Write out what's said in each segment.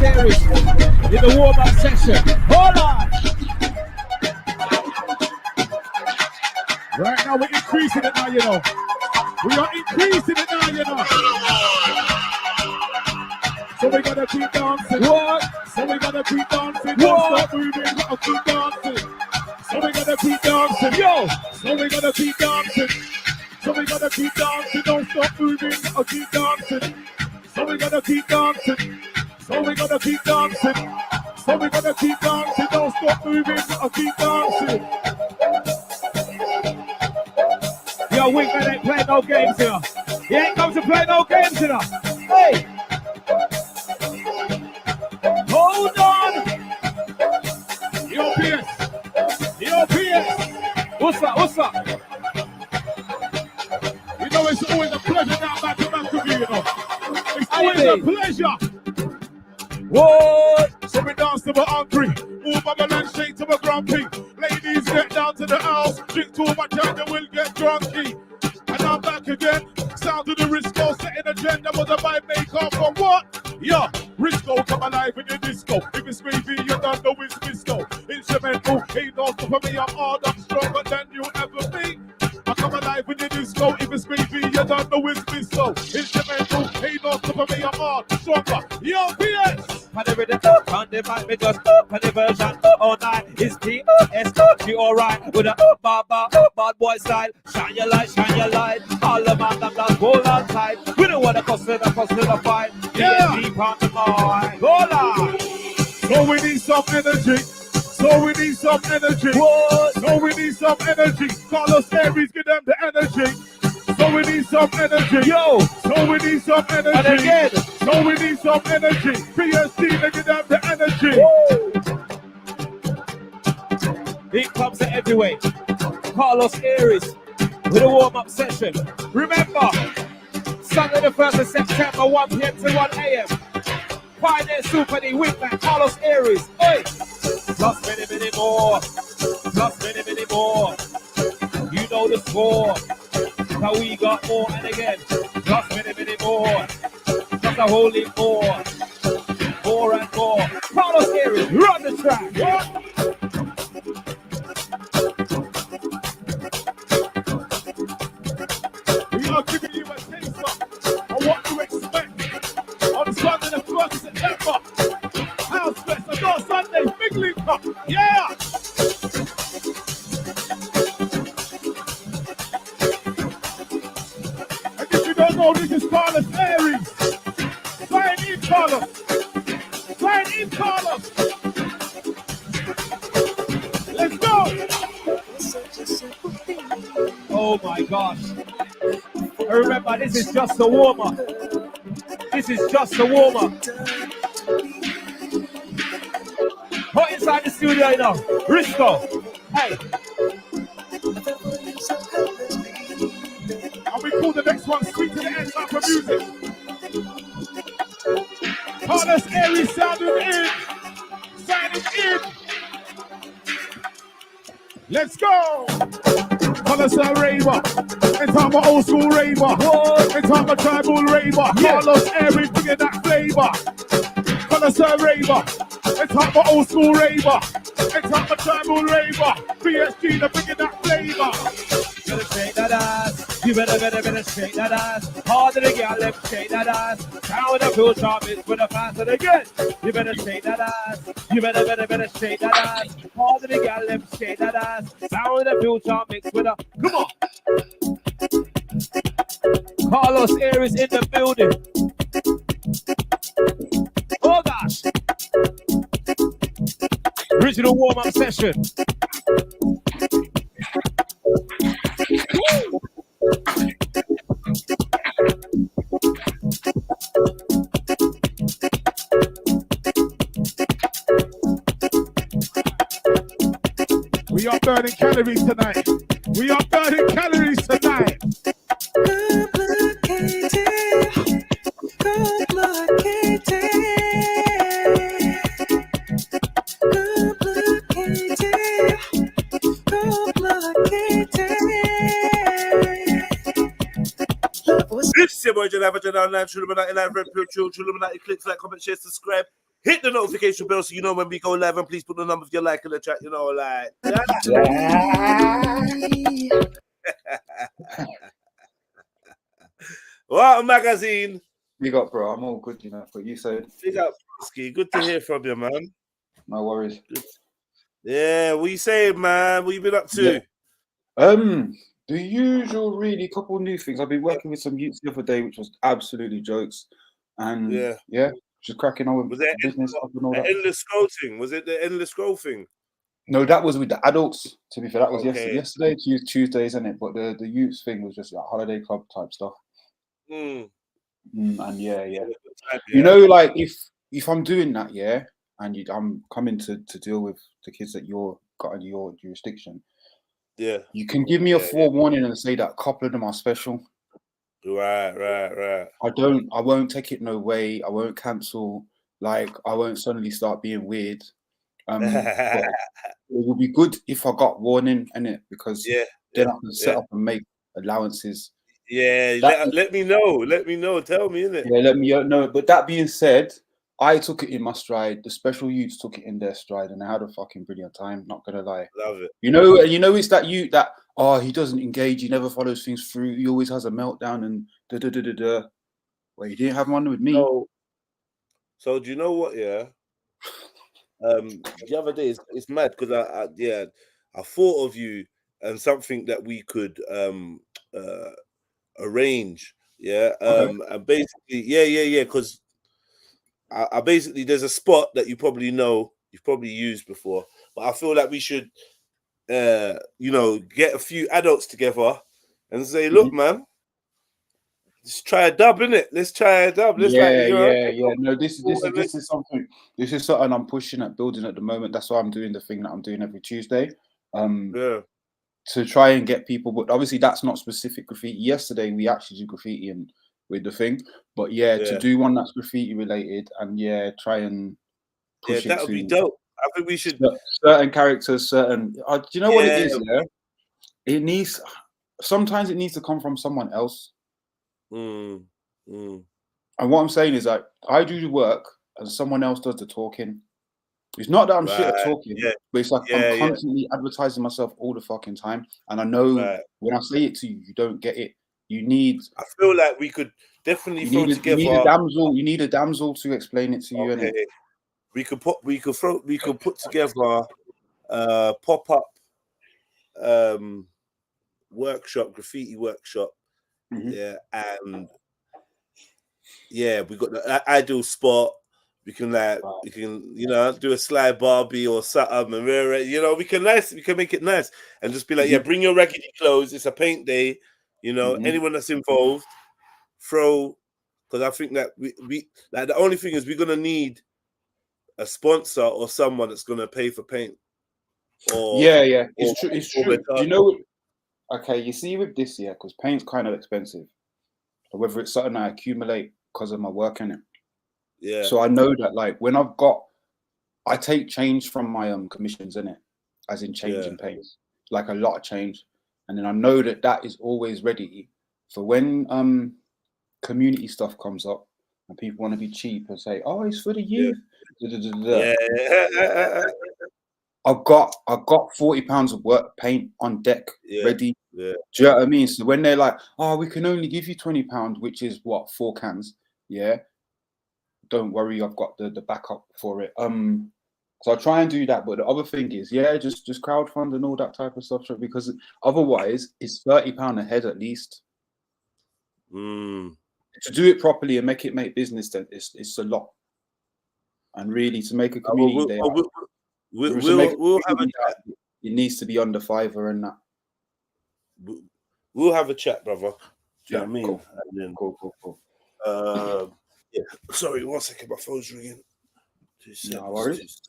Aries in the warm-up session. Hold on. Right now we're increasing it now, you know. We are increasing it now, you know. So we gotta keep dancing. What? So we gotta keep dancing. Don't stop moving, gotta keep dancing. So we gotta keep dancing. Yo. So we gotta keep dancing. So we gotta keep dancing. Don't stop moving, gotta keep dancing. So we gotta keep dancing. So we gotta keep dancing. So we gotta keep dancing. Don't stop moving, gotta keep dancing. Yo, Wingman ain't playing no games here. He ain't come to play no games here. Hey. Hold on. Yo, PS. Yo, PS. What's up? What's up? You know, it's always a pleasure now back to back with you, you know. It's always a pleasure. What? So we dance to my hungry. Move bubble and shake to my grumpy. Ladies, get down to the house. Drink too much and they will get drunky. And I'm back again. Sound to the Risco, setting agenda. Was a vibe maker for what? Yeah, Risco, come alive in your disco. If it's gravy, you don't know it's disco. Instrumental, ain't no for me. I'm hard, I'm stronger than you ever be. I come alive in your disco. If it's gravy, you don't know it's disco. Instrumental, ain't no for me. I'm hard, stronger. Yo, PS. On the rhythm, on the mic, we just up on the version. All night is T.S. You alright with a bad boy style. Shine your light, shine your light. All the man that does hold on tight. We don't want to cuss in a fight. Yeah. Deep on the mind. Hold on. So we need some energy. So we need some energy. What? So we need some energy. Carlos Aries, give them the energy. So we need some energy. Yo. So we need some energy. And again. So we need some energy. PSG, they give them the energy. It comes to heavyweight. Carlos Aries with a warm-up session. Remember, Sunday the 1st of September, 1 p.m. to 1 a.m. Pioneer Super D Wingman, Carlos Aries. Hey! Plus many more. Plus many more. You know the score. Now we got more and again. Plus many more. Just a whole heap more. More and more. Carlos Aries, run the track. What? We are giving you a taste of what to expect on Sunday the 1st of September. House Fest, another Sunday, big link up. Yeah! And if you don't know, this is Carlos Aries. Sign in, Carlos. Sign in, Carlos. Let's go! Oh my gosh. Remember, this is just a warm-up. This is just a warm-up. Hot inside the studio, you know. Risco. Hey. And we call the next one Sweet to the End, like for music. Carlos Aries sounding in. Signing in. Let's go. Carlos a raver. It's time for old school raver. It's time for tribal raver. Yeah. Carlos Aries bringing that flavor. Carlos a raver. It's time for old school raver. It's time for tribal raver. PSG, they're bringing that flavor. Better shake that ass. You better shake that ass. Harder to get left, shake that ass. Down with the full sharp, it's for the faster again. You better shake that ass. You better shake that ass. Harder to get left, shake that ass. Down with the full sharp, mix with a. Come on. Carlos Aries in the building. Oh gosh. Original warm-up session. We are burning calories tonight. We are burning calories tonight. It's your boy Jedi, Trilluminati, live, red pill, Trilluminati, click, like, comment, share, subscribe. hit the notification bell so you know when we go live, and please put the number if you like in the chat, you know, like. What a magazine. Big up, bro. I'm all good, you know. But you said. Big up, Ski. Good to hear from you, man. No worries. Yeah, what you saying, man? What you been up to? Yeah. The usual, really. Couple new things. I've been working with some youths the other day, which was absolutely jokes, and yeah, just cracking on with business stuff and all that. Endless scroll thing? Was it the endless scroll thing? No, that was with the adults. To be fair, that was yesterday, Tuesdays, isn't it? But the youths thing was just like holiday club type stuff. And yeah. You know, like if I'm doing that, and I'm coming to deal with the kids that you're got in your jurisdiction. Yeah, you can give me a forewarning and say that a couple of them are special. Right. I won't take it no way. I won't cancel. Like, I won't suddenly start being weird. But it would be good if I got warning, innit? Because then I can set up and make allowances. Yeah, let me know. Let me know. Tell me, innit? Yeah, let me know. But that being said, I took it in my stride. The special youths took it in their stride, and I had a fucking brilliant time. Not gonna lie. Love it. You know, it's that youth that he doesn't engage. He never follows things through. He always has a meltdown and da. Well, you didn't have one with me. So do you know what? Yeah. The other day it's mad because I thought of you and something that we could arrange. Yeah. And basically, because. I basically, there's a spot that you probably know, you've probably used before, but I feel like we should, get a few adults together and say, look, man, let's try a dub, innit? Let's try a dub. Let's No, this is something. This is something I'm pushing at building at the moment. That's why I'm doing the thing that I'm doing every Tuesday. To try and get people, but obviously that's not specific graffiti. Yesterday we actually did graffiti and with the thing, but to do one that's graffiti related and try and push that would be dope. I think we should certain characters, certain. Do you know what it is? Yeah, it needs. Sometimes it needs to come from someone else. And what I'm saying is that I do the work and someone else does the talking. It's not that I'm shit at talking, but it's like I'm constantly advertising myself all the fucking time, and I know when I say it to you, you don't get it. You need. I feel like we could definitely throw together. You need a damsel to explain it to you. Okay. We could put together a pop-up workshop, graffiti workshop. And we got the ideal spot. We can do a Sly Barbie or something, and we can make it nice and just be like, bring your raggedy clothes. It's a paint day. Anyone that's involved, because I think that we like the only thing is we're gonna need a sponsor or someone that's gonna pay for paint. It's true. Do you know? Okay, you see with this because paint's kind of expensive. Or whether it's something I accumulate because of my work in it. Yeah. So I know that like when I take change from my commissions in it, as in change in paints, like a lot of change. And then I know that is always ready for when community stuff comes up and people want to be cheap and say, "Oh, it's for the youth." I've got £40 of work paint on deck ready. Do you know what I mean? So when they're like, "Oh, we can only give you £20," which is what, 4 cans? Yeah. Don't worry, I've got the backup for it. So I try and do that, but the other thing is, just crowdfund and all that type of stuff, because otherwise it's £30 a head at least. To do it properly and make business, then it's a lot. And really, to make a community there, we'll have a chat. It needs to be under $5 and that. We'll have a chat, brother. Do you know what I mean? Cool. And then, cool. Sorry, 1 second, my phone's ringing. No worries.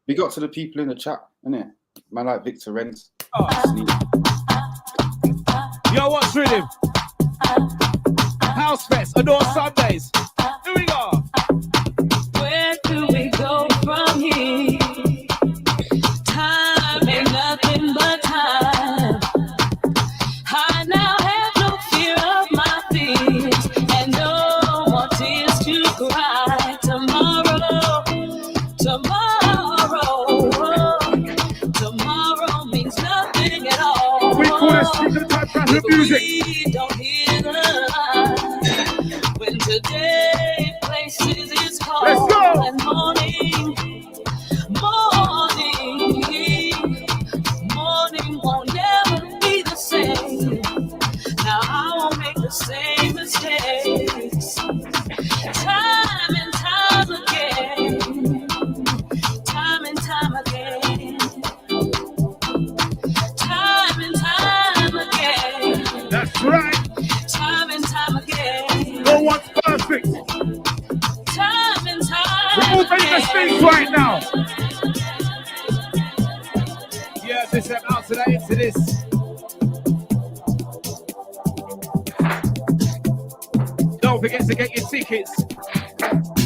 We got to the people in the chat, innit? Man like Victor Renz. Yo, what's rhythm? House Fest, Adore Sundays. Here we go. Where do we go from here? Time ain't nothing but time. I now have no fear of my fears and no more tears to cry tomorrow. music. Don't hear the lie. When today places is called. Let's go. And morning won't never be the same. Now I won't make the same mistakes. Time and time again. Time and time again. Time and time again. That's right. Time and time again. No one's perfect. Time and time We're all making again. mistakes right now. Yeah, this and out today into this. Don't forget to get your tickets.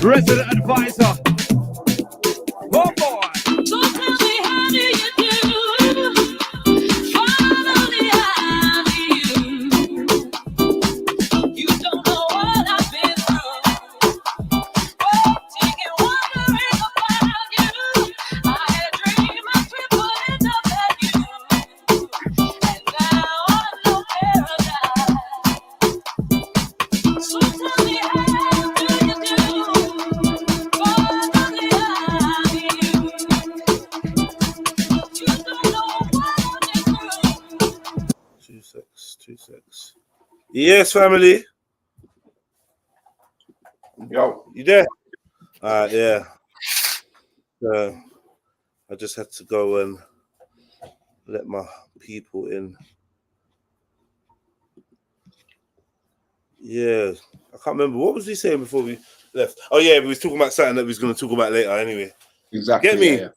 Resident advisor. Oh boy. So tell me, how do you do? Finally, how do you? You don't know what I've been through. Taking wondering about you. I had a dream I tripled it up at you. And now I know paradise. So tell me, how do you do? Finally, how do you? You don't know what I've been through. 26. Yes, family. Yo. You there? Yeah. I just had to go and let my people in. Yeah. I can't remember. What was he saying before we left? Oh, yeah, we was talking about something that we was going to talk about later anyway. Exactly. Get me? Yeah.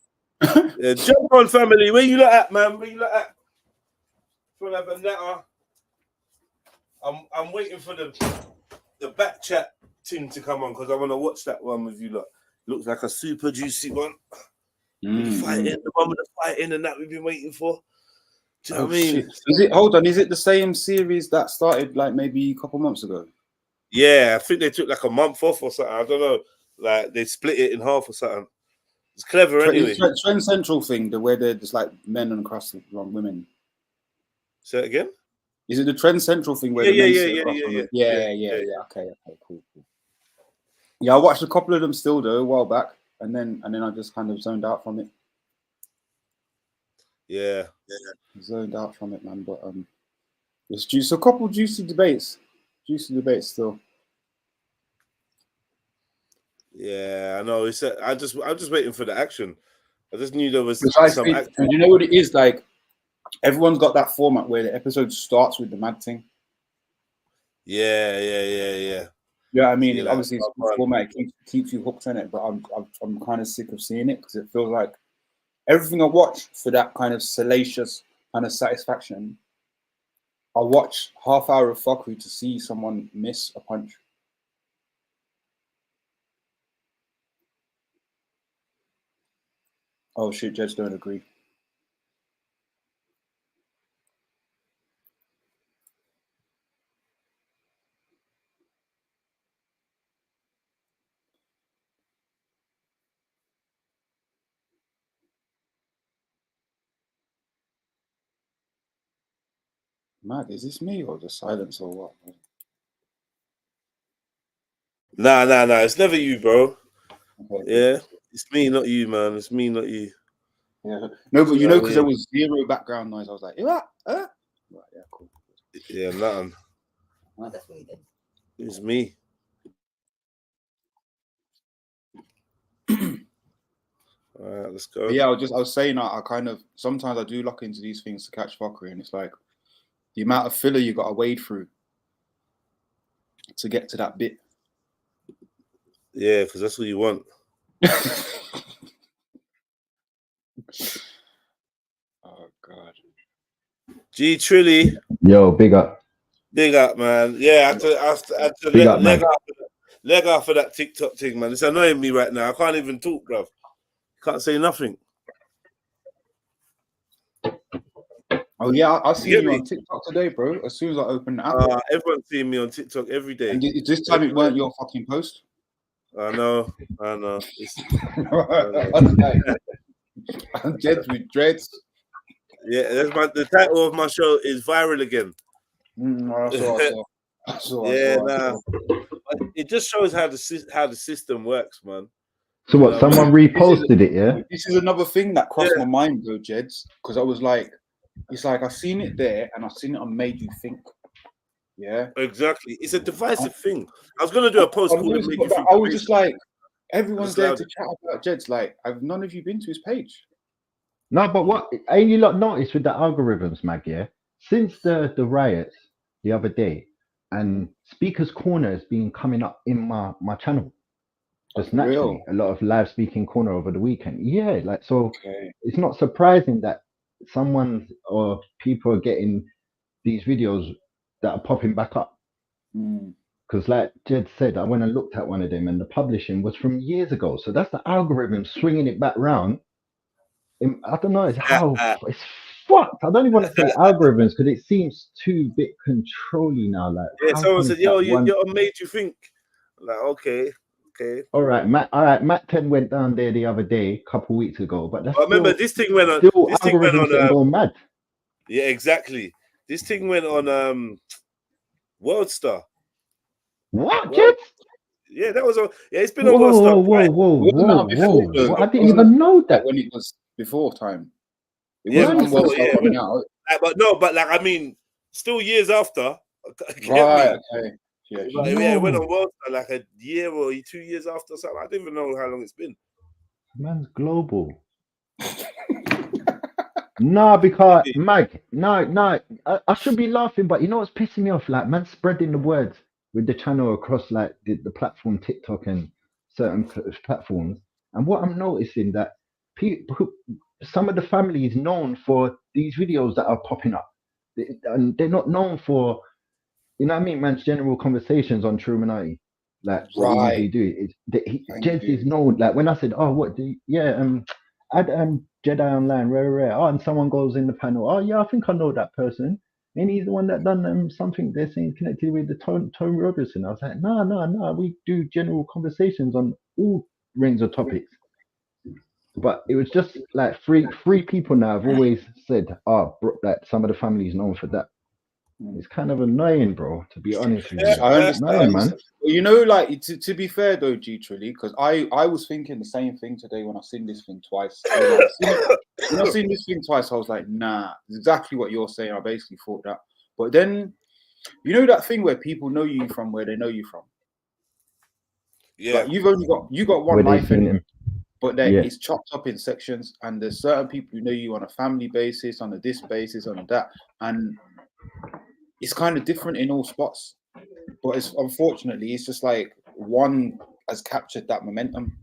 Yeah, jump on, family. Where you lot at, man? Where you lot at? Trying to have a letter. I'm waiting for the back chat thing to come on because I want to watch that one with you lot. Looks like a super juicy one. Fighting, the one with the fighting and that we've been waiting for. Do you know what I mean? Shit. Is it? Hold on. Is it the same series that started like maybe a couple months ago? Yeah, I think they took like a month off or something. I don't know. Like they split it in half or something. It's clever anyway. Trend Central thing, the way they're just like men and across from women. Say it again. Is it the Trend Central thing where Yeah, the men yeah, sit yeah, across yeah, from yeah, them? yeah, Yeah. yeah. Okay, cool. Yeah, I watched a couple of them still though a while back, and then I just kind of zoned out from it. Yeah. Zoned out from it, man. But it's juice. A couple juicy debates still. Yeah, I know. It's I'm just waiting for the action. I just knew there was some action. And you know what it is like? Everyone's got that format where the episode starts with the mad thing. Yeah. Yeah, I mean, Yeah, obviously it's that's the format keeps you hooked on it, but I'm kind of sick of seeing it because it feels like everything I watch for that kind of salacious kind of satisfaction, I watch half hour of fuckery to see someone miss a punch. Oh shit, Jeds don't agree. Mad, is this me or the silence or what? Nah. It's never you, bro. Okay. Yeah, it's me, not you, man. It's me, not you. Yeah. No, but you know, because there was zero background noise, I was like, Right, yeah, cool. Yeah, nothing. Oh, that's what he did. It's me. All right, let's go. But yeah, I was saying I kind of sometimes I do lock into these things to catch fuckery, and it's like the amount of filler you got to wade through to get to that bit. Yeah, because that's what you want. Oh God. G Trilly. Yo, big up. Big up, man. Yeah, I had to leg off of that TikTok thing, man. It's annoying me right now. I can't even talk, bruv. Can't say nothing. Oh yeah, I see you on TikTok today, bro. As soon as I open the app, everyone's seeing me on TikTok every day. And this time it weren't your fucking post. I know. I'm Jeds with dreads. Yeah, the title of my show is Viral Again. I saw. It just shows how the system works, man. So what? Someone reposted it, yeah. This is another thing that crossed my mind, though, Jeds, because I was like, it's like I've seen it there and I've seen it on Made You Think. Yeah, exactly. It's a divisive thing. I was gonna do a post called Made You Think. I was just like, everyone's there to chat about Jeds. Like, have none of you been to his page? No, but what ain't you lot noticed with the algorithms, Mag? Yeah, since the riots the other day, and Speaker's Corner has been coming up in my channel. Just naturally, a lot of live speaking corner over the weekend. Yeah, like so. It's not surprising that someone or people are getting these videos that are popping back up. Because like Jed said, I went and looked at one of them and the publishing was from years ago. So that's the algorithm swinging it back round. I don't know, it's fucked. I don't even want to say algorithms because it seems too bit controlling now. Like someone said, yo, you're Made You Think. Like, okay. All right, Matt 10 went down there the other day, a couple weeks ago. But that's remember this thing went on. This thing went on. Going mad. Yeah, exactly. This thing went on World Star. What, Jed? Yeah, that was on. Yeah, it's been on World Star. Whoa. I didn't even know that. When it was before time. But I mean, still years after. Right. Okay. Yeah, it went on World Star like a year or 2 years after something. I don't even know how long it's been. Man's global. No, because Mag, no, I should be laughing, but you know what's pissing me off? Like, man, spreading the words with the channel across like the platform TikTok and certain platforms. And what I'm noticing that people, some of the family is known for these videos that are popping up, and they're not known for, you know what I mean, man's general conversations on Trilluminati. Like what we usually do. Jed is known. Like when I said, "Oh, what do you, add Jedi online, rare. Oh, and someone goes in the panel. Oh yeah, I think I know that person. And he's the one that done something they're saying connected with the Tone Robertson. I was like, no. We do general conversations on all range of topics. But it was just like three people now have always said, that some of the family is known for that. It's kind of annoying, bro, to be honest with you. I understand, man. You know, like to be fair though, Trilly, because I was thinking the same thing today when I seen this thing twice. When I seen this thing twice, I was like, nah, it's exactly what you're saying. I basically thought that. But then, you know that thing where people know you from where they know you from. Yeah, like you got one life in it, but then it's chopped up in sections, and there's certain people who know you on a family basis, on a this basis, on a that, and it's kind of different in all spots, but unfortunately it's just like one has captured that momentum.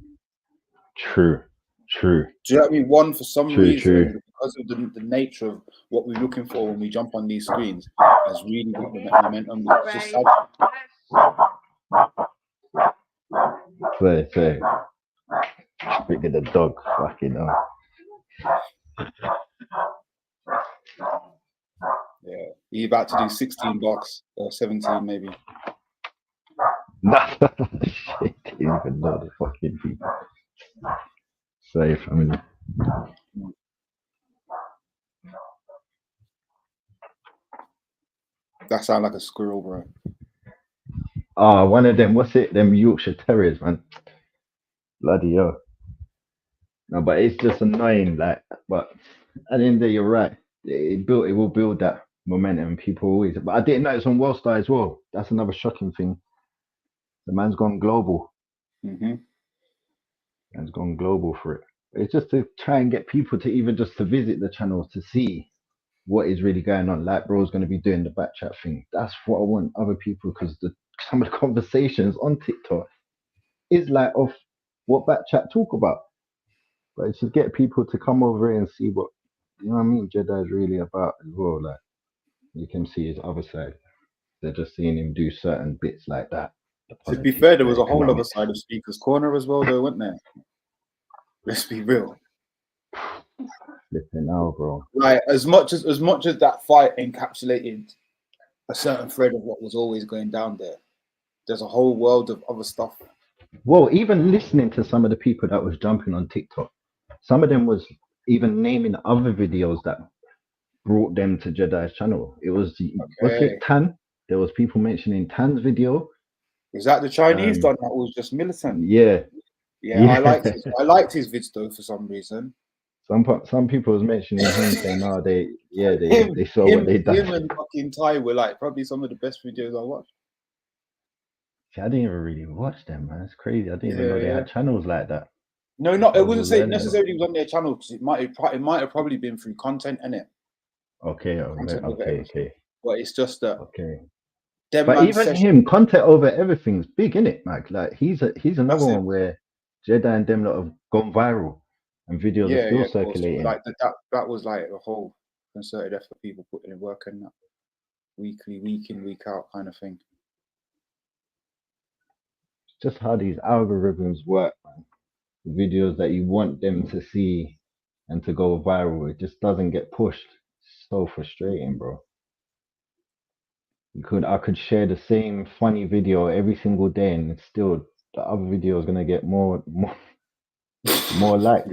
True. Do you know what I mean? One for some reason, because of the nature of what we're looking for when we jump on these screens, has really got the momentum. It's just sad. Say. Look at the dog, fucking hell. Yeah, you're about to do 16 bucks or 17 maybe. Shit, didn't even know the fucking people. Safe, I mean. That sound like a squirrel, bro. One of them, what's it? Them Yorkshire Terriers, man. Bloody hell. No, but it's just annoying, like, but at the end of the day, you're right. It will build that momentum. People always, but I didn't know it's on World Star as well. That's another shocking thing. The man's gone global. Man's gone global for it. It's just to try and get people to even just to visit the channel to see what is really going on. Like bro's going to be doing the back chat thing. That's what I want other people, because some of the conversations on TikTok is like of what back chat talk about. But it's to get people to come over here and see what, you know what I mean, Jedi is really about as well. Like you can see his other side. They're just seeing him do certain bits like that. To be fair, there was a whole other side of Speaker's Corner as well, though, wasn't there? Let's be real. Flipping out, bro. Like as much as that fight encapsulated a certain thread of what was always going down there, there's a whole world of other stuff. Well, even listening to some of the people that was jumping on TikTok, some of them was even naming other videos that brought them to Jedi's channel. It was what's it, Tan? There was people mentioning Tan's video. Is that the Chinese done that was just militant? Yeah. I liked his vids though for some reason. Some people was mentioning him saying, "No, they saw what they done." Him and fucking Ty were like probably some of the best videos I watched. See, I didn't even really watch them, man. It's crazy. I didn't even know they had channels like that. No, I wouldn't say necessarily it was on their channel because it might have probably been through content, innit? Okay. But it's just that. Okay. But even him, content over everything's big, innit, Mike? Like he's another one where Jedi and them lot have gone viral and videos are still circulating. Like that was like a whole concerted effort, people putting in work and that weekly, week in, week out kind of thing. It's just how these algorithms work, man. The videos that you want them to see and to go viral, it just doesn't get pushed. It's so frustrating, bro. I could share the same funny video every single day, and still the other video is gonna get more likes.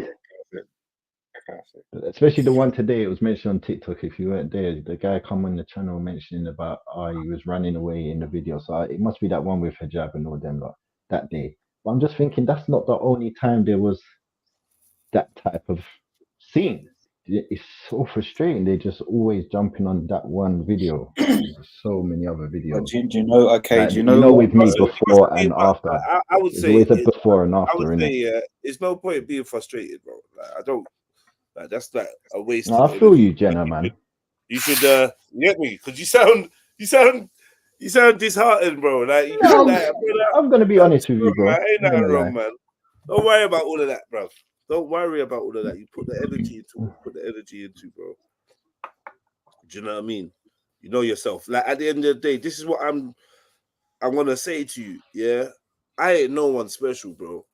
Especially the one today. It was mentioned on TikTok. If you weren't there, the guy come on the channel mentioning about he was running away in the video. So it must be that one with hijab and all them lot that day. But I'm just thinking that's not the only time there was that type of scene. It's so frustrating. They're just always jumping on that one video. There's so many other videos. Do you know? Okay, like, do you know with me before and after? I would say always a before and after. I would say there's no point being frustrated, bro. Like, I don't. Like, that's like a waste. No, I feel you, Jenna, man. You should get me because you sound disheartened, bro. Like, I'm gonna be honest with you, bro. Ain't nothing wrong, man. Don't worry about all of that, bro. Don't worry about all of that. You put the energy into, bro. Do you know what I mean? You know yourself. Like, at the end of the day, this is what I'm gonna say to you. Yeah, I ain't no one special, bro,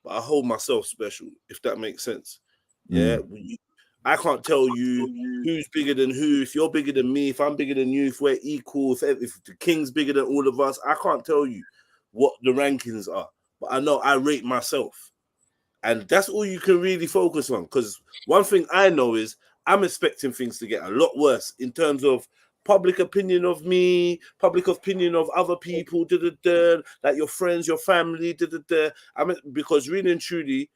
but I hold myself special. If that makes sense. Yeah, I can't tell you who's bigger than who. If you're bigger than me, if I'm bigger than you, if we're equal, if the king's bigger than all of us, I can't tell you what the rankings are. But I know I rate myself. And that's all you can really focus on. Because one thing I know is I'm expecting things to get a lot worse in terms of public opinion of me, public opinion of other people, like your friends, your family, I mean, because really and truly,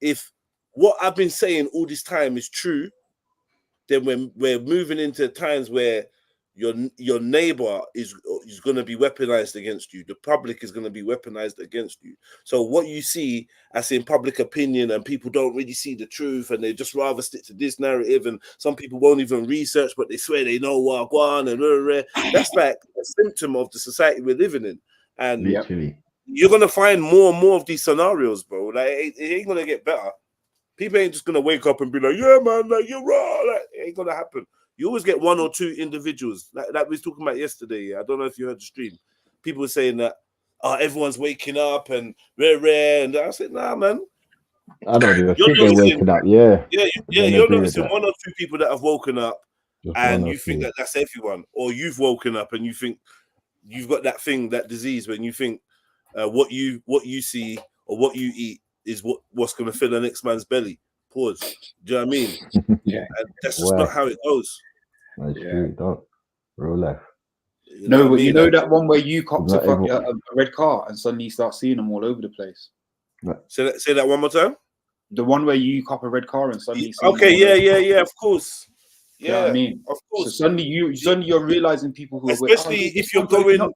if what I've been saying all this time is true, then we're moving into times where your neighbor is going to be weaponized against you. The public is going to be weaponized against you. So what you see as in public opinion, and people don't really see the truth, and they just rather stick to this narrative, and some people won't even research, but they swear they know what going on, and that's like a symptom of the society we're living in. And literally, you're going to find more and more of these scenarios, bro. Like, it ain't going to get better. People ain't just going to wake up and be like, yeah, man, like, you're wrong. Like, it ain't going to happen. You always get one or two individuals, like we was talking about yesterday. I don't know if you heard the stream. People were saying that everyone's waking up and rare. And I said, nah, man. I don't even think they're waking up. Yeah. You're noticing one or two people that have woken up, and you think that that's everyone. Or you've woken up and you think you've got that thing, that disease, when you think what you see or what you eat is what's going to fill the next man's belly. Pause. Do you know what I mean? Yeah. And that's just not how it goes. That's true, dog. Real life. You know but you know that one where you cop to a red car and suddenly you start seeing them all over the place. Say that one more time. The one where you cop a red car and suddenly see yeah, of course. Yeah, you know what I mean, of course. So suddenly you're realizing people who especially if you're going up,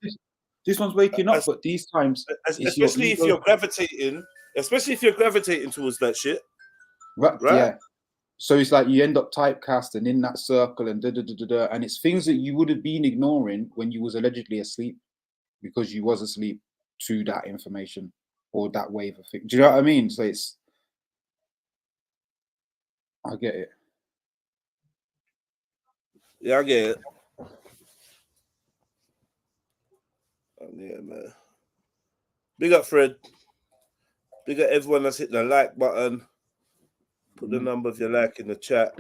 this one's waking up, but these times especially if you're gravitating towards that shit. Right? Yeah. So it's like you end up typecasting in that circle and and it's things that you would have been ignoring when you was allegedly asleep because you was asleep to that information or that wave of thing. Do you know what I mean? So I get it. Yeah, I get it. Yeah, man. Big up, Fred. Big up everyone that's hit the like button. Put the number of your like in the chat.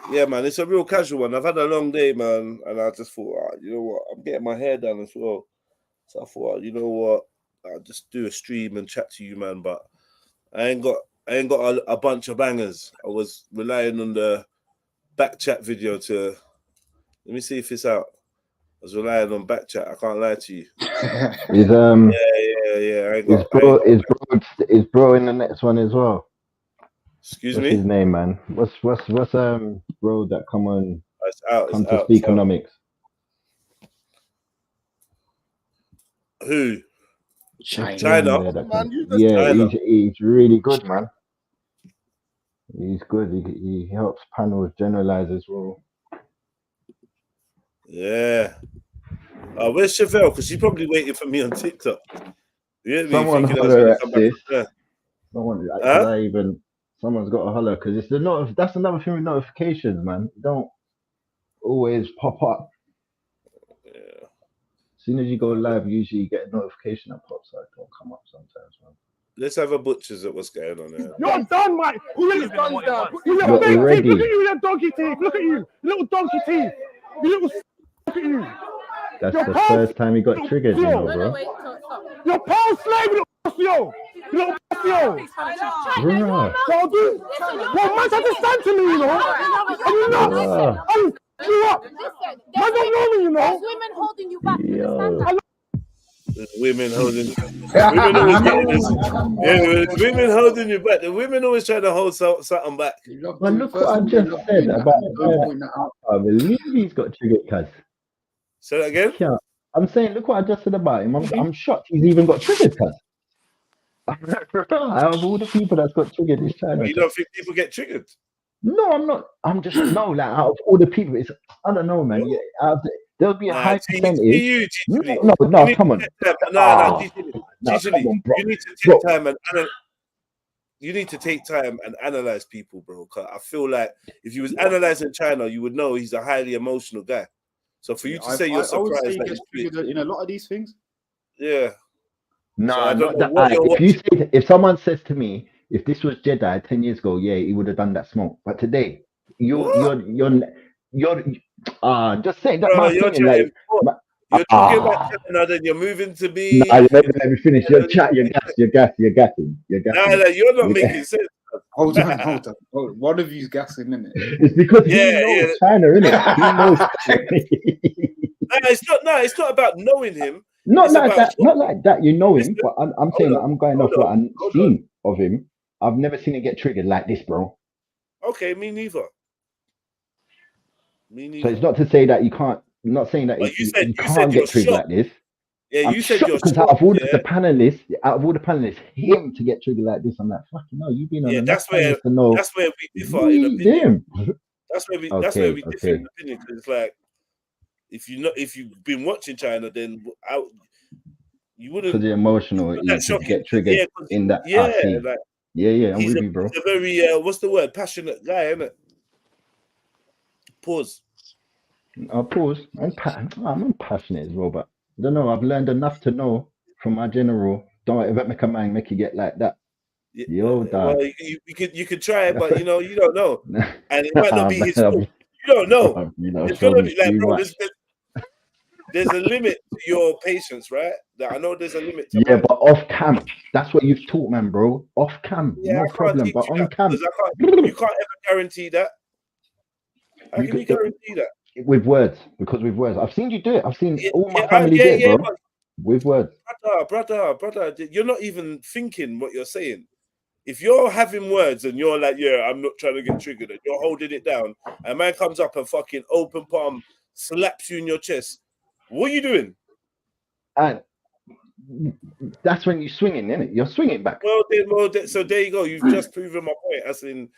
Yeah, man, it's a real casual one. I've had a long day, man, and I just thought, you know what, I'm getting my hair done as well. So I thought, you know what, I'll just do a stream and chat to you, man. But I ain't got a bunch of bangers. I was relying on the back chat video to Let me see if it's out. I was relying on back chat. I can't lie to you. Is Yeah. Is bro in the next one as well? Excuse What's me. his name, man? What's bro that come on? It's out. Come to speak economics. Who? China. China. He's really good, man. He's good. He helps panels generalize as well. Yeah. Where's Chevelle? Because she's probably waiting for me on TikTok. You know Someone holler at this. Someone's got to holler because it's that's another thing with notifications, man. You don't always pop up. Yeah. As soon as you go live, usually you get a notification that pops up. Don't come up sometimes, man. Let's have a butchers at what's going on here. You're done, Mike. Who is done there? You're already. Look at you, your donkey teeth. Look at you, little donkey teeth. You little. Look at you. That's the first time he got triggered, you know, bro. Your pal slave, little yo. Little yo. Bruh. Well, man, had to stand to me, you know. And you know. You up. Man don't know me, you know. Women holding you back. Women holding. Women always getting this. Yeah, women holding you back. The women always trying to hold something back. But look what I just said about. I believe he's got triggered, cuz. Say that again. Yeah, I'm saying, look what I just said about him. I'm shocked he's even got triggered, cuz. Out of all the people that's got triggered, this China. You don't think people get triggered? No, I'm not. I'm just no. Like out of all the people, it's I don't know, man. Yeah, there'll be a high percentage. No, come on. You need to take time and you need to take time and analyze people, bro. Cause I feel like if you was analyzing China, you would know he's a highly emotional guy. So for you to say you're surprised, I would say in a lot of these things. Yeah. No, so I don't know if someone says to me, if this was Jedi 10 years ago, yeah, he would have done that smoke. But today, you're just saying that. Bro, you're talking about China, then you're moving to me. Nah, let me finish. You're gassing. Nah, you're not making sense. Hold on. One of you's gassing, isn't it? It's because he knows China, isn't it? He knows China. It's not about knowing him. Not like that. You know him, but I'm saying that I'm going off what I've seen of him. I've never seen it get triggered like this, bro. Okay, me neither. So it's not to say that you can't. I'm not saying that you can't get triggered like this. Yeah, you said you're because out of all the panelists, him to get triggered like this, I'm like, fucking no, you've been on. That's where we differ in opinion. That's where we differ in opinion. Because it's like if you've been watching China, then you wouldn't. Because the emotional, you get triggered in that. Yeah, I'm with you, bro. He's a very what's the word? Passionate guy, isn't it? Pause. I'll pause. I'm passionate as well, but I don't know. I've learned enough to know from my general. Don't ever make a man make you get like that. Yo, dog. Well, you could try it, but you don't know, and it might not be his fault. You don't know. It's gonna be like, bro. There's a limit to your patience, right? I know there's a limit. To but off cam, that's what you've taught, man, bro. Off cam, no problem. But on cam, you can't ever guarantee that. How can you guarantee that? With words, I've seen you do it. I've seen all my family do it, bro. With words. Brother, you're not even thinking what you're saying. If you're having words and you're like, I'm not trying to get triggered, and you're holding it down, and a man comes up and fucking open palm slaps you in your chest, what are you doing? And that's when you're swinging, isn't it? You're swinging back. So there you go. You've just proven my point. As in,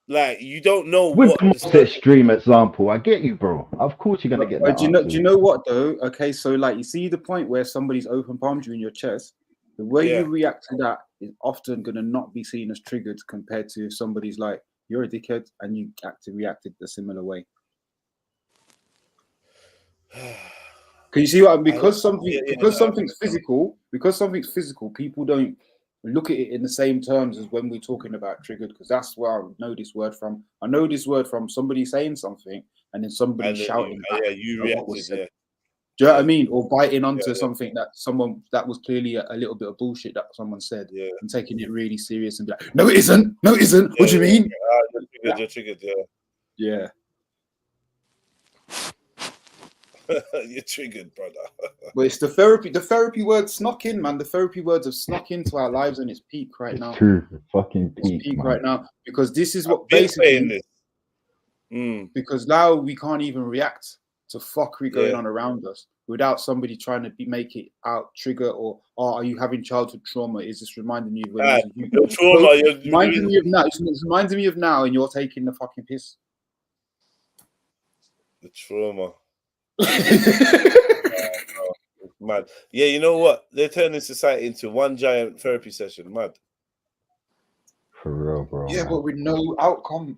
like, you don't know with what the most extreme example. I get you, bro. Of course you're gonna get that. Do you know what though? Okay, so like you see the point where somebody's open palmed you in your chest. The way you react to that is often gonna not be seen as triggered compared to if somebody's like, you're a dickhead, and you reacted a similar way. Can you see what I mean? Because something's physical, people don't look at it in the same terms as when we're talking about triggered, because that's where I know this word from. I know this word from somebody saying something and then somebody shouting. You reacted. Do you know what I mean? Or biting onto something that was clearly a little bit of bullshit that someone said and taking it really serious and be like, no, it isn't. What do you mean? You're triggered. Yeah. You're triggered, brother. But it's the therapy. The therapy word snuck in, man. The therapy words have snuck into our lives, and it's peak right now. It's true. Fucking It's peak, peak man. right now because this is what I've been basically. saying this. Because now we can't even react to fuckery going on around us without somebody trying to make it out trigger or are you having childhood trauma? Is this reminding you of when you were trauma? It's reminding me of now. It's reminding me of now, and you're taking the fucking piss. The trauma. Mad. Yeah, you know what? They're turning society into one giant therapy session. Mad. For real, bro. Yeah, man. but with no outcome.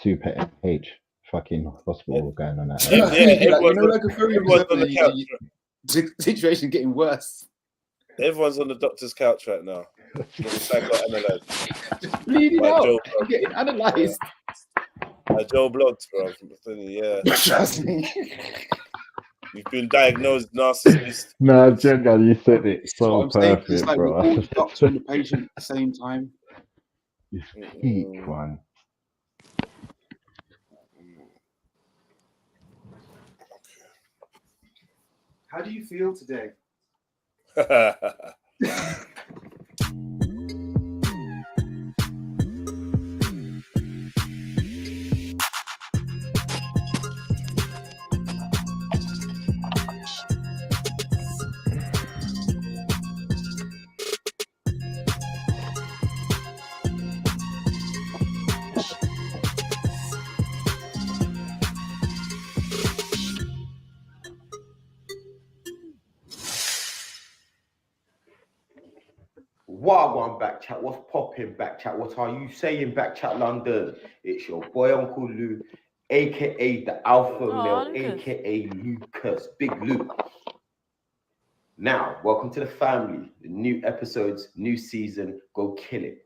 Super H fucking hospital going on that. Everyone's on the couch. Situation getting worse. Everyone's on the doctor's couch right now. Getting psychoanalyzed. Just bleeding out. Getting analyzed. By Joe Blogs, bro. Yeah. Trust me. You've been diagnosed narcissist. No, Jenga, you said it so perfect, it's like bro. we're all the doctor and the patient at the same time. It's peak, man. How do you feel today? Wagwan back chat, what's popping back chat? What are you saying back chat London? It's your boy Uncle Lou, aka the Alpha Male, aka Lucas, Big Luke. Now, welcome to the family. The new episodes, new season, go kill it.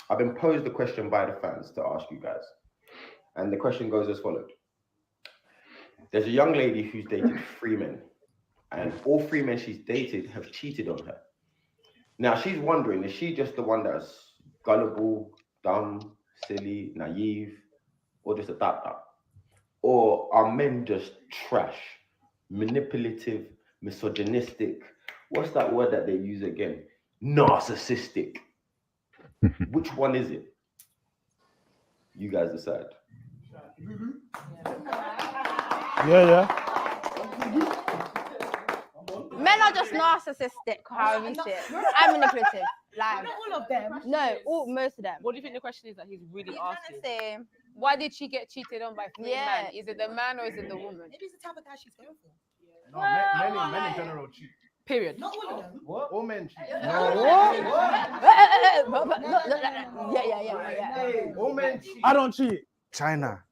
I've been posed a question by the fans to ask you guys. And the question goes as follows. There's a young lady who's dated 3 men, and all 3 men she's dated have cheated on her. Now, she's wondering, is she just the one that's gullible, dumb, silly, naive, or just a that? Or are men just trash, manipulative, misogynistic? What's that word that they use again? Narcissistic. Which one is it? You guys decide. Yeah. Men are just narcissistic, however you see it. I'm manipulative. Like, not all of them. No, most of them. What do you think the question is that he's really asking? Say, why did she get cheated on by 3 Yeah. men? Is it the man or is it the woman? Maybe it's the type of guy she's going for. No, men in general cheat. Period. Not all of them. What? All men cheat. Yeah. All men cheat. I don't cheat. China.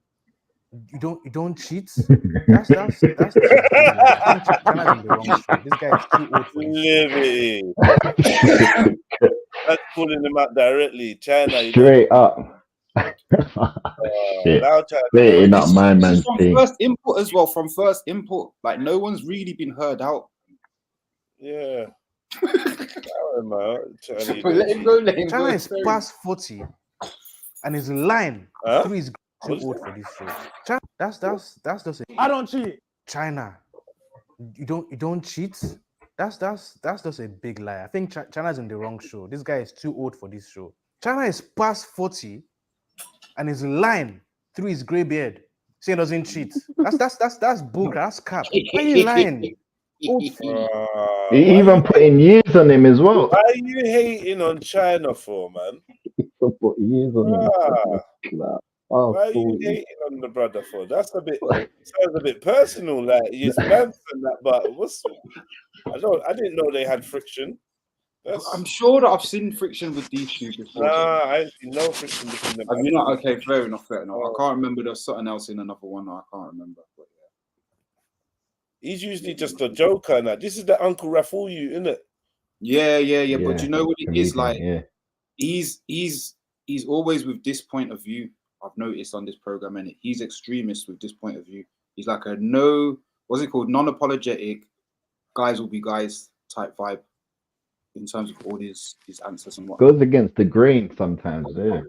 You don't cheat. That's China's in the wrong street. This guy is too old for Liberty. That's calling him out directly. China. Straight up. Shit. Straight up my man's thing. First input as well. From first input, like no one's really been heard out. Yeah. Let him go. China is past 40 and is lying. Through his too old for this show. China, that's just I don't cheat. China. You don't cheat. That's just a big lie. I think China's in the wrong show. This guy is too old for this show. China is past 40 and is lying through his gray beard. Saying he doesn't cheat. That's bull. That's cap. Why are you lying? He even putting years on him as well. Why are you hating on China for, man? Put years on him. Oh, why are you hating on the brother for? That's a bit sounds a bit personal, like he's banned and that. But I didn't know they had friction. I'm sure that I've seen friction with these two before. Nah, I ain't seen no friction between them. I mean, okay, fair enough. I can't remember. There's something else in another one. I can't remember. But yeah. He's usually just a joker now. This is the Uncle Rafful, isn't it? Yeah. But you know what it is like? Yeah. He's always with this point of view. I've noticed on this program, and he's extremist with this point of view. He's like a non-apologetic, guys will be guys type vibe in terms of all his answers and what goes against the grain sometimes. Yeah.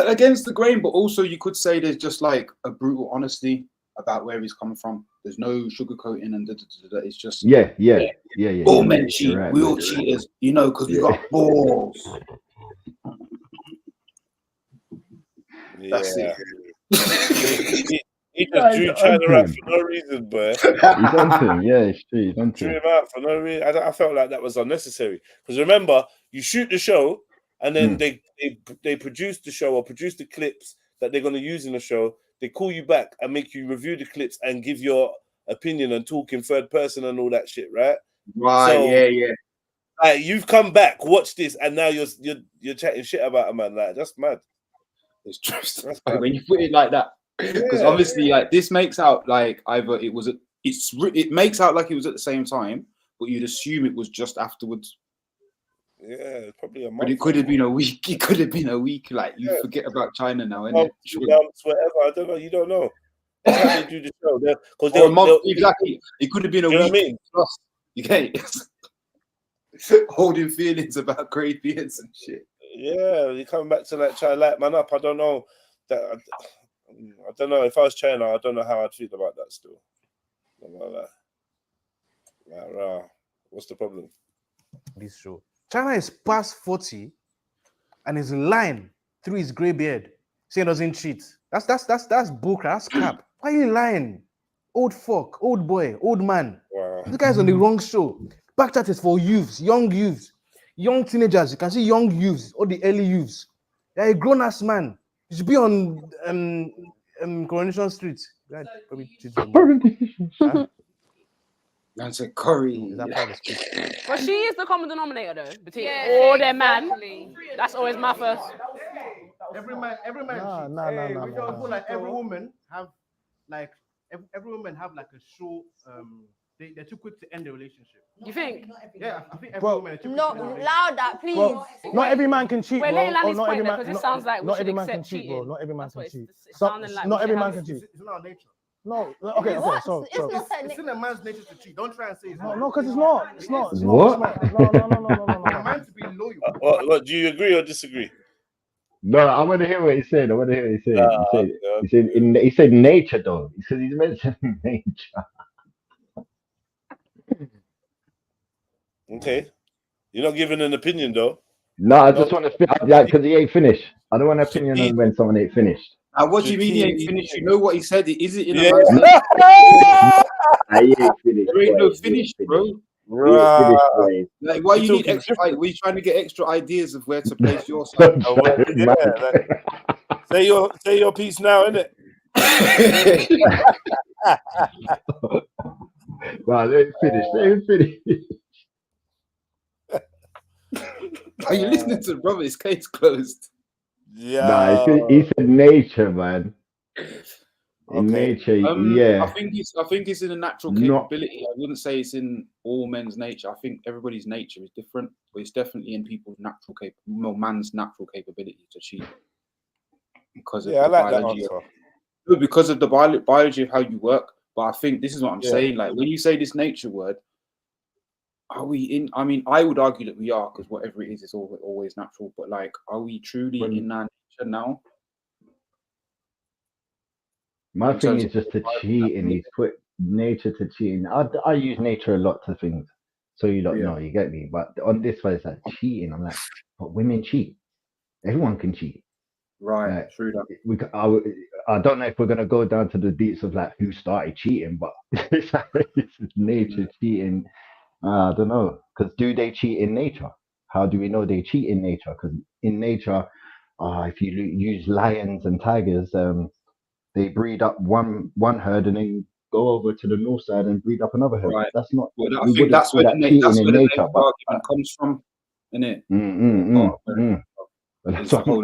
Against the grain, but also you could say there's just like a brutal honesty about where he's coming from. There's no sugarcoating and it's just Yeah. all men cheat. Right, We all cheaters, you know, because we got balls. That's it. He just drew China out for no reason, boy. He's onto him. Yeah, it's true. He's onto Drew him. him out for no reason. I felt like that was unnecessary. Because remember, you shoot the show, and then they produce the show or produce the clips that they're going to use in the show. They call you back and make you review the clips and give your opinion and talk in third person and all that shit, right? Right. So, yeah. Like, you've come back, watch this, and now you're chatting shit about a man. Like, that's mad. It's just when you put it like that, because obviously, like, this makes out like either it makes out like it was at the same time, but you'd assume it was just afterwards. Yeah, probably a month. But it could have been a week. It could have been a week. Like, you forget about China now, innit? Months, whatever. I don't know. You don't know. That's how they do the show. Or a month, exactly. It could have been a week. You know what I mean? Plus, you get holding feelings about grey beards and shit. Yeah, you're coming back to like try to light man up. I don't know. I don't know. If I was China, I don't know how I'd feel about that still. What's the problem? This show. China is past 40 and is in line through his grey beard, saying doesn't cheat. That's bullcrap. That's crap. Why are you lying? Old fuck, old boy, old man. Wow. This guy's on the wrong show. Backchat is for youths, young teenagers. You can see young youths, or the early youths. You're a grown-ass man. You should be on Coronation Street. Right? Probably That's a curry. Is that part of the speech? But she is the common denominator, though, between all their man. That's always my first. Every man. I feel like every woman have like a show. They're too quick to end the relationship. You think? Yeah, I think every woman. No, louder, please. Bro, not every man can cheat, Wait, bro. let Lani's Not point every there, man. because it sounds like we Not should every man can accept cheat, bro. cheating. Not every man can That's cheat. it's sounding like Not we every should man have- can cheat. It's in our nature. No, okay, What? so It's not It's in a man's nature to cheat. Don't try and say it's not. no, because it's not. It's not. What? No. A man to be loyal. What, do you agree or disagree? No, I want to hear what he said. He said nature, though. He said he's mentioned nature. Okay. You're not giving an opinion, though. No, I just want to because he ain't finished. I don't want an opinion on when someone ain't finished. What do you mean he ain't finished? You know what he said? Is it in a I ain't finished. There ain't no finish, bro. Like, why you need extra? Were you trying to get extra ideas of where to place your side? Say your piece now, innit? Well, let him finish. Are you listening to the brother? His case closed. Yeah. Nah, he said nature, man. In nature, yeah. I think it's in a natural capability. I wouldn't say it's in all men's nature. I think everybody's nature is different, but it's definitely in people's man's natural capability to cheat because of the biology. Because of the biology of how you work. But I think this is what I'm saying. Like, when you say this nature word, are we in? I mean, I would argue that we are, because whatever it is always natural. But like, are we truly in our nature now? My thing is just to cheating. He's put nature to cheating. I use nature a lot to things, so you don't know. You get me? But on this one, it's like cheating. I'm like, but women cheat. Everyone can cheat. Right. True that. I don't know if we're gonna go down to the beats of like who started cheating, but it's nature cheating. I don't know, because do they cheat in nature? How do we know they cheat in nature? Because in nature, if you use lions and tigers, they breed up one herd and then go over to the north side and breed up another herd. Right. That's not. Well, I think that's where the argument comes from, isn't it? It's the whole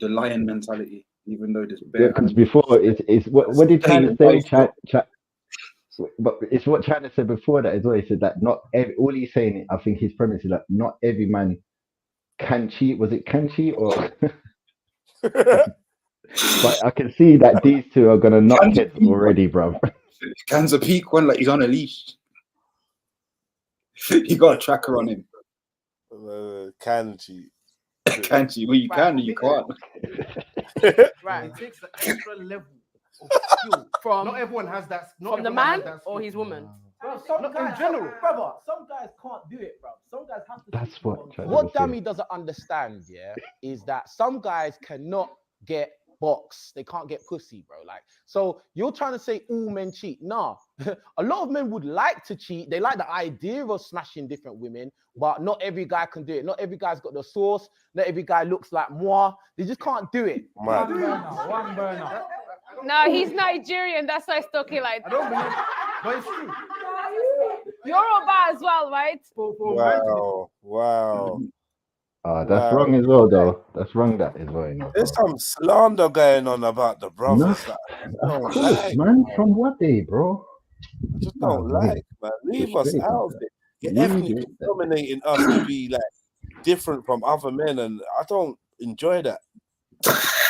the lion mentality. Even though there's because before it's what did China say? But it's what China said before that as well. He said that all he's saying, I think his premise is that not every man can cheat. Was it can cheat or? But I can see that these two are gonna knock heads already, bro. Can's a peak one, like he's on a leash. You got a tracker on him. Can cheat. Can cheat? Well, you can or you can't. Right, it takes an extra level From not everyone has that. From the man or his woman. Bro, some guys, in general, brother, some guys can't do it, bro. Some guys have to. That's what. What Dammy doesn't understand, yeah, is that some guys cannot get box. They can't get pussy, bro. Like, so you're trying to say all men cheat? Nah, a lot of men would like to cheat. They like the idea of smashing different women, but not every guy can do it. Not every guy's got the sauce. Not every guy looks like moi. They just can't do it. One burner. No, he's Nigerian. That's why he's talking like that. I don't believe, but it's true. Yoruba as well, right? Wow. That's wrong as well, though. That's wrong, that as well. You know. There's some slander going on about the brothers. Of course, man. From what day, bro? I just don't like, man. Leave us out of it. You're ethnically dominating us to be like different from other men, and I don't enjoy that.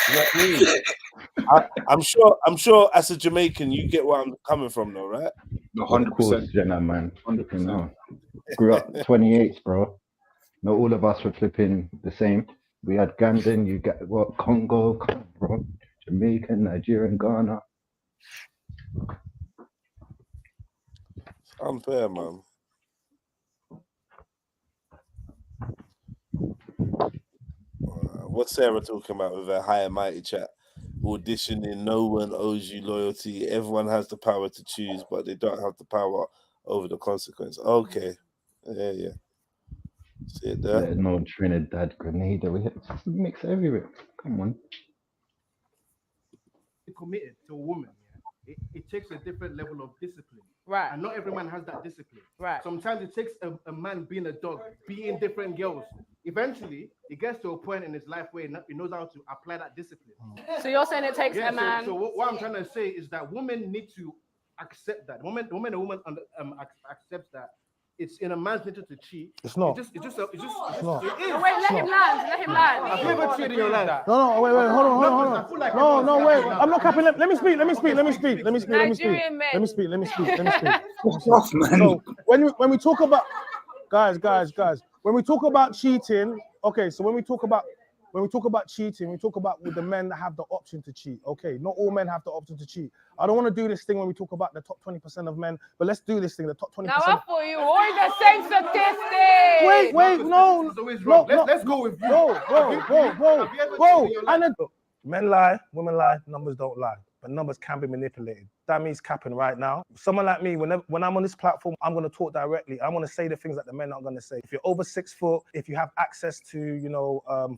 You know what I mean? I'm sure as a Jamaican you get where I'm coming from though, right? 100%, Jenna, man. 100%. Grew up 28s, bro. Not all of us were flipping the same. We had Gambian, you get what, Congo, bro, Jamaican, Nigerian, Ghana. Unfair, man. What's Sarah talking about with her high and mighty chat? Auditioning, no one owes you loyalty. Everyone has the power to choose, but they don't have the power over the consequence. Okay. Yeah. See it there? There's no Trinidad, Grenada. We have just mix everywhere. Come on. Committed to a woman, yeah, it takes a different level of discipline. Right. And not every man has that discipline. Right. Sometimes it takes a man being a dog, being different girls. Eventually, it gets to a point in his life where he knows how to apply that discipline. So you're saying it takes a man. So what I'm trying to say is that women need to accept that. A woman accepts that it's in a man's nature to cheat. It's not. It's just. not. It is. No, wait, let him land. Let him land. Have you ever cheated in your life? No, wait, hold on. No, wait. I'm not capping. Let me speak. So when we talk about guys, when we talk about cheating, okay, so when we talk about cheating, we talk about with the men that have the option to cheat. Okay, not all men have the option to cheat. I don't want to do this thing when we talk about the top 20% of men, but let's do this thing, the top 20%. Now up for you, all the same statistics. Wait, no. Let's go with you. Bro. Men lie, women lie, numbers don't lie. But numbers can be manipulated. That means capping right now. Someone like me, when I'm on this platform, I'm going to talk directly. I'm going to say the things that the men aren't going to say. If you're over 6 foot, if you have access to,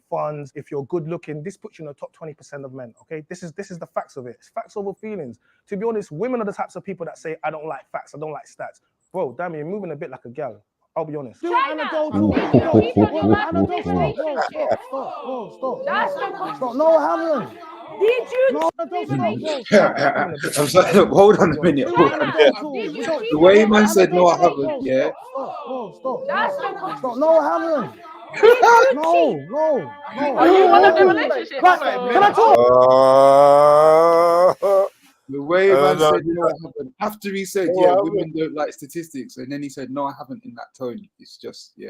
funds, if you're good looking, this puts you in the top 20% of men. Okay, this is the facts of it. It's facts over feelings. To be honest, women are the types of people that say, I don't like facts, I don't like stats. Bro, damn, you're moving a bit like a gal. I'll be honest. Stop. No, I haven't. Did you? No, I'm sorry, hold on a minute. The way man said no, I haven't. Yeah. Stop. No, I haven't. No. Are you in one of the relationships? Can I talk? The way man said no, I haven't. After he said, women don't like statistics, and then he said, no, I haven't in that tone. It's just, He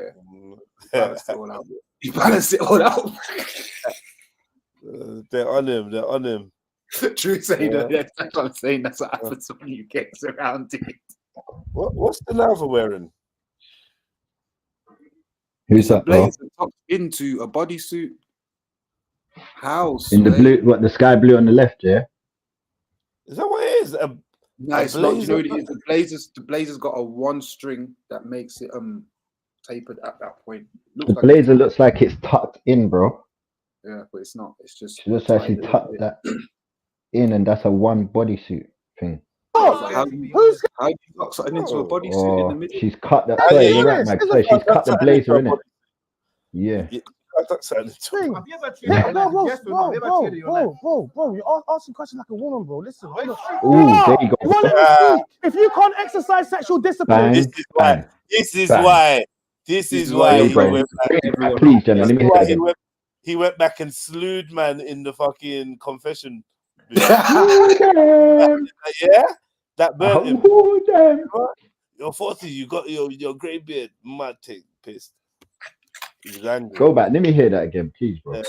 balanced it all out. They're on him. True saying that. Yeah, that's what I'm saying. That's what happens when you get surrounded. What's the lava wearing? Who's that? Blazer tucked into a bodysuit. How? In the blue, what, the sky blue on the left, yeah? Is that what it is? No, it's not. You know what it is? The blazer's got a one string that makes it tapered at that point. The blazer looks like it's tucked in, bro. Yeah, but it's not. It's just. She looks like she tucked that in, and that's a one bodysuit thing. How do you tuck something into a bodysuit in the middle? She's cut that. Sorry, you're right, Mike. Sorry, she's cut the blazer in it. Yeah. Have you ever cheated? Bro, you're asking questions like a woman, bro. Listen. Ooh, there you go. If you can't exercise sexual discipline, This is why. Please, Jenna, let me hear that again. He went back and slewed man in the fucking confession. That burnt him. You're 40, you got your grey beard. Mad take pissed. Go back. Let me hear that again, please, bro.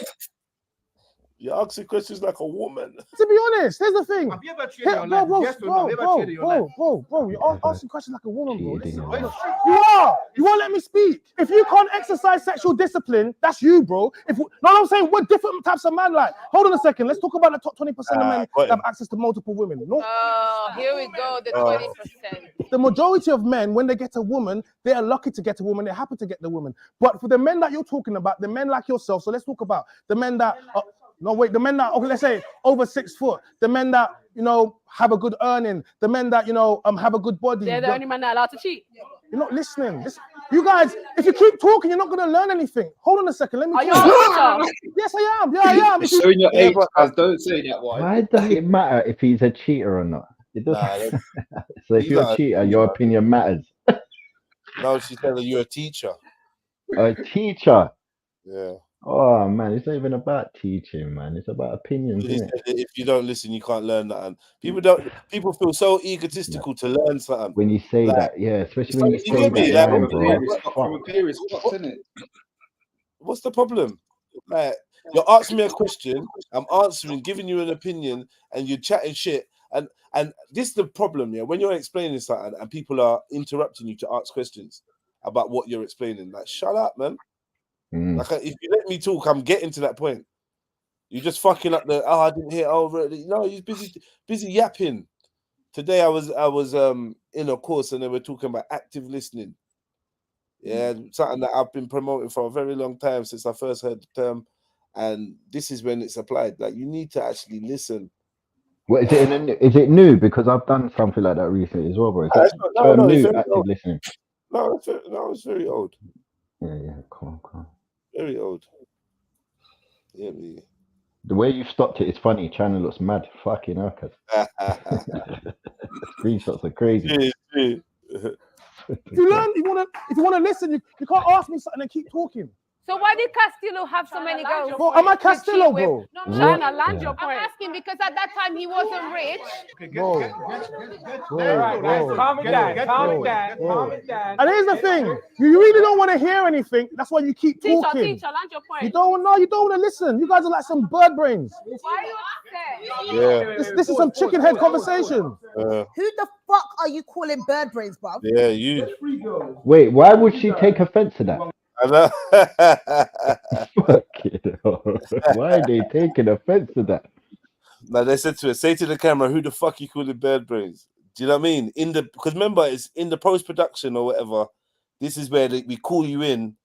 You're asking questions like a woman. To be honest, here's the thing. Have you ever cheated in your life? Yes or no? Have you ever cheated in your life? Bro, you're asking questions like a woman, bro. Listen, you are. You won't let me speak. If you can't exercise sexual discipline, that's you, bro. I'm saying we're different types of man. Like, hold on a second. Let's talk about the top 20% of men that have access to multiple women. No. Oh, here we go. The 20%. The majority of men, when they get a woman, they are lucky to get a woman. They're happy to get the woman. But for the men that you're talking about, the men like yourself. So let's talk about the men that. The men that, okay, let's say over 6 foot, the men that, have a good earning, the men that, have a good body. They're the only men that are allowed to cheat. You're not listening. You guys, if you keep talking, you're not going to learn anything. Hold on a second. Let me Are you talk. a teacher? Yes, I am. Yeah, I am. It's showing your age, guys. Don't say that. Why does it matter if he's a cheater or not? It doesn't. So if you're a cheater, your opinion matters. No, she's telling you a teacher. A teacher? Yeah. Oh man, it's not even about teaching, man. It's about opinions, isn't it? If you don't listen, you can't learn that. And people feel so egotistical to learn something. When you say that, yeah, especially when you say that, bro. What's the problem? Like, you're asking me a question, I'm answering, giving you an opinion, and you're chatting shit. And this is the problem, yeah. When you're explaining something and people are interrupting you to ask questions about what you're explaining, like, shut up, man. Like, if you let me talk, I'm getting to that point. You're just fucking up I didn't hear over. No, you're busy yapping. Today I was in a course and they were talking about active listening. Yeah, something that I've been promoting for a very long time since I first heard the term, and this is when it's applied. Like, you need to actually listen. Well, is it new? Because I've done something like that recently as well, bro. No, new it's active listening. No, it's very old. Yeah, cool. Very old. Yeah, the way you stopped it is funny. Channel looks mad. Fucking hell, cuz. Screenshots are crazy. If you want to listen, you can't ask me something and keep talking. So why did Castillo have so many girls? Bro, am I Castillo, bro? China, land your point. I'm asking because at that time he wasn't rich. Calm it down. And here's the thing: you really don't want to hear anything. That's why you keep talking. Teacher, land your point. You don't want to listen. You guys are like some bird brains. Why are you upset? Yeah. This is some chicken head conversation. Who the fuck are you calling bird brains, bruv? Yeah, you. Wait, why would she take offense to that? Why are they taking offense to that? Now they said to her, say to the camera, who the fuck you calling bird brains? Do you know what I mean? Because remember, it's in the post-production or whatever. This is where we call you in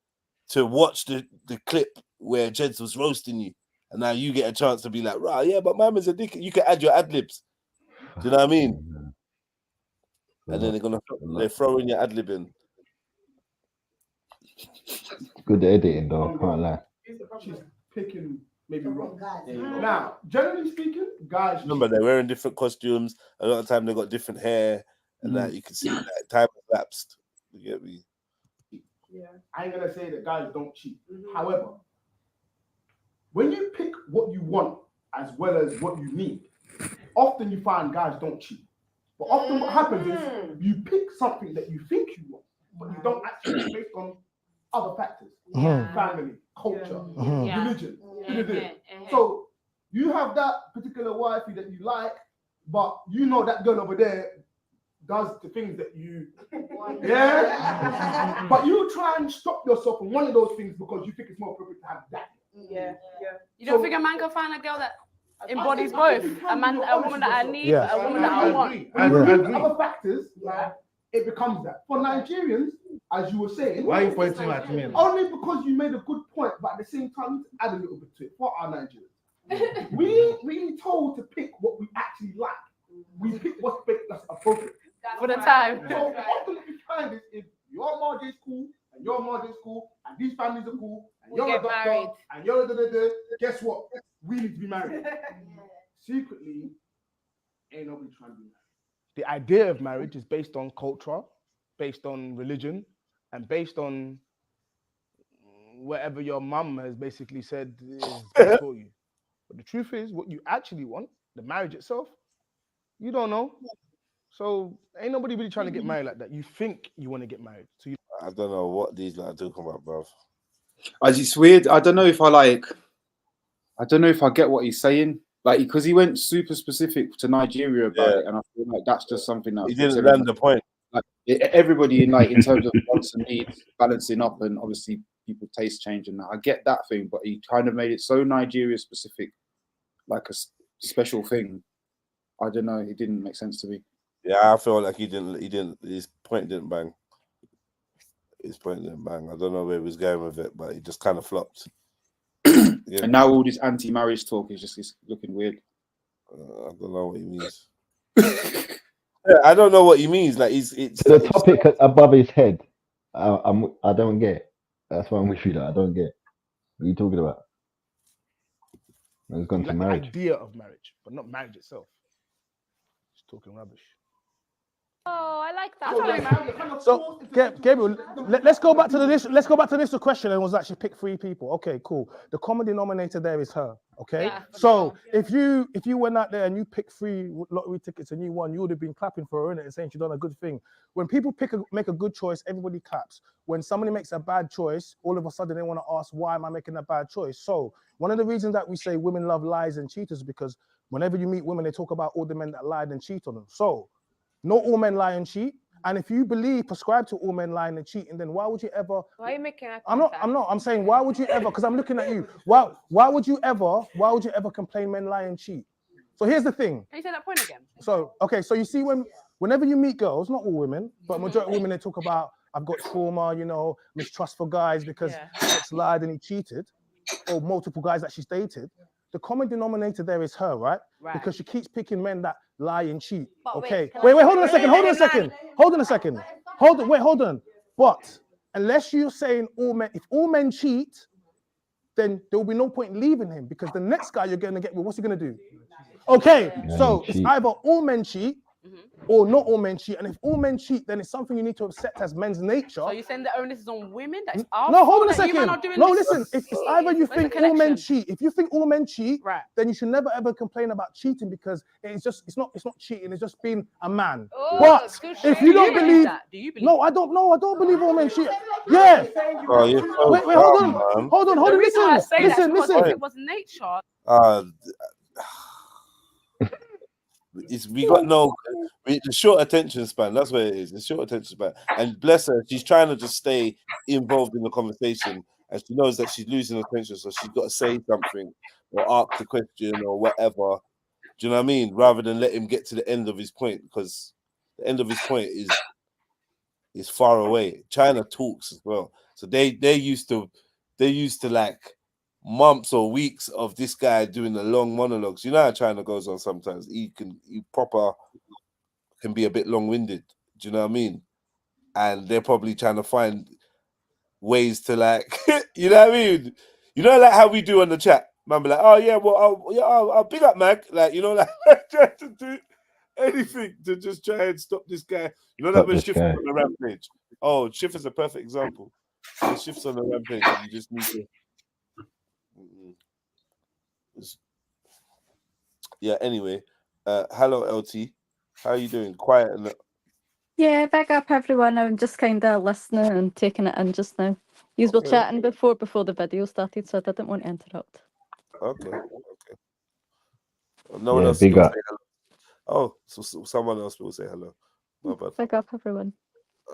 to watch the clip where Jeds was roasting you, and now you get a chance to be like, right, yeah, but Mama's a dick. You can add your ad libs. Do you know what I mean? And then they're throwing your ad lib in. Good editing, though. Can't lie. She's picking maybe wrong. Now, generally speaking, guys. Remember, they're wearing different costumes. A lot of time they got different hair, and that you can see that time lapsed. You get me? Yeah. I ain't gonna say that guys don't cheat. However, when you pick what you want as well as what you need, often you find guys don't cheat. But often what happens is you pick something that you think you want, but you don't actually based on other factors, family, culture, religion. So you have that particular wifey that you like, but you know that girl over there does the things that you, but you try and stop yourself from one of those things because you think it's more appropriate to have that. You don't think a man can find a girl that embodies both? A woman that I need, a woman that I want. And other factors, it becomes that. For Nigerians, as you were saying, why are you pointing at me? Only because you made a good point, but at the same time, add a little bit to it for our Nigerians. we told to pick what we actually like. We pick what's that's appropriate for the time. So often what we find is if your marriage is cool and your marriage is cool and these families are cool and you're a doctor and you're guess what? We need to be married. Secretly, ain't nobody trying to be married. The idea of marriage is based on culture, based on religion, and based on whatever your mum has basically said is best for you. But the truth is, what you actually want, the marriage itself, you don't know. So ain't nobody really trying to get married like that. You think you want to get married. So I don't know what these guys are talking about, bro. It's weird. I don't know if I like I don't know if I get what he's saying, like because he went super specific to Nigeria about it, and I feel like that's just something that He didn't land the point. Like everybody, like in terms of wants and needs, balancing up, and obviously people taste change, and I get that thing, but he kind of made it so Nigeria specific, like a special thing. I don't know. It didn't make sense to me. Yeah, I feel like he didn't. His point didn't bang. His point didn't bang. I don't know where he was going with it, but he just kind of flopped. Yeah. And now all this anti-marriage talk is just looking weird. I don't know what he means. Yeah, I don't know what he means. Like it's the topic above his head. I don't get it. That's why I'm with you. That I don't get it. What are you talking about? It's gone to Like marriage. the idea of marriage, but not marriage itself. Just talking rubbish. Oh, I like that. So, Gabriel, let's go back to the list. Let's go back to the initial question, and was actually pick 3 people. Okay, cool. The common denominator there is her. Okay. Yeah, So if you went out there and you picked 3 lottery tickets and you won, you would have been clapping for her in it and saying she done a good thing. When people make a good choice, everybody claps. When somebody makes a bad choice, all of a sudden they want to ask, why am I making a bad choice? So one of the reasons that we say women love lies and cheaters is because whenever you meet women, they talk about all the men that lied and cheat on them. So not all men lie and cheat. And if you prescribe to all men lying and cheating, then why would you ever? Why are you making a I'm saying, why would you ever? Because I'm looking at you. Why would you ever complain men lie and cheat? So here's the thing. Can you say that point again? So, okay, so you see whenever you meet girls, not all women, but majority of women, they talk about, I've got trauma, mistrust for guys because ex lied and he cheated, or multiple guys that she's dated. The common denominator there is her, right? Because she keeps picking men that lie and cheat. Okay. Wait, hold on a second. Hold on. But unless you're saying if all men cheat, then there will be no point in leaving him because the next guy you're going to get with, what's he going to do? Okay, so it's either all men cheat or not all men cheat. And if all men cheat, then it's something you need to accept as men's nature. So you're saying the onus is on women? That's our No, hold fault on a that you second. men are doing No, this? listen. If it's either you think all men cheat, if you think all men cheat, then you should never ever complain about cheating because it's not cheating. It's just being a man. Oh, but if you do don't you believe believe that? Do you believe no, I don't know. I don't believe all men cheat. Yeah. Oh, you're so Wait, dumb, hold on. man. Hold on. The reason I say that is because Listen. if it was nature. We got the short attention span. That's what it is. The short attention span. And bless her, she's trying to just stay involved in the conversation, and she knows that she's losing attention, so she's got to say something or ask a question or whatever. Do you know what I mean? Rather than let him get to the end of his point, because the end of his point is far away. China talks as well, so they used to like months or weeks of this guy doing the long monologues. You know how China goes on sometimes. He can be a bit long-winded. Do you know what I mean? And they're probably trying to find ways to like, you know what I mean? You know, like how we do on the chat. Man be like, oh yeah, well, I'll big up Mag. Like, you know, like trying to do anything to just try and stop this guy. You know, that when Shift on the rampage. Oh, Shift is a perfect example. When Shift's on the rampage, you just need to. Yeah, anyway, hello LT, how are you doing? Quiet and Yeah, big up everyone. I'm just kind of listening and taking it in just now. You were chatting before the video started, so I didn't want to interrupt. Okay. Well, no one else will say hello. Oh, so someone else will say hello. My bad. Big up everyone.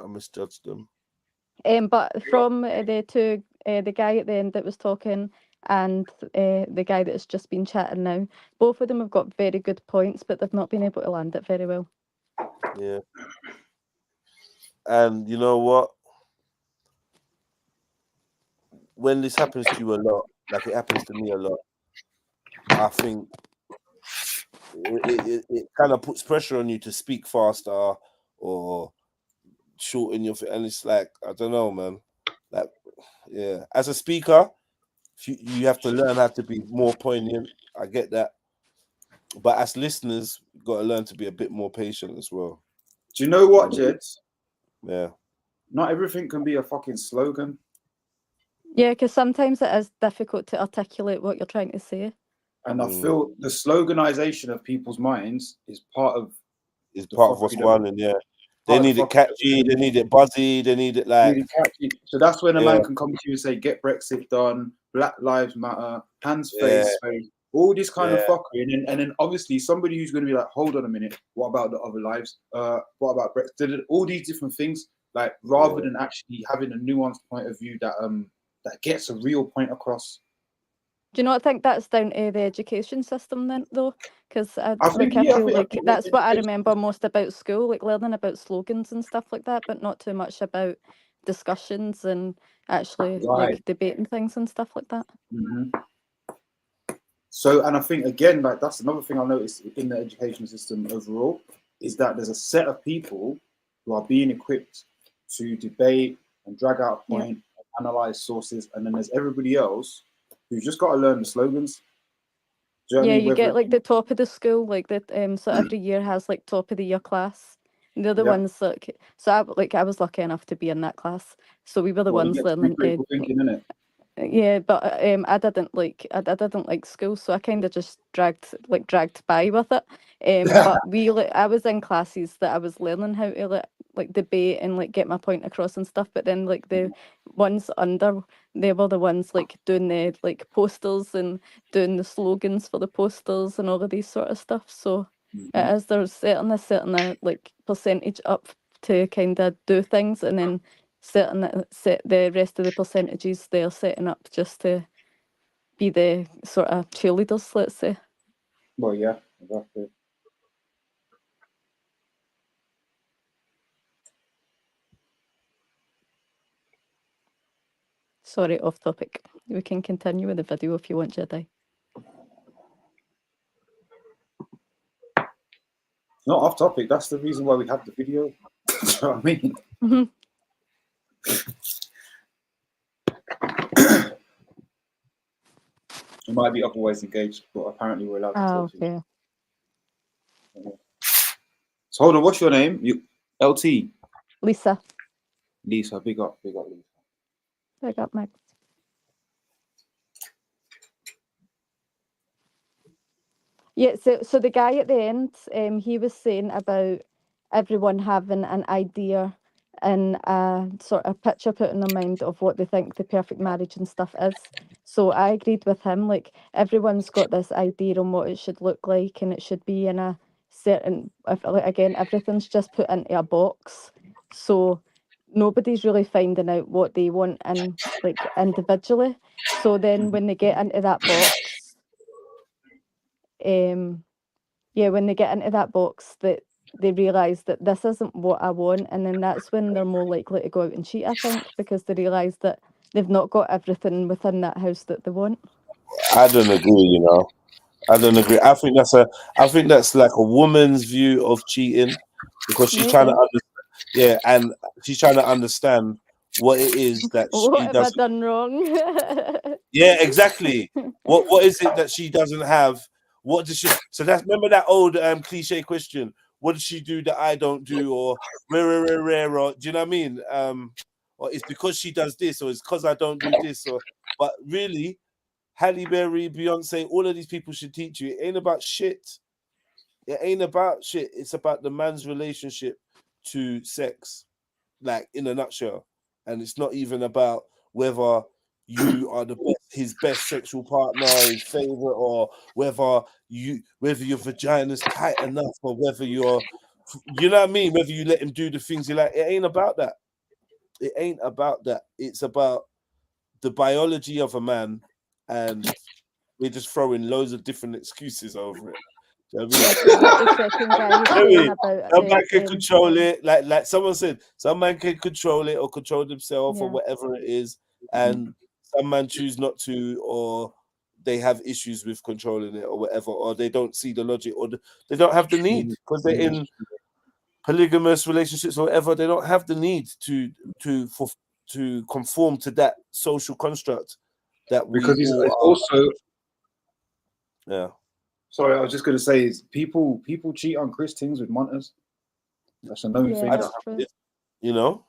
I misjudged them. But from the two, the guy at the end that was talking and the guy that's just been chatting now, both of them have got very good points, but they've not been able to land it very well. Yeah. And you know what? When this happens to you a lot, like it happens to me a lot, I think it kind of puts pressure on you to speak faster or shorten your, and it's like, I don't know, man. Like, yeah, as a speaker, you have to learn how to be more poignant. I get that, but as listeners, you've got to learn to be a bit more patient as well. Do you know what, Jeds? Yeah. Not everything can be a fucking slogan. Yeah, because sometimes it is difficult to articulate what you're trying to say. And I feel the sloganization of people's minds is part of what's running. Yeah, They need it catchy, they need it buzzy, they need it like. Really catchy. So that's when a Yeah. man can come to you and say, "Get Brexit done, Black Lives Matter, hands, Yeah. face, all this kind of Yeah. fuckery." And then obviously somebody who's going to be like, "Hold on a minute, what about the other lives? What about Brexit?" All these different things, like rather than actually having a nuanced point of view that that gets a real point across. Do you not think that's down to the education system then, though? Because I think, I yeah, I feel think- I like think that's what I education remember most about school, like learning about slogans and stuff like that, but not too much about discussions and actually Right. like debating things and stuff like that. Mhm. So, and I think again, like that's another thing I noticed in the education system overall is that there's a set of people who are being equipped to debate and drag out a point, and analyze sources, and then there's everybody else who's just got to learn the slogans. Do you know what I Yeah, mean? you Whether get it like the top of the school, like the so every year has like top of the year class. And they're the Yeah. ones that so I was lucky enough to be in that class. So we were the well, you ones get to do learning critical thinking, innit? yeah, but I didn't like I didn't like school, so I kind of just dragged by with it. But I was in classes that I was learning how to like debate and like get my point across and stuff. But then like the ones under, they were the ones like doing the like posters and doing the slogans for the posters and all of these sort of stuff. So it is there's certainly a certain like percentage up to kind of do things, and then set the rest of the percentages they're setting up just to be the sort of cheerleaders, let's say. Well, yeah, exactly. Sorry, off topic. We can continue with the video if you want, Jedi. Not off topic. That's the reason why we have the video. Do you know what I mean? Mm-hmm. We might be otherwise engaged, but apparently we're allowed to talk to you. Okay. So hold on, what's your name? You LT? Lisa. Lisa, big up Lisa. Big up, Max. Yeah, so the guy at the end, he was saying about everyone having an idea and a sort of picture put in their mind of what they think the perfect marriage and stuff is. So I agreed with him, like everyone's got this idea on what it should look like, and it should be in a certain, like, again, everything's just put into a box. So nobody's really finding out what they want and like individually. So then when they get into that box, when they get into that box, that they realise that this isn't what I want, and then that's when they're more likely to go out and cheat, I think, because they realise that they've not got everything within that house that they want. I don't agree, you know. I don't agree. I think that's like a woman's view of cheating, because she's trying to understand, and she's trying to understand what it is that What she have I doesn't. done wrong? Yeah, exactly. What is it that she doesn't have? What does she? So that's, remember that old cliche question: what does she do that I don't do, or rare, or do you know what I mean? Or it's because she does this, or it's because I don't do this, or but really, Halle Berry, Beyonce, all of these people should teach you. It ain't about shit. It ain't about shit. It's about the man's relationship to sex, like in a nutshell. And it's not even about whether you are his best sexual partner, his favorite, or whether your vagina's tight enough, or whether you know what I mean, whether you let him do the things you like. It ain't about that. It ain't about that. It's about the biology of a man, and we're just throwing loads of different excuses over it. Do you know what I mean? What the second guy was saying about some man can control it, like someone said, some man can control it or control themselves or whatever it is, and some man choose not to, or they have issues with controlling it or whatever, or they don't see the logic, or they don't have the need because they're in polygamous relationships or whatever. They don't have the need to conform to that social construct that we because it's all also yeah. Sorry, I was just going to say is people cheat on Christians with monitors. That's a known thing. You know,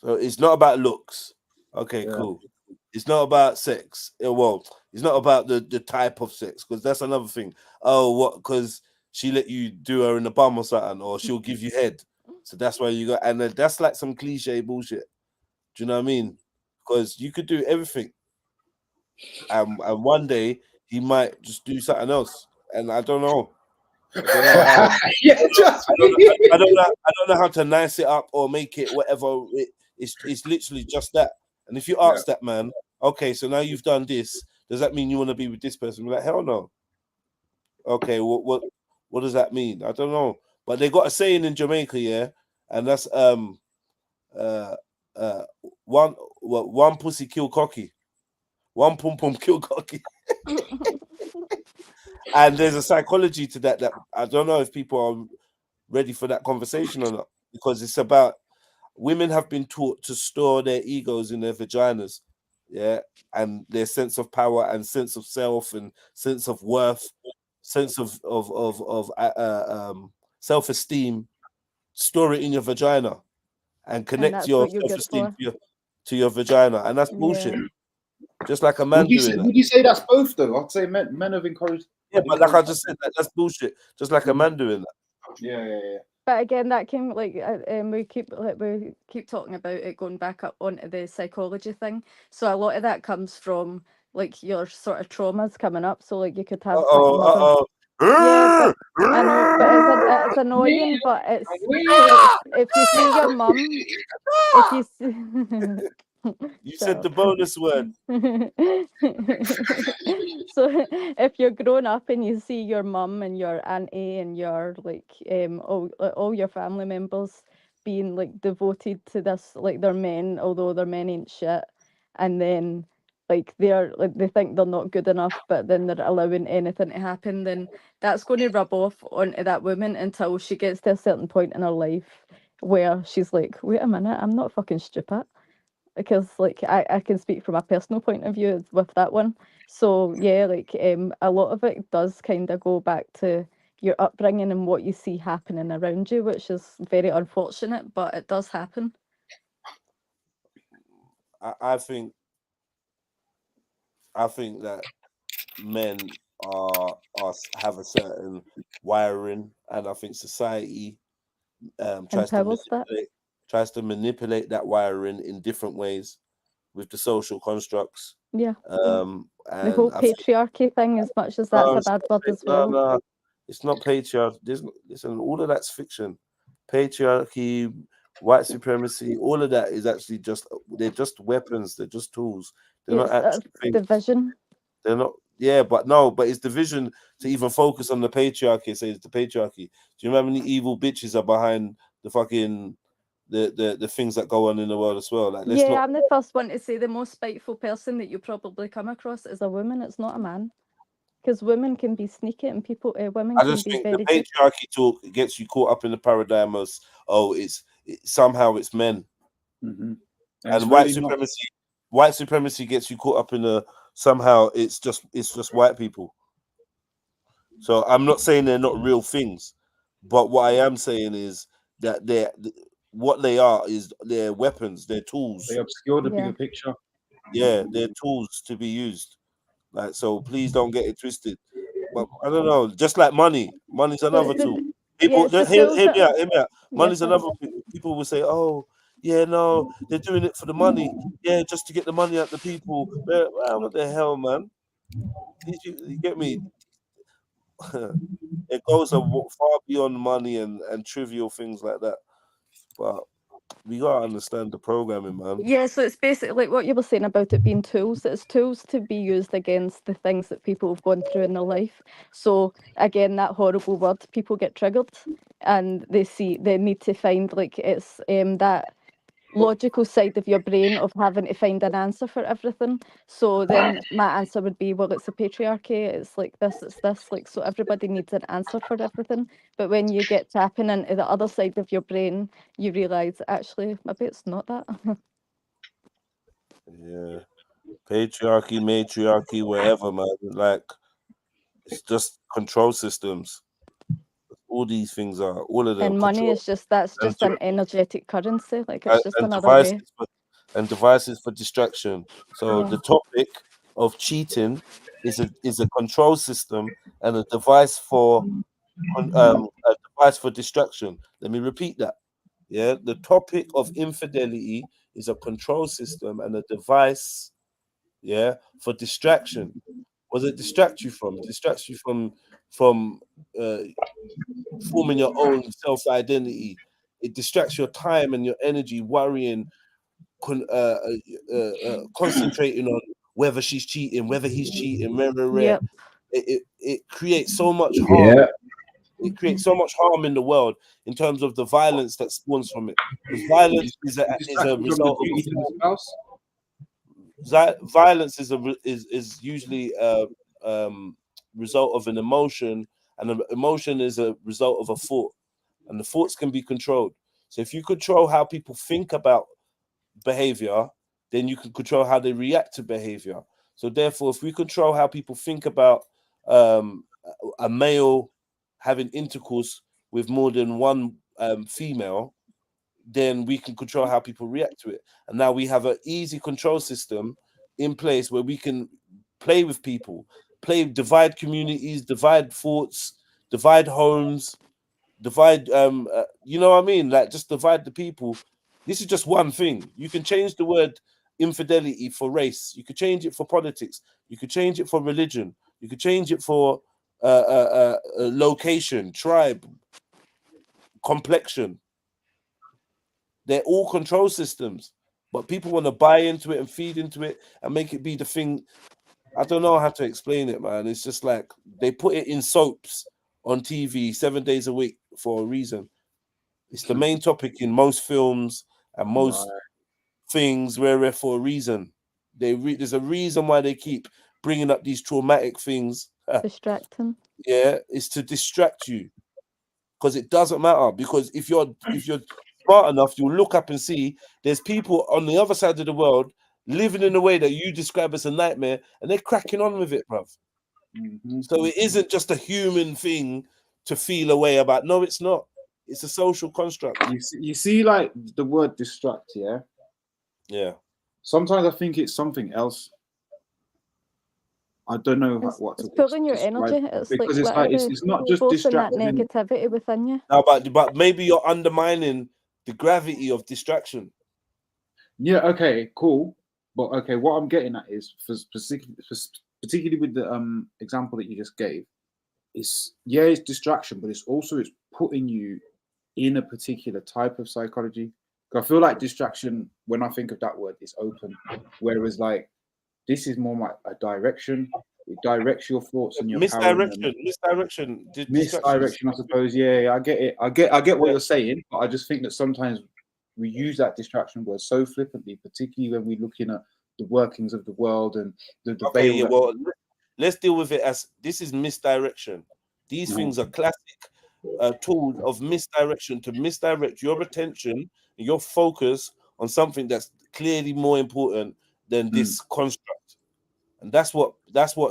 so it's not about looks. Okay, cool. It's not about sex. Well, it's not about the type of sex, because that's another thing. Oh, what? Because she let you do her in the bum or something, or she'll give you head. So that's why you got, and that's like some cliche bullshit. Do you know what I mean? Because you could do everything, and one day he might just do something else, and I don't know. I don't know how. I don't know how to nice it up or make it whatever. It's literally just that. And if you ask that man, okay, so now you've done this, does that mean you want to be with this person? We're like, hell no. Okay, what does that mean? I don't know. But they got a saying in Jamaica, yeah, and that's one pussy kill cocky, one pum pum kill cocky. And there's a psychology to that I don't know if people are ready for that conversation or not, because it's about women have been taught to store their egos in their vaginas, yeah, and their sense of power and sense of self and sense of worth, sense of self-esteem. Store it in your vagina and connect your self-esteem to your vagina, and that's bullshit. Just like a man doing that. Would you say that's both though? I'd say men have encouraged. Yeah, but like I just said, that's bullshit. Just like a man doing that. Yeah. But again, that came like we keep talking about it going back up onto the psychology thing. So a lot of that comes from like your sort of traumas coming up. So like you could have yeah, but I know, but it's annoying. But it's if you see your mum, if you see. You said the bonus word. So if you're grown up and you see your mum and your auntie and your like all your family members being like devoted to this, like their men, although their men ain't shit, and then like they think they're not good enough, but then they're allowing anything to happen, then that's going to rub off onto that woman until she gets to a certain point in her life where she's like, wait a minute, I'm not fucking stupid. Because like I can speak from a personal point of view with that one. So yeah, like a lot of it does kind of go back to your upbringing and what you see happening around you, which is very unfortunate, but it does happen. I think that men have a certain wiring, and I think society tries to manipulate that wiring in different ways with the social constructs. Yeah. And the whole patriarchy thing, as much as that's a bad word as well. No, it's not patriarchy. Listen, all of that's fiction. Patriarchy, white supremacy, all of that is actually they're just weapons, they're just tools. They're not actually division. They're not, but it's division to even focus on the patriarchy, say it's the patriarchy. Do you know how many evil bitches are behind the fucking the things that go on in the world as well? Like, I'm the first one to say the most spiteful person that you probably come across is a woman. It's not a man, because women can be sneaky and women. I just think the patriarchy talk gets you caught up in the paradigm of somehow it's men, and white supremacy. White supremacy gets you caught up in somehow it's just white people. So I'm not saying they're not real things, but what I am saying is that what they are is their weapons, their tools. They obscure the bigger picture. Yeah, they're tools to be used. Like, so please don't get it twisted. But I don't know, just like money's another tool. People hear me out. Money's another. People will say, "Oh, yeah, no, they're doing it for the money. Yeah, just to get the money out the people." Well, what the hell, man? You get me? It goes far beyond money and trivial things like that. But we gotta understand the programming, man. Yeah, so it's basically like what you were saying about it being tools. It's tools to be used against the things that people have gone through in their life. So again, that horrible word, people get triggered, and they need to find like it's that logical side of your brain of having to find an answer for everything. So then my answer would be, well, it's a patriarchy, it's like this, it's this, like, so everybody needs an answer for everything. But when you get tapping into the other side of your brain, you realize actually maybe it's not that. Yeah, patriarchy, matriarchy, whatever, man. Like, it's just control systems. All these things are, all of them. And money is just an energetic currency. Like, it's just another way. And devices for distraction. So the topic of cheating is a control system and a device for distraction. Let me repeat that. Yeah, the topic of infidelity is a control system and a device, yeah, for distraction. What does it distract you from? It distracts you from uh, forming your own self-identity. It distracts your time and your energy worrying, concentrating on whether she's cheating, whether he's cheating, Yep. it creates so much harm. Yeah. It creates so much harm in the world in terms of the violence that spawns from it. Because violence is a Distract you from the result of a duty to the thought. spouse. Violence is usually a result of an emotion, and an emotion is a result of a thought, and the thoughts can be controlled. So if you control how people think about behavior, then you can control how they react to behavior. So therefore, if we control how people think about a male having intercourse with more than one female, then we can control how people react to it. And now we have an easy control system in place where we can play with people, divide communities, divide thoughts, divide homes, divide you know what I mean? Like just divide the people. This is just one thing. You can change the word infidelity for race, you could change it for politics, you could change it for religion, you could change it for location, tribe, complexion. They're all control systems, but people want to buy into it and feed into it and make it be the thing. I don't know how to explain it, man. It's just like they put it in soaps on TV 7 days a week for a reason. It's the main topic in most films and most things where for a reason. There's a reason why they keep bringing up these traumatic things. Distracting. Yeah, it's to distract you, because it doesn't matter. Because if you're smart enough, you'll look up and see there's people on the other side of the world living in a way that you describe as a nightmare, and they're cracking on with it, bruv. So it isn't just a human thing to feel a way about. No, it's not. It's a social construct. You see, like the word distract, yeah? Yeah. Sometimes I think it's something else. I don't know what to pulling your describe, energy. It's because like it's not just forcing that distracting. negativity within you. No, but maybe you're undermining the gravity of distraction. Yeah, okay, cool. But okay, what I'm getting at is particularly with the example that you just gave, it's distraction, but it's putting you in a particular type of psychology. I feel like distraction, when I think of that word, is open, whereas like this is more like a direction. It directs your thoughts and your misdirection. Misdirection, I suppose. Yeah, I get it. I get what you're saying, but I just think that sometimes we use that distraction word so flippantly, particularly when we're looking at the workings of the world and the Okay, veil. well, let's deal with it as this is misdirection. These things are classic tools of misdirection to misdirect your attention and your focus on something that's clearly more important than this construct. And that's what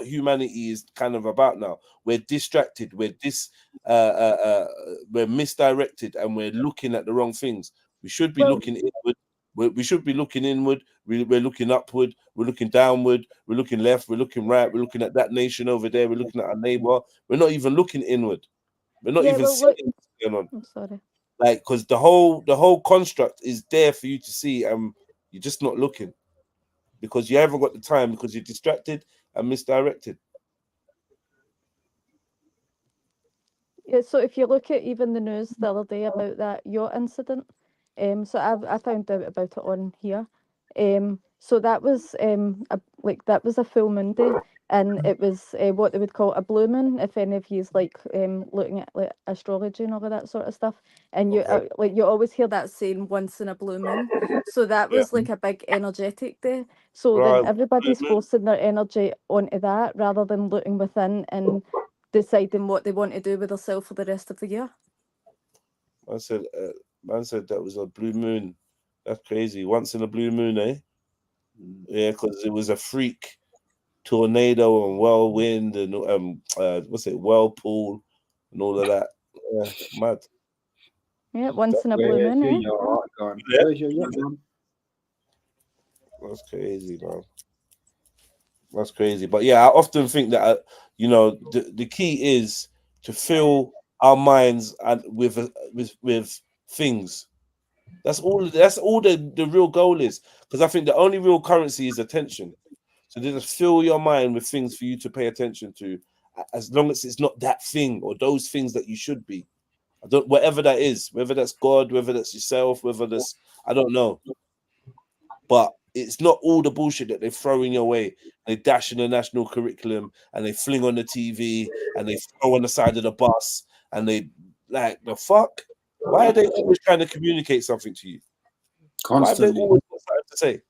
humanity is kind of about now. We're distracted, we're misdirected, and we're looking at the wrong things. We should be looking inward. We should be looking inward. We're looking upward. We're looking downward. We're looking left. We're looking right. We're looking at that nation over there. We're looking at our neighbor. We're not even looking inward. We're not even seeing what's going on. I'm sorry. Like, because the whole construct is there for you to see, and you're just not looking because you haven't got the time, because you're distracted and misdirected. Yeah, so if you look at even the news the other day about that yacht incident, so I found out about it on here. So that was that was a full moon day, and it was what they would call a blue moon. If any of you's like looking at like astrology and all of that sort of stuff, and you like you always hear that saying once in a blue moon. So that was like a big energetic day. So then everybody's forcing their energy onto that rather than looking within and deciding what they want to do with themselves for the rest of the year. Man said that was a blue moon. That's crazy. Once in a blue moon, eh? Yeah, because it was a freak tornado and whirlwind and whirlpool and all of that. Yeah, mad. Yeah, once in a blue moon, eh? That's crazy, man. That's crazy. But yeah, I often think that the key is to fill our minds and with things. That's all the real goal is. Because I think the only real currency is attention. So they just fill your mind with things for you to pay attention to, as long as it's not that thing or those things that you should be. Whatever that is, whether that's God, whether that's yourself, whether that's, I don't know. But it's not all the bullshit that they throw in your way. They dash in the national curriculum and they fling on the TV and they throw on the side of the bus and they, like, the fuck? Why are they always trying to communicate something to you? Why have they always got something to say?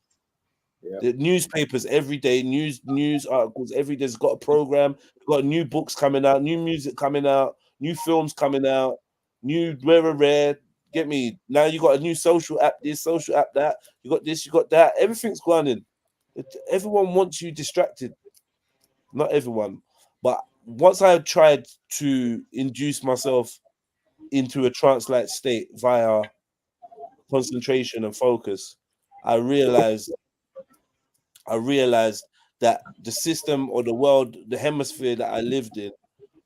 Yeah. The newspapers every day, news articles every day's got a program, got new books coming out, new music coming out, new films coming out, new rare. Get me? Now you got a new social app, this social app, that. You got this, you got that. Everything's gone in. Everyone wants you distracted. Not everyone, but once I tried to induce myself into a trance-like state via concentration and focus, I realized that the system or the world, the hemisphere that I lived in,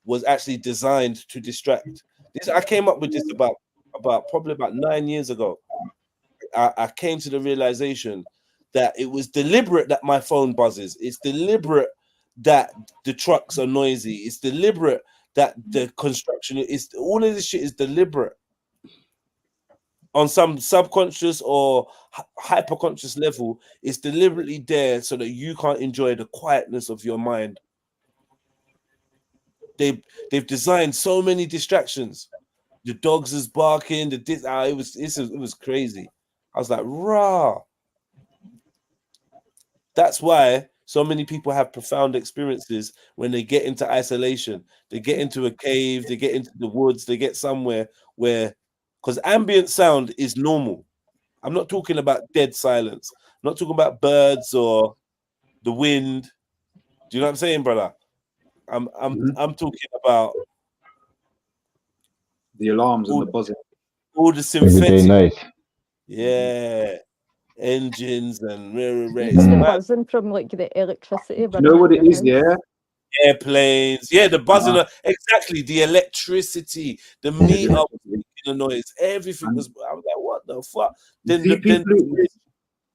was actually designed to distract. I came up with this about probably about 9 years ago. I came to the realization that it was deliberate that my phone buzzes. It's deliberate that the trucks are noisy. It's deliberate that the construction is, all of this shit is deliberate. On some subconscious or hyperconscious level, it's deliberately there so that you can't enjoy the quietness of your mind. They've designed so many distractions. The dogs is barking. It was crazy. I was like, rah. That's why so many people have profound experiences when they get into isolation. They get into a cave. They get into the woods. They get somewhere where. Because ambient sound is normal. I'm not talking about dead silence. I'm not talking about birds or the wind. Do you know what I'm saying, brother? I'm talking about the alarms and the buzzing. All the synthetic. Yeah. Engines and the buzzing from like the electricity. You know what it is, yeah? Airplanes, yeah, the buzzing, exactly, the electricity, the meter was making the noise, everything was. I was like, what the fuck? Then the fridge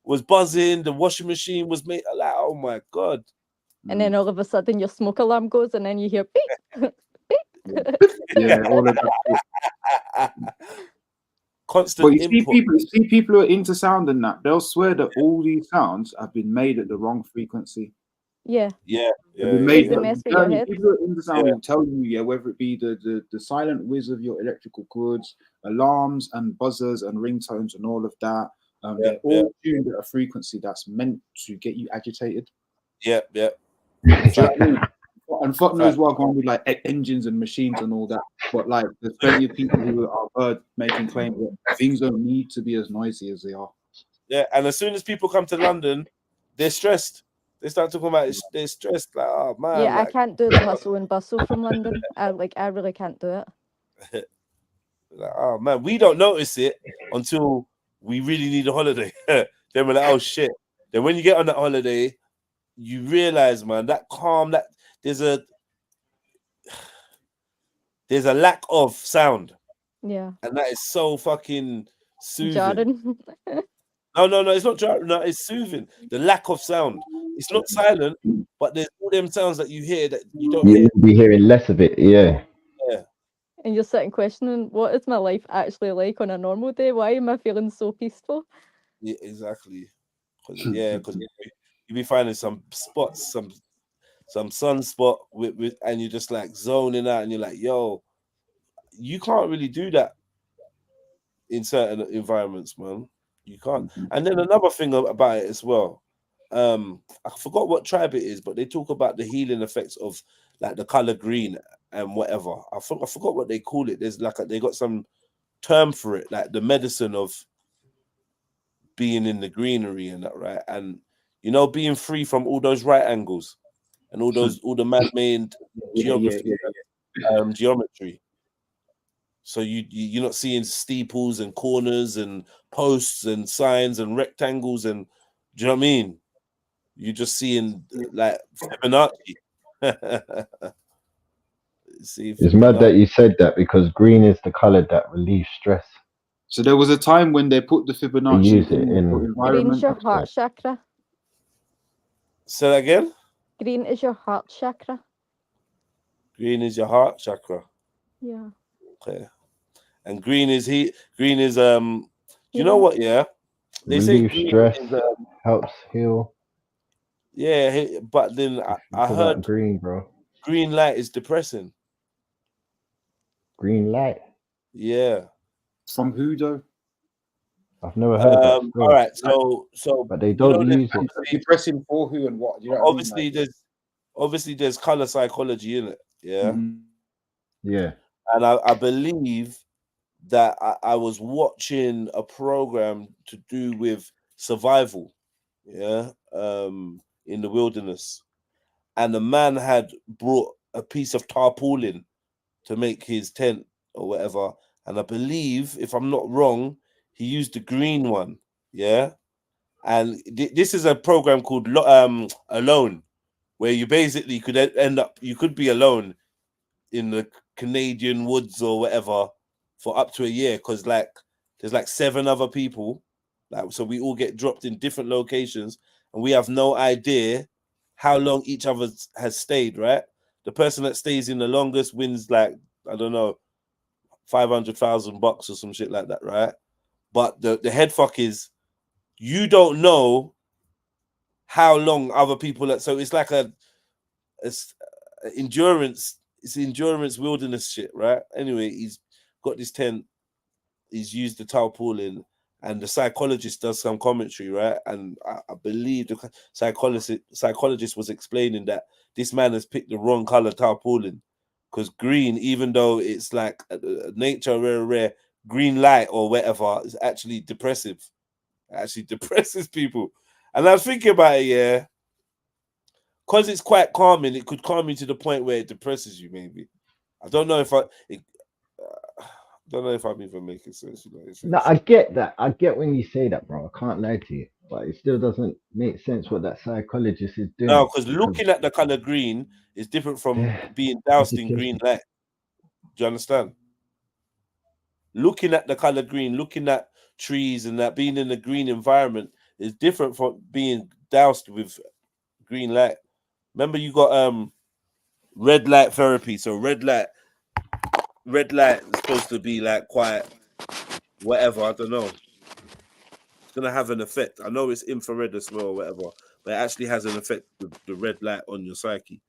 was buzzing, the washing machine was made. Like, oh my god! And then all of a sudden your smoke alarm goes, and then you hear beep, beep. Yeah, all of that. Constant. But you see people who are into sound and that, they'll swear that all these sounds have been made at the wrong frequency. Yeah. People who are into sound will tell you, whether it be the silent whiz of your electrical goods, alarms and buzzers and ringtones and all of that. They're all tuned at a frequency that's meant to get you agitated. Yeah. Do you know what I mean? And fuck knows what going with like engines and machines and all that. But like, there's plenty of people who are heard making claims that things don't need to be as noisy as they are. Yeah, and as soon as people come to London, they're stressed. They start talking about it, they're stressed. Like, oh man. Yeah, like, I can't do the hustle and bustle from London. I really can't do it. Like, oh man, we don't notice it until we really need a holiday. Then we're like, oh shit. Then when you get on that holiday, you realize, man, that calm, that there's a lack of sound. Yeah. And that is so fucking soothing. Jordan. No, it's not jarring. No, it's soothing. The lack of sound. It's not silent, but there's all them sounds that you hear that you don't hear. You'll be hearing less of it, yeah. And you're sitting questioning, what is my life actually like on a normal day? Why am I feeling so peaceful? Yeah, exactly. Because you be finding some spots, some sunspot with, and you're just like zoning out, and you're like, yo, you can't really do that in certain environments, man. You can't. And then another thing about it as well, I forgot what tribe it is, but they talk about the healing effects of like the color green and whatever. I forgot what they call it. There's like they got some term for it, like the medicine of being in the greenery and that, right? And you know, being free from all those right angles and all the man-made geometry. So you're not seeing steeples and corners and posts and signs and rectangles and, do you know what I mean? You're just seeing like Fibonacci. It's mad that you said that, because green is the color that relieves stress. So there was a time when they put the They Fibonacci use it in the in. Green's environment. your heart chakra. Say that again. Green is your heart chakra. Green is your heart chakra. Yeah. Okay. And green is green is do you know what? Yeah, they say Relieve green stress, is helps heal. yeah, but then I Think heard about green, bro. green light is depressing. Green light. Yeah. From who though? I've never heard that. All Still. right, so But they you don't know, use it. Depressing for who and what? Do you know what I mean? obviously there's color psychology in it. Yeah. Yeah. And I believe that I was watching a program to do with survival, yeah, in the wilderness, and the man had brought a piece of tarpaulin to make his tent or whatever, and I believe, if I'm not wrong, he used the green one, yeah. And this is a program called Alone, where you basically could end up, you could be alone in the Canadian woods or whatever for up to a year, because like there's like 7 other people, like, so we all get dropped in different locations and we have no idea how long each other has stayed, right? The person that stays in the longest wins, like, I don't know, $500,000 or some shit like that, right? But the head fuck is, you don't know how long other people are, so it's like it's endurance wilderness shit, right? Anyway, he's got this tent, he's used the tarpaulin, and the psychologist does some commentary, right? And I believe the psychologist was explaining that this man has picked the wrong color tarpaulin, because green, even though it's like nature rare green light or whatever, is actually depressive. It actually depresses people. And I was thinking about it, yeah, because it's quite calming. It could calm you to the point where it depresses you. Maybe I don't know if don't know if I'm even making sense. You know, No, I get that. I get when you say that, bro. I can't lie to you, but it still doesn't make sense what that psychologist is doing. no, because looking at the color green is different from being doused in green light. Do you understand? Looking at the color green, looking at trees and that, being in a green environment is different from being doused with green light. Remember, you got red light therapy. So red light is supposed to be like quiet, whatever. I don't know. It's gonna have an effect. I know it's infrared as well, or whatever, but it actually has an effect with the red light on your psyche.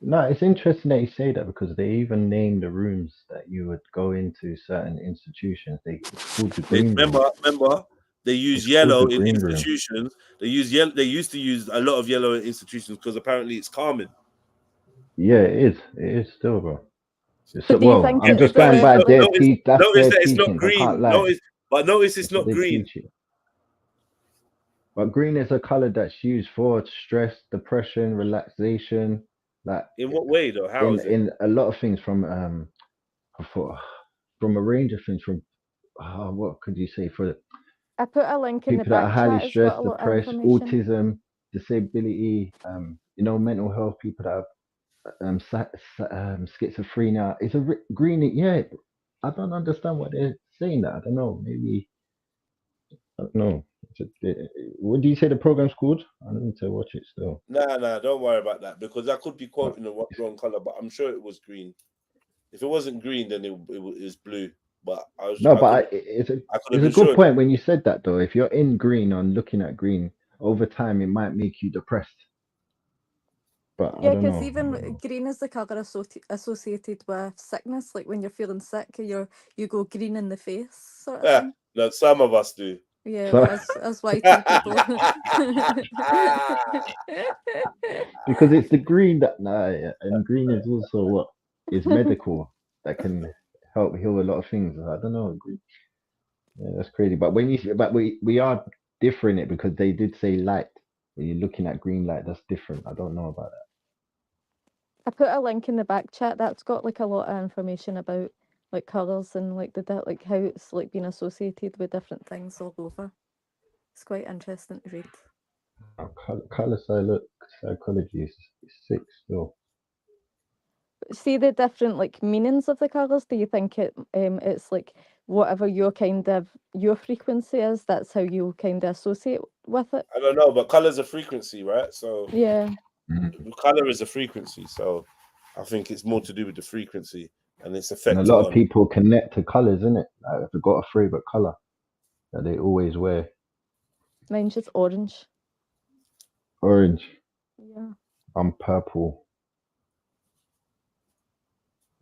No, it's interesting that you say that, because they even name the rooms that you would go into certain institutions. It's called the green room. Remember, they use It's yellow called the in green room. institutions. They use yellow. They used to use a lot of yellow in institutions because apparently it's calming. Yeah, it is. It is still, bro. But do you Well, think I'm just it's going by like, their that's Notice their that it's not teachings. I can't green. lie. Notice it's That's not what they green. teach you. But green is a color that's used for stress, depression, relaxation. Like In what way though? How is it? in a lot of things, from a range of things, from what could you say, for I put a link in the people that are back highly chat. It's got stressed, a lot of depressed, information. autism, disability, mental health, people that have schizophrenia. It's a green. Yeah, I don't understand what they're saying. That I don't know. Maybe I don't know. What do you say the program's called? I need to watch it still. Nah, don't worry about that, because I could be quoting the wrong color, but I'm sure it was green. If it wasn't green, then it was blue. But It's a good point when you said that, though. If you're in green or looking at green over time, it might make you depressed. But I Yeah, don't because know. even green is the colour associated with sickness. Like when you're feeling sick, you go green in the face, sort of thing. No, some of us do. Yeah, well, as white people. Because it's the green that and green is also what is medical that can help heal a lot of things. I don't know. Yeah, that's crazy. But we are different it, because they did say light. When you're looking at green light, that's different. I don't know about that. I put a link in the back chat that's got like a lot of information about like colours and like like how it's like been associated with different things all over. It's quite interesting to read. Color psychology is sick still. See the different like meanings of the colours. Do you think it's like whatever your frequency is, that's how you'll kind of associate with it. I don't know, but color's a frequency, right? So Yeah. color is a frequency. So I think it's more to do with the frequency and its effect. And a lot of on. people connect to colors, isn't it? Like, if they've got a favorite color that they always wear. Mine's just orange. Orange. Yeah. I'm purple.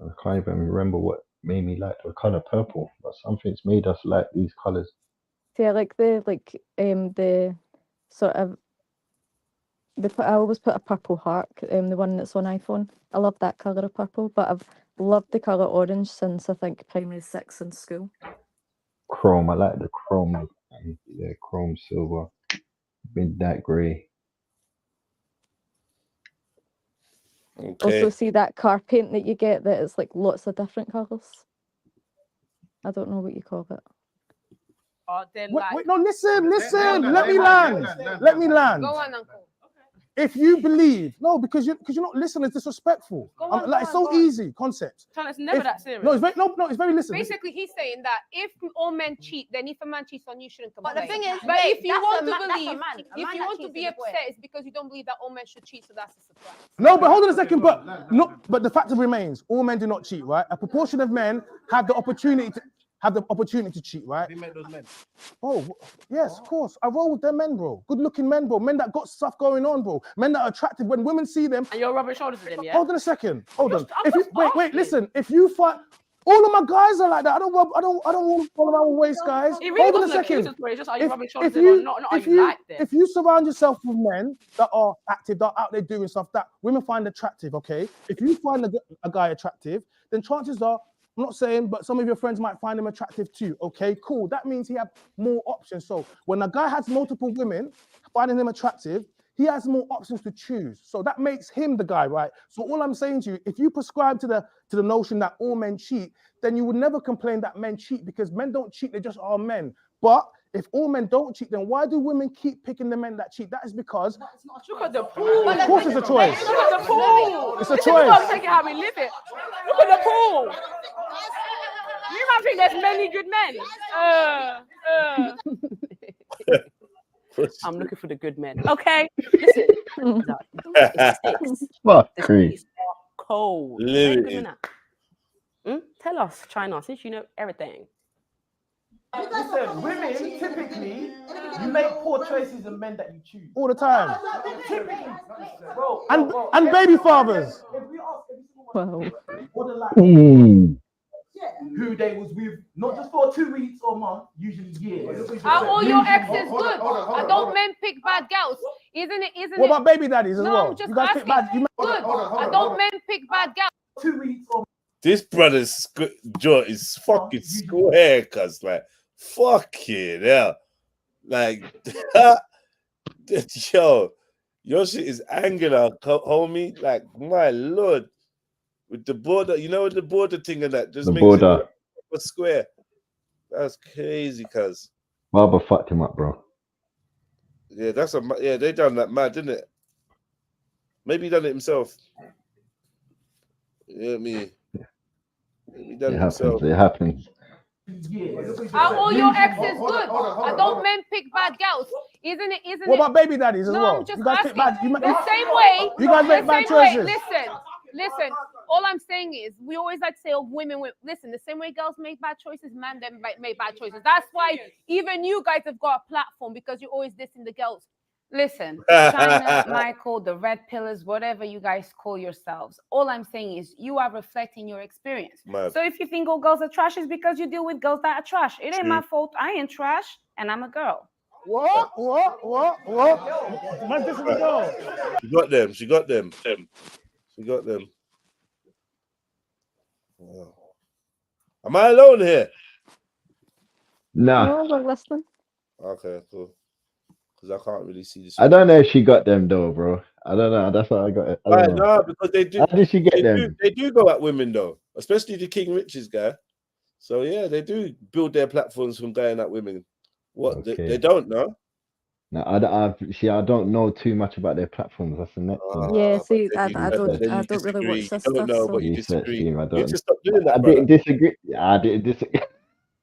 I can't even remember what made me like the color purple, but something's made us like these colors. See, I like the sort of I always put a purple heart, the one that's on iPhone. I love that color of purple, but I've loved the color orange since I think primary 6 in school. Chrome, I like the chrome. Yeah, chrome silver, midnight gray. Also, see that car paint that you get that is like lots of different colors. I don't know what you call it. Wait, no, listen. Let me land. Let me land. Go on, uncle. If you believe, no, because you're not listening. It's disrespectful. Go on, like, it's so easy concept. It's never that serious. No, it's very it's very listen. Basically, he's saying that if all men cheat, then if a man cheats on you, shouldn't complain. But the thing is, but babe, if you that's want a to man- that's a believe, man. A if man you that want to cheats be is a boy. upset, it's because you don't believe that all men should cheat. So that's a surprise. No, but hold on a second. But the fact remains, all men do not cheat, right? A proportion of men have the opportunity to cheat, right? We met those men. Oh, yes, of course. I roll with them men, bro. Good-looking men, bro. Men that got stuff going on, bro. Men that are attractive. When women see them, And you're rubbing shoulders with them, yeah? hold on a second. Hold on. I'm just Wait, asking. listen. If you fight, all of my guys are like that. I don't want to follow around with waist guys. It really Hold on a wasn't second. accusatory, it's just are you rubbing shoulders If with them or you, not are if you you, like them? if you surround yourself with men that are active, that are out there doing stuff that women find attractive, okay? If you find a guy attractive, then chances are, I'm not saying, but some of your friends might find him attractive too. Okay, cool. That means he has more options. So when a guy has multiple women finding him attractive, he has more options to choose. So that makes him the guy, right? So all I'm saying to you, if you prescribe to the notion that all men cheat, then you would never complain that men cheat, because men don't cheat, they just are men. But if all men don't cheat, then why do women keep picking the men that cheat? That is because Look at the pool. of course it's a choice. Look at the pool. It's a This is choice. not taking how we live it. Look at the pool. You might think there's many good men. I'm looking for the good men. Okay, listen. No, it's Fuck, the Chris. streets are cold. Limited. Tell us, China, since you know everything. Listen, women typically you make poor choices in men that you choose all the time. Typically, bro, And baby fathers. If we ask every single Wow. what they like, Mm. who they was with, not just for 2 weeks or a month, usually years. Are all your exes Hold on, good? hold on, hold on, And don't men pick bad girls? Isn't it? What about baby daddies as No, well? I'm just You guys asking. pick bad. You Good. And don't men pick bad girls? 2 weeks or This brother's jaw is fucking square, cuz like fucking hell. Like yo, your shit is angular, homie. Like my lord. With the border, you know, the border thing and that just The makes border. it look square. That's crazy, cuz. Barber fucked him up, bro. Yeah, they done that mad, didn't it? Maybe he done it himself. You know what I mean? Maybe he done It it happens. himself. It happens. Are all your exes good? And don't men pick bad girls? Isn't it? What about baby daddies as No, well? I'm just You guys asking. pick bad. The same way. You guys make the bad same way- choices. Listen. All I'm saying is, we always like to say, "Oh, women." Listen, the same way girls make bad choices, men then make bad choices. That's why even you guys have got a platform, because you're always dissing the girls. Listen, China, Michael, the red pillars, whatever you guys call yourselves. All I'm saying is, you are reflecting your experience. Mad. So if you think all girls are trash, it's because you deal with girls that are trash. It ain't True. my fault. I ain't trash, and I'm a girl. What? Man, this is the girl. She got them. She got them. Wow. Am I alone here? Nah. No, we're listening. Okay, cool. Because I can't really see this. I don't know if she got them though, bro. I don't know. That's what I got. I Right, don't know. no, because they do. How did she get them? They do go at women though, especially the King Rich's guy. So yeah, they do build their platforms from going at women. What Okay. they don't know? No, I don't know too much about their platforms. That's the next thing. Yeah, see, then I you- don't then you really disagree. watch this You don't stuff. know, So. but you Research disagree. team, I You don't. need to stop doing that, I brother. didn't disagree. I didn't disagree.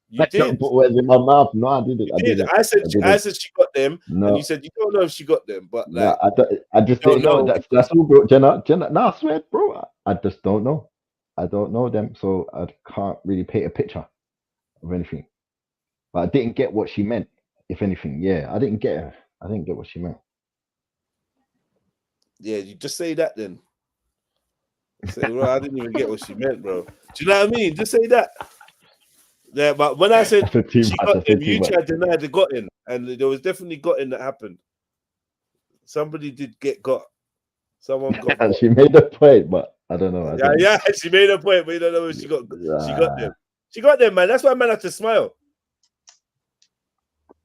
You did. Put words in my mouth. No, I didn't. I didn't. I said she got them, No. and you said you don't know if she got them, but No, like I just don't didn't know. know. That's all, bro. Jenna. No, I swear, bro. I just don't know. I don't know them, so I can't really paint a picture of anything. But I didn't get what she meant. If anything, yeah, I didn't get her. I didn't get what she meant. Yeah, you just say that then. Say, well, I didn't even get what she meant, bro. Do you know what I mean? Just say that. Yeah, but when I said she got them, you tried to deny the got in, and there was definitely got in that happened. Somebody did get got. Someone got. And she made a point, but I don't know. Yeah, she made a point, but you don't know if she got. She got them. She got them, man. That's why man had to smile.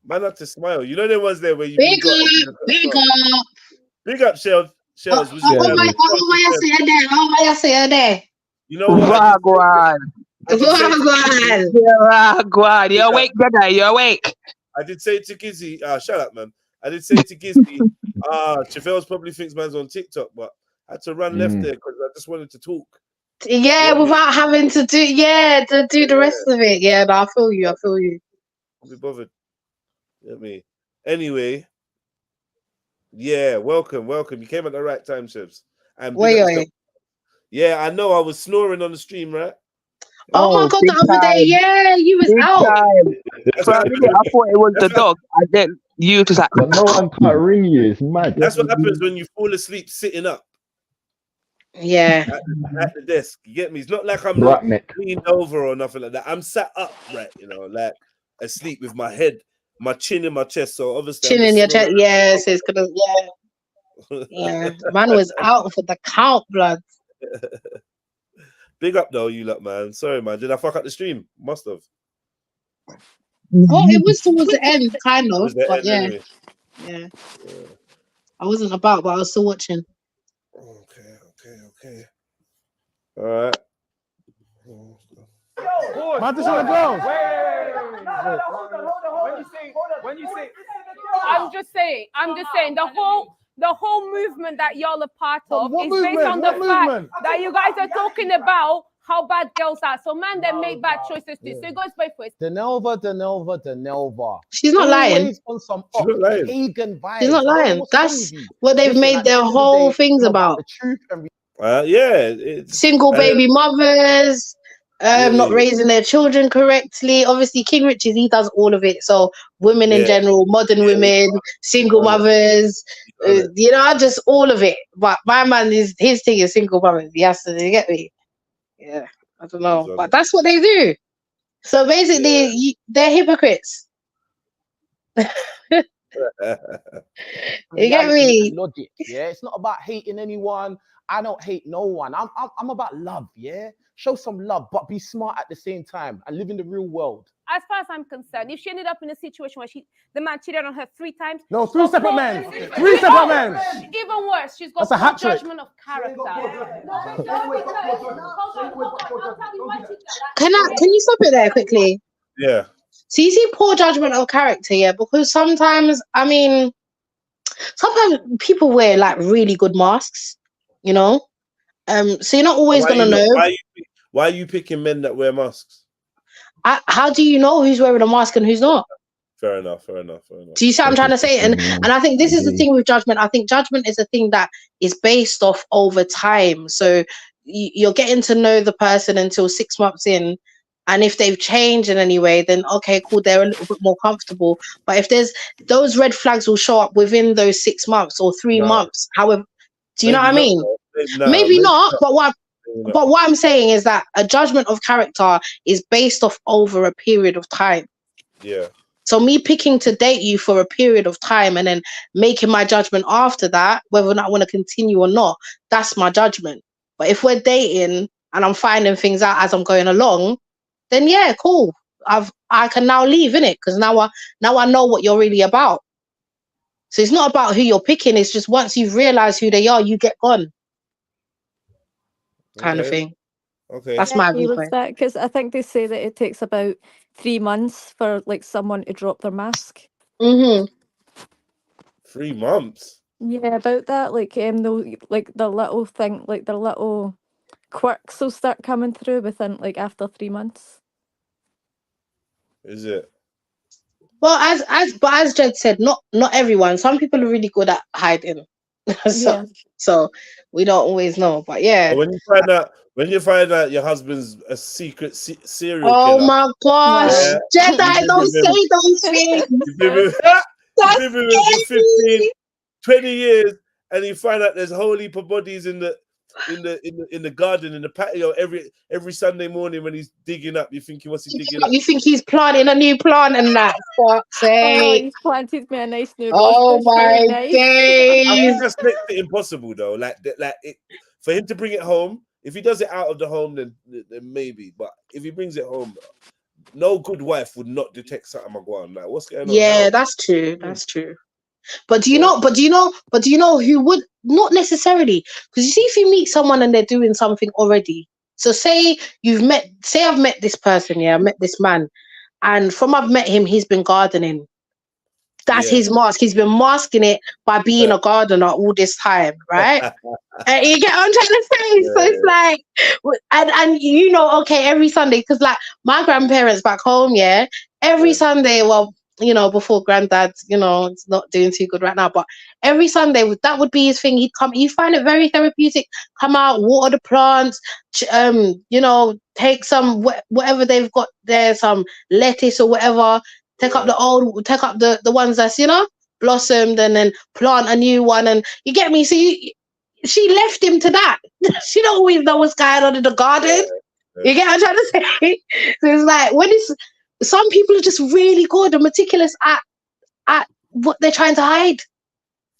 Man had to smile. You know there was there where you big up. Big up, Shells. Shells. I say there. You know what? Wagwan. You're awake, brother. You're awake. I did say to Gizzy, shut up, man. I did say to Gizzy, Chavelle's probably thinks man's on TikTok, but I had to run left there because I just wanted to talk. Yeah, without having to do the rest of it. Yeah, no, I feel you. I'll be bothered. You know what I mean? Anyway, yeah, welcome. You came at the right time, Chefs. And yeah, I know I was snoring on the stream, right? Oh my god, the other day, yeah, you was out. I thought it was the dog. And then you just like, but no one can't ring you. It's mad. That's what happens when you fall asleep sitting up. Yeah. At the desk. You get me? It's not like I'm not leaned over or nothing like that. I'm sat up, right? You know, like asleep with my head, my chin in my chest. So obviously chin in your chest, yes, it's gonna yeah. Man was out for the count, blood. Big up though, you lot, man. Sorry, man. Did I fuck up the stream? Must have. Well, it was towards the end, kind of, but yeah. Anyway. Yeah. I wasn't about, but I was still watching. Okay. All right. Mantis on the ground. When you say, I'm just saying, the whole movement that y'all are part of is based on the fact that you guys are talking about how bad girls are. So man, they make bad choices too. So it goes both ways. Denelva. She's not lying. Always on some pagan vibes. She's not lying. That's what they've made their whole things about. The truth and single baby mothers, not raising their children correctly. Obviously, King Richard, he does all of it. So women in general, modern women, single mothers, you know, just all of it. But my man his thing is single mothers. He has to get me. Yeah, I don't know, but that's what they do. So basically, they're hypocrites. You get me? Logic, yeah. It's not about hating anyone. I don't hate no one. I'm about love, yeah. Show some love, but be smart at the same time and live in the real world. As far as I'm concerned, if she ended up in a situation where the man cheated on her 3 times, no, 3 separate men, 3 separate men. Even worse, she's got a hat trick. judgment of character. Can you stop it there quickly? Yeah. So you see poor judgment of character, yeah, because sometimes people wear like really good masks, you know. So you're not always gonna know. Why are you picking men that wear masks? How do you know who's wearing a mask and who's not? Fair enough. Do you see what I'm trying to say? And I think this is the thing with judgment. I think judgment is a thing that is based off over time. So you're getting to know the person until 6 months in, and if they've changed in any way, then okay, cool, they're a little bit more comfortable. But if there's those red flags will show up within those 6 months or 3 months. However, do you know what I mean? Maybe not, but what I'm saying is that a judgment of character is based off over a period of time. Yeah. So me picking to date you for a period of time and then making my judgment after that, whether or not I want to continue or not, that's my judgment. But if we're dating and I'm finding things out as I'm going along, then yeah, cool. I can now leave, innit? Because now I know what you're really about. So it's not about who you're picking. It's just once you've realized who they are, you get gone. Kind of thing. Okay. That's my viewpoint. Because I think they say that it takes about 3 months for like someone to drop their mask. 3 months. Yeah, about that. Like the little thing, like the little quirks will start coming through within like after 3 months. Is it? Well, as Jed said, not everyone. Some people are really good at hiding. so we don't always know. But yeah. When you find out your husband's a secret serial Oh killer. my gosh, Yeah, Jedi, don't say those things. You've been with him for 15, 20 years, and you find out there's a whole heap of bodies in the garden, in the patio every Sunday morning when he's digging up. You thinking, what's he digging up? You think he's planting a new plant and that? Fuck's sake. He's planted me a nice new Oh rose bush, very my nice. I think days. that's makes it impossible though. For him to bring it home, if he does it out of the home, then maybe. But if he brings it home, no good wife would not detect something going. Like, what's going on? Yeah, that's true. That's true. But do you know who would not necessarily? Because you see, if you meet someone and they're doing something already. So say I've met this person, I met this man, and from I've met him, he's been gardening. That's his mask. He's been masking it by being a gardener all this time, right? And you get what I'm trying to say? So it's like, and okay, every Sunday, because like my grandparents back home, every Sunday, well, before granddad, it's not doing too good right now, but every Sunday that would be his thing. He'd find it very therapeutic, come out, water the plants, take some, whatever they've got there, some lettuce or whatever, take up the ones that's, blossomed, and then plant a new one. And you get me? So she left him to that. She don't always know what's going on in the garden. You get what I'm trying to say? So it's like, some people are just really good and meticulous at what they're trying to hide.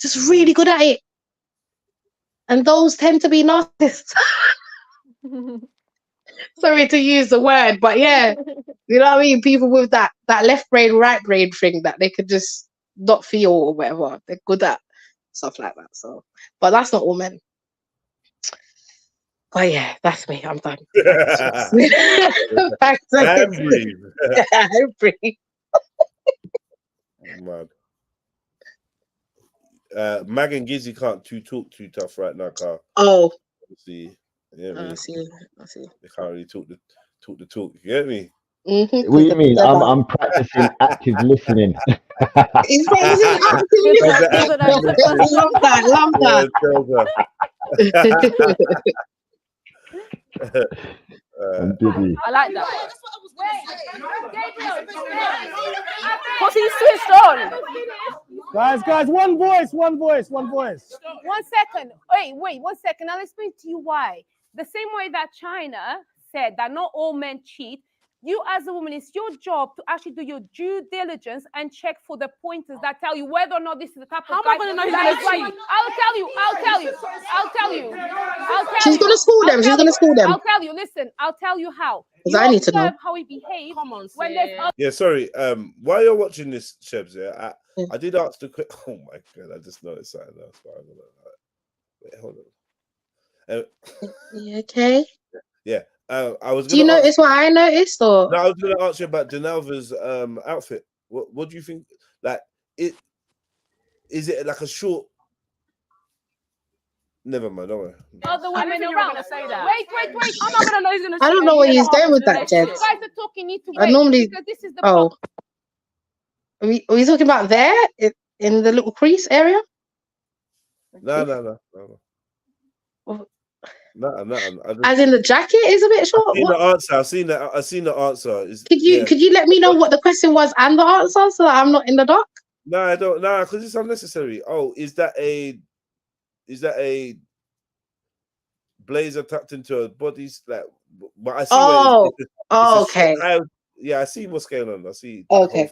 Just really good at it. And those tend to be narcissists. Sorry to use the word, but yeah. You know what I mean? People with that left brain, right brain thing that they could just not feel or whatever. They're good at stuff like that. So, but that's not all men. Oh yeah, that's me. I'm done. Back to And breathe. And breathe. Man. Mag and Gizzy can't talk too tough right now, Carl. Oh. See. Yeah, I see. They can't really talk the talk. You get me? What do you mean? I'm practicing active listening. He's practicing active listening. Love that. I'm dizzy. I like that. Because he's switched on. Guys, one voice. One second. Wait, 1 second. I'll explain to you why. The same way that China said that not all men cheat, you as a woman, it's your job to actually do your due diligence and check for the pointers that tell you whether or not this is the type of guy. How am I going to know that he's is gonna right. cheat? I'll tell you. She's going to school them. I'll tell you. Listen, I'll tell you how. Because I need to know how he behaves. Come on, when there's Yeah, sorry. While you're watching this, Shebs, I did ask the quick. Oh my god, I just noticed something else. Wait, hold on. You okay? Yeah. I was. Do you notice what I noticed, or? No, I was going to ask you about Denalva's outfit. What do you think? Like, is it like a short? Never mind. Don't worry. Other women around. Say that. Wait. I'm not gonna know he's gonna. I don't know what he's doing with that, Jed. You guys are talking. Need to I wait normally. because this is the problem. Are we talking about there in the little crease area? No. As in the jacket is a bit short. I've seen the answer. Could you let me know what the question was and the answer so that I'm not in the dark? No, I don't. No, because it's unnecessary. Oh, is that a blazer tucked into her body's like? But I see. Okay. I see what's going on. I see. Okay,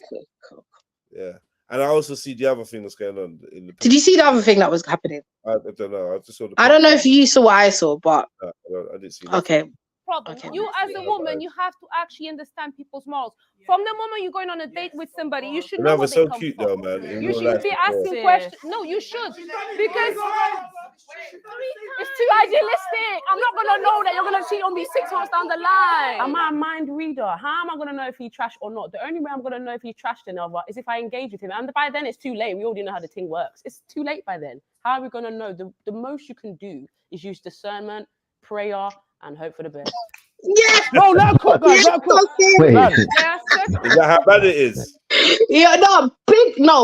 cool. Yeah. And I also see the other thing that's going on in the. Did you see the other thing that was happening? I don't know. I just saw the. I don't know if you saw what I saw, but I didn't see. Okay. Problem. You as a woman, you have to actually understand people's morals. From the moment you're going on a date with somebody, you should know where they so come cute from. though, man. You should be asking questions. No, you should, because it's too idealistic. I'm not gonna know that you're gonna cheat on me 6 months down the line. I'm a mind reader. How am I gonna know if he trashed or not? The only way I'm gonna know if he trashed another is if I engage with him. And by then it's too late. We already know how the thing works. It's too late by then. How are we gonna know? The most you can do is use discernment, prayer, and hope for the best. Yeah. No, not cook, guys. Not cook. Wait. there are Is that how bad it is? Yeah, no,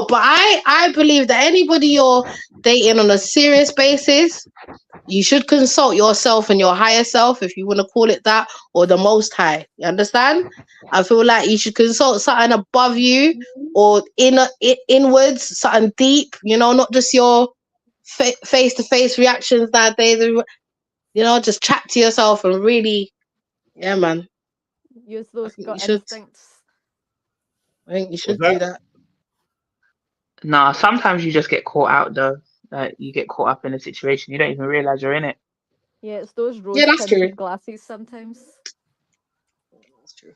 but I believe that anybody you're dating on a serious basis, you should consult yourself and your higher self, if you want to call it that, or the Most High. You understand? I feel like you should consult something above you or inwards, something deep. You know, not just your face-to-face reactions nowadays. You know, just chat to yourself and really, yeah, man. Use those gut should. instincts. I think you should do that. Nah, sometimes you just get caught out though. Like you get caught up in a situation, you don't even realize you're in it. Yeah, it's those Yeah, that's true. rose-tinted glasses sometimes. That's true.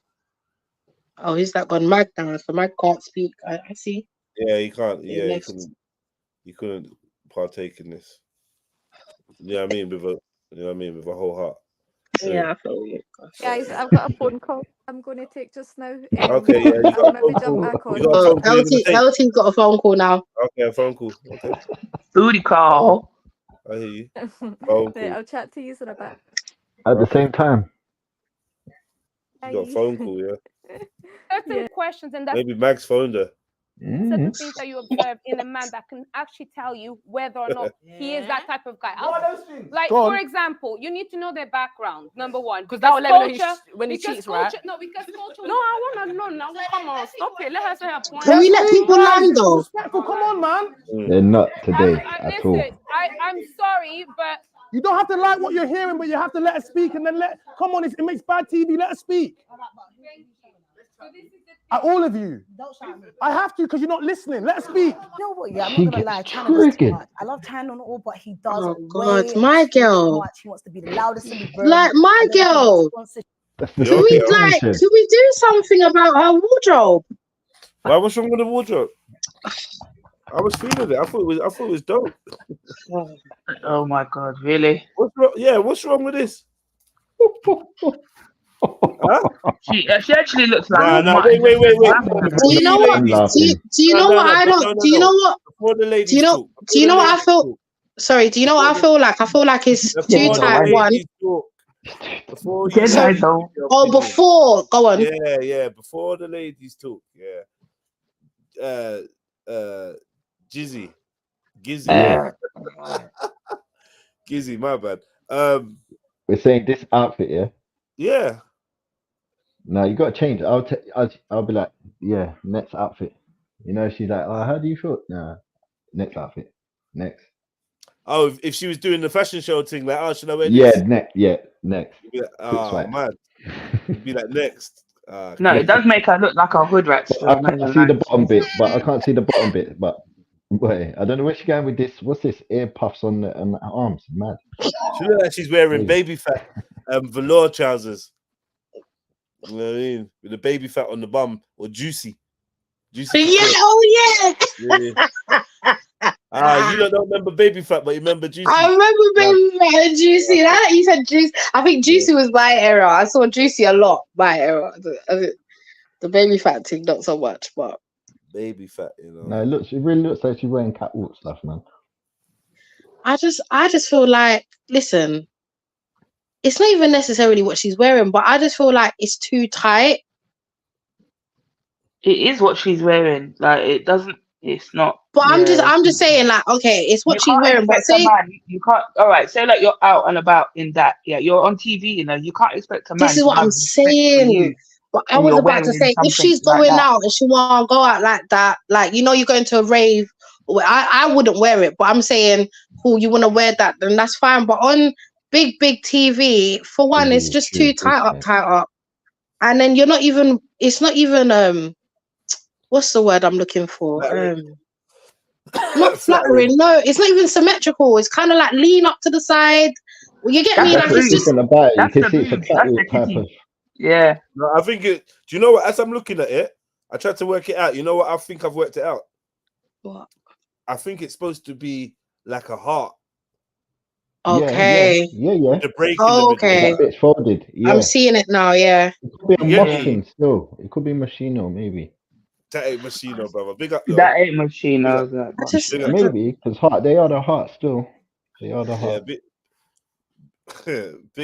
Oh, he's that gone mad now, so Mag can't speak. I see. Yeah, you can't. He Yeah, left. you couldn't partake in this. You know what I mean? With a whole heart. Yeah, I feel you. Guys, I've got a phone call I'm going to take just now. Okay, yeah, you I'll got a maybe phone jump call. back on. You got a phone call you're gonna take? LT's got a phone call now. Okay, a phone call. Okay. Booty call. I hear you. Phone Right, call. I'll chat to you in a bit. At the same time. You got a phone call, yeah. Certain questions, and that's Maybe Max phoned her. certain things that you observe in a man that can actually tell you whether or not he is that type of guy. Like, Go on. for example, you need to know their background, number one. Because that will let me know culture- when he because cheats, right? culture- No, because culture. No, I want to know now. Come on, stop it. Let her say her point. Can we let people land though? Respectful, come on, man. They're not today at all. Listen, I'm sorry, but You don't have to like what you're hearing, but you have to let her speak and then come on, it makes bad TV, let her speak. All of you. I have to because you're not listening. Let her speak. You know what? Yeah, I'm She not gonna lie. gets China does too triggered. much. I love China and all, but he does Oh way God, my too girl. much. He wants to be the loudest in the room. Like my and then he girl. wants to- That's the Can we situation. can we do something about her wardrobe? Why? What's wrong with the wardrobe? I was feeling it. I thought it was dope. Oh my god, really? What's wrong? Yeah, what's wrong with this? Huh? She actually looks like. No, wait. Do you know what? Do you know what I don't? Do you know what? Before the ladies Do you know? talk, Do you know before the what I ladies feel? talk, Sorry. Do you know what I feel like? I feel like it's too before the tight. One. ladies talk, before you Jedi say though. your Oh, opinion. before. Go on. Yeah. Before the ladies talk, yeah. Gizzy. Gizzy, my bad. We're saying this outfit, yeah? Yeah. No, you got to change. I'll be like, yeah, next outfit. You know, she's like, oh, how do you feel? Nah, next outfit. Next. Oh, if she was doing the fashion show thing, like, oh, should I wear Yeah, this? next. Yeah, next. You'd be like, Quick oh, swipe. man. You'd be like, next. No, it does make her look like a hood rat. Still, I I'm not can't even see the lying. bottom bit, but I can't see the bottom bit. But wait, I don't know where she's going with this. What's this? Ear puffs on the arms. Mad. She look like she's wearing Crazy. baby fat velour trousers. You know what I mean? With the baby fat on the bum or juicy. Yeah. Oh yeah. You don't remember baby fat, but you remember juicy. I remember baby fat and juicy. Now that you said juicy, I think juicy was my era. I saw juicy a lot. My era. The baby fat thing, not so much, but baby fat, you know. No, it really looks like she's wearing catwalk stuff, man. I just feel like, listen, it's not even necessarily what she's wearing, but I just feel like it's too tight. It is what she's wearing. Like it doesn't. It's not. But I'm just saying, like, okay, it's what she's wearing. But say you can't. All right, say like you're out and about in that. Yeah, you're on TV. You know, you can't expect a man. This is what I'm saying. But I was about to say, if she's going out and she want to go out like that, like, you know, you're going to a rave. I wouldn't wear it, but I'm saying, cool, you want to wear that, then that's fine. But on big TV, for one, it's just too tight up. And then you're not even, it's not even, what's the word I'm looking for? Not flattering. No, it's not even symmetrical. It's kind of like lean up to the side. Well, you get me? Like, it's just about it. You can see it's a catwalk type of. Yeah. No, I think it. Do you know what? As I'm looking at it, I tried to work it out. You know what? I think I've worked it out. What? I think it's supposed to be like a heart. Okay. Yeah. With the break in the middle. Okay. It's folded. Yeah. I'm seeing it now. Yeah. It could be a Moschino still. It could be Moschino, maybe. That ain't Moschino, brother. Big up. That ain't Moschino. Maybe because they are the heart still. They are the heart. Big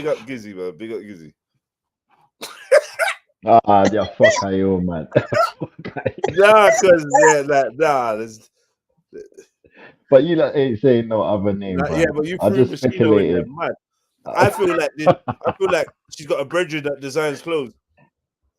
up Gizzy, man. Big up Gizzy. Ah, yeah, fuck are you, man. Nah, because there's But you like ain't saying no other name, like, bro. yeah, but you I threw just Mosquito in there, speculated. mad. I feel like she's got a brethren that designs clothes.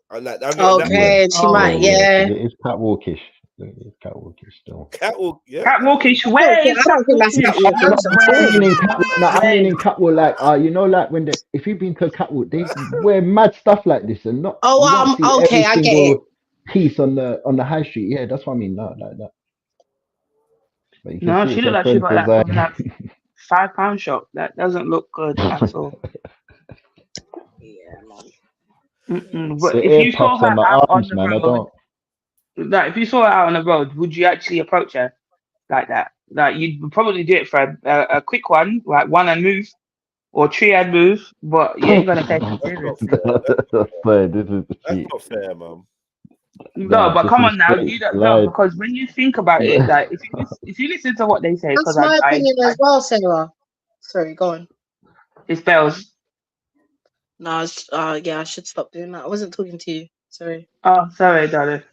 I'm getting that Okay, vibe. she might, Yeah, yeah. because it is catwalkish. It is catwalkish still. Catwalk, yeah. Catwalkish, I where is don't think that's catwalkish? catwalk at I all. mean in catwalk. No, I mean in catwalk. Like, you know, like when if you've been to a catwalk, they wear mad stuff like this, and not you don't see Oh, okay, every I get it. single piece on the high street. Yeah, that's what I mean. Not like that. But you can No, see she it's looked her like she friend's got that from design. that £5 shop. That doesn't look good at all. But The if ear you saw puffs her on the out on arms, the man. I road, don't. like if you saw her out on the road, would you actually approach her like that? Like you'd probably do it for a quick one, like one and move, or three and move, but you ain't gonna take it That's not seriously. fair. That's fair. This is the That's cheat. not fair, man. No, but This come is on now, straight you don't know slide. because when you think about it, like if you listen to what they say, That's because my I opinion as well, Sarah. Sorry, go on. it spells. No, yeah, I should stop doing that. I wasn't talking to you. Sorry. Oh, sorry, darling.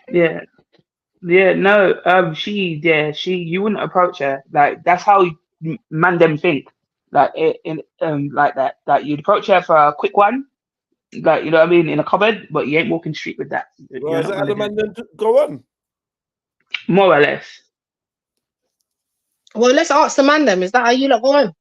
Yeah, no. You wouldn't approach her like that's how man them think. Like like that. Like you'd approach her for a quick one, like you know what I mean, in a cupboard, but you ain't walking street with that. Well, You're is not that how gonna the do man it. then go on? More or less. Well, let's ask the man then. Is that how you lot go on?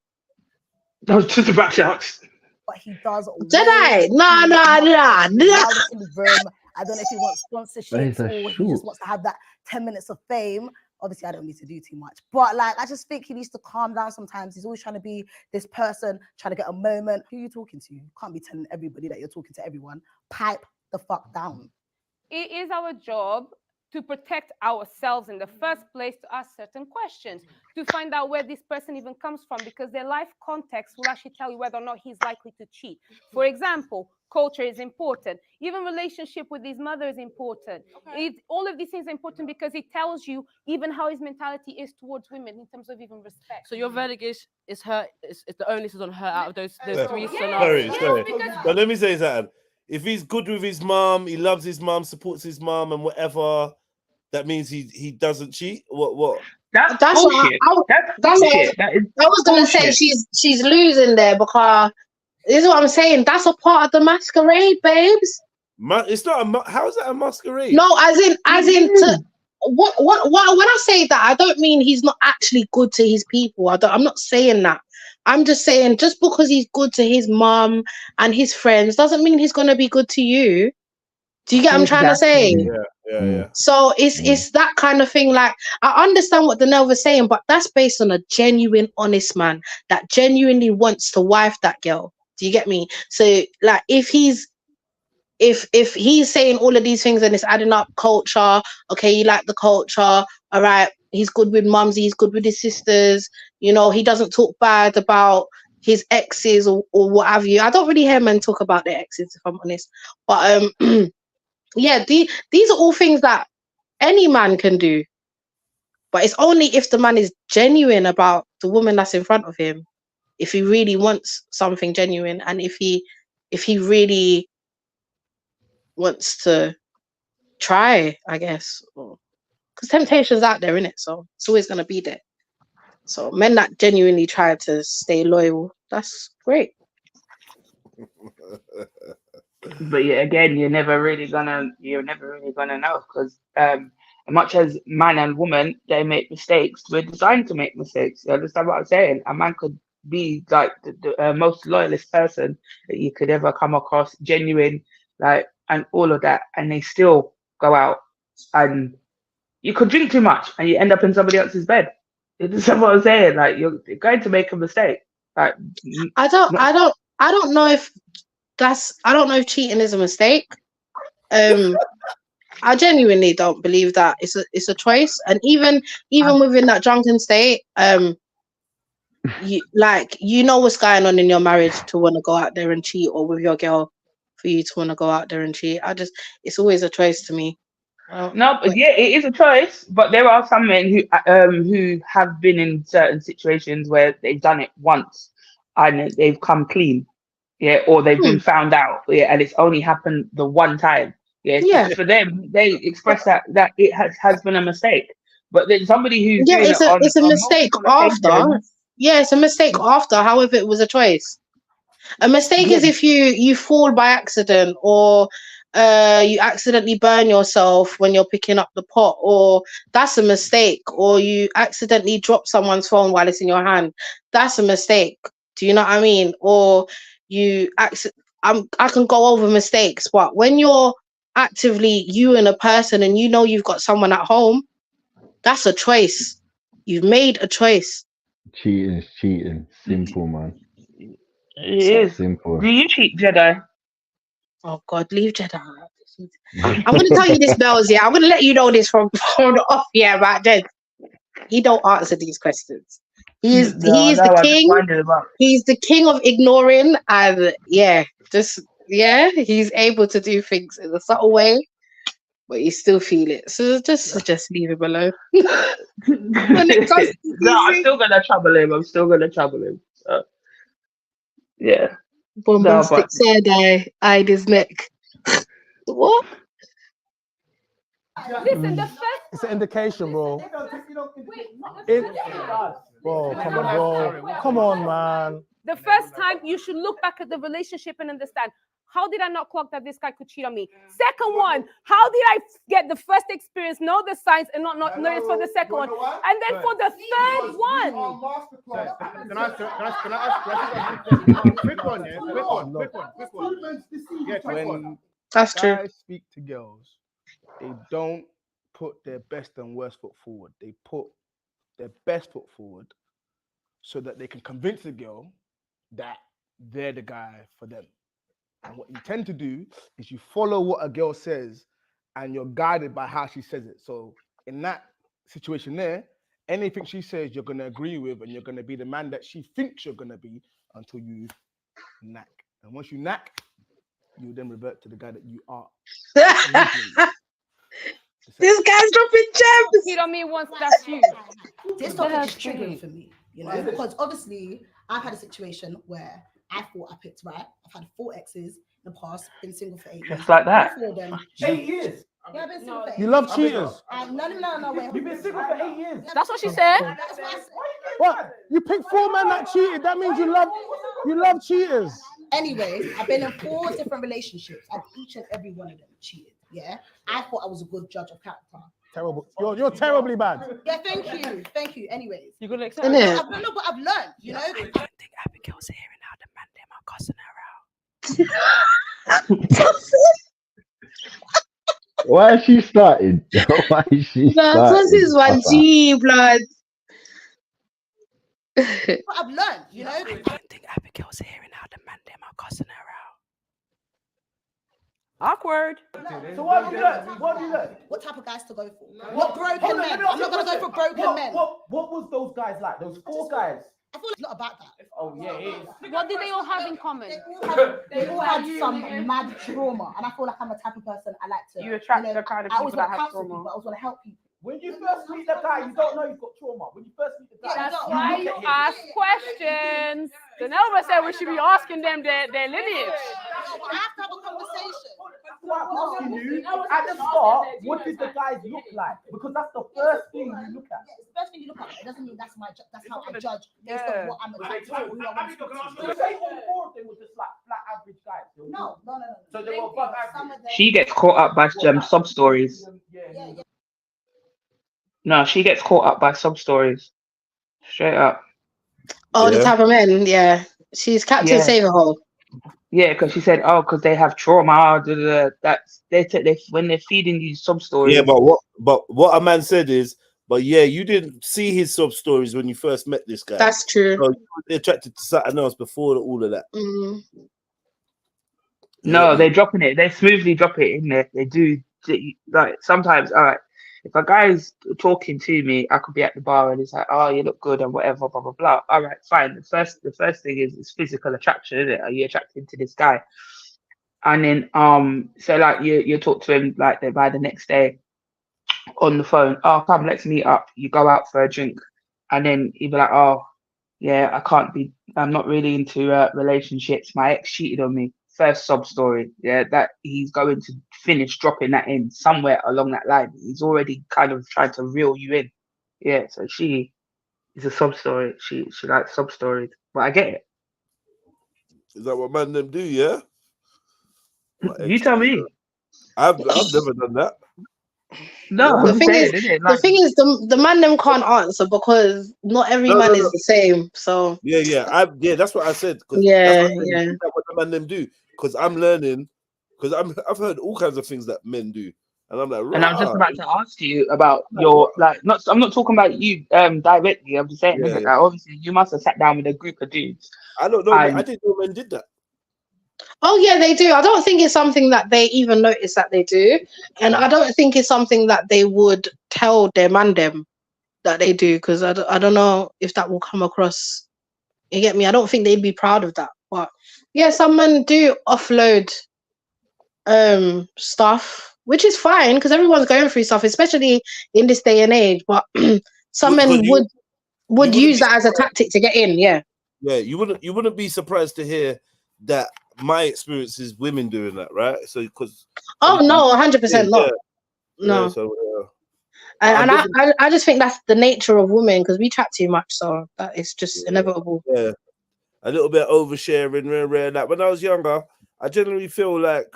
I was just about to ask. But he does Jedi? way No, too no, much. no, He's the no. loudest in the room. I don't know if he wants There's sponsorships a or he shoot. just wants to have that 10 minutes of fame. Obviously, I don't need to do too much, but like, I just think he needs to calm down sometimes. He's always trying to be this person, trying to get a moment. Who are you talking to? You can't be telling everybody that you're talking to everyone. Pipe the fuck down. It is our job to protect ourselves in the first place, to ask certain questions, to find out where this person even comes from, because their life context will actually tell you whether or not he's likely to cheat. For example, culture is important. Even relationship with his mother is important. All of these things are important because it tells you even how his mentality is towards women in terms of even respect. So your verdict is the onus is on her out of those Yeah. three Sorry. scenarios. But let me say that if he's good with his mom, he loves his mom, supports his mom, and whatever, that means he doesn't cheat. What? That's bullshit. That's bullshit. That is I was gonna say bullshit. she's losing there because this is what I'm saying. That's a part of the masquerade, babes. It's not a. How is that a masquerade? No, as in what when I say that, I don't mean he's not actually good to his people. I'm not saying that. I'm just saying just because he's good to his mom and his friends doesn't mean he's gonna be good to you. Do you get what I'm trying to say? Yeah. So it's that kind of thing. Like, I understand what Danelle was saying, but that's based on a genuine, honest man that genuinely wants to wife that girl. Do you get me? So like, if he's saying all of these things and it's adding up, culture, okay, you like the culture, all right, he's good with mumsy, he's good with his sisters, you know, he doesn't talk bad about his exes or what have you. I don't really hear men talk about their exes, if I'm honest. But yeah, these are all things that any man can do, but it's only if the man is genuine about the woman that's in front of him, if he really wants something genuine, and if he really wants to try, I guess, because temptation's out there, innit? So it's always gonna be there. So men that genuinely try to stay loyal, that's great. But yeah, again, you're never really gonna know because as much as man and woman they make mistakes, we're designed to make mistakes. You understand what I'm saying? A man could be like the most loyalist person that you could ever come across, genuine, like, and all of that, and they still go out and you could drink too much and you end up in somebody else's bed. You understand what I'm saying? Like you're going to make a mistake. Like I don't know if cheating is a mistake. I genuinely don't believe that it's a choice, and even within that drunken state, you know what's going on in your marriage to want to go out there and cheat, or with your girl for you to want to go out there and cheat. It's always a choice to me. No, but yeah, it is a choice. But there are some men who have been in certain situations where they've done it once and they've come clean. yeah, or they've been found out, yeah, and it's only happened the one time. Yeah, Yeah. for them, they express that it has been a mistake. But then somebody who's Yeah, doing it it's a on mistake multiple after. occasions, Yeah, it's a mistake after. However, it was a choice. A mistake yeah, is if you fall by accident, or you accidentally burn yourself when you're picking up the pot, or that's a mistake, or you accidentally drop someone's phone while it's in your hand. That's a mistake. Do you know what I mean? Or I can go over mistakes, but when you're actively you and a person and you know you've got someone at home, that's a choice. You've made a choice. Cheating is cheating. Simple, man. it is. Simple. Do you cheat, Jedi? Oh God, leave Jedi. I'm gonna tell you this, Bells. Yeah, I'm gonna let you know this from the off. Yeah, about Jed. He don't answer these questions. He is No, the I just king. wondered about. He's the king of ignoring, and yeah, he's able to do things in a subtle way, but you still feel it. So just leave him alone. When it comes to No, I'm still gonna trouble him. So, yeah. No, bombastic but side eyed his neck. What? Listen, the first. It's an indication, bro. Wait, what It, bro, come on, bro. Come on, man. The first time you should look back at the relationship and understand, how did I not clock that this guy could cheat on me? Second one, how did I get the first experience, know the signs, and not notice for the second one? And then for the third one. Can I ask quick one, yeah? Quick one. Yeah, quick one. That's true. Guys speak to girls. They don't put their best and worst foot forward. They put their best foot forward so that they can convince the girl that they're the guy for them. And what you tend to do is you follow what a girl says and you're guided by how she says it. So in that situation there, anything she says you're going to agree with, and you're going to be the man that she thinks you're going to be until you knack. And once you knack, you then revert to the guy that you are. This guy's dropping gems. Cheat on me once, that's you. This topic is triggering for me, you know, because obviously I've had a situation where I thought I picked right. I've had 4 exes in the past, been single for 8 years. Just like that. 4 of them. 8 years. Yeah, I've been single for 8 You years. love cheaters. No, wait. You've been single for 8 years. That's what she said. That's what I said. What? You picked 4 men that cheated. That means you love cheaters. Anyways, I've been in 4 different relationships, and each and every one of them cheated. Yeah, I thought I was a good judge of character. Terrible. You're terribly bad. Yeah, thank you. Anyways, You gonna accept but it? I've learned, you know. I don't think Abigail's hearing how the man them are cussing her out. Why is she starting? Why is she No, starting? this is one G, blood. But I've learned, you know. I don't think Abigail's hearing how the man them are cussing her out. Awkward. So what have you learned? What have you learned? What type of guys to go for? Not broken men. I'm not gonna go for broken men. What was those guys like? Those 4 guys? I feel like it's not about that. Oh yeah, it is. What did they all have in common? They all had some mad trauma, and I feel like I'm a type of person I like to. You attract the kind of I always people that want to have counsel trauma. people. I always want to help people. When you first meet the guy, you don't know he's got trauma. When you first meet the guy, That's you why look you at him. ask questions. The Nova said we should be asking them their lineage. I have to have a conversation. That's why I'm asking you at the start, what did the guys look like? Because that's the first thing you look at. Yeah, it's the first thing you look at. It doesn't mean that's how I judge based on what I'm attracted to. Who I want to talk to. You say all 4 of them were just like flat average guys. No. So they were above average. She gets caught up by sob stories. No, she gets caught up by sob stories. Straight up. Oh, the type of men, yeah. She's Captain Save-A-Hole. Yeah, because she said, "Oh, because they have trauma." That's they when they're feeding you sob stories. Yeah, but what a man said is, but yeah, you didn't see his sob stories when you first met this guy. That's true. So you were attracted to something else before all of that. No, they're dropping it. They smoothly drop it in there. They do. Like sometimes, all right. If a guy's talking to me, I could be at the bar and it's like, "Oh, you look good," and whatever, blah blah blah. All right, fine. The first thing is physical attraction, isn't it? Are you attracted to this guy? And then so like you talk to him like by the next day on the phone. "Oh, come, let's meet up." You go out for a drink, and then he'd be like, "Oh, yeah, I'm not really into relationships. My ex cheated on me. First sob story. Yeah, that he's going to finish dropping that in somewhere along that line. He's already kind of trying to reel you in. Yeah, so she is a sob story. She likes sob stories, but I get it. Is that what man them do? Yeah. You tell me. I've never done that. No, The thing is, the man them can't answer because not every man is the same. So Yeah, that's what I said. Yeah, that's what I said. What the man them do? Because I'm learning. Because I've heard all kinds of things that men do, and I'm like, and I'm just about to ask you about your I'm not talking about you directly. I'm just saying, like, obviously you must have sat down with a group of dudes. I don't know. I didn't know men did that. Oh yeah, they do. I don't think it's something that they even notice that they do, and I don't think it's something that they would tell their man them that they do, because I don't know if that will come across. You get me? I don't think they'd be proud of that. But yeah, some men do offload stuff, which is fine because everyone's going through stuff, especially in this day and age. But some men would use that as a tactic to get in. Yeah. Yeah, you wouldn't be surprised to hear that my experience is women doing that, right? So because no, 100% not. No. Yeah, so, and I just think that's the nature of women because we chat too much, so that is just inevitable. Yeah, a little bit oversharing, rare. Like when I was younger, I generally feel like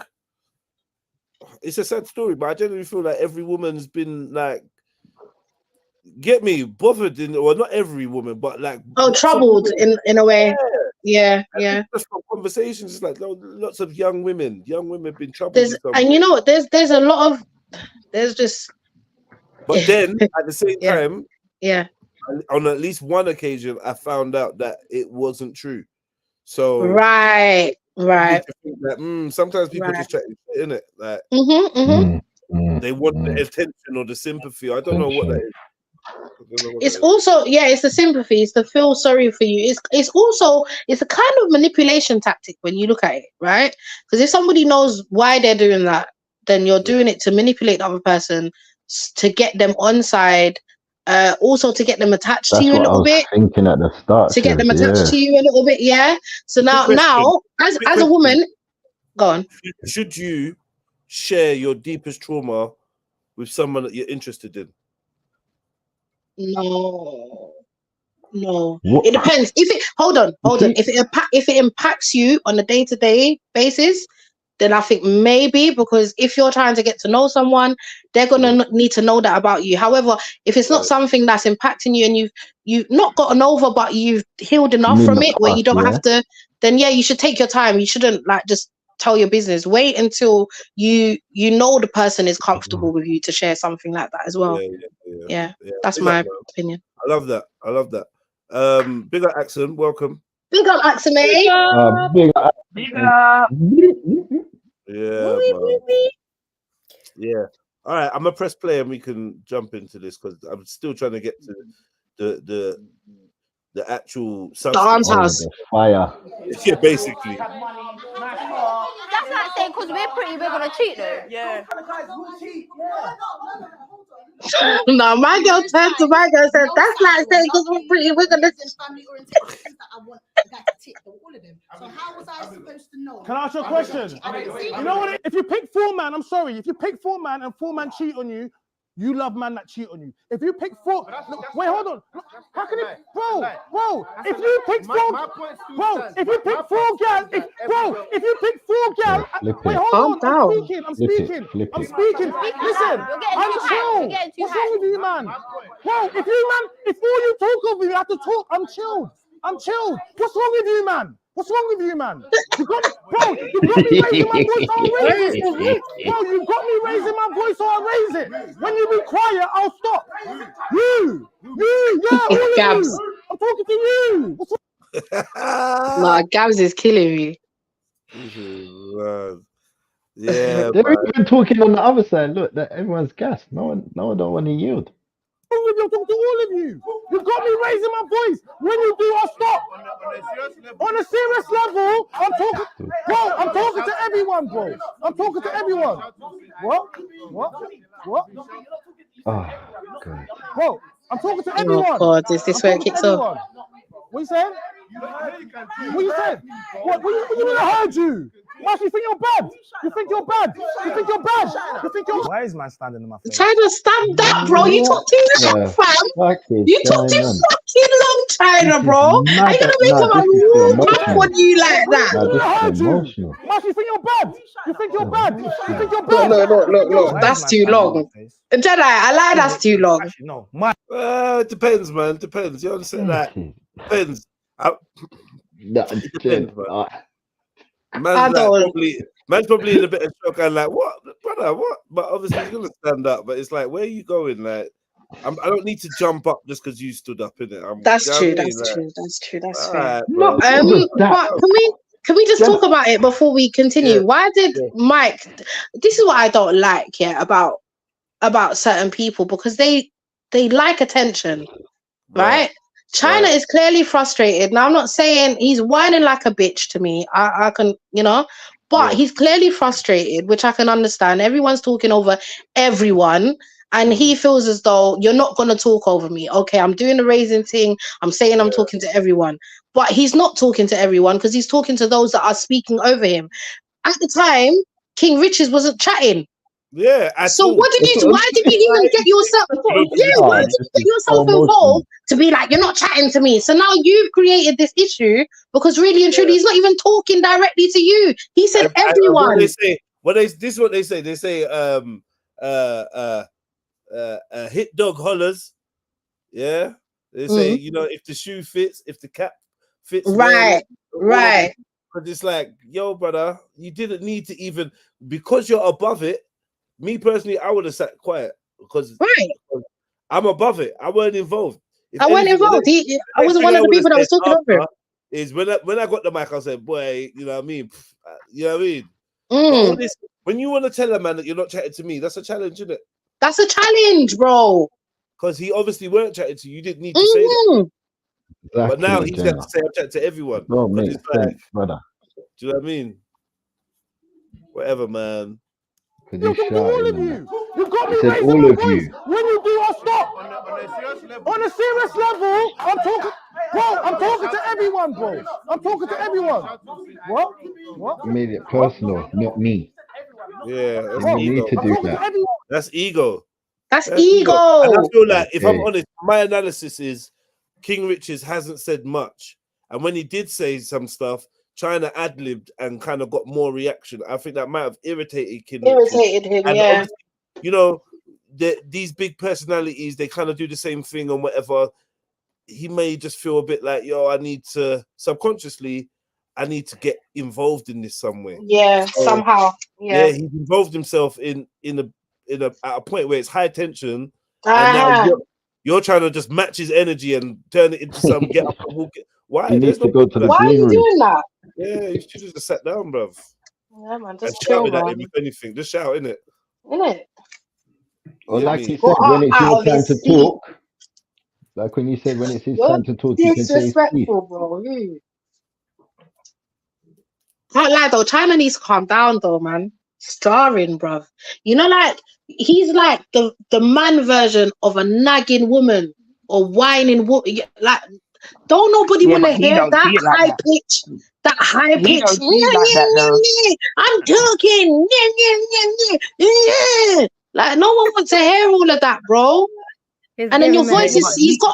it's a sad story, but I generally feel like every woman's been like, get me bothered in, or not every woman, but like troubled in a way. Yeah. Just from conversations, it's like lots of young women been troubled. And you know what? There's a lot of just. But then at the same time, yeah, on at least one occasion, I found out that it wasn't true. So right. Think that, sometimes people just try to fit in it, like they want the attention or the sympathy. I don't know what that is. It's also it's the sympathy, it's the feel sorry for you. It's also a kind of manipulation tactic when you look at it, right? Because if somebody knows why they're doing that, then you're doing it to manipulate the other person, to get them on side, also to get them attached to you a little bit. Thinking at the start to get them attached to you a little bit, yeah. So now as a woman, go on. Should you share your deepest trauma with someone that you're interested in? No. It depends. Hold on. If it impacts you on a day-to-day basis, then I think maybe, because if you're trying to get to know someone, they're gonna need to know that about you. However, if it's not something that's impacting you and you've not gotten over, but you've healed enough from it where you don't have to, then you should take your time. You shouldn't like just tell your business. Wait until you know the person is comfortable with you to share something like that as well. Yeah. That's my opinion. I love that. Big up Axon, welcome. Big up Axon, mate. Big up. Yeah. All right, I'm gonna press play and we can jump into this because I'm still trying to get to the actual dance house fire. Yeah, basically. That's like saying because we're pretty, we're gonna cheat though. Yeah. No, my girl turned to my girl and said, that's like saying because we're pretty, we're gonna family oriented things that I want the guy to tick all of them. So how was I supposed to know? Can I ask you a question? You know what? If you pick 4 man, I'm sorry. If you pick 4 man and 4 man cheat on you, you love man that cheat on you. If you pick 4, wait, hold on. How can it, bro? If you pick 4, bro, if you pick 4 gal, if you pick 4 gal, wait, hold on. I'm speaking. Listen, I'm chill. What's wrong with you, man? Bro, if all you talk of me, you have to talk. I'm chilled. What's wrong with you, man? You got me raising my voice, I'll raise it. Bro, you got me raising my voice, so I'll raise it. When you be quiet, I'll stop. You, all of Gabs. you. I'm talking to you. Nah, Gabs is killing me. Yeah, they're even talking on the other side. Look, that everyone's gassed. No one don't want to yield. I'm talking to all of you. You got me raising my voice. When you do, I'll stop. On a serious level, I'm talking to everyone, bro. I'm talking to everyone. What? Oh, God. Bro, I'm talking to everyone. Oh, God, is this where it kicks off? What you saying? What you saying? What you mean I heard you? What, you think you're bad? You think you're bad? You think you're bad? You think you're... Why is man standing in my face? China, stand that, bro. You talk too long, fam. You talk too fucking long, China, bro. Are you gonna make a man walk up on you like that? Nah, this is emotional. What, you think you're bad? You think you're bad? You think you're bad? Look. That's too long. Jedi, I lie, that's too long. Actually, no. My... It depends, man. Depends. You understand that? Depends. It depends, man. Man's probably in a bit of shock and like, what, brother, what? But obviously he's gonna stand up. But it's like, where are you going? Like, I don't need to jump up just because you stood up in it. That's true. That's true. That's fair. But can we just talk about it before we continue? Why did Mike? This is what I don't like, about certain people, because they like attention, right? China is clearly frustrated. Now, I'm not saying he's whining like a bitch to me. I can, but he's clearly frustrated, which I can understand. Everyone's talking over everyone, and he feels as though you're not going to talk over me. Okay, I'm doing the raising thing. I'm saying I'm talking to everyone, but he's not talking to everyone because he's talking to those that are speaking over him. At the time, King Richard wasn't chatting. So what did you do? Why did you even get yourself? Why did you get yourself involved to be like, you're not chatting to me? So now you've created this issue because really and truly, he's not even talking directly to you. He said everyone. This is what they say. They say hit dog hollers. Yeah. They say, if the shoe fits, if the cap fits. Right. But it's like, yo, brother, you didn't need to even, because you're above it. Me personally, I would have sat quiet because I'm above it. I weren't involved. I wasn't involved. I wasn't one of the people that was talking over him. Is when I got the mic, I said, boy, you know what I mean? You know what I mean? All this, when you want to tell a man that you're not chatting to me, that's a challenge, isn't it? That's a challenge, bro. Because he obviously weren't chatting to you. You didn't need to say that. Exactly, but now he's got to say I'm chatting to everyone. Don't make sense, brother. Do you know what I mean? Whatever, man. All of you. You've got me said raising all my of voice. you. When you do, I'll stop. On a serious level, I'm talking. Bro, I'm talking to everyone, bro. I'm talking to everyone. What? You made it personal, not me. Yeah, that's You ego. need to do that. That's ego. That's ego. And I feel like, if I'm honest, my analysis is King Richards hasn't said much. And when he did say some stuff, China ad-libbed and kind of got more reaction. I think that might have irritated King Richards. Him, and these big personalities, they kind of do the same thing and whatever. He may just feel a bit like, yo, I need to get involved in this some way. Yeah, so, somehow. Yeah, he's involved himself at a point where it's high tension, and now you're trying to just match his energy and turn it into some get up and walk. Why? You need to go to the Why are you doing that? Yeah, you should have just sat down, bruv. Yeah, man, just shouted at him, if anything. Just shout, innit? Innit? Or like you said, when it's your time to talk. Like when you said when it's his time to talk, you can say disrespectful, bro. Can't lie though, China needs to calm down though, man. Starring, bruv. Like he's like the man version of a nagging woman or whining woman. Like, don't nobody want to hear that high pitch. That high pitch. I'm talking. Like no one wants to hear all of that, bro. And then your voice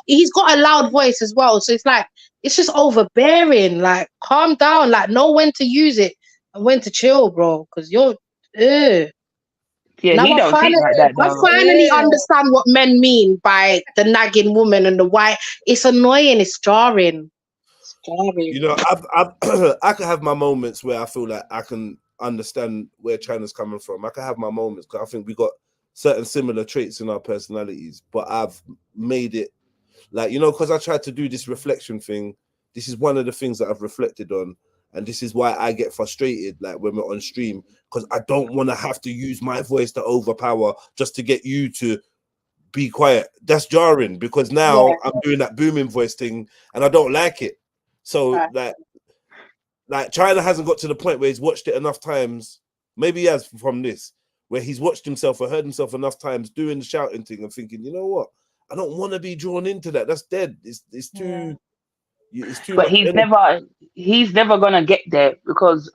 he's got a loud voice as well. So it's like it's just overbearing. Like calm down. Like know when to use it and when to chill, bro. Because you're Yeah, now he don't think like that. I finally understand what men mean by the nagging woman and the white. It's annoying. It's jarring. I can have my moments where I feel like I can understand where China's coming from. I can have my moments because I think we got certain similar traits in our personalities, but I've made it like, because I tried to do this reflection thing. This is one of the things that I've reflected on. And this is why I get frustrated, like when we're on stream, because I don't want to have to use my voice to overpower just to get you to be quiet. That's jarring because now I'm doing that booming voice thing and I don't like it. So like China hasn't got to the point where he's watched it enough times. Maybe he has from this, where he's watched himself or heard himself enough times doing the shouting thing and thinking, you know what? I don't want to be drawn into that. That's dead. It's too. It's too But much energy. he's never gonna get there because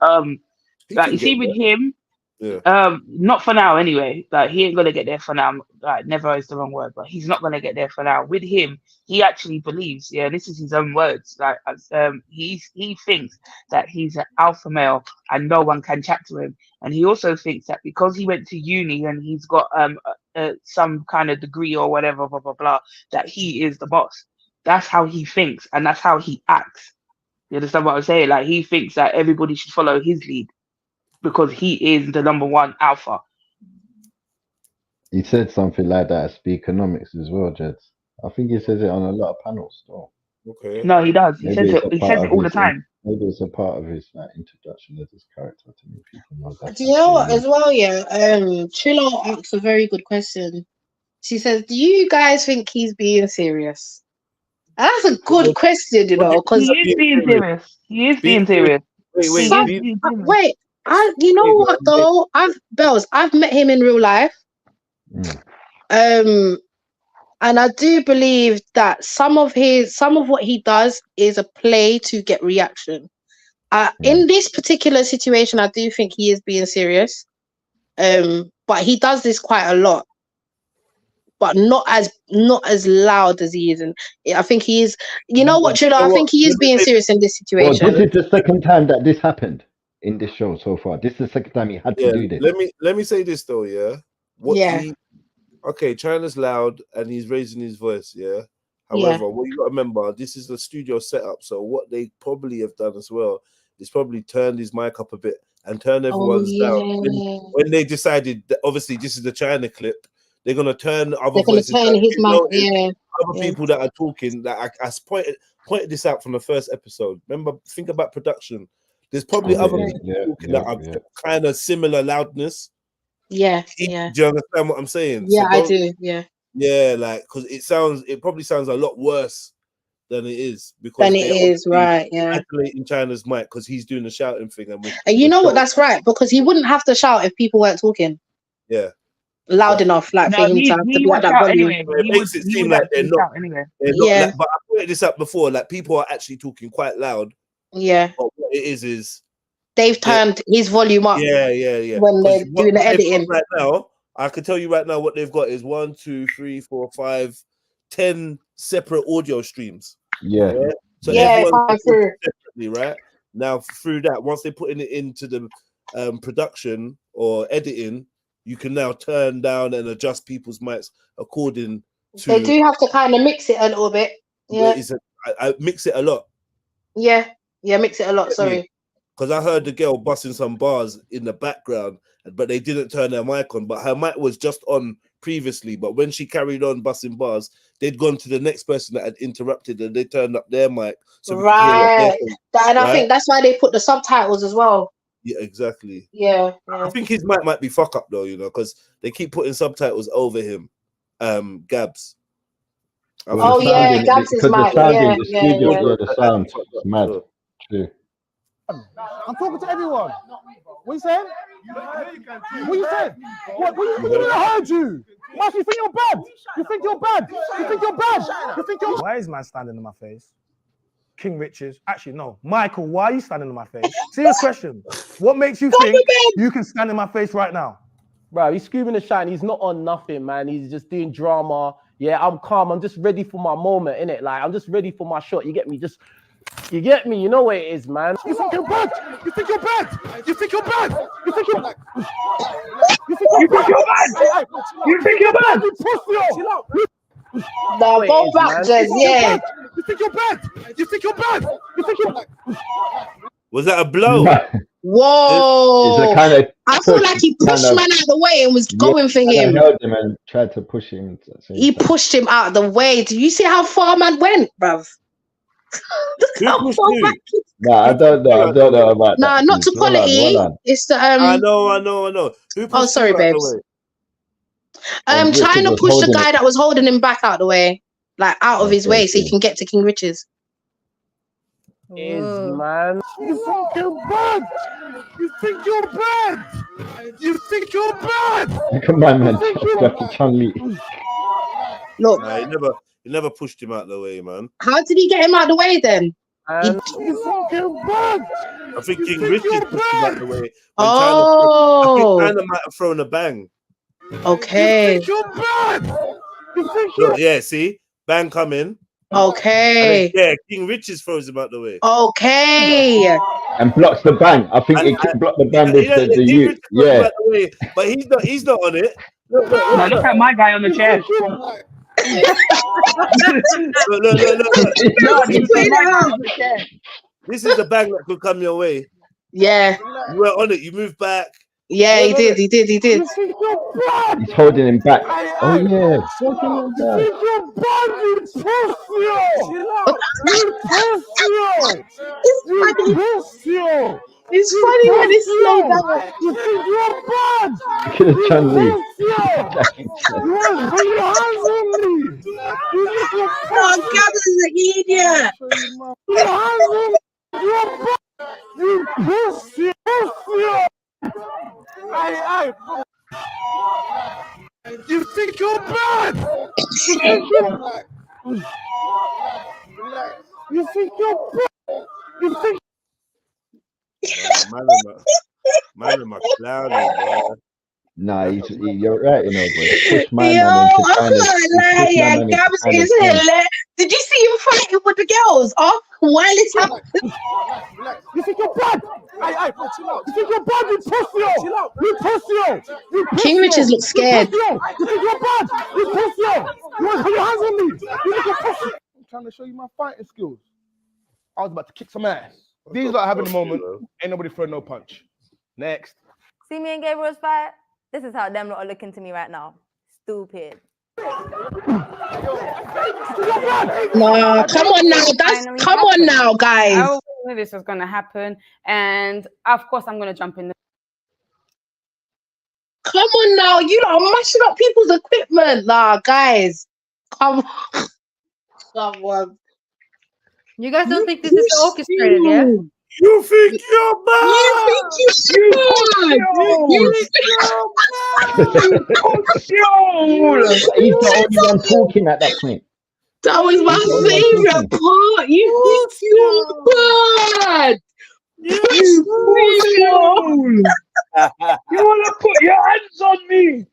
He like can you see get with there. him, Yeah. not for now anyway. Like he ain't gonna get there for now. Like never is the wrong word, but he's not gonna get there for now. With him, he actually believes, yeah, this is his own words. Like he thinks that he's an alpha male and no one can chat to him. And he also thinks that because he went to uni and he's got some kind of degree or whatever, blah blah blah, that he is the boss. That's how he thinks and that's how he acts. You understand what I'm saying? Like he thinks that everybody should follow his lead because he is the number one alpha. He said something like that at Speakonomics as well, Jeds. I think he says it on a lot of panels still. Okay. No, he does. He Maybe says it. He says it all the time. Maybe it's a part of his introduction as his character to make people know that. Do you know what as well? Yeah, Trilluminati asks a very good question. She says, "Do you guys think he's being serious?" And that's a good question, you know, because he is being serious. He is being serious. Wait, you know what though? I've met him in real life. And I do believe that some of what he does is a play to get reaction. In this particular situation, I do think he is being serious. But he does this quite a lot. But not as loud as he is, and I think he is. You know what, Trillo? I think he is being serious in this Well, situation. this is the second time that this happened in this show so far. This is the second time he had to do this. Let me say this though, yeah. Okay, China's loud and he's raising his voice, yeah. However, what you got to remember, this is a studio setup, so what they probably have done as well is probably turned his mic up a bit and turn everyone's down. When they decided that obviously this is the China clip. They're gonna turn other voices. Other people that are talking. That I pointed this out from the first episode. Remember, think about production. There's probably other people talking that are kind of similar loudness. Do you understand what I'm saying? Yeah, I do. Yeah. Yeah, like because it probably sounds a lot worse than it is because right? Yeah. Isolating China's mic because he's doing the shouting thing, and you know what? That's right because he wouldn't have to shout if people weren't talking. Yeah. Loud enough, like for him to be at that volume. It makes it seem like they're not. Anyway. Like, but I pointed this up before. Like people are actually talking quite loud. Yeah. But what it is they've turned his volume up. Yeah. When they're doing the editing. Right now, I can tell you right now what they've got is 1, 2, 3, 4, 5, 10 separate audio streams. Yeah. So everyone's separately, right? Now through that, once they're putting it into the production or editing. You can now turn down and adjust people's mics according to. They do have to kind of mix it a little bit. Yeah. I mix it a lot. Yeah, mix it a lot. Sorry. Because I heard the girl busting some bars in the background, but they didn't turn their mic on. But her mic was just on previously. But when she carried on busting bars, they'd gone to the next person that had interrupted and they turned up their mic. So I think that's why they put the subtitles as well. Yeah, exactly. Yeah. I think his mic might be fuck up though, you know, because they keep putting subtitles over him. Gabs. Gabs is mic. The sound is mad. I'm talking to everyone. What you saying? What you saying? What you mean I heard you? Mark, you think you're bad? You think you're bad? You think you're bad? You think you're... Why is man standing in my face? King Richards. Actually, no. Michael, why are you standing in my face? Serious question. What makes you think you can stand in my face right now? Bro, he's screaming and shouting. He's not on nothing, man. He's just doing drama. Yeah, I'm calm. I'm just ready for my moment, innit? Like, I'm just ready for my shot. You get me? You get me? You know what it is, man. You think you're bad? You think you're bad? You think you're bad? You think you're bad? You think you're bad? You think you're bad? Chill out. No, go back, Jez. Yeah. You think you're bad? You think you're bad? You think you're bad? Was that a blow? Whoa! I feel like he pushed man out of the way and was going for him. I held him and tried to push him. He pushed him out of the way. Do you see how far man went, bruv? No, I don't know about that. Nah, not to quality. It's the I know. Oh, sorry, babes. Trying to push the guy that was holding him back out the way, like out of his way, so he can get to King Richards. Man. You think you're bad? You think you're bad? You think you're bad? Look at my man. Look, nah, he never pushed him out the way, man. How did he get him out the way then? You- I think King Richard pushed him out the way. When I think Oh, China might have thrown a bang. okay. Look, yeah, see? Bang coming. And then, Okay. yeah, King Richard throws him out the way. Okay. And blocks the bang. I think it can block the bang with the King youth. Richard throws him Yeah. out the way, but he's not on it. Look, Now look at my guy on the chair. look. No, did you see my guy on the chair? This is the bang that could come your way. Yeah. You were on it. You moved back. Yeah, he did. He did. He did. He's holding him back. Oh yeah. Holding him back. It's funny when it's slow down. Look at the Chinese. Oh, Gab is an idiot. You think you're bad? You think you're bad? You think Man, my clowning, bro. Nah, you're right, you know, bro. Push my Yo, man I into kind of. can't lie. Yeah, Gabs is hilarious. Did you see him fighting with the girls? Oh, while it's happening. you think you're bad? Aye, chill out. You think you're bad? You pussy! Chill out. You pussy! You pussy! King Richards looks scared. You think you're bad? You pussy! You want to put your hands on me? You think you're pussy? I'm trying to show you my fighting skills. I was about to kick some ass. These lot having a moment. Ain't nobody throwing no punch. Next. See me and Gabriel's fight? This is how them lot are looking to me right now. Stupid. No, come on now. Come on now, guys. I always knew this was gonna happen, and of course I'm gonna jump in. Come on now. You lot are mashing up people's equipment. Nah, guys. Come on. Come on. You guys don't think this is orchestrated, yeah? You think you're bad? You think you're bad? He's the only one talking at that point. That was my favorite part. You think you're bad? You want to put your hands on me?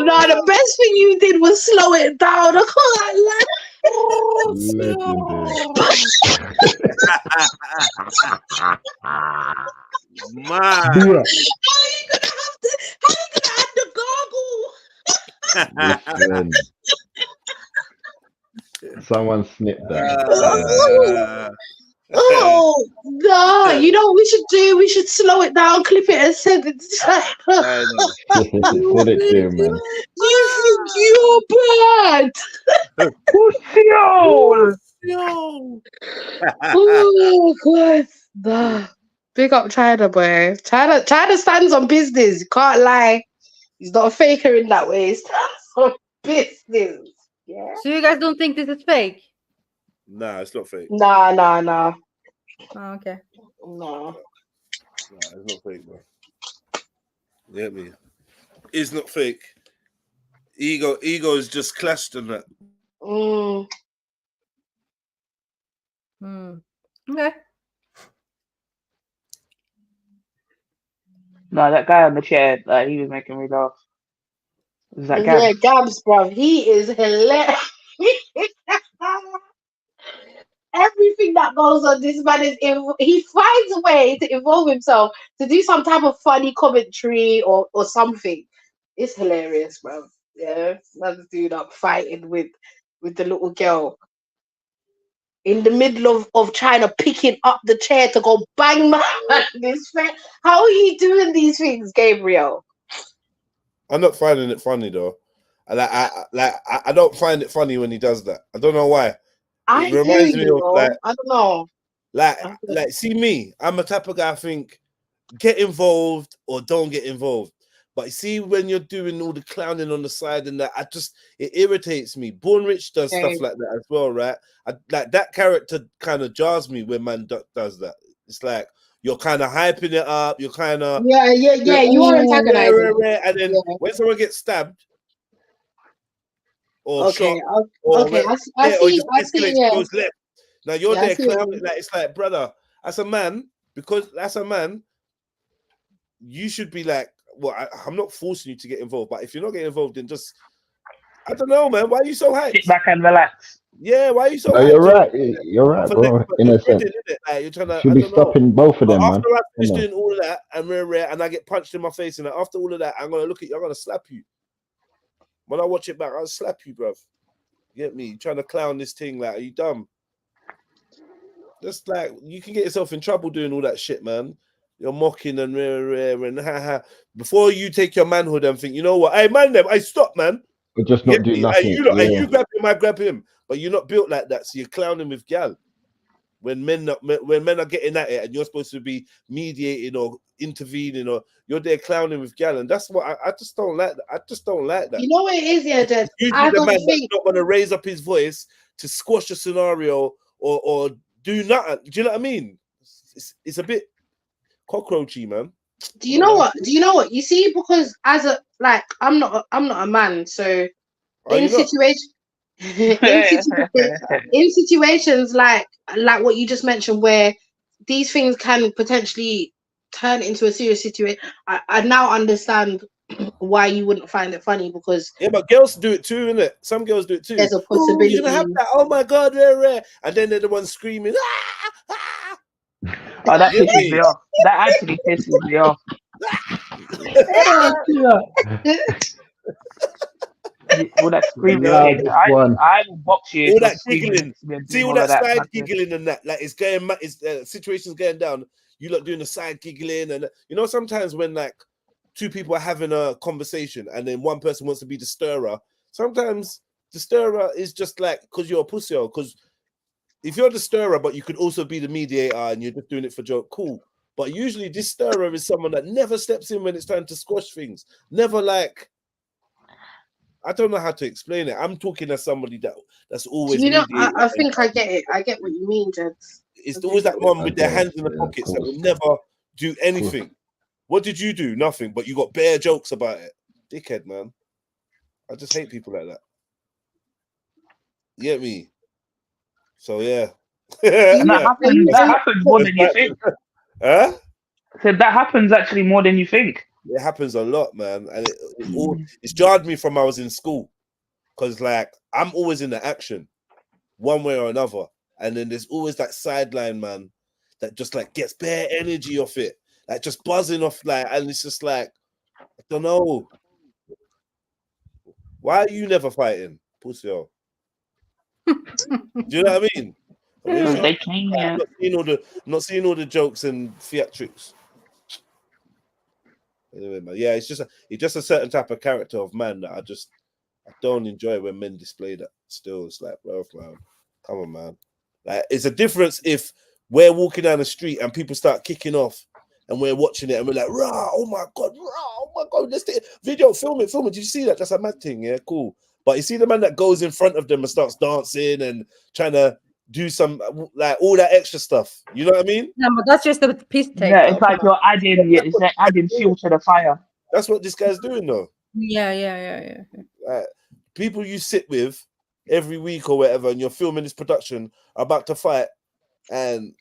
No, the best thing you did was slow it down. I can't lie. Man. How you gonna have the goggle? Someone snipped that. Oh no! You know what we should do? We should slow it down, clip it, and send it. Send it to him, man. You think you're bad? Oh God! Nah. Big up China, boy. China stands on business. You can't lie. He's not a faker in that way. He stands on business. Yeah. So you guys don't think this is fake? Nah, it's not fake. Nah. Oh, okay. Nah. Nah, it's not fake, bro. You get me? It's not fake. Ego is just clashed on that. Okay. No, that guy on the chair, he was making me laugh. Was that Gabs? Yeah, Gabs, bruv. He is hilarious. Everything that goes on, this man is he finds a way to involve himself to do some type of funny commentary or something. It's hilarious, bro. Yeah, man's dude up fighting with the little girl in the middle of China picking up the chair to go bang my man in his face. How are you doing these things, Gabriel? I'm not finding it funny though. I don't find it funny when he does that. I don't know why. It reminds me of I don't know. Like see me, I'm a type of guy I think get involved or don't get involved. But see, when you're doing all the clowning on the side and that, it irritates me. Born Rich does stuff like that as well, right? Like that character kind of jars me when man does that. It's like you're kind of hyping it up. You're kind of yeah. You are antagonizing, and then when someone gets stabbed, or Okay, shot, or okay, or I it see, just I see, escalates, yeah. goes left. Now you're Yeah, I there see what you clowning, mean. like it's like, brother, as a man, because as a man, you should be like, well, I'm not forcing you to get involved, but if you're not getting involved, then just, I don't know, man. Why are you so hyped? Sit back and relax. Yeah, why are you so No, hyped? you're right. You're right, For bro. In a sense, like, you're trying to, should I be don't know. stopping both of But them, man. after I finish You know. doing all of that and I get punched in my face, and after all of that, I'm gonna look at you, I'm gonna slap you. When I watch it back, I'll slap you, bruv. You get me? You're trying to clown this thing, like, are you dumb? Just like, you can get yourself in trouble doing all that shit, man. You're mocking and ha. Before you take your manhood and think, you know what? Hey, man, I stop, man. But just You not get do me? Hey, nothing. you grab him, I grab him. But you're not built like that, so you're clowning with gal. When men are getting at it, and you're supposed to be mediating or intervening, or you're there clowning with gal, and that's what I just don't like. I just don't like that. You know what it is, yeah, Jed? Usually I the don't man think that's not going to raise up his voice to squash a scenario or do nothing. Do you know what I mean? It's a bit cockroachy, man. Do you know what? Do you know what? You see, because as a like, I'm not a man, so Are in you not? situation, in situations like what you just mentioned, where these things can potentially turn into a serious situation, I now understand why you wouldn't find it funny, because Yeah, but girls do it too, innit? Some girls do it too. there's a Oh, you're gonna have possibility. that. Oh my god, rare. And then they're the ones screaming. Oh, that You get pisses me me? off. That actually pisses me off. All that screaming Nah, thing. this one. I will box you if All you're that screaming giggling. next to me and See doing all all of that that. side man. giggling and that. Like, it's going, situation's going down. You lot doing the side giggling, and you know, sometimes when like two people are having a conversation and then one person wants to be the stirrer, sometimes the stirrer is just like because you're a pussy, because if you're the stirrer, but you could also be the mediator and you're just doing it for joke, cool. But usually this stirrer is someone that never steps in when it's time to squash things. Never like, I don't know how to explain it. I'm talking as somebody that's always You know, mediating. I think I get it. I get what you mean, Jed. It's always that one with their hands in the Yeah, of pockets that will course. never do anything. What did you do? Nothing, but you got bare jokes about it. Dickhead, man. I just hate people like that. You get me? So yeah. And that happens more than you think. Huh? So that happens actually more than you think. It happens a lot, man, and it's jarred me from I was in school, because like I'm always in the action, one way or another, and then there's always that sideline man that just like gets bare energy off it, like just buzzing off, like, and it's just like, I don't know, why are you never fighting, pussy? Do you know what I mean? They came here. I'm not seeing all the jokes and theatrics. Anyway, man, yeah, it's just a certain type of character of man that I don't enjoy when men display that. Still, it's like, bro, man, come on, man. Like, it's a difference if we're walking down the street and people start kicking off and we're watching it and we're like, rah, oh my god, rah, oh my god, let's take video, film it. Did you see that? That's a mad thing, yeah, cool. But you see the man that goes in front of them and starts dancing and trying to do some like all that extra stuff. You know what I mean? No, but that's just the piece taker. Yeah, it's like you're adding fuel to the fire. That's what this guy's doing, though. Yeah. Like, people you sit with every week or whatever, and you're filming this production, are about to fight, and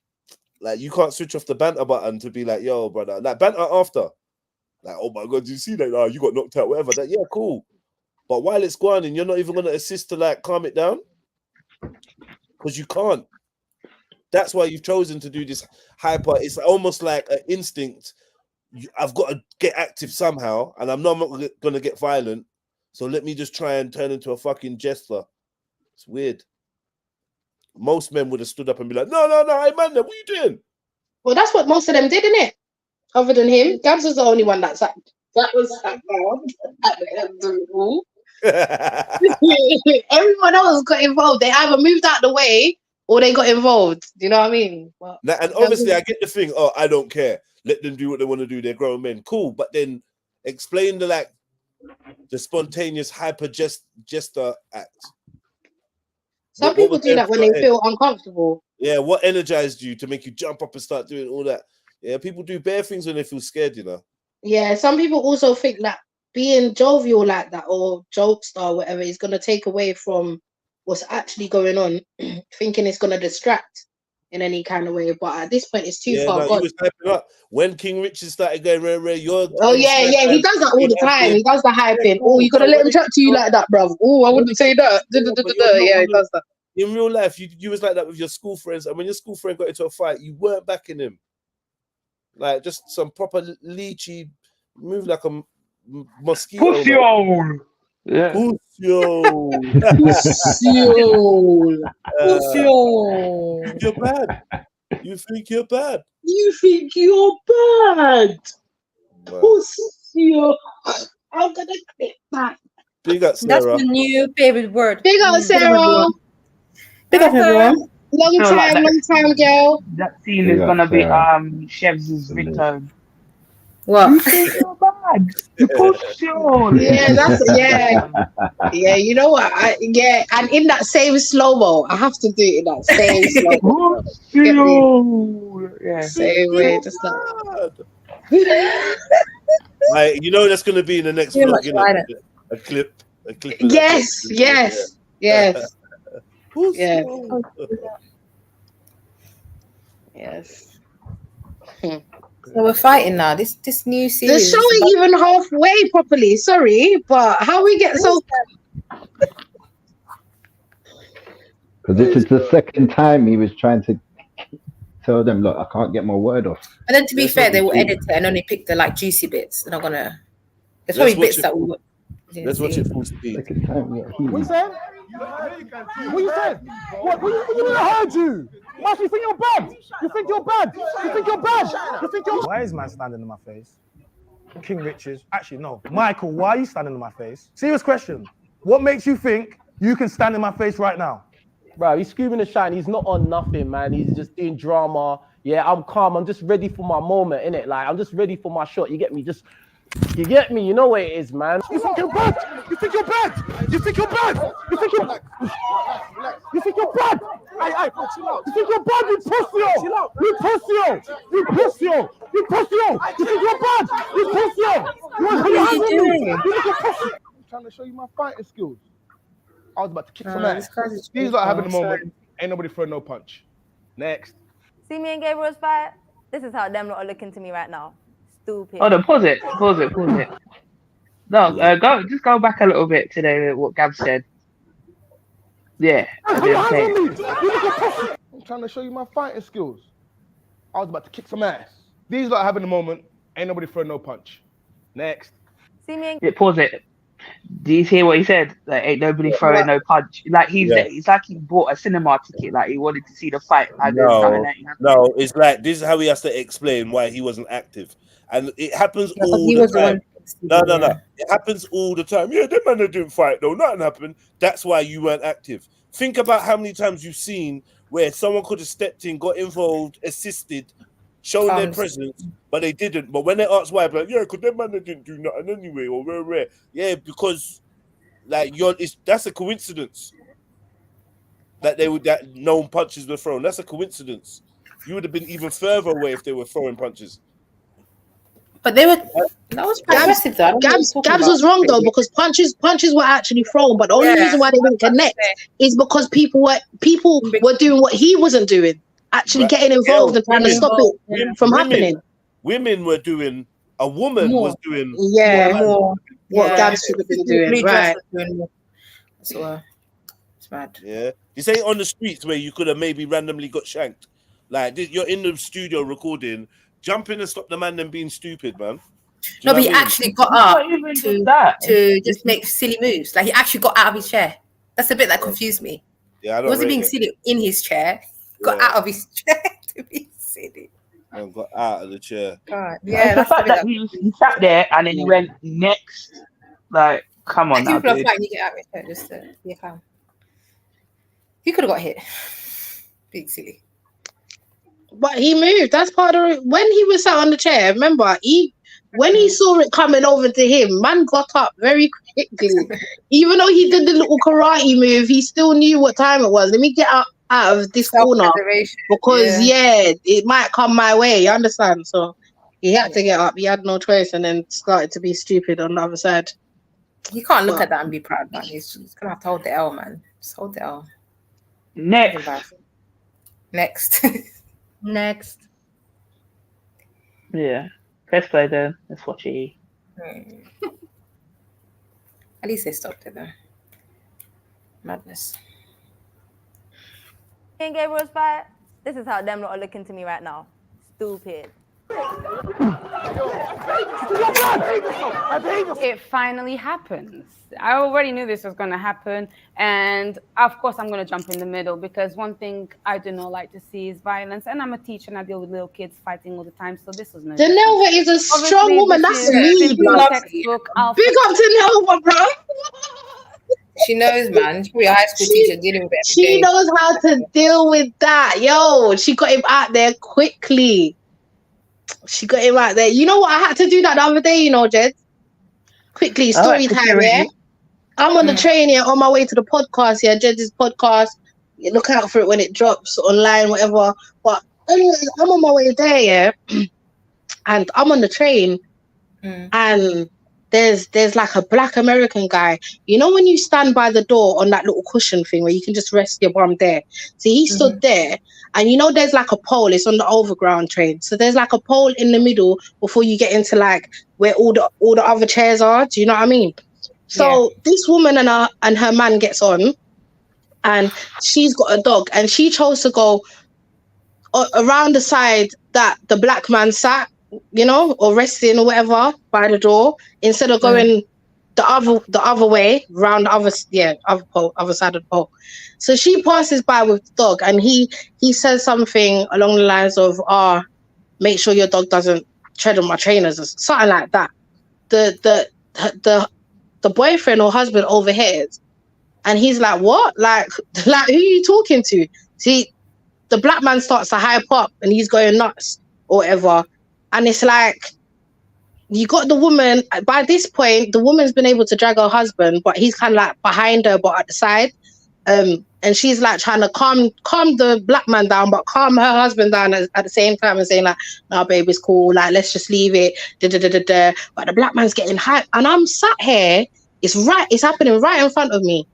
like you can't switch off the banter button to be like, yo, brother, like banter after. Like, oh my god, do you see that? Oh, you got knocked out, whatever. That, yeah, cool. But while it's going on, you're not even gonna assist to like calm it down. Because you can't. That's why you've chosen to do this hyper. It's almost like an instinct. I've got to get active somehow, and I'm not going to get violent. So let me just try and turn into a fucking jester. It's weird. Most men would have stood up and be like, no, hey man, what are you doing? Well, that's what most of them did, innit? Other than him, Gabs was the only one that sat. That was sat down at the end of the room. Everyone else got involved. They either moved out the way or they got involved. Do you know what I mean? But, now, and obviously, I get the thing. Oh, I don't care. Let them do what they want to do. They're grown men. Cool. But then explain the spontaneous hyper jester act. some people do that when they feel uncomfortable. Yeah. What energized you to make you jump up and start doing all that? Yeah. People do bare things when they feel scared. You know. Yeah. Some people also think that being jovial like that or jokester or whatever is gonna take away from what's actually going on, thinking it's gonna distract in any kind of way. But at this point, it's too Yeah, far no, he gone. was hyping up when King Richard started going rare. You're Oh yeah, yeah, he does that all the time. He does the hyping. Oh, you gotta let him chat to you like that, bruv. Oh, I wouldn't say that. Yeah, he does that. In real life, you was like that with your school friends, and when your school friend got into a fight, you weren't backing him. Like just some proper leechy move, like a mosquito. Pussy hole. Yeah. Pussy hole. Pussy hole. Pussy hole. You're bad. You think you're bad. You think you're bad. Pussy hole. I'm gonna clip that. Big up, That's Sarah. the new favorite word. Big up, Sarah. Big up, everyone. Long feel like time, that- long time, girl. That scene Big is up, gonna be Sarah. Chef's ringtone. What? You think you're bad? Pussy hole. Yeah, that's yeah. You know what? And in that same slow mo, I have to do it in that same slow mo. Pussy hole. Yeah. Same way, just like. Like, you know that's gonna be in the next Too vlog, much innit? violence. A clip. Of that. Yes, yes, yes, yes, yes. So we're fighting now. This new The series. show ain't even halfway properly. Sorry, but how we get so? Because this is the second time he was trying to tell them, look, I can't get my word off. And then to be fair, they will edit it and only pick the like juicy bits. They're not gonna. There's probably bits that will. Let's watch it full speed. Second time, yeah. What you saying? What you saying? What you mean I heard you? Mark, you think you're bad? You think you're bad? You think you're bad? You think you're... Why is man standing in my face? King Richard. Actually, no. Michael, why are you standing in my face? Serious question. What makes you think you can stand in my face right now? Bro, he's screaming and shine. He's not on nothing, man. He's just doing drama. Yeah, I'm calm. I'm just ready for my moment, innit? Like, I'm just ready for my shot. You get me? You get me? You know what it is, man. You think you're bad? You think you're bad? You think you're bad? You think you're... You think you're bad? Hey, chill out. You think you're bad? You pussy! You pussy! You pussy! You pussy! You think you're bad? You pussy! You want to put your hands on me? You think you're pussy? I'm trying to show you my fighting skills. I was about to kick some ass. These lot having a moment. Ain't nobody throwing no punch. Next. See me and Gabriel's fight? This is how them lot are looking to me right now. Stupid. Hold on, pause it. No, go back a little bit to what Gab said. Yeah. Okay. I'm trying to show you my fighting skills. I was about to kick some ass. These lot having a moment. Ain't nobody throwing no punch. Next. See me and Yeah, pause it. Do you hear what he said? Like, ain't nobody throwing no punch. Like it's like he bought a cinema ticket. Like he wanted to see the fight. Like, there's nothing that he had. No, it's like this is how he has to explain why he wasn't active, and it happens all the time. No. It happens all the time. Yeah, them man didn't fight though. Nothing happened. That's why you weren't active. Think about how many times you've seen where someone could have stepped in, got involved, assisted, shown their presence, but they didn't. But when they asked why, like, yeah, because them man didn't do nothing anyway, or rare. Yeah, because like that's a coincidence that no punches were thrown. That's a coincidence. You would have been even further away if they were throwing punches. But they were. That was quite aggressive, though. Gabs was wrong though, because punches were actually thrown, but the only reason why they didn't connect is because people were doing what he wasn't doing, actually getting involved and trying to stop it from happening. Women were doing. A woman was doing. More. What Gabs should have been doing, right? So it's bad. Yeah, this ain't on the streets where you could have maybe randomly got shanked. Like you're in the studio recording. Jump in and stop the man then being stupid, man. No, but he actually got up to just make silly moves. Like he actually got out of his chair. That's the bit that confused me. Yeah, I don't he wasn't rate being it. silly in his chair. He got out of his chair to be silly. And got out of the chair. God, Yeah, the fact that he sat there and then he went next. Like, come on now, People are dude. fighting, you get out of his chair just to be a clown. He could have got hit. Being silly. But he moved. That's part of it. When he was sat on the chair, remember, when he saw it coming over to him, man got up very quickly. Even though he did the little karate move, he still knew what time it was. Let me get out of this corner because it might come my way. You understand? So He had to get up. He had no choice, and then started to be stupid on the other side. You can't look at that and be proud, man. He's gonna have to hold the L, man. Just hold the L. Next. Next. Next. Yeah. Press play then. Let's watch it. At least they stopped it though. Madness. King Gabriel's fight. This is how them lot are looking to me right now. Stupid. It finally happens. I already knew this was going to happen. And of course, I'm going to jump in the middle because one thing I do not like to see is violence. And I'm a teacher and I deal with little kids fighting all the time. So this was no different. Denelva is a strong Obviously, woman. this That's is me, simply bro. textbook. Big up Denelva, bro. She knows, man. She's a high school teacher dealing with it. She knows how to deal with that. Yo, she got him out there quickly. She got him out there. You know what? I had to do that the other day, you know, Jed. Quickly, story time, yeah? I'm on the train here, on my way to the podcast, yeah, Jed's podcast. You look out for it when it drops online, whatever. But anyways, I'm on my way there, yeah? And I'm on the train, and there's like a Black American guy. You know when you stand by the door on that little cushion thing where you can just rest your bum there? So he stood there, and you know there's like a pole. It's on the overground train. So there's like a pole in the middle before you get into like where all the other chairs are. Do you know what I mean? So this woman and her man gets on, and she's got a dog, and she chose to go around the side that the black man sat, you know, or resting or whatever by the door, instead of going the other way, round the other side of the pole. So she passes by with the dog, and he says something along the lines of, make sure your dog doesn't tread on my trainers, or something like that. The boyfriend or husband overhears, and he's like, what? Like who are you talking to? See, the black man starts to hype up and he's going nuts or whatever. And it's like, you got the woman, by this point, the woman's been able to drag her husband, but he's kind of like behind her, but at the side. And she's like trying to calm the black man down, but calm her husband down at the same time, and saying like, "No, babe, it's cool. Like, let's just leave it." But the black man's getting hyped, and I'm sat here. It's happening right in front of me,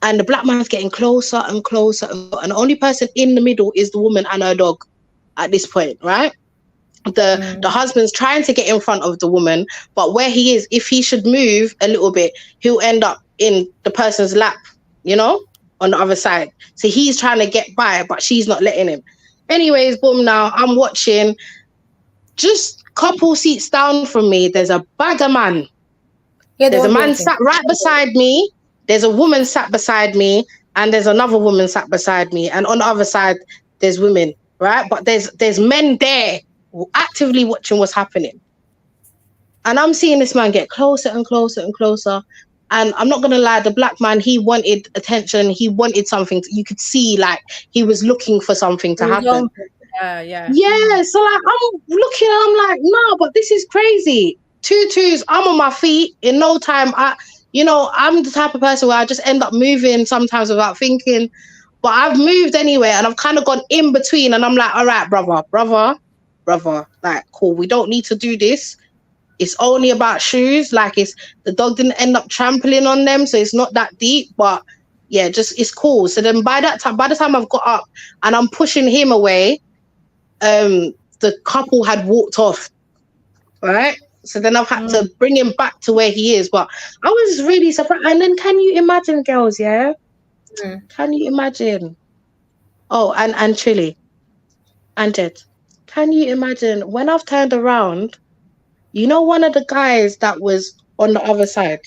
and the black man's getting closer and closer, and the only person in the middle is the woman and her dog at this point, right? The husband's trying to get in front of the woman, but where he is, if he should move a little bit, he'll end up in the person's lap, you know, on the other side. So he's trying to get by, but she's not letting him. Anyways, boom, now I'm watching. Just couple seats down from me, there's a bagger man. Yeah, there's a man sat right beside me. There's a woman sat beside me, and there's another woman sat beside me. And on the other side, there's women, right? But there's men there actively watching what's happening. And I'm seeing this man get closer and closer and closer. And I'm not gonna lie, the black man, he wanted attention. He wanted something. You could see like he was looking for something to happen. Yeah. So like I'm looking, and I'm like, no, but this is crazy. 2-2s, I'm on my feet in no time. I'm the type of person where I just end up moving sometimes without thinking. But I've moved anyway, and I've kind of gone in between, and I'm like, all right, brother, like, cool. We don't need to do this. It's only about shoes. Like, the dog didn't end up trampling on them, so it's not that deep. But yeah, it's cool. So then by the time I've got up and I'm pushing him away, the couple had walked off. Right? So then I've had to bring him back to where he is. But I was really surprised. And then can you imagine, girls, yeah? Can you imagine? Oh, and Trilly and Jed, can you imagine when I've turned around, you know, one of the guys that was on the other side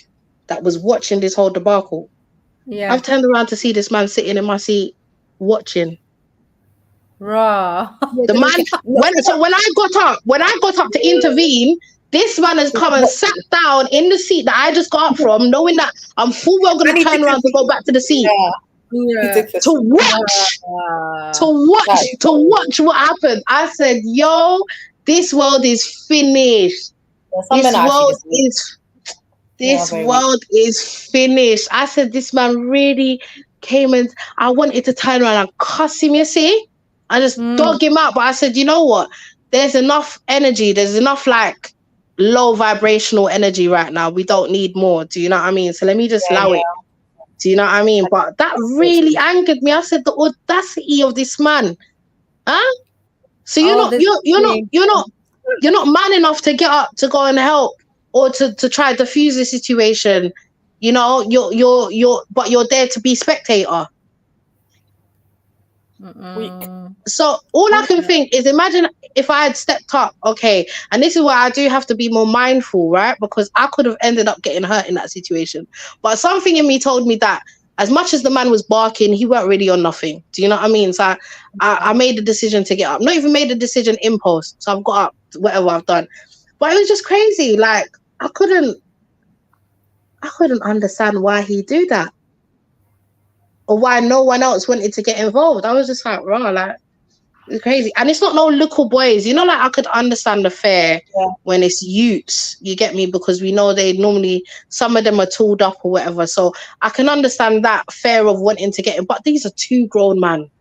that was watching this whole debacle? Yeah. I've turned around to see this man sitting in my seat watching. Raw. The man, when I got up to intervene, this man has come and sat down in the seat that I just got up from, knowing that I'm full well going to turn around to go back to the seat. To watch what happened. I said, yo, this world is finished. This world is finished. I said, this man really came, and I wanted to turn around and cuss him, you see? I just dog him out. But I said, you know what? there's enough energy. There's enough like low vibrational energy right now. We don't need more. Do you know what I mean? So let me just allow it. Do you know what I mean? But that really angered me. I said the audacity of this man. Huh? So you're not man enough to get up to go and help or to try to diffuse the situation. You know, but you're there to be spectator. So all I can think is, imagine if I had stepped up, okay, and this is why I do have to be more mindful, right? Because I could have ended up getting hurt in that situation. But something in me told me that as much as the man was barking, he weren't really on nothing. Do you know what I mean? So I made the decision to get up. Not even made the decision impulse. So I've got up, whatever I've done. But it was just crazy. Like I couldn't understand why he do that. Or why no one else wanted to get involved. I was just like, raw, like, it's crazy. And it's not no little boys. You know, like I could understand the fear when it's youths, you get me? Because we know they normally, some of them are tooled up or whatever. So I can understand that fear of wanting to get in. But these are two grown men.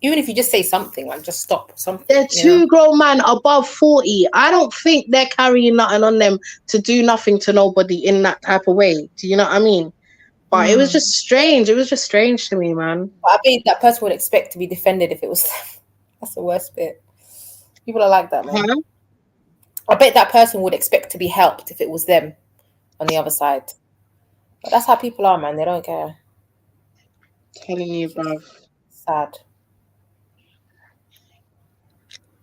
Even if you just say something, like just stop something. They're two grown men above 40. I don't think they're carrying nothing on them to do nothing to nobody in that type of way. Do you know what I mean? But it was just strange. It was just strange to me, man. But I mean, that person would expect to be defended if it was them. That's the worst bit. People are like that, man. Huh? I bet that person would expect to be helped if it was them on the other side. But that's how people are, man. They don't care. Telling you, bro. Sad.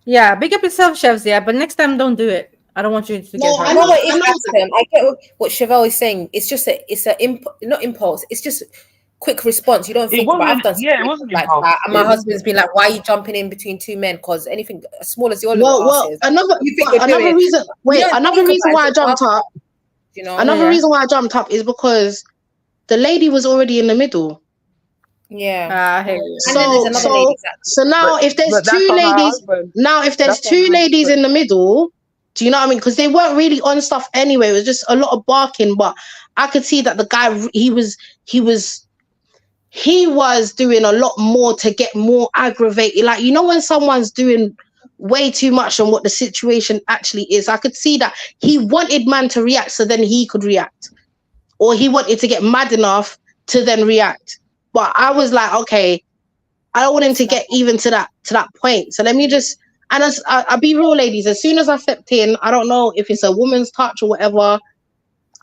Yeah, big up yourself, Chefs. Yeah, but next time don't do it. I don't want you to get hurt. I know it impacts them. I get what Chevelle is saying. It's just not impulse. It's just quick response. You don't think about. I've done it wasn't like impulse. that. And my husband's been like, "Why are you jumping in between two men? Because anything as small as your little asses." Another reason why I jumped up. You know, another reason why I jumped up is because the lady was already in the middle. Yeah. So now if there's two ladies in the middle, do you know what I mean? Because they weren't really on stuff anyway. It was just a lot of barking, but I could see that the guy he was doing a lot more to get more aggravated. Like, you know, when someone's doing way too much on what the situation actually is, I could see that he wanted man to react so then he could react, or he wanted to get mad enough to then react. But I was like, okay, I don't want him to get even to that point. So let me just, and I'll be real, ladies. As soon as I stepped in, I don't know if it's a woman's touch or whatever,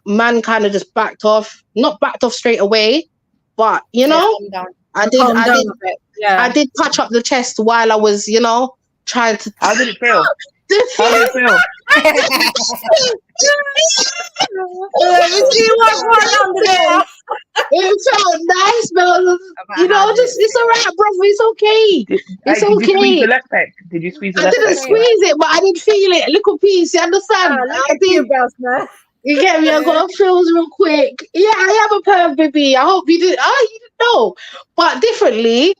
man kind of just backed off. Not backed off straight away, but you know, I did touch up the chest while I was, you know, trying to. How did it feel? How did it feel? Let me see what's going on there. It felt nice, man. You know, just it's all right, brother. It's okay. It's okay. Did you squeeze the left peg? Did you squeeze the left peg? I didn't squeeze it, but I did feel it. A little piece. You understand? You get me? I got a feels real quick. Yeah, I am a perv, baby. I hope you did. Oh, you didn't know, but differently.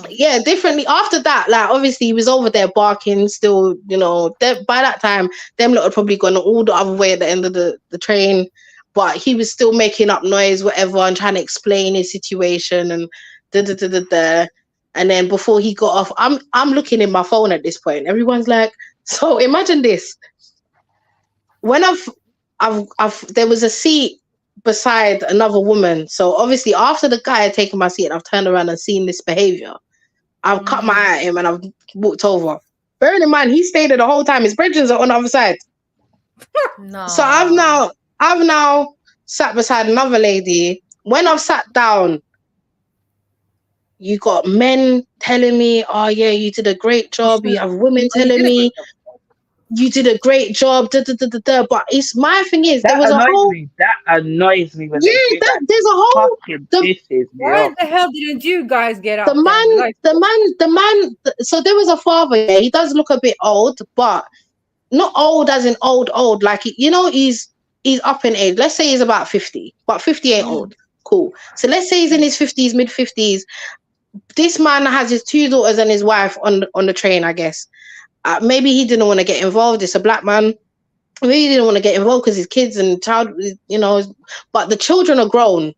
Yeah, differently. After that, like obviously he was over there barking still, you know. By that time, them lot had probably gone all the other way at the end of the train, but he was still making up noise, whatever, and trying to explain his situation and da. And then before he got off, I'm looking in my phone at this point. Everyone's like, so imagine this. When there was a seat beside another woman. So obviously after the guy had taken my seat, I've turned around and seen this behavior. I've cut my eye at him and I've walked over. Bearing in mind, he stayed there the whole time. His brethren are on the other side. No. So I've now sat beside another lady. When I've sat down, you got men telling me, oh yeah, you did a great job. You have women telling me, you did a great job, But it's my thing is there was a whole. That annoys me. When there's a whole. Why the hell didn't you guys get up? The man. So there was a father. Yeah, he does look a bit old, but not old as in old. Like, you know, he's up in age. Let's say he's about 50, but 50 ain't old. Cool. So let's say he's in his 50s, mid 50s. This man has his two daughters and his wife on the train, I guess. Maybe he didn't want to get involved. It's a black man. Maybe he didn't want to get involved because his kids and child, you know, but the children are grown.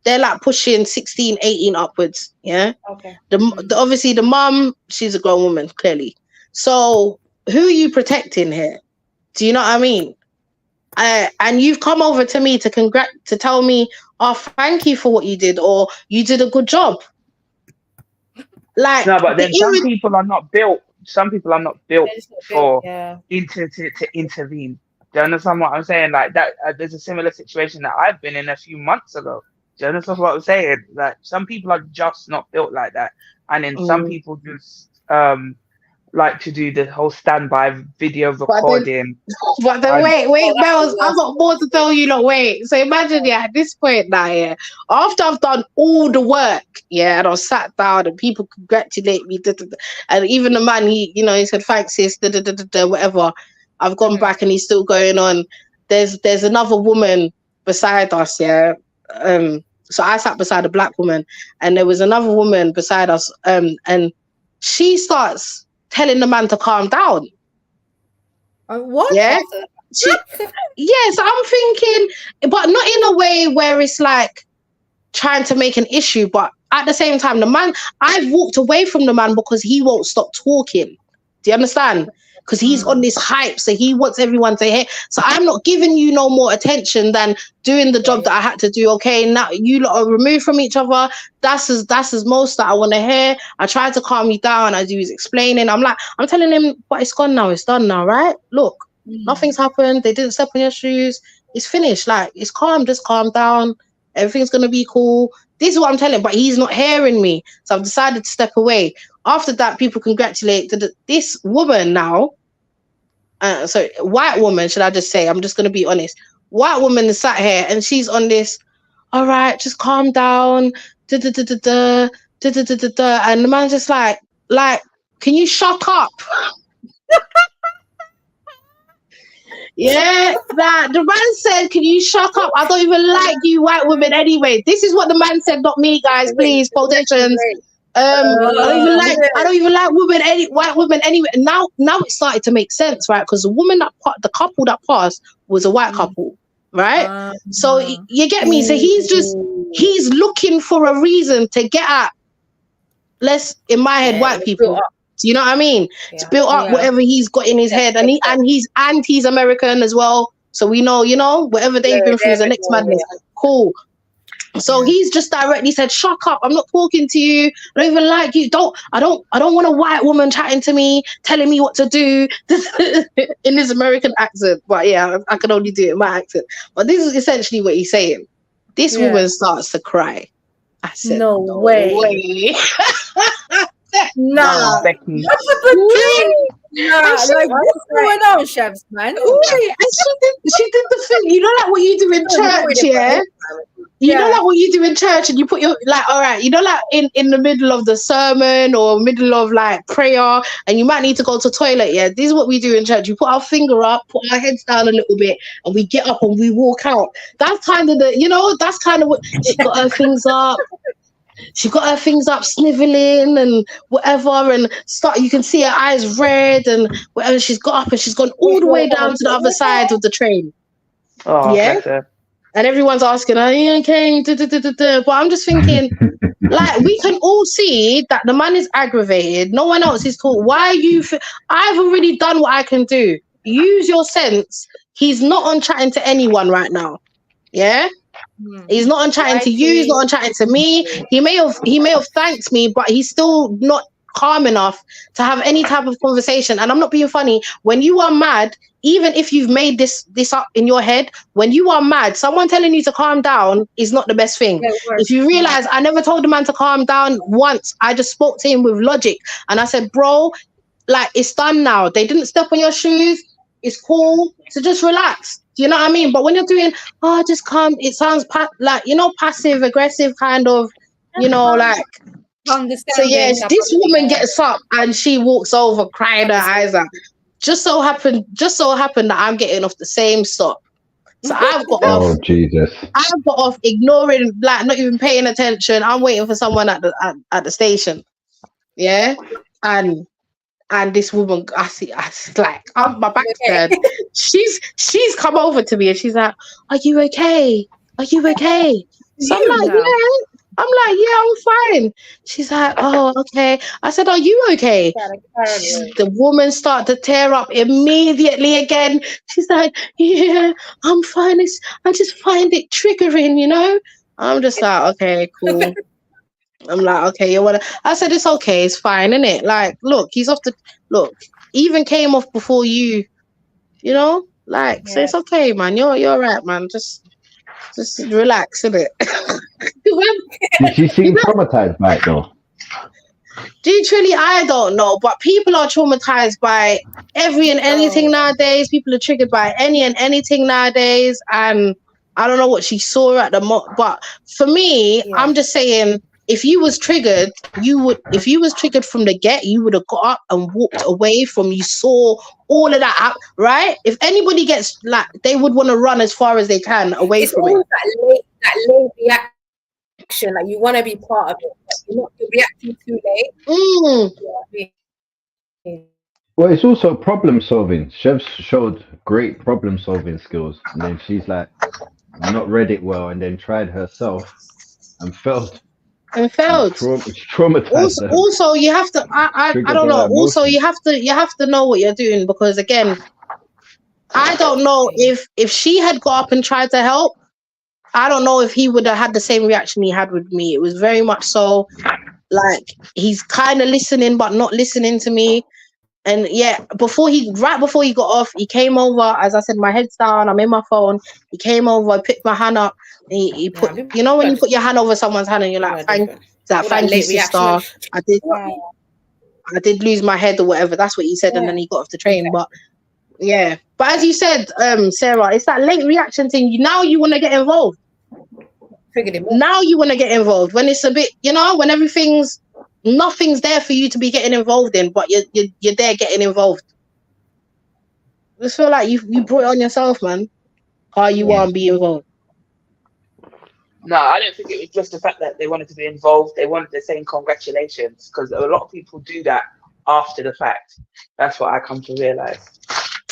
They're like pushing 16, 18 upwards. Yeah. Okay. Obviously the mom, she's a grown woman, clearly. So who are you protecting here? Do you know what I mean? And you've come over to me to tell me, oh, thank you for what you did, or you did a good job. Like, no, but then some people are not built. Some people are not built for yeah. to intervene. Do you understand what I'm saying? Like that, there's a similar situation that I've been in a few months ago. Do you understand what I'm saying? Like some people are just not built like that, and then some people just like to do the whole standby video recording. But then wait, Bells, I've got more to tell you. Not wait. So imagine, at this point now, after I've done all the work, and I sat down and people congratulate me, and even the man, he said thanks, sis, whatever. I've gone back and he's still going on. There's another woman beside us, So I sat beside a black woman, and there was another woman beside us, and she starts telling the man to calm down. What? Yeah. Yes, I'm thinking, but not in a way where it's like trying to make an issue, but at the same time, the man, I've walked away from the man because he won't stop talking. Do you understand? Because he's on this hype, so he wants everyone to hear. So I'm not giving you no more attention than doing the job that I had to do. Okay, now you lot are removed from each other. That's as most that I want to hear. I tried to calm you down as he was explaining. I'm telling him, but it's gone now. It's done now, right? Look, nothing's happened. They didn't step on your shoes. It's finished. Like, it's calm. Just calm down. Everything's gonna be cool. This is what I'm telling him, but he's not hearing me. So I've decided to step away. After that, people congratulate this woman now. So white woman, should I just say? I'm just going to be honest. White woman is sat here and she's on this, all right, just calm down. And the man's just like, can you shut up? The man said, can you shut up? I don't even like you white women anyway. This is what the man said, not me, guys. Please, quotations. I don't even like white women anyway. Now it started to make sense, right? Because the couple that passed was a white couple, right? So you get me. So he's looking for a reason to get at, in my head, white people. Do you know what I mean? Yeah. To build up whatever he's got in his head, and he's American as well. So we know, whatever they've been through is the next madness. Cool. So he's just directly said, shut up, I'm not talking to you, I don't even like you, I don't want a white woman chatting to me, telling me what to do in his American accent. But yeah, I can only do it in my accent. But this is essentially what he's saying. This woman starts to cry. I said, no way. Nah. What's the what's going on, chefs, man? Wait, she did the thing. You know, like what you do in church, yeah? You know, like what you do in church, and you put your, all right, you know, like in the middle of the sermon or middle of like prayer, and you might need to go to the toilet, yeah? This is what we do in church. You put our finger up, put our heads down a little bit, and we get up and we walk out. That's kind of that's kind of what she got her things up. She got her things up, sniveling and whatever, and you can see her eyes red and whatever. She's got up and she's gone all the way down to the other side of the train. Oh, yeah. And everyone's asking, are you okay? But I'm just thinking, like, we can all see that the man is aggravated. No one else is talking. Why are you? I've already done what I can do. Use your sense. He's not on chatting to anyone right now. Yeah. He's not on chatting to you. He's not on chatting to me. He may have thanked me, but he's still not calm enough to have any type of conversation. And I'm not being funny. When you are mad, even if you've made this up in your head, when you are mad, someone telling you to calm down is not the best thing. If you realize, I never told the man to calm down once. I just spoke to him with logic, and I said, bro, like, it's done now. They didn't step on your shoes. It's cool. So just relax. Do you know what I mean? But when you're doing, just calm, it sounds like, passive aggressive kind of, like. So yeah, this woman gets up and she walks over crying her eyes out. Just so happened that I'm getting off the same stop. So I've got off. Oh Jesus! I've got off, ignoring, like, not even paying attention. I'm waiting for someone at the station. Yeah, and this woman, I see, like, my back's turned. She's come over to me and she's like, "Are you okay? Are you okay?" So I'm like, "Yeah." I'm like, yeah, I'm fine. She's like, oh, okay. I said, are you okay? The woman started to tear up immediately again. She's like, yeah, I'm fine. I just find it triggering, you know? I'm just like, okay, cool. I'm like, okay, you wanna? I said, it's okay, it's fine, isn't it? Like, look, he's off the look. He even came off before you, you know? Like, so it's okay, man. You're right, man. Just relax, innit? Did she seem traumatized by it though? Literally, I don't know, but people are traumatized by every and anything nowadays. People are triggered by any and anything nowadays, and I don't know what she saw at the but for me, I'm just saying, if you was triggered, if you was triggered from the get, you would have got up and walked away from. You saw all of that, right? If anybody gets like, they would want to run as far as they can away from it. That late reaction, like you want to be part of it, but you're reacting too late. Well, it's also problem solving. Chev's showed great problem solving skills, and then she's like not read it well, and then tried herself and failed. Traumatized. Also, you have to. I don't know. Also, you have to know what you're doing, because again, I don't know if she had got up and tried to help. I don't know if he would have had the same reaction he had with me. It was very much so like he's kind of listening but not listening to me. And yeah, right before he got off, he came over. As I said, my head's down, I'm in my phone. He came over, I picked my hand up, and he put, you know, when you put your hand over someone's hand and you're like, thank you, sister. I did lose my head or whatever. That's what he said, and then he got off the train. But yeah, but as you said, Sarah, it's that late reaction thing. Now you want to get involved. Now you want to get involved when it's a bit, you know, when nothing's there for you to be getting involved in, but you're there getting involved. I just feel like you brought it on yourself, man. How you want to be involved? No, I don't think it was just the fact that they wanted to be involved. They wanted to say congratulations, because a lot of people do that after the fact. That's what I come to realize.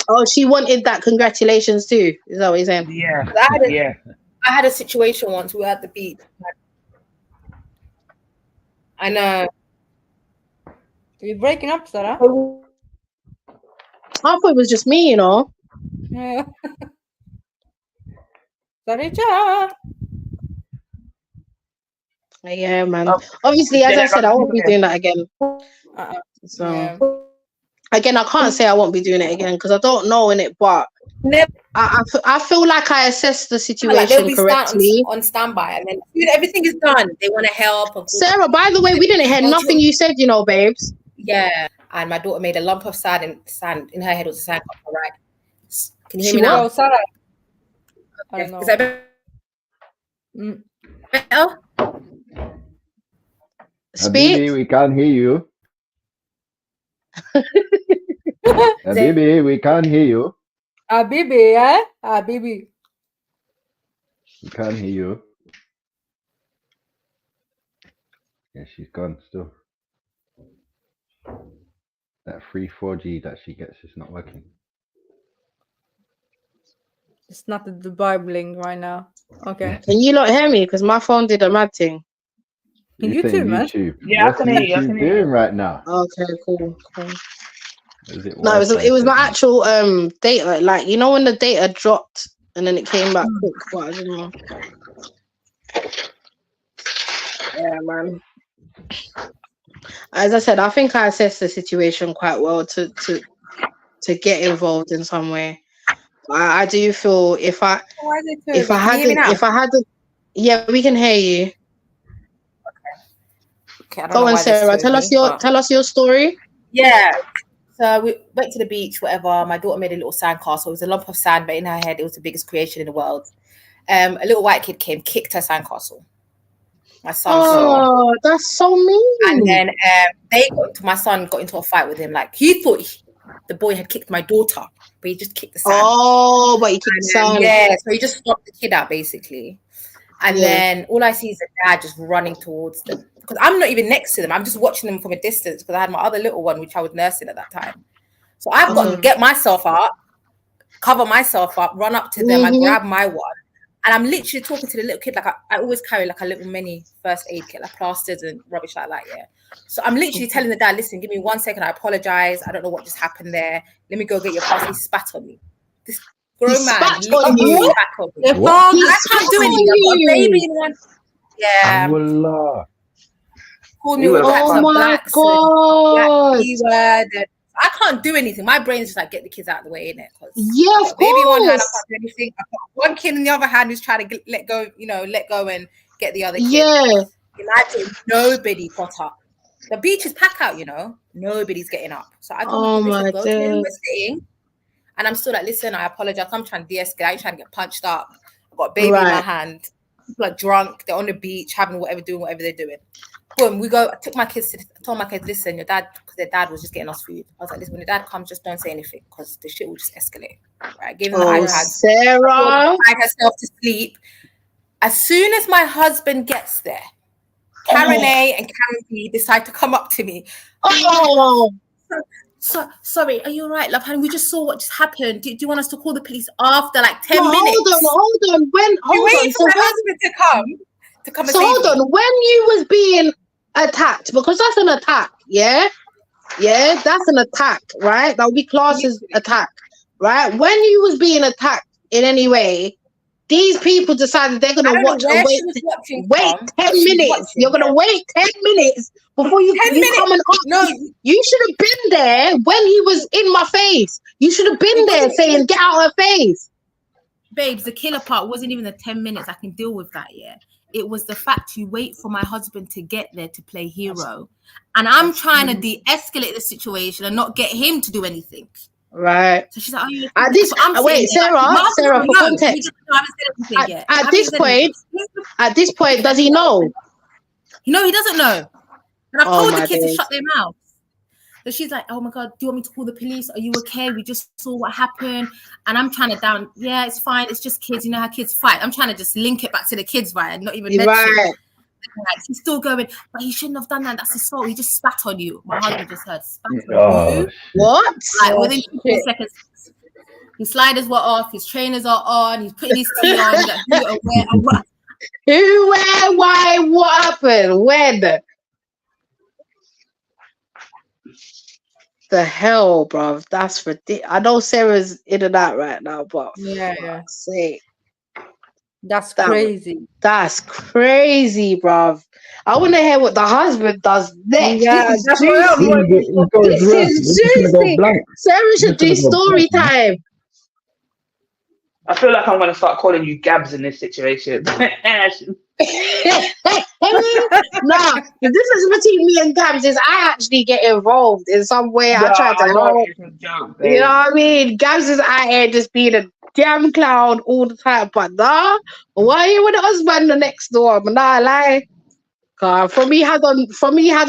Oh, she wanted that congratulations too. Is that what you're saying? Yeah. I had a situation once. We were at the beach. I know. You're breaking up, Sarah. I thought it was just me, you know. Yeah. Sarija. Yeah, man. Obviously, as I said, I won't be doing that again. So again, I can't say I won't be doing it again because I don't know in it, but I feel like I assessed the situation correctly. On standby, and then everything is done. They want to help. Sarah, by the way, we didn't hear nothing you said, you know, babes. Yeah, and my daughter made a lump of sand in her head. Was a sand, right? Can you hear me now? Oh, Sarah. I don't know. Is that better? Speak. We can't hear you. Habibi, we can't hear you. Habibi, eh? Habibi. We can't hear you. Yeah, she's gone still. That free 4G that she gets is not working. It's not the Dubai bling right now. Okay. Can you not hear me? Because my phone did a mad thing. You too, man. Yeah, What's YouTube doing right now? Okay, cool. No, it was my actual data. Like, you know when the data dropped and then it came back quick. What, I don't know. Yeah, man. As I said, I think I assessed the situation quite well to get involved in some way. I do feel if I hadn't, yeah, we can hear you. Okay, Go on, Sarah. Tell us your story. Yeah. So we went to the beach, whatever. My daughter made a little sand castle. It was a lump of sand, but in her head, it was the biggest creation in the world. A little white kid came, kicked her sand castle. My son. Oh, that's so mean. And then my son got into a fight with him. Like, he thought the boy had kicked my daughter, but he just kicked the sand. Oh, but he kicked the sand. Yeah, so he just stopped the kid out basically. And then all I see is the dad just running towards them. Because I'm not even next to them. I'm just watching them from a distance because I had my other little one, which I was nursing at that time. So I've got to get myself up, cover myself up, run up to them and grab my one And I'm literally talking to the little kid, like I always carry like a little mini first aid kit, like plasters and rubbish like that, yeah. So I'm literally telling the dad, listen, give me 1 second, I apologize. I don't know what just happened there. Let me go get your plaster. He spat on me. This grown man literally spat on me. I can't do anything. I've got a baby in one. Yeah. Wallah. Called me all types of blacks and black keyword. I can't do anything. My brain's just like, get the kids out of the way, innit? Yeah, of baby in one hand, I course. can't do anything. I've got one kid in the other hand who's trying to let go and get the other kid. Yeah. Imagine nobody got up. The beach is packed out, nobody's getting up. So I told my kid, go to where we're sitting. And I'm still like, listen, I apologize. I'm trying to de-escalate. I'm trying to get punched up. I've got a baby in my hand. People are drunk. They're on the beach, having doing whatever they're doing. Boom, we go. I told my kids, listen, your dad, because their dad was just getting us food. I was like, listen, when your dad comes, just don't say anything because the shit will just escalate. Right? I gave him the iPad. Sarah. Cried herself to sleep. As soon as my husband gets there, Karen A and Karen B decide to come up to me. So sorry, are you all right, love? Honey, we just saw what just happened. Do you want us to call the police after like 10 minutes? Hold on. You waiting for my husband to come and so save hold on. me. When you was being attacked, because that's an attack, yeah, that's an attack, right? That would be classed as attack, right? When you was being attacked in any way, these people decided they're gonna watch and wait 10 minutes. You're gonna wait 10 minutes before you come and ask. No, you should have been there when he was in my face. You should have been there saying, "Get out of her face." Babes, the killer part wasn't even the 10 minutes. I can deal with that, yeah. It was the fact you wait for my husband to get there to play hero. And I'm trying to de-escalate the situation and not get him to do anything. Right. So she's like, wait, Sarah, for context. At this point, does he know? No, he doesn't know. And I've told the kids to days. shut their mouths. So she's like, oh my God, do you want me to call the police? Are you okay? We just saw what happened. And I'm trying to yeah, it's fine. It's just kids. You know how kids fight. I'm trying to just link it back to the kids, right? And not even mention. Right. Like, he's still going, but he shouldn't have done that. That's assault. He just spat on you. My husband just heard spat on you. What? Like within 2 seconds, his sliders were off, his trainers are on, he's putting his tea on. He's like, who, where, why, what happened? When? The hell, bruv. That's ridiculous. I know Sarah's in and out right now, but Yeah. Sake. That's crazy. That's crazy, bruv. I want to hear what the husband does next. Yeah, This is that's what I'm juicy. wondering. This is juicy. Sarah should do story time. I feel like I'm going to start calling you Gabs in this situation. Nah, the difference between me and Gabs is I actually get involved in some way. I try to help. You know what I mean? Gabs is out here just being a damn clown all the time. But nah, why are you with the husband next door? But nah, lie. For me had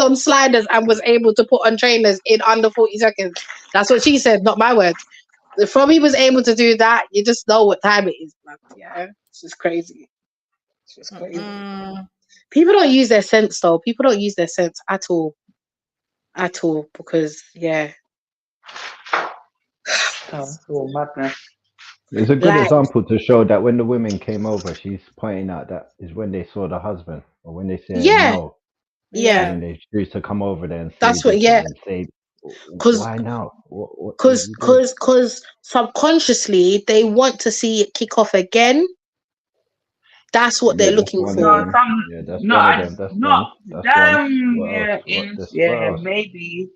on sliders and was able to put on trainers in under 40 seconds. That's what she said, not my words. For me was able to do that. You just know what time it is, man. Yeah, it's just crazy. It's just crazy. People don't use their sense though. People don't use their sense at all. At all. Because yeah. Oh, madness. It's a good example to show that when the women came over, she's pointing out that is when they saw the husband or when they said no. Yeah. And they choose to come over there and say That's what, this yeah. and say, Because why now? Because subconsciously they want to see it kick off again. That's what they're looking for. No, that's maybe.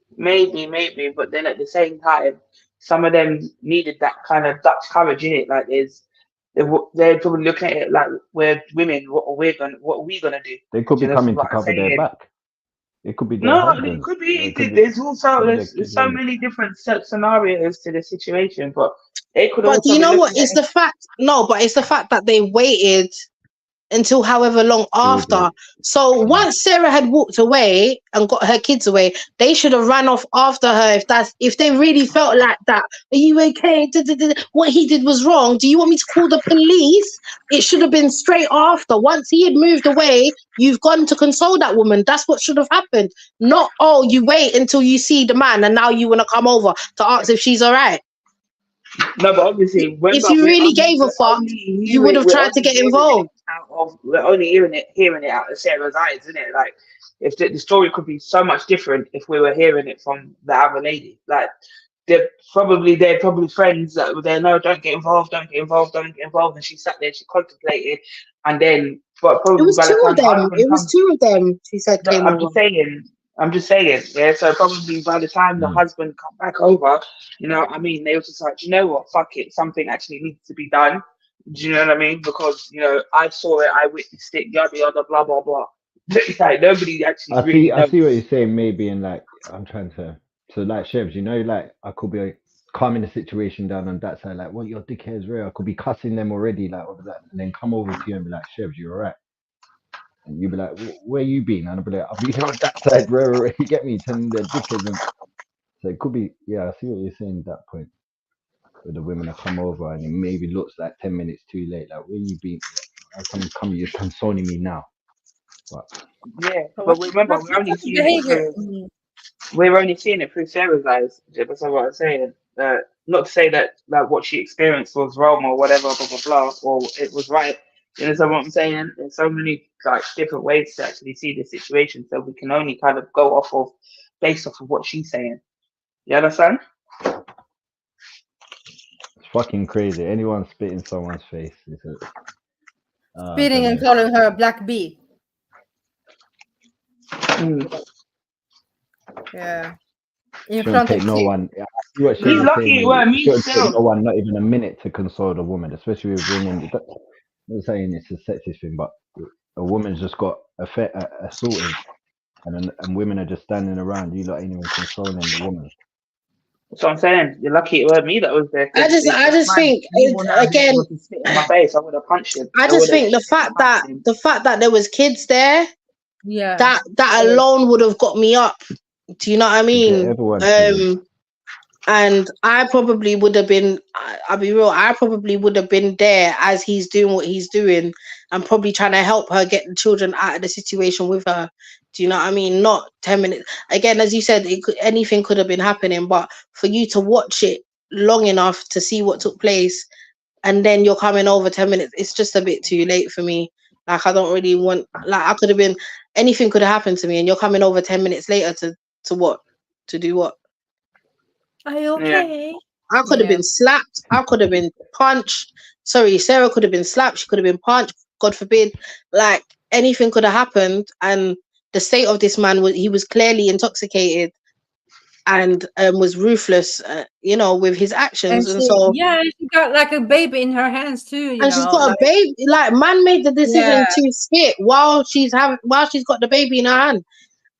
But then at the same time, some of them needed that kind of Dutch courage in it. Like they're probably looking at it like we're women. What are we gonna do? They could be coming to cover their back. It could be their No, husbands. it could be. There's so many different scenarios to the situation, but they could. But do you know what? It's the fact. No, but it's the fact that they waited until however long after. So once Sarah had walked away and got her kids away, they should have ran off after her. If they really felt like that, are you okay? What he did was wrong. Do you want me to call the police? It should have been straight after. Once he had moved away, you've gone to console that woman. That's what should have happened. Not, oh, you wait until you see the man and now you want to come over to ask if she's all right. No, but obviously, If you really gave a fuck, you would have tried to get involved. We're only hearing it out of Sarah's eyes, isn't it? Like, if the story could be so much different if we were hearing it from the other lady. Like, they're probably friends that were there. No, don't get involved, don't get involved, don't get involved. And she sat there, she contemplated, and then, but probably It was by the two time of the them. husband It was comes, 2 of them. She said no, came I'm over. just saying, yeah. So probably by the time the husband come back over, you know what I mean, they were just like, you know what, fuck it, something actually needs to be done. Do you know what I mean? Because, you know, I saw it, I witnessed it, yada yada, blah blah blah. Like, nobody actually really I knows. see what you're saying. Maybe in like I'm trying to like Chevs, you know, like I could be calming the situation down on that side, like, what your dickhead's real. I could be cussing them already, like over that, and then come over to you and be like, Chevs, you alright? And you'd be like, where you been? And I'll be like, I'll be on that side, bro. You get me? Telling the dickheads. And so it could be, yeah, I see what you're saying at that point. Where the women have come over and it maybe looks like 10 minutes too late. Like, where you been? How come you're consoling me now? But Yeah, but remember, we're only seeing it through. We're only seeing it through Sarah's eyes. That's what I'm saying. Not to say that like what she experienced was wrong or whatever, blah blah blah, or it was right. You know what I'm saying? There's so many like different ways to actually see the situation, so we can only kind of go based off of what she's saying. You understand? it's fucking crazy. Anyone spit in someone's face is Spitting and calling her a black bee. Yeah. In shouldn't front of take no kids. one. I see what He's Shane was lucky saying, it weren't me shouldn't take still. no one, not even a minute to console a woman, especially with women. I'm not saying it's a sexist thing, but a woman's just got assaulted, and women are just standing around. You lot ain't even consoling the woman. That's what I'm saying. You're lucky it weren't me that was there. I just think again. Spit in my face, I would have punched him. I just think the fact that there was kids there, yeah, that alone would have got me up. Do you know what I mean? Everyone. And I probably would have been. I'll be real. I probably would have been there as he's doing what he's doing, and probably trying to help her get the children out of the situation with her. Do you know what I mean? Not 10 minutes. Again, as you said, anything could have been happening, but for you to watch it long enough to see what took place, and then you're coming over 10 minutes, it's just a bit too late for me. Like, I don't really want, like, I could have been, anything could have happened to me, and you're coming over 10 minutes later to what? To do what? Are you okay? I could have been slapped. I could have been punched. Sorry, Sarah could have been slapped. She could have been punched. God forbid. Like, anything could have happened. And the state of this man he was clearly intoxicated and was ruthless, you know, with his actions. And so she got like a baby in her hands too. You and know, she's got a baby. Like, man made the decision to spit while she's got the baby in her hand,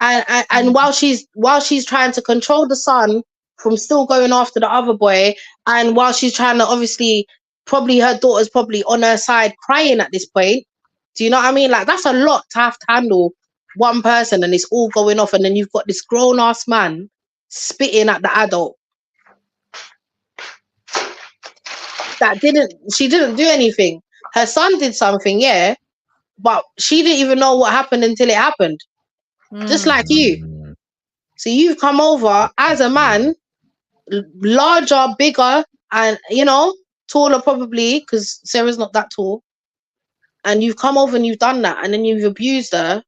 and while she's trying to control the son from still going after the other boy, and while she's trying to obviously, probably her daughter's probably on her side crying at this point. Do you know what I mean? Like, that's a lot to have to handle one person, and it's all going off, and then you've got this grown ass man spitting at the adult. She didn't do anything. Her son did something, yeah, but she didn't even know what happened until it happened. Just like you. So you've come over as a man, larger, bigger, and, you know, taller probably, because Sarah's not that tall. And you've come over and you've done that, and then you've abused her,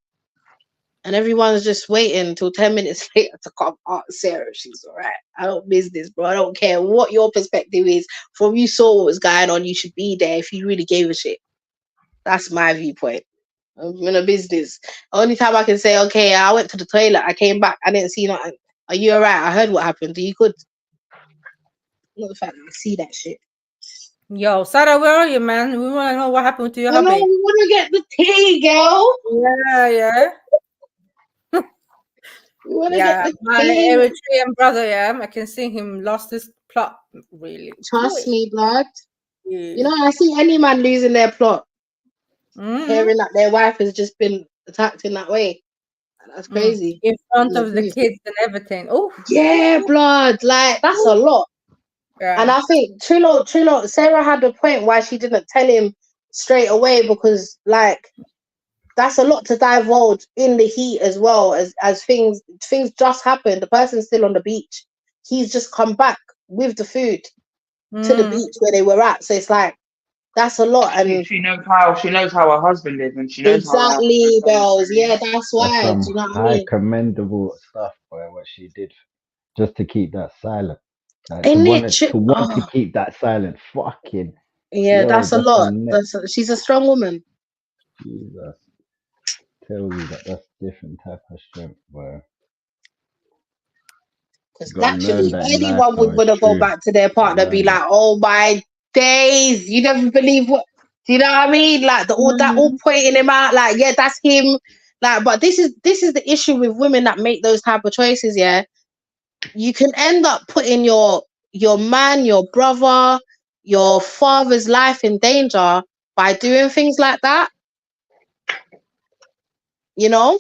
and everyone's just waiting until 10 minutes later to come. Oh, Sarah, she's all right. I don't business, bro. I don't care what your perspective is. From you saw what was going on, you should be there if you really gave a shit. That's my viewpoint. I'm in a business. Only time I can say, okay, I went to the toilet, I came back, I didn't see nothing. Are you all right? I heard what happened. Are you good? Not the fact that I see that shit. Yo, Sarah, where are you, man? We want to know what happened to your hubby. We want to get the tea, girl. Yeah. Yeah, my Eritrean brother, I can see him lost his plot, really. Trust me, blood. You know, I see any man losing their plot, hearing that their wife has just been attacked in that way. That's crazy. In front of the kids and everything. Oh, yeah, blood. Like, that's a lot. Yeah. And I think Trillo, Sarah had a point why she didn't tell him straight away, because, like, that's a lot to divulge in the heat as well, as things just happened. The person's still on the beach. He's just come back with the food. to the beach where they were at. So it's like that's a lot. And she knows how her husband is, and she knows exactly, Bells. Yeah, that's why. That's Do you know what I high mean? commendable stuff, boy, what she did just to keep that silent. Like, Ain't to want to keep that silent, fucking yeah, that's a lot. next. She's a strong woman. Jesus, tells you that's different type of strength, boy. Because naturally, anyone would want to go back to their partner, be like, "Oh my days, you never believe what." Do you know what I mean? Like all pointing him out, like, yeah, that's him. Like, but this is the issue with women that make those type of choices. Yeah, you can end up putting your man, your brother, your father's life in danger by doing things like that. You know,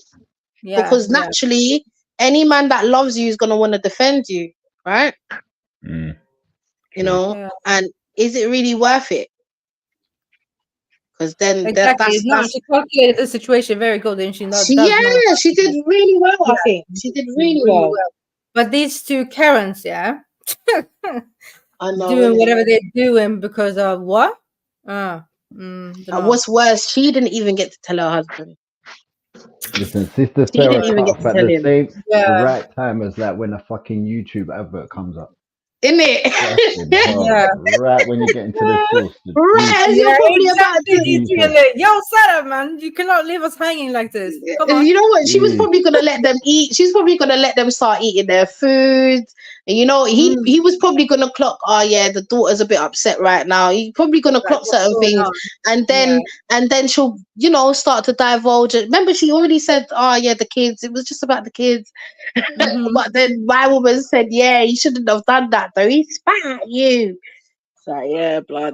because naturally, any man that loves you is gonna want to defend you, right? You know, and is it really worth it? Because then exactly. She calculated the situation very good, and she she did really well. I think she did really well. But these two Karens, I know, doing whatever they're doing because of what? And what's worse, she didn't even get to tell her husband. Listen, Sister She didn't Sarah even cut get off to at tell the him. the right time as like when a fucking YouTube advert comes up. Isn't it? Right when you get into the source. Right, as you're probably about to. Yo, Sarah, man, you cannot leave us hanging like this. Come on. You know what? She was probably gonna let them eat. She's probably gonna let them start eating their food. And you know, he was probably gonna clock. Oh yeah, the daughter's a bit upset right now. He's probably gonna clock certain things, and then she'll, you know, start to divulge it. Remember, she already said, "Oh yeah, the kids." It was just about the kids. But then my woman said, "Yeah, he shouldn't have done that though. He spat at you." So yeah, blood.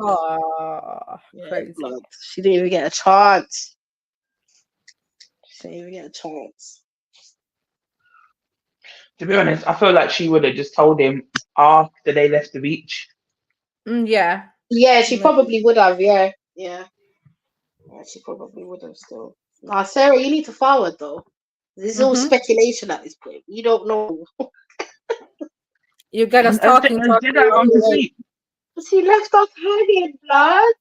Crazy. Blood. She didn't even get a chance. She didn't even get a chance. To be honest, I feel like she would have just told him after they left the beach. Yeah, she probably would have. Yeah, she probably would have still. Nah, Sarah, you need to forward though. This is all speculation at this point. You don't know. You got us talking. She left us hanging, blood.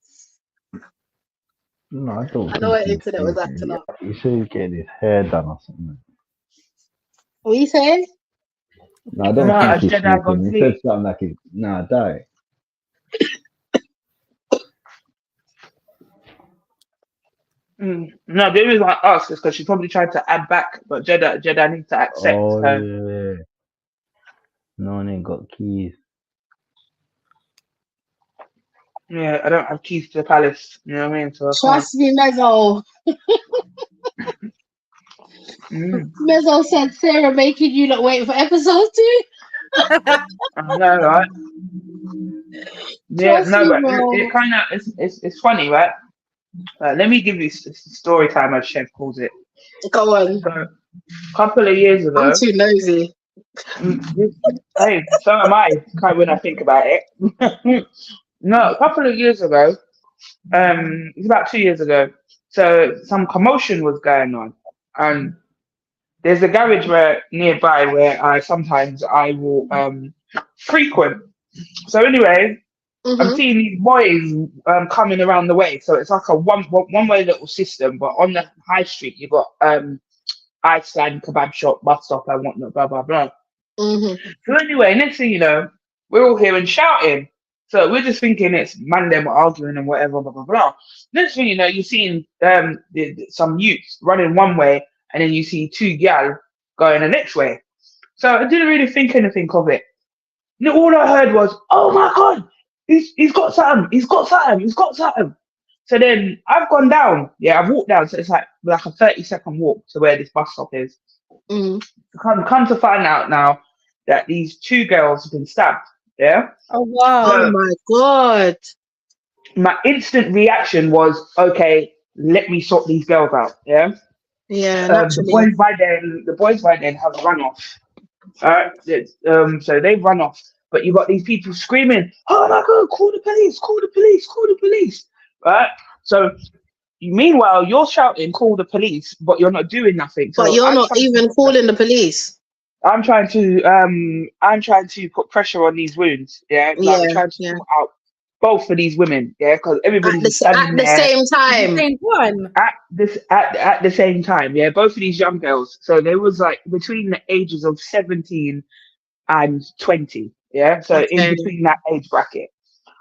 No, I don't. I know her internet was acting up. You sure he's getting his hair done or something? What are you saying? No, I don't think he's sleeping. He said something like, "Nah, die." No, the reason I asked is because she probably tried to add back, but Jedi needs to accept her. Yeah. No one ain't got keys. Yeah, I don't have keys to the palace. You know what I mean? So trust me, Mezzo. Mezzo said Sarah making you not wait for episode 2. I know, right? Yeah, no, but it kind of it's funny, right? Let me give you story time, as Chef calls it. Go on. So, a couple of years ago, I'm too nosy. Hey, so am I. When I think about it. No, a couple of years ago, it's about 2 years ago. So some commotion was going on, and there's a garage nearby where I will frequent. So anyway, I'm seeing these boys coming around the way. So it's like a one-way little system, but on the high street you got Iceland kebab shop, bus stop, and whatnot, blah blah blah. So anyway, next thing you know, we're all hearing shouting. So we're just thinking it's man them arguing and whatever, blah blah blah. Next thing you know, you're seeing some youths running one way, and then you see 2 gal going the next way. So I didn't really think anything of it. And all I heard was, "Oh my god, he's got something, he's got something, he's got something." So then I've gone down. Yeah, I've walked down. So it's like a 30-second walk to where this bus stop is. Come to find out now that these 2 girls have been stabbed. Yeah. Oh wow. So, oh my god. My instant reaction was, okay, let me sort these girls out. Yeah. Yeah. The boys by then have run off. So they run off, but you got these people screaming, "Oh my god, call the police, call the police, call the police." Right? So meanwhile, you're shouting, "Call the police," but you're not doing nothing. But So you're not even calling the police. I'm trying to put pressure on these wounds. Yeah, like we're trying to sort out both of these women. Yeah, because everybody's standing the there same time. Same one. at the same time. Yeah, both of these young girls. So there was like between the ages of 17 and 20. Yeah, so in between that age bracket.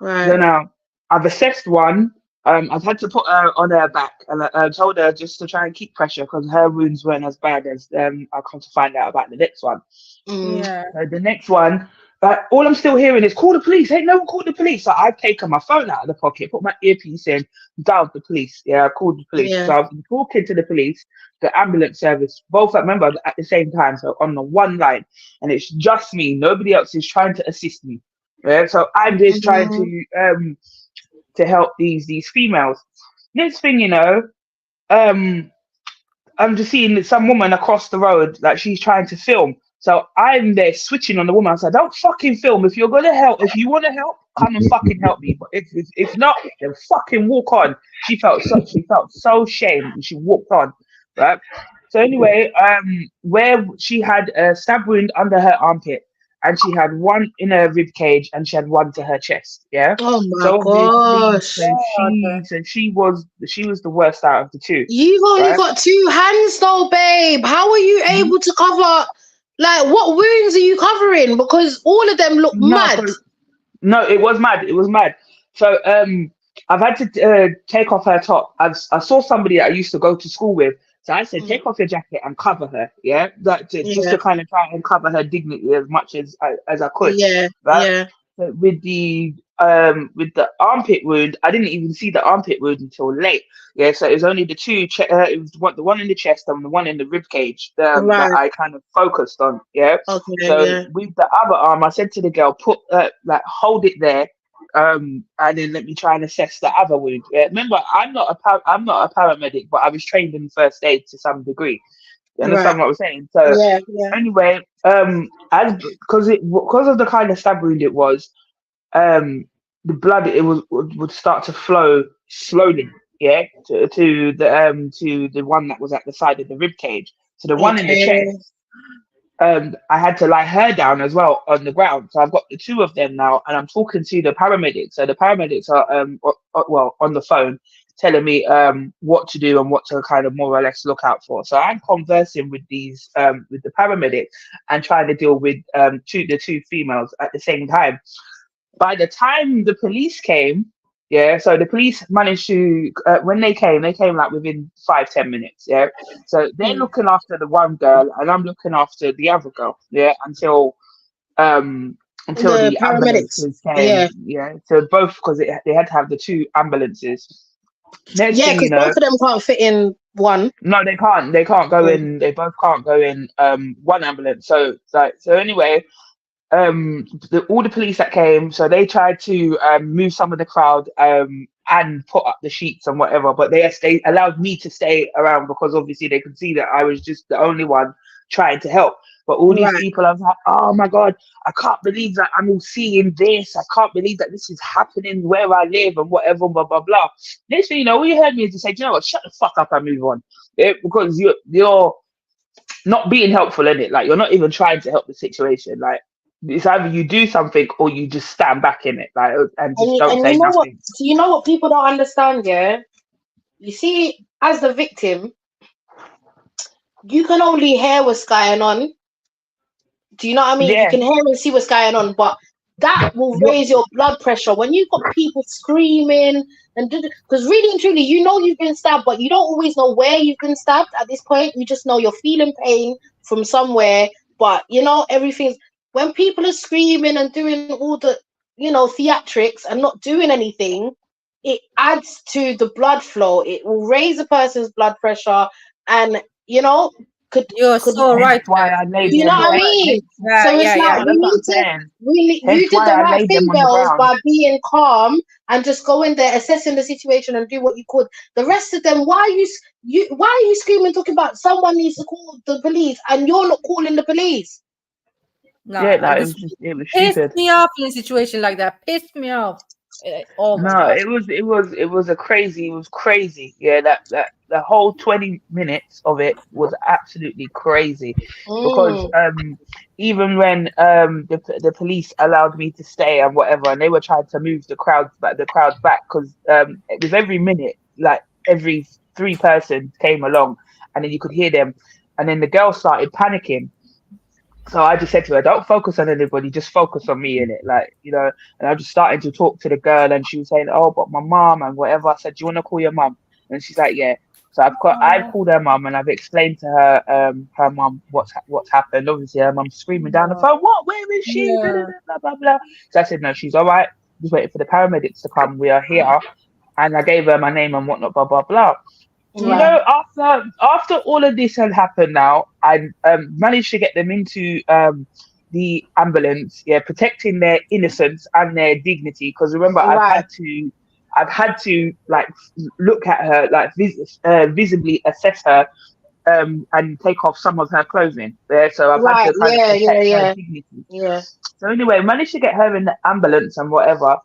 Right. So now I've assessed one. I've had to put her on her back, and I told her just to try and keep pressure because her wounds weren't as bad as I come to find out about the next one. Yeah. So the next one, all I'm still hearing is call the police. Ain't no one called the police. So I've taken my phone out of the pocket, put my earpiece in, dialed the police. Yeah, I called the police. Yeah. So I've been talking to the police, the ambulance service, both at the same time. So on the one line, and it's just me. Nobody else is trying to assist me. Yeah. So I'm just trying to help these females. Next thing you know, I'm just seeing some woman across the road, like she's trying to film. So I'm there switching on the woman. I said, don't fucking film. If you're gonna help, if you want to help, come and fucking help me. But if not, then fucking walk on. She felt so shamed and she walked on. Right. So anyway, where she had a stab wound under her armpit, and she had one in her rib cage, and she had one to her chest. Yeah. Oh my so gosh. So she was the worst out of the two. You've only right? got 2 hands though, babe. How are you able to cover? Like, what wounds are you covering? Because all of them look mad. No, it was mad. It was mad. So I've had to take off her top. I saw somebody that I used to go to school with. So I said, take off your jacket and cover her. Yeah, just to kind of try and cover her dignity as much as I could. Yeah, right? yeah. But with the armpit wound, I didn't even see the armpit wound until late. Yeah, so it was only the two. It was the one in the chest and the one in the rib cage that I kind of focused on. Yeah. Okay. So with the other arm, I said to the girl, put hold it there. And then let me try and assess the other wound. Yeah, remember, I'm not a paramedic, but I was trained in first aid to some degree. You understand what I'm saying? So anyway, because of the kind of stab wound it was, the blood would start to flow slowly. Yeah, to the one that was at the side of the rib cage. So the one in the chest. I had to lie her down as well on the ground. So I've got the two of them now, and I'm talking to the paramedics. So the paramedics are on the phone telling me what to do and what to kind of more or less look out for. So I'm conversing with these with the paramedics and trying to deal with the two females at the same time. By the time the police came, so the police managed to when they came like within 5-10 minutes. Yeah, so they're looking after the one girl and I'm looking after the other girl. Yeah, until the ambulances came. Yeah, so both, because they had to have the two ambulances. Next thing you know, both of them can't fit in one. No, they can't. They can't go in. They both can't go in one ambulance. So anyway. All the police that came, so they tried to move some of the crowd and put up the sheets and whatever, but they allowed me to stay around because obviously they could see that I was just the only one trying to help. But all these people, I was like, oh my God, I can't believe that I'm all seeing this. I can't believe that this is happening where I live and whatever, blah, blah, blah. Next thing you know, all you heard me is to say, you know what, shut the fuck up and move on. Because you're not being helpful in it. Like, you're not even trying to help the situation. Like, it's either you do something or you just stand back in it, like, and just don't say nothing. You know what people don't understand, yeah? You see, as the victim, you can only hear what's going on. Do you know what I mean? Yeah. You can hear and see what's going on, but that will raise your blood pressure when you've got people screaming and because really and truly, you know you've been stabbed, but you don't always know where you've been stabbed at this point. You just know you're feeling pain from somewhere, but you know everything's. When people are screaming and doing all the, theatrics and not doing anything, it adds to the blood flow. It will raise a person's blood pressure, and you're so right. Why I laid you know what I mean? So it's like you did the right thing, girls, by being calm and just going there, assessing the situation, and do what you could. The rest of them, why are you screaming, talking about someone needs to call the police, and you're not calling the police? No, it was pissed stupid. me off in a situation like that. Pissed me off. Oh my God. It was crazy. Yeah, that the whole 20 minutes of it was absolutely crazy because even when the police allowed me to stay and whatever, and they were trying to move the crowd back because it was every minute, like every 3 persons came along, and then you could hear them, and then the girl started panicking. So I just said to her, don't focus on anybody, just focus on me in it. Like, you know, and I just started to talk to the girl, and she was saying, oh, but my mom and whatever. I said, do you want to call your mom? And she's like, yeah. So I've called her mum, and I've explained to her, her mum what's happened. Obviously, her mum's screaming down the phone, what? Where is she? Yeah. Blah, blah, blah. So I said, no, she's all right. Just waiting for the paramedics to come. We are here. And I gave her my name and whatnot, blah, blah, blah. You know, after all of this had happened now, I managed to get them into the ambulance, protecting their innocence and their dignity. Because remember, I've had to like look at her, like visibly assess her, and take off some of her clothing. So I've had to kind of protect her dignity. Yeah. So anyway, managed to get her in the ambulance and whatever.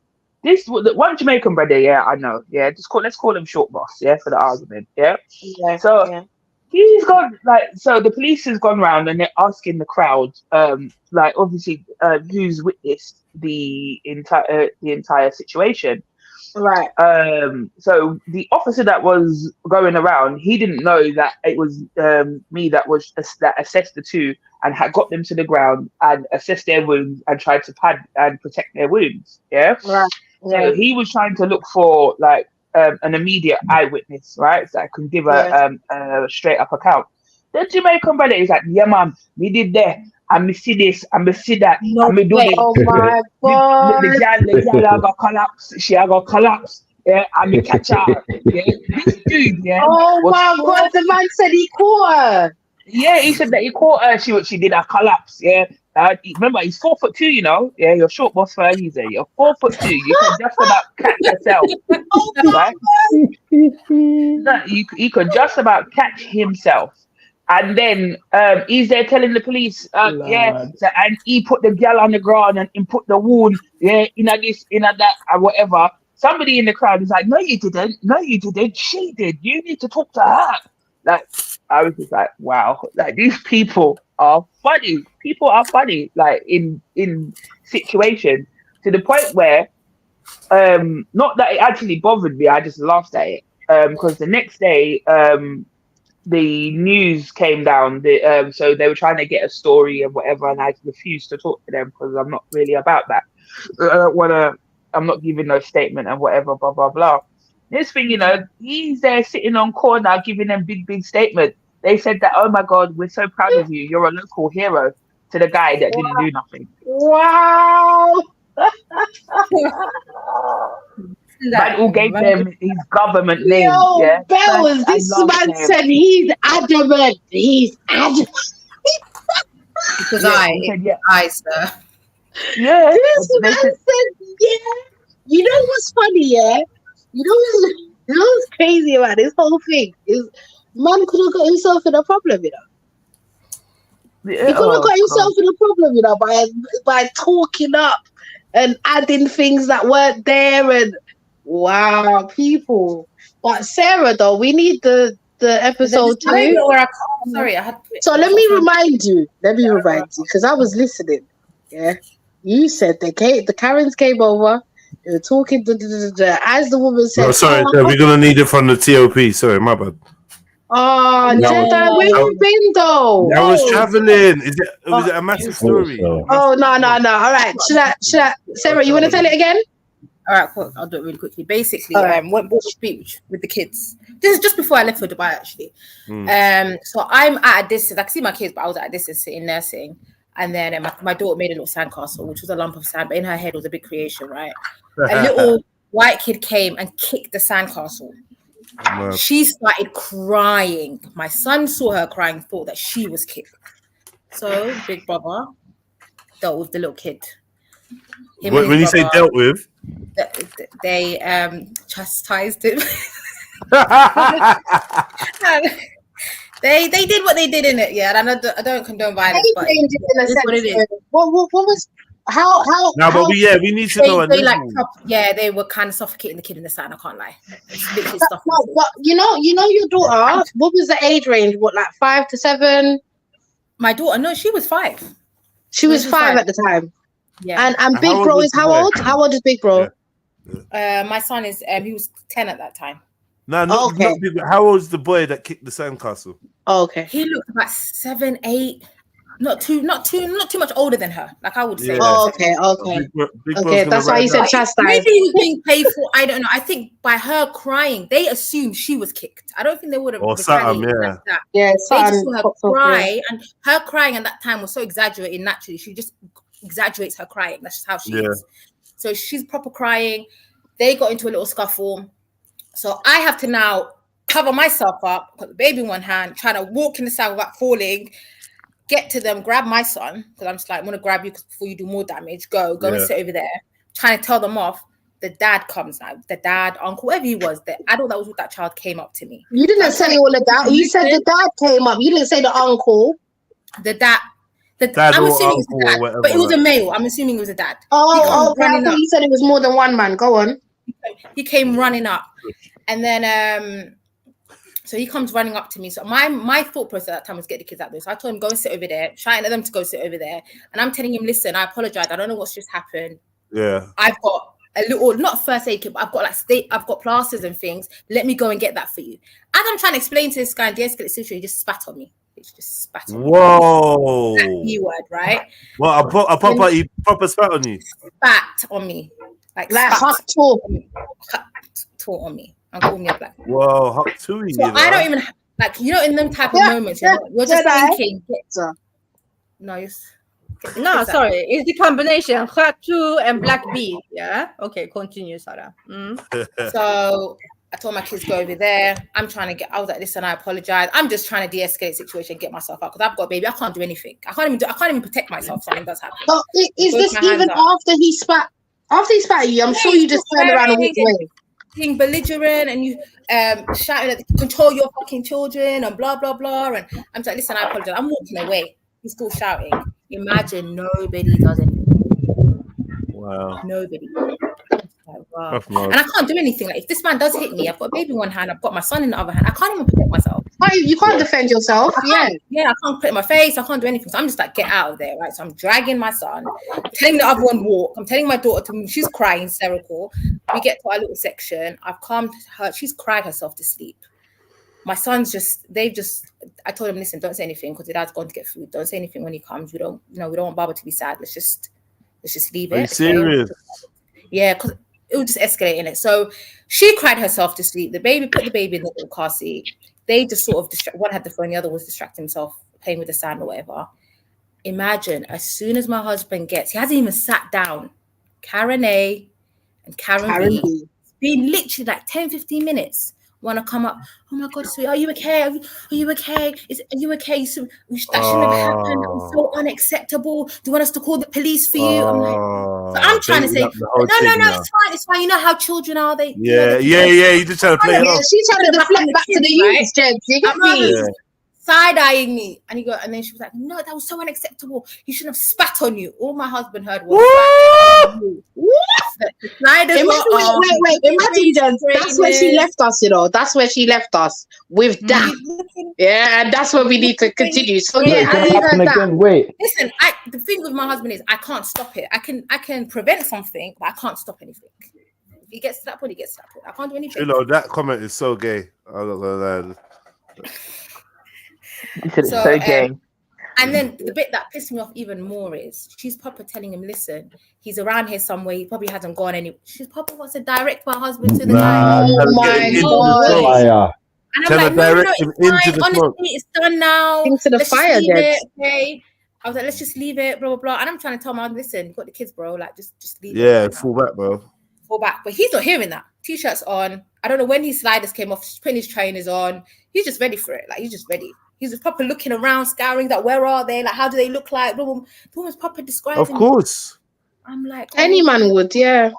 This one Jamaican brother, I know, let's call him Short Boss, for the argument, he's gone, like, so the police has gone round and they're asking the crowd, like, obviously, who's witnessed the entire situation, right? So the officer that was going around, he didn't know that it was me that assessed the two and had got them to the ground and assessed their wounds and tried to pad and protect their wounds, right. So he was trying to look for like an immediate eyewitness, right? So I can give a straight up account. The Jamaican brother is like, yeah, man, we did that, and me see this, and me see that, and me do this. Oh my God! The girl I got collapse. She I got collapse. Yeah, and me catch her. Yeah, this dude. Yeah. Oh my God! The man said he caught her. Yeah, he said that he caught her. She did a collapse. Yeah. Remember, he's 4'2", you know. Yeah, you're Short Boss for a reason. You're 4'2". You can just about catch yourself, right? No, you could just about catch himself, and then he's there telling the police, so, and he put the girl on the ground and put the wound, in this, in that, and whatever. Somebody in the crowd is like, no, you didn't. No, you didn't. She did. You need to talk to her. Like, I was just like, wow, like these people are funny. People are funny, like in situations to the point where, not that it actually bothered me, I just laughed at it. Because the next day, the news came down. So they were trying to get a story and whatever, and I refused to talk to them because I'm not really about that. I'm not giving no statement and whatever, blah blah blah. This thing, you know, he's there sitting on corner giving them big statement. They said that, oh my God, we're so proud of you. You're a local hero, to the guy that didn't do nothing. Wow. Man who gave them his government name. Yo, Bells, this man said he's adamant. He's adamant. Because I, sir. Yeah. This man said, You know what's funny, You know what's crazy about this whole thing is man could have got himself in a problem, you know. He could have got himself in a problem, you know, by talking up and adding things that weren't there, and wow, people. But Sarah, though, we need the episode 2. Sorry, I had. So let me remind you, because I was listening. Yeah, you said the Karens came over. They were talking, as the woman said. No, sorry, we're gonna need it from the TOP. Sorry, my bad. Oh, Jedi, where you been though? I was traveling. Was it a massive story? Oh no. All right, should I? Sarah, you want to tell it again? All right, cool. I'll do it really quickly. Basically, went Bush Beach with the kids. This is just before I left for Dubai, actually. So I'm at a distance. I can see my kids, but I was at a distance sitting nursing. And then my daughter made a little sandcastle, which was a lump of sand, but in her head was a big creation, right? A little white kid came and kicked the sandcastle. She started crying. My son saw her crying, thought that she was kicked. So big brother dealt with the little kid. When you say dealt with, they chastised him. They did what they did in it, and I don't condone violence, but it is what it is. What was How No, but we need to know. They like, they were kind of suffocating the kid in the sand. I can't lie. It's literally stuff. No, but you know your daughter. What was the age range? What, like 5 to 7? My daughter, no, she was 5. She was 5 at the time. Yeah. And Big Bro is how old? How old is Big Bro? My son is he was 10 at that time. No, not big. How old is the boy that kicked the sandcastle? Oh, okay. He looked about 7, 8. Not too much older than her. Like I would say. Oh, okay. Okay, that's why you said chastise. Maybe he was being paid for. I don't know. I think by her crying, they assumed she was kicked. I don't think they would have. Or something, Yeah, they just something saw her pops up, cry, and her crying at that time was so exaggerated. Naturally, she just exaggerates her crying. That's just how she is. So she's proper crying. They got into a little scuffle. So I have to now cover myself up, got the baby in one hand, trying to walk in the sand without falling. Get to them, grab my son, because I'm just like, I'm gonna grab you before you do more damage. Go and sit over there. Trying to tell them off. The dad comes now. The dad, uncle, whoever he was, the adult that was with that child came up to me. You didn't say all of that. You said the dad came up. You didn't say the uncle. The dad. I'm assuming it was the dad, but it was a male. I'm assuming it was a dad. Oh, okay. I thought you said it was more than one man. Go on. He came running up, and then so he comes running up to me. So my thought process at that time was get the kids out there. So I told him, go and sit over there, shouting at them to go sit over there. And I'm telling him, listen, I apologize. I don't know what's just happened. Yeah. I've got a little, not first aid kit, but I've got I've got plasters and things. Let me go and get that for you. As I'm trying to explain to this guy and de-escalate the situation, he just spat on me. He just spat on me. Whoa. That word, right? Well, he proper spat on you. Spat on me. Like hot taught on me. And called me a black. Whoa, hot tooey. So I don't even like, you know, in them type of moments, you're just thinking. No, sorry, it's the combination Khatu and Black Bee. Yeah. Okay, continue, Sarah. So I told my kids go over there. I was like, listen, I apologize. I'm just trying to de-escalate the situation, get myself out because I've got a baby. I can't do anything. I can't even protect myself if something does happen. So is this even after he spat? After he spat at you, I'm sure you just turned around and walked away. Being belligerent and you shouting at control your fucking children and blah blah blah, and I'm like, listen, I apologize. I'm walking away. He's still shouting. Imagine nobody does anything. Wow. Nobody. Like, wow. And I can't do anything. Like if this man does hit me, I've got a baby in one hand, I've got my son in the other hand. I can't even protect myself. You can't defend yourself. Yeah, I can't put in my face. I can't do anything. So I'm just like, get out of there, right? So I'm dragging my son, telling the other one walk. I'm telling my daughter to move. She's crying, hysterical. We get to our little section. I've calmed her. She's cried herself to sleep. My son's I told him, listen, don't say anything because the dad's gone to get food. Don't say anything when he comes. We don't want Baba to be sad. Let's just leave it. Are you serious? Yeah, because it would just escalate in it. So she cried herself to sleep. The baby put the baby in the little car seat. They just sort of one had the phone, the other was distracting himself, playing with the sand or whatever. Imagine as soon as my husband he hasn't even sat down. Karen A and Karen B. It's been literally like 10-15 minutes. Want to come up? Oh my God, sweet, are you okay? Are you okay? Are you okay? So that shouldn't have happened. That was so unacceptable. Do you want us to call the police for you? I'm like, so I'm trying to say, no, it's fine. You know how children are. They yeah. You just trying to play it off. She's trying to deflect back to the youth, Jeb. You get me? Side-eyeing me, and then she was like, no, that was so unacceptable. He shouldn't have spat on you. All my husband heard was spat on you. Wait, imagine, Jen, that's where she left us, you know. That's where she left us with that. Yeah, and that's where we need to continue. So yeah, I heard that. Wait. Listen, the thing with my husband is I can't stop it. I can prevent something, but I can't stop anything. If he gets to that point, he gets to that point. I can't do anything. You know, that comment is so gay. I'm not gonna lie. You said it's so gay. And then the bit that pissed me off even more is she's proper telling him, listen, he's around here somewhere. He probably hasn't gone any. She's proper wants to direct my husband to the guy. Oh my God. And I'm like, no, it's fine. Honestly, it's done now. Into the fire, okay. I was like, let's just leave it, blah, blah, blah. And I'm trying to tell him, listen, you've got the kids, bro. Like, just leave it. Yeah, fall back, bro. Fall back. But he's not hearing that. T-shirt's on. I don't know when his sliders came off. He's putting his trainers on. He's just ready for it. Like, he's just ready. He's just proper looking around, scouring that where are they? Like, how do they look like? The woman's proper describing. Of course. I'm like, any man would, yeah.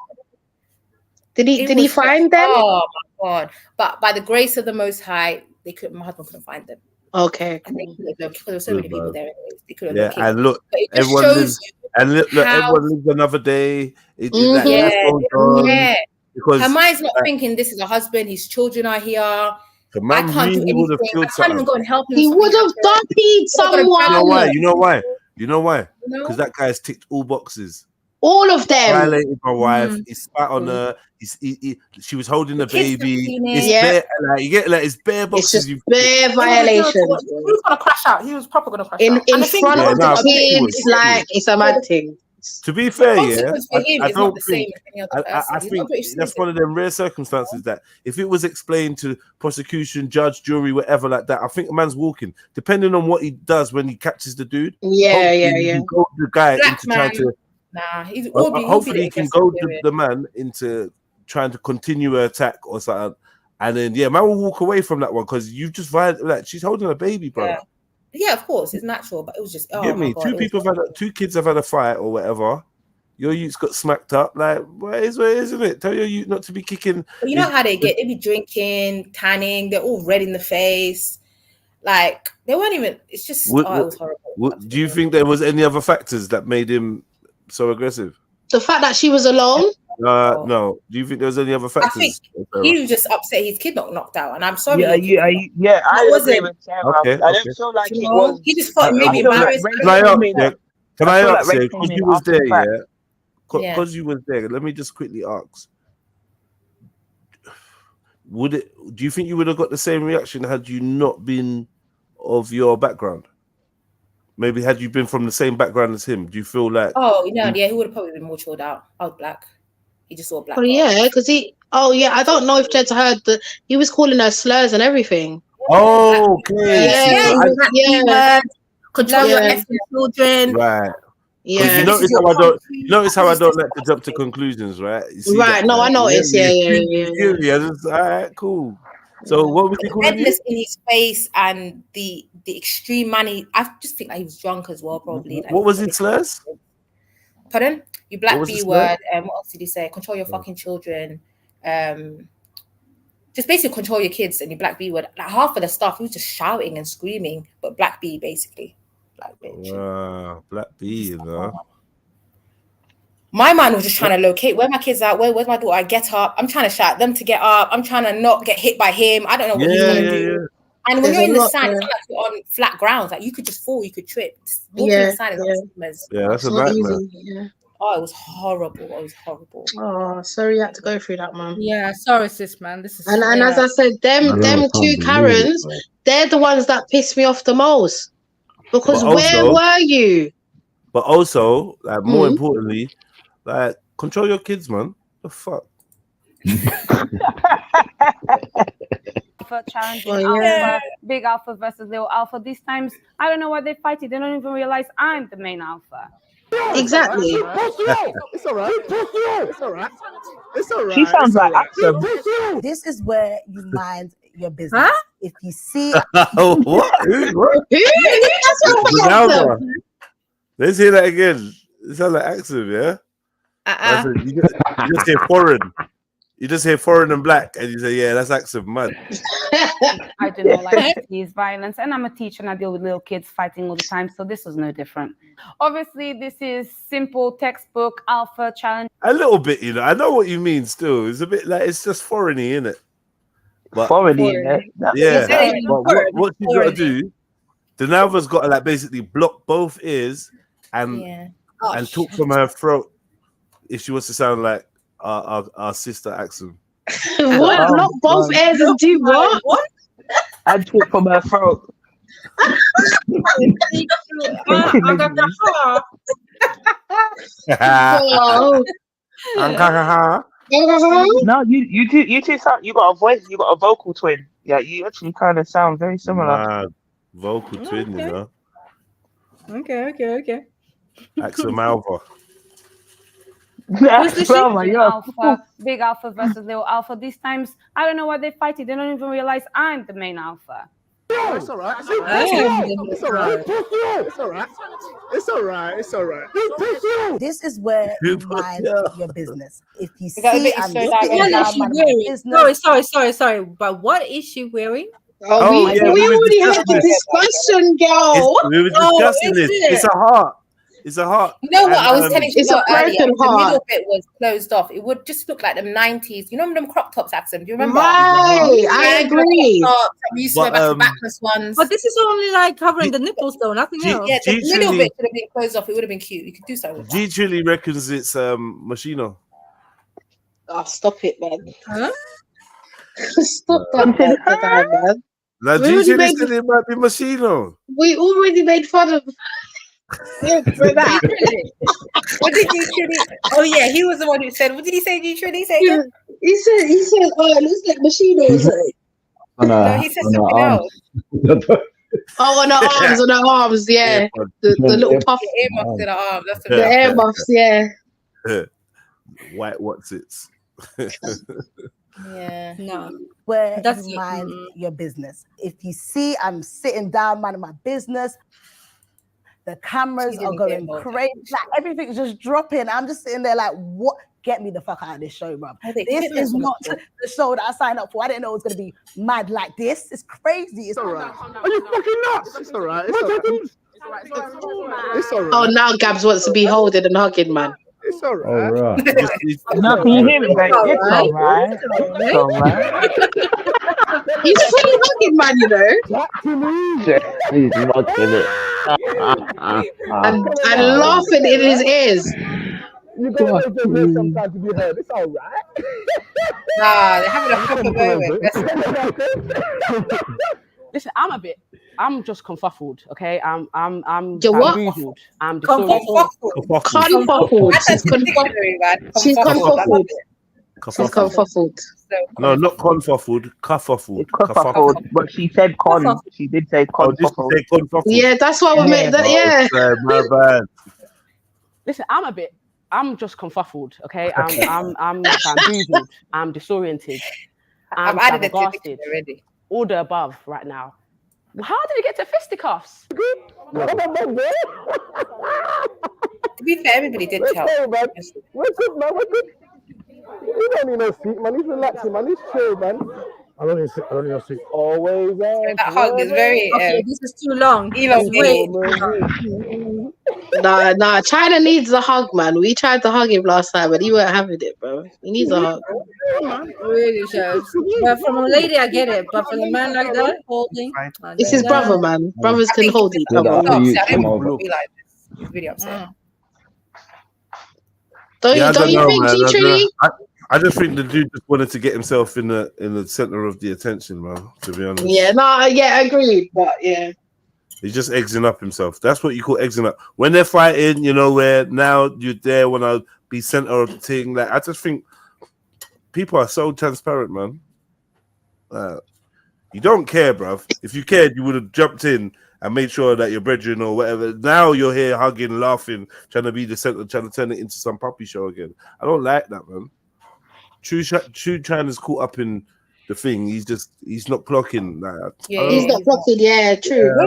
Did he find them? Oh my God! But by the grace of the Most High, my husband couldn't find them. Okay. I think because there were so many people there. Anyways. They couldn't. Yeah, and look, but it just everyone shows lives. you And look, how everyone lives another day. yeah. Because her mind's not thinking this is a husband, his children are here. the man I can't really do would have anything. killed I can't even something. go and help him. He would have doppied someone. You know why? Because that guy's ticked all boxes. All of them. Violated my wife. He spat on her. She was holding the baby. It's bare, you get it's bare boxes. It's just bare violations. He was gonna crash out. He was probably gonna crash out. In front of the kids, like it's a mad thing. To be fair, I don't think. I think that's one of them rare circumstances that if it was explained to prosecution, judge, jury, whatever like that, I think a man's walking. Depending on what he does when he catches the dude. Yeah. He goes the guy into trying to. He's hopefully he can go the man into trying to continue her attack or something, and then man will walk away from that one because you just like she's holding a baby, bro. Yeah, of course, it's natural, but it was just Give me two kids have had a fight or whatever. Your youth's got smacked up. Like, where is, isn't it? Tell your youth not to be kicking. But you know how they get? They be drinking, tanning. They're all red in the face. Like they weren't even. It's just it was horrible. Do you think there was any other factors that made him so aggressive? The fact that she was alone. No. Do you think there was any other factors? I think he was just upset his kid got knocked out, and I'm sorry. I agree with Sarah. Okay, I don't feel like it was. He just thought maybe embarrassed. Can I ask you? Because you was there, Because you was there. Let me just quickly ask: do you think you would have got the same reaction had you not been of your background? Maybe had you been from the same background as him, do you feel like? Oh no, he would have probably been more chilled out. I was black. He just saw black. Oh yeah, because he. Oh yeah, I don't know if Jed's heard that he was calling her slurs and everything. Oh, okay. Control your effing children. Right. Yeah. You notice how I don't like to jump to conclusions, right? Right. No, I noticed. Yeah. All right. Cool. So what was he calling you? Redness in his face and the extreme money. I just think that he was drunk as well, probably. What was his slurs? Pardon? You black What was B his word. What else did he say? Control your fucking children. Just basically control your kids and your black B word. Like half of the stuff, he was just shouting and screaming, but black B basically. Black bitch. Wow, black B, you know. My mind was just trying to locate where my kids are. Where's my daughter? I get up. I'm trying to shout them to get up. I'm trying to not get hit by him. I don't know what he's gonna do. And when you're in the sand, it's not like you're on flat grounds. Like you could just fall, you could trip. Walking in the sand is that's a nightmare. Oh, it was horrible. It was horrible. Oh, sorry you had to go through that, man. Yeah, sorry, sis, man. This is and as I said, them two Karens, they're the ones that piss me off the most. Because where were you? But also, like more importantly, like control your kids, man. The fuck. Alpha challenging alpha, big alpha versus little alpha. These times, I don't know why they're fighting. They don't even realize I'm the main alpha. Exactly. It's all right. It's all right. It's all right. She sounds like Axel. This is where you mind your business. If you see what? Let's hear that again. It sounds like Axel, yeah? You just hear foreign. You just hear foreign and black, and you say, "Yeah, that's Axel, man." I do not like these violence, and I'm a teacher, and I deal with little kids fighting all the time, so this was no different. Obviously, this is simple textbook alpha challenge. A little bit, you know. I know what you mean. Still, it's a bit like it's just foreigny, isn't it? Foreigny, yeah. But what you got to do? The Nava's got to like basically block both ears and talk from her throat if she wants to sound like our sister Axel. What? Block both ears and do what? And talk from her throat. No, you two sound. You got a voice. You got a vocal twin. Yeah, you actually kind of sound very similar. Vocal twin, you know. Okay. Axel Malva. Alpha, big alpha versus little alpha. These times, I don't know why they're fighting. They don't even realize I'm the main alpha. It's all right. It's all right. It's all right. It's all right. It's all right. This is where you mind your business. If you see Sorry. But what is she wearing? We already had the discussion, girl. We were discussing this. It's a heart. It's a heart. You know what And, I was telling you It's a about earlier? broken The heart. middle bit was closed off. It would just look like them 90s. You know them crop tops, Axel? Do you remember? Right, I agree. Crop tops. We used to wear But, backless ones. But this is only like covering the nipples, though, nothing else. Yeah, the middle G-Trilly- bit should have been closed off. It would have been cute. You could do something with that. G-Trilly reckons it's Machino. Oh, stop it, man. Huh? Stop that, man. Now, We already G-Trilly made- said it might be Machino. We already made fun of him for that. What did G-Trilly? Oh yeah, he was the one who said. What did he say? G-Trilly say again? He said, oh, it looks like Machino or something. No, he said something else. Oh, on her arms, yeah. The little puff. The earmuffs in her arm. That's The earmuffs, yeah. White what's it? Yeah. No. Where That's you mind your business. If you see I'm sitting down, minding my business, the cameras are going crazy. Like everything's just dropping. I'm just sitting there like, what? Get me the fuck out of this show, bro. This is not the show that I signed up for. I didn't know it was gonna be mad like this. It's crazy. It's all right. Are you fucking nuts? It's all right. It's all right. It's all right. Oh, now Gabs wants to be holding and hugging, man. It's all right. right. No, can you hear me, mate? It's all right. It's all right. He's fully hugging, man, you know. He's mocking it. and laughing in his ears. You gotta make your voice sometimes to be heard. It's all right. Nah, they're having a proper moment. Listen, I'm just confuffled, okay? I'm You're what? bamboozled. I'm Confuffled. She's confuffled. She's confuffled. No, not confuffled. Cuffuffled. Cuffuffled. But she said con. She did say confuffled. Yeah, that's why we made that. Yeah. Oh, my bad. Listen, I'm just confuffled, okay? I'm bamboozled. I'm disoriented. I'm I've added it to flabbergasted. the already. All the above right now. How did it get to fisticuffs? To be fair, everybody did tell. We're good, man. We're good. You don't need no seat, man. He's relaxing, man. He's chill, man. I don't need no seat. Always. That hug is very. Okay, this is too long. Wait. Nah. China needs a hug, man. We tried to hug him last time, but he weren't having it, bro. He needs a hug. Really, Chef. But from a lady, I get it. But from a man like that, holding. It's his brother, man. Brothers can hold each other. Really upset. Don't you think, G-Trilly? I just think the dude just wanted to get himself in the center of the attention, man. To be honest. Yeah, agreed. But yeah. He's just egging up himself. That's what you call egging up. When they're fighting, you know, where now you're there when I be center of the thing. Like I just think people are so transparent, man. You don't care, bruv. If you cared, you would have jumped in and made sure that your brethren or whatever. Now you're here hugging, laughing, trying to be the center, trying to turn it into some puppy show again. I don't like that, man. True China's caught up in the thing. He's not clocking. He's not clocking. Yeah, true. We're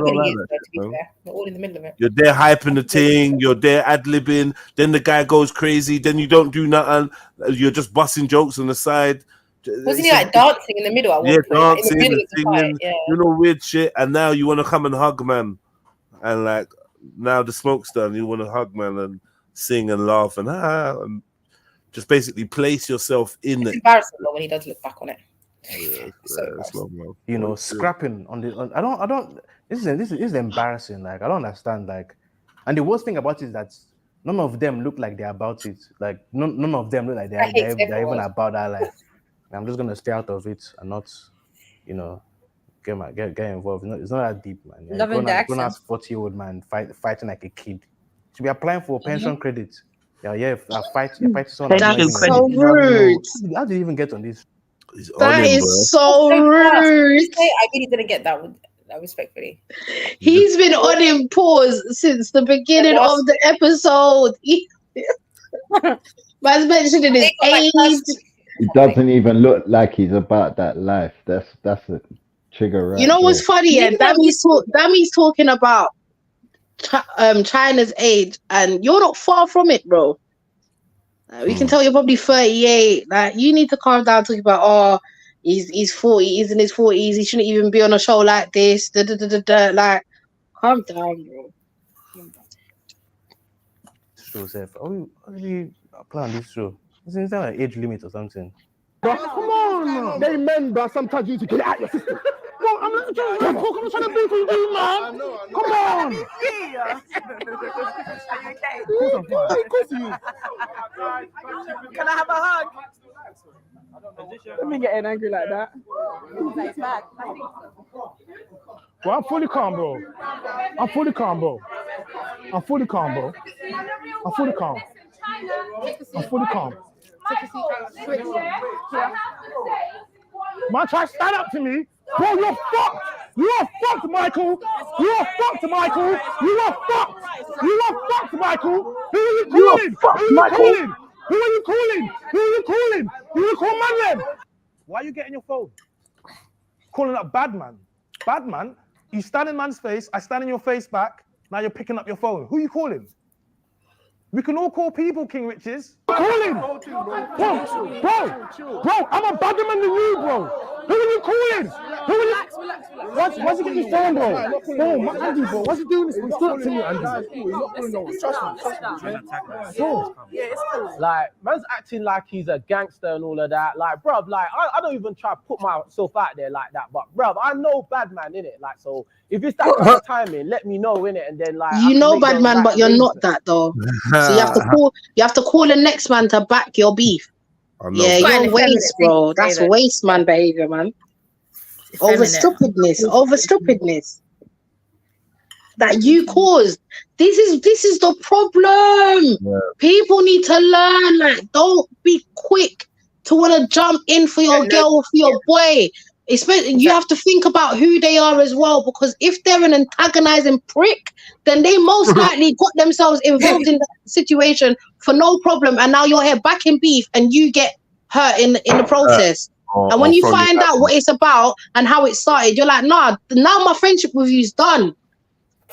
all in the middle of it. You're there hyping the thing. You're there ad-libbing. Then the guy goes crazy. Then you don't do nothing. You're just busting jokes on the side. Wasn't he like dancing in the middle at one point? Dancing, Like, in the middle of the singing, fight, you know, weird shit. And now you want to come and hug, man. And like now the smoke's done. You want to hug, man, and sing and laugh and just basically place yourself in it. It's embarrassing though when he does look back on it. You know, scrapping on the. I don't. This is embarrassing. Like I don't understand. Like, and the worst thing about it is that none of them look like they're about it. Like none of them look like they're even about that life. I'm just gonna stay out of it and not, you know, get involved. It's not that deep, man. Yeah, Loving the accent. 40-year-old man fighting like a kid. Should be applying for pension credit. Yeah, fight someone. That's so rude. How do you even get on this? That is so rude. I really didn't get that one. Respectfully, he's been on in pause since the beginning of the episode. Man's mentioning his age. He doesn't even look like he's about that life. That's a trigger, right? You know what's funny? Yeah, Dammy's talking about China's age, and you're not far from it, bro. We can tell you're probably 38. Like you need to calm down. Talking about he's 40. He's in his 40s. He shouldn't even be on a show like this. Like calm down, bro. show, Seth. How do you apply on this show? Isn't there an age limit or something? But come on, they men, but sometimes you need to get it out your system. No, I'm not trying to talk. I'm trying to be for you, man. I know. Come on. Of course you. Can I have a hug? Let me getting angry like that. Well, I'm fully calm, bro. I'm fully calm, bro. I'm fully calm, bro. I'm fully calm. I'm fully calm. Man, try to stand up to me. Bro, you're fucked. You are fucked, Michael. You are fucked, Michael. You are fucked. You are fucked, Michael. Who are you calling? Who are you calling? Who are you calling? Who are you calling? Who are you calling, man? Why are you getting your phone? Calling up bad man. Bad man? You stand in man's face, I stand in your face back, now you're picking up your phone. Who are you calling? We can all call people King Riches. Calling! Bro, I'm a badder man than you, bro. Who are you calling? Who are you? Why's he getting his phone, bro? Bro, Andy, bro, why's he doing this? He's not to me, Andy. He's not calling no one. Trust me. Like, man's acting like he's a gangster and all of that. Like, bruv, like, I don't even try to put myself out there like that. But, bruv, I know bad man, innit? Like, so if it's that kind of timing, let me know, innit? And then, like, you know bad man, but you're not that, though. So you have to call the next man to back your beef. Yeah, you're waste, bro. That's waste man behavior, man. Over stupidness. That you caused. This is the problem. Yeah. People need to learn. Like, don't be quick to want to jump in for your girl or for your boy. Especially, you have to think about who they are as well, because if they're an antagonizing prick, then they most likely got themselves involved in that situation for no problem, and now you're here back in beef and you get hurt in the process. And when you find out what it's about and how it started, you're like, nah, now my friendship with you is done,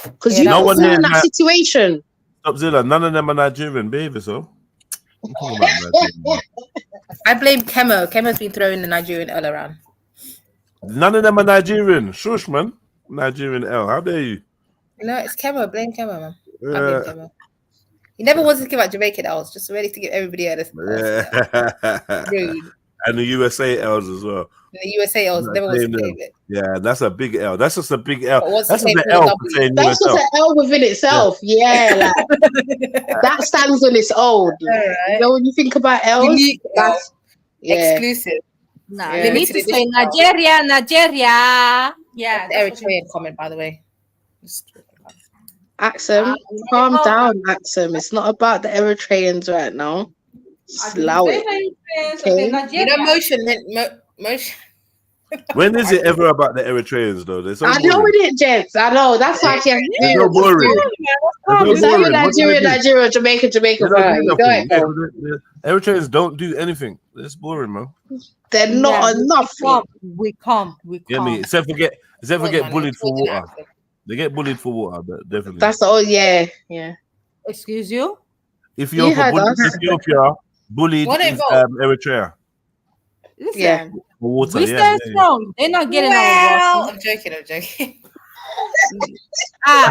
because you got in that situation. Stop, Zilla. None of them are Nigerian behaviors, so. I blame Kemo. Kemo's been throwing the Nigerian L around. None of them are Nigerian. Shush, man. Nigerian L. How dare you? No, it's Kemo. Blame Kemo, man. I blame Kemo. He never wanted to give out Jamaican L's, just ready to give everybody else. Rude. And the USA L's as well. The USA L's never wants to give it. Yeah, that's a big L. That's just a big L. That's just an L for saying That's just an L within itself. Yeah, like, that stands on its own. Right. You know, when you think about L's, that's exclusive. No, they need to say Nigeria. Yeah, that's Eritrean comment, by the way. Axum, calm down, Axum. It's not about the Eritreans right now. Slow it. Okay. You know, motion. When is it ever about the Eritreans, though? I know it is, gents. I know. That's why I can't do it. So boring. Nigeria, Jamaica. Eritreans don't do anything. It's boring, man. They're not enough. We can't. Yeah, me. Except for get bullied for water. They get bullied for water, but definitely. That's all. Yeah. Excuse you. Ethiopia, bullied is Eritrea. Listen, for water. We stand strong. They're not getting our water. I'm joking.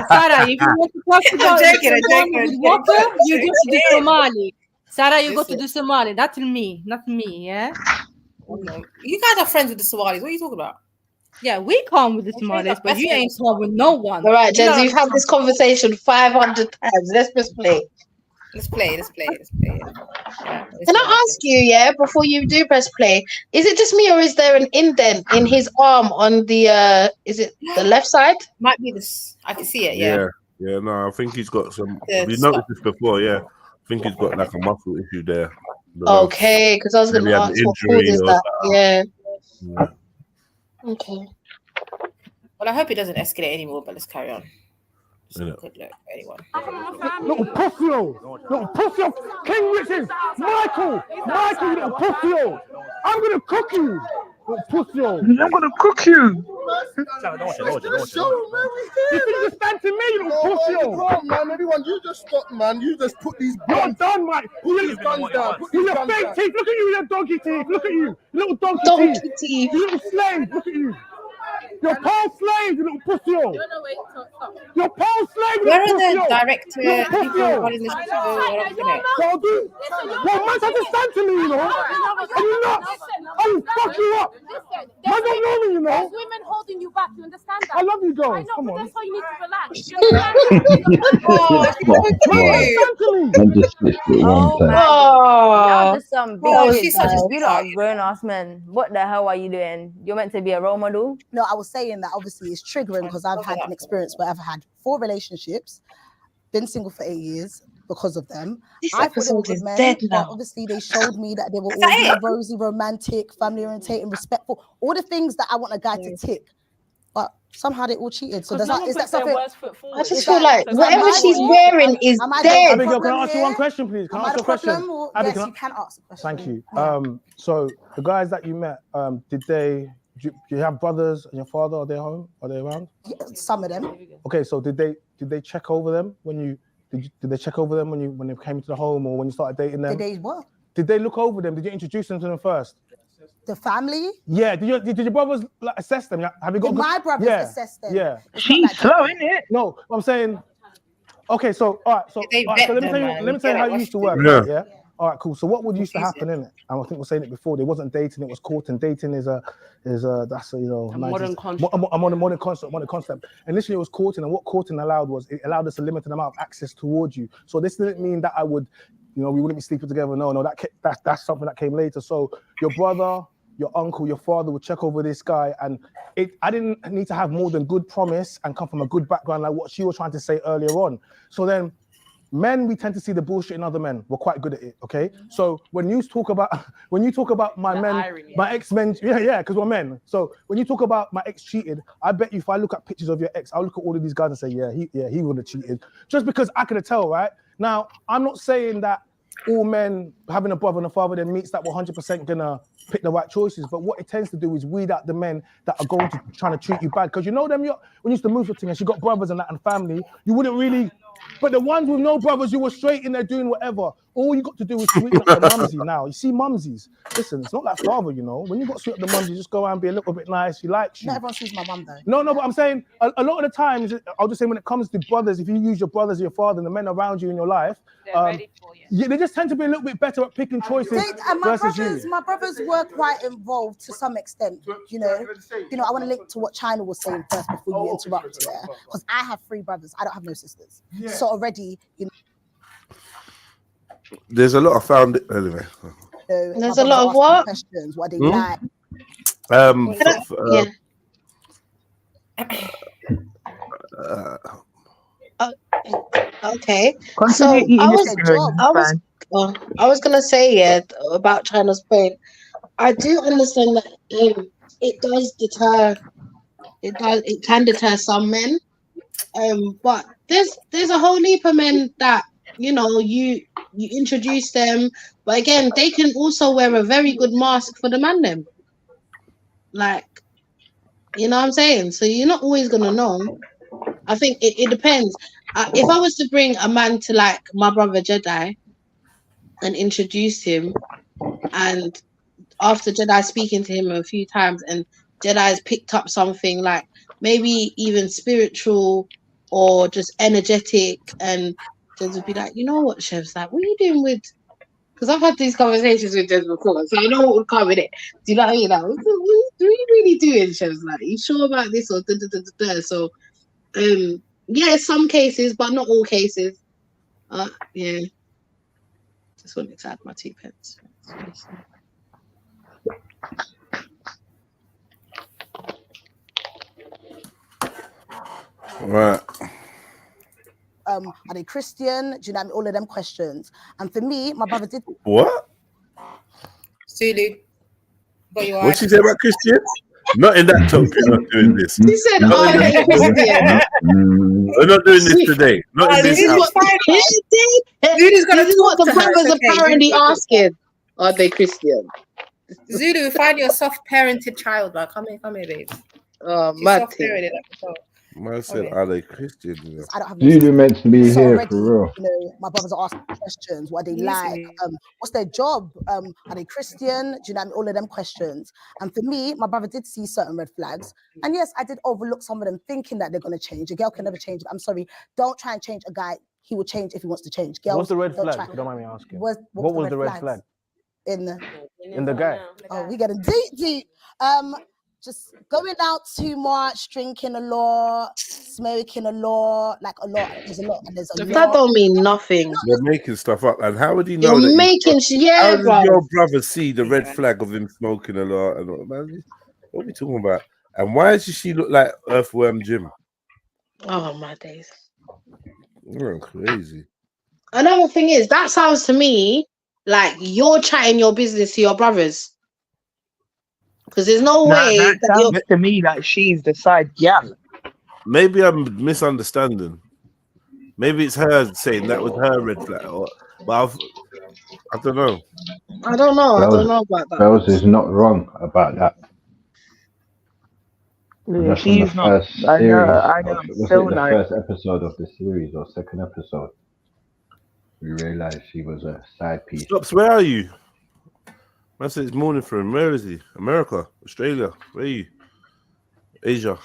Sarah, if you want to talk about water, you go to the Somali. Sarah, you go to the Somali. Not me, yeah? You guys are friends with the Somalis. What are you talking about? Yeah, we come with the Somalis, but you ain't come with no one. All right, Jens, you've had this conversation 500 times. Let's just play. Let's play. Can I ask you, before you do press play, is it just me or is there an indent in his arm on the, is it the left side? Might be this. I can see it, yeah. Yeah, no, I think he's got some, we noticed this before, I think he's got like a muscle issue there. Okay, because I was going to ask what causes that. Yeah. Okay. Well, I hope it doesn't escalate anymore, but let's carry on. Good luck, anyone. Little pussy, King Riches, Michael, you little pussy. I'm gonna cook you, little pussy. I'm gonna cook you. You just stand to me, you little pussy. Man, everyone, you just stop, man. You just put these guns down, Mike. Put these guns down. Put your fake teeth. Look at you, your doggy teeth. Look at you, little doggy teeth. You little slave. Look at you. You're Paul Slade, you little pussy. You're Paul Slade, you Where little are the pussy. director Little pussy. people running this show? So, dude, well, man, understand to me, you know. Are you nuts? I will fuck you up. Man don't know me, you know. There's women holding you back. You understand that? I love you, girls. I know, Come but on. that's why you need to relax. You understand that? Man just switched it one Oh time. my God. Y'all just some big Oh, kids, she's such a guys. You lot are sweetheart. grown-ass men. What the hell are you doing? You're meant to be a role model? No, I was saying that obviously it's triggering because I've had an experience where I've had 4 relationships, been single for 8 years because of them. This I thought they were episode good is men, dead but now. obviously they showed me that they were Is all, that you know, it? rosy, romantic, family orientated, respectful, all the things that I want a guy to tick. But somehow they all cheated. So Because does no that, one is that puts their something? worst foot forward. I just Is feel that, like is that whatever my she's fault? wearing is Am I dead. Abigail, can I problem ask you one here? question, please? Can Am I I ask the you a question? problem? Or, Abby, yes, can I- you can ask a question. Thank you. Yeah. So the guys that you met, do you have brothers and your father? Are they home? Are they around? Yeah, some of them. Okay, so did they check over them when did they check over them when they came to the home or when you started dating them? Did they what? Did they look over them? Did you introduce them to them first? The family? Yeah. Did your brothers like, assess them? Have you got? Did my brothers assess them? Yeah. It's not like that. innit? No, I'm saying. Okay, so all right, so They so vet let me them, tell you. man. Let me tell you how it used to work. Yeah. Right, yeah. All right, cool. So what would used to happen in it? And I think we're saying it before. There wasn't dating; it was courting. Dating is that's a modern 90s concept. a modern concept. Initially, it was courting, and what courting allowed was it allowed us a limited amount of access towards you. So this didn't mean that I would, we wouldn't be sleeping together. No, that's something that came later. So your brother, your uncle, your father would check over this guy, and I didn't need to have more than good promise and come from a good background, like what she was trying to say earlier on. So then. Men, we tend to see the bullshit in other men. We're quite good at it, okay? So when you talk about my men, irony. my ex-men, because we're men. So when you talk about my ex cheated, I bet you if I look at pictures of your ex, I'll look at all of these guys and say, he would have cheated. Just because I could tell, right? Now, I'm not saying that all men having a brother and a father then means that we're 100% gonna pick the right choices, but what it tends to do is weed out the men that are going to trying to treat you bad. Because you know them, when you used to move your thing and she got brothers and that and family, you wouldn't really. But the ones with no brothers, you were straight in there doing whatever. All you got to do is sweeten up the mumsy now. You see mumsies. Listen, it's not like father, When you got to sweeten up the mumsy, just go around and be a little bit nice. He likes you. Not everyone sees my mum though. No, but I'm saying a lot of the times, I'll just say when it comes to brothers, if you use your brothers or your father and the men around you in your life, they just tend to be a little bit better at picking choices And versus my brothers were quite involved to some extent, I want to link to what China was saying first before you interrupt, because I have 3 brothers, I don't have no sisters. So already, There's a lot of found anyway. there's a lot of what? Questions, what they like. Okay. Continue eating this food, I was gonna say about China's point. I do understand that it does deter. It can deter some men. But there's a whole heap of men that you introduce them, but again they can also wear a very good mask for the man them. Like, you know what I'm saying? So you're not always gonna know. I think it depends. If I was to bring a man to like my brother Jedi and introduce him, and after Jedi speaking to him a few times and Jedi's picked up something like maybe even spiritual or just energetic, and Jez would be like, you know what, Chef's like, what are you doing with? Because I've had these conversations with Jez before, so I know what would come in it. Do you know what I mean? Like, what are you really doing, Chef's like? Are you sure about this or da, da, da, da, da? So, some cases, but not all cases. Just wanted to add my 2 pence. Right. Are they Christian? Do you know what I mean? All of them questions. And for me, my brother did. What? Zulu. What'd she say about Christian? Not in that talk. We're not doing this. She said, Not "Are they Christian?" We're not doing this today. Not in this house. This is what the brothers are apparently asking. Are they Christian? Zulu, find your soft-parented child. Like, come here, babe. Oh, Soft-parented. Man said, are they Christian? You know? I don't have no Zulu meant to be So here already, for real. you know, my brothers are asking questions. What they like? What's their job? Are they Christian? Do you know what I mean? All of them questions. And for me, my brother did see certain red flags. And yes, I did overlook some of them, thinking that they're going to change. A girl can never change. I'm sorry. Don't try and change a guy. He will change if he wants to change. Girls, What's the red don't flag? try. If you don't mind me asking. What was the red flags? flag? In the guy? Oh, we getting deep. Just going out too much, drinking a lot, smoking a lot, like a lot. There's a lot, and there's a lot. That don't mean nothing. You're making stuff up, and how would he know You're that? making How did bro. your brother see the red flag of him smoking a lot? And all, man, what are we talking about? And why does she look like Earthworm Jim? Oh my days. You're crazy. Another thing is, that sounds to me like you're chatting your business to your brothers. Because there's no way that that sounds to me like she's the side gal. Maybe I'm misunderstanding. Maybe it's her saying that was her red flag, but I don't know. I don't know. I don't know about that. Bells is not wrong about that. Yeah, That's from the she's not. first I series. know. Was it So the like, first episode of the series or second episode? We realized she was a side piece. Stops, where are you? Man said it's morning for him. Where is he? America, Australia. Where are you? Asia.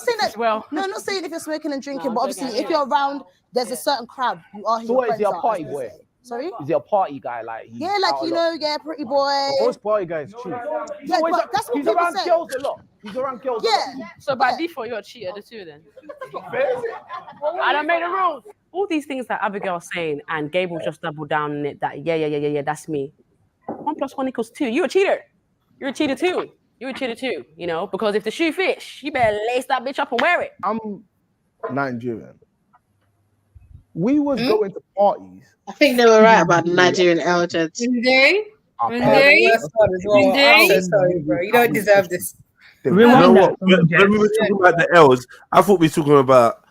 Saying that, no, I'm not saying if you're smoking and drinking, but obviously if you're around, there's a certain crowd. You are who So your what, is friends he a are. party boy? Sorry? Is he a party guy? Like Yeah, like you know, pretty boy. Most party guys cheat. Yeah, but that's what he's people around say. girls a lot. He's around girls a lot. So by default, you're a cheater, the two then. I don't make the rules. All these things that Abigail's saying, and Gable just doubled down on it. That yeah, that's me. 1 + 1 = 2. You're a cheater. You're a cheater too. You're a cheater too. You know, because if the shoe fits, you better lace that bitch up and wear it. I'm Nigerian. We was going to parties. I think they were right about the Nigerian elders. I'm so sorry, bro. You don't deserve this. You know what? When we were talking about the L's, I thought we were talking about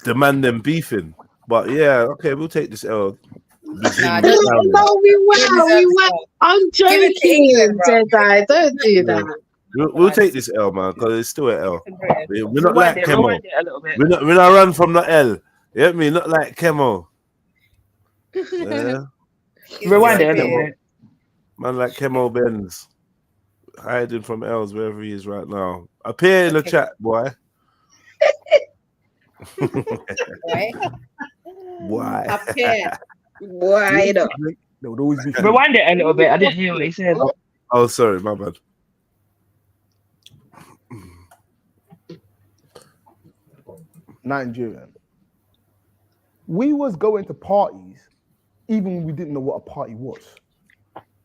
the man them beefing. But yeah, okay, we'll take this L. No, we were. I'm joking, Jedi. Don't do that. We'll take this L, man, because it's still an L. We're not like Kemo. We're not run from the L. You get me? Not like Kemo. Yeah. Rewind it a little bit. Man like Kemo Benz. Hiding from L's wherever he is right now. Appear in the chat, boy. Why? Appear. Why? They would always be. Rewind it a little bit. I didn't hear what he said. Oh, sorry, my bad. Nigerian. We was going to parties even when we didn't know what a party was.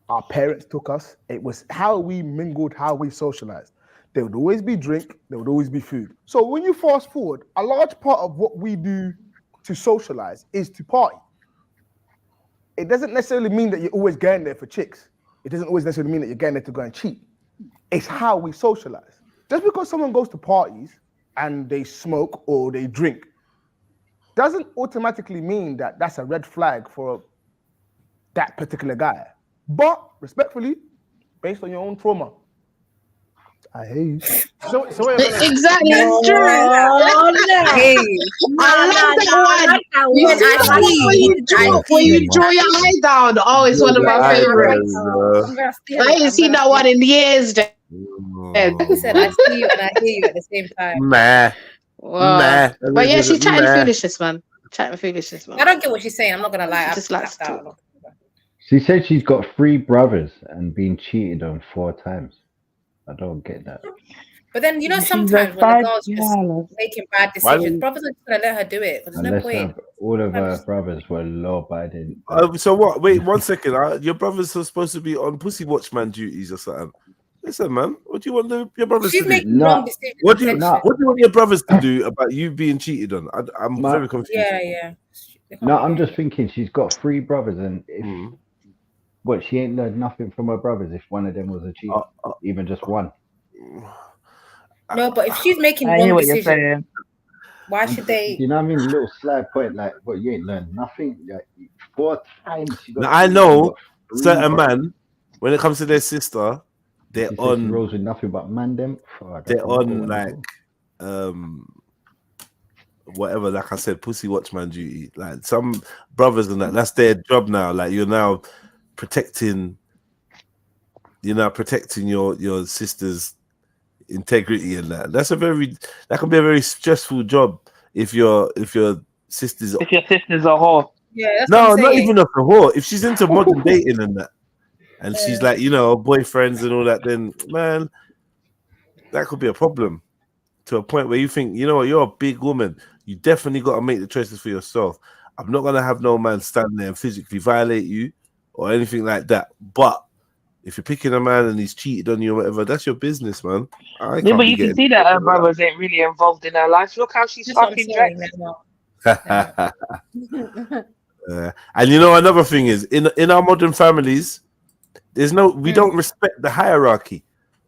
Our parents took us. It was how we mingled, how we socialized. There would always be drink, there would always be food. So when you fast forward, a large part of what we do to socialize is to party. It doesn't necessarily mean that you're always going there for chicks. It doesn't always necessarily mean that you're going there to go and cheat. It's how we socialize. Just because someone goes to parties and they smoke or they drink doesn't automatically mean that that's a red flag for that particular guy. But respectfully, based on your own trauma, I hate you. So exactly, it's true. Oh, no. I love that one. You see that one where you draw your eye down? Oh, it's one of my favorites. I ain't seen that one in years. Like I said, I see you and I hear you at the same time. Wow. But yeah, she's chatting foolishness, man. Chatting foolishness, man. I don't get what she's saying. I'm not gonna lie. She just likes to talk. She said she's got 3 brothers and been cheated on 4 times. I don't get that. But then, you know, sometimes when the girl's just making bad decisions, brothers are just gonna let her do it. There's no point. All of her brothers were law-abiding. So what? Wait 1 second. Your brothers are supposed to be on pussy watchman duties or something. Listen, man. What do you want your brothers to do? What do you want your brothers to do about you being cheated on? I'm very confused. Yeah. No, I'm just thinking she's got 3 brothers, and if what she ain't learned nothing from her brothers if one of them was a cheater, even just one. No, but if she's making wrong decisions, why should they? You know what I mean? A little slight point, like, what, you ain't learned nothing. Like, 4 times. Now, I know certain man, when it comes to their sister, they're on rolls with nothing but man them. They're on like whatever. Like I said, pussy watchman duty. Like some brothers and that's their job now. Like you're now protecting. You're now protecting your sister's integrity and that. That can be a very stressful job if your sister's a whore. Yeah, that's no, what I'm not saying. even a whore. If she's into modern dating and that, and she's like, boyfriends and all that, then man, that could be a problem to a point where you think, you know what, you're a big woman. You definitely got to make the choices for yourself. I'm not gonna have no man stand there and physically violate you or anything like that. But if you're picking a man and he's cheated on you or whatever, that's your business, man. Yeah, but you can see that her brothers ain't really involved in her life. Look how she's fucking dressed. And you know, another thing is in our modern families, we don't respect the hierarchy.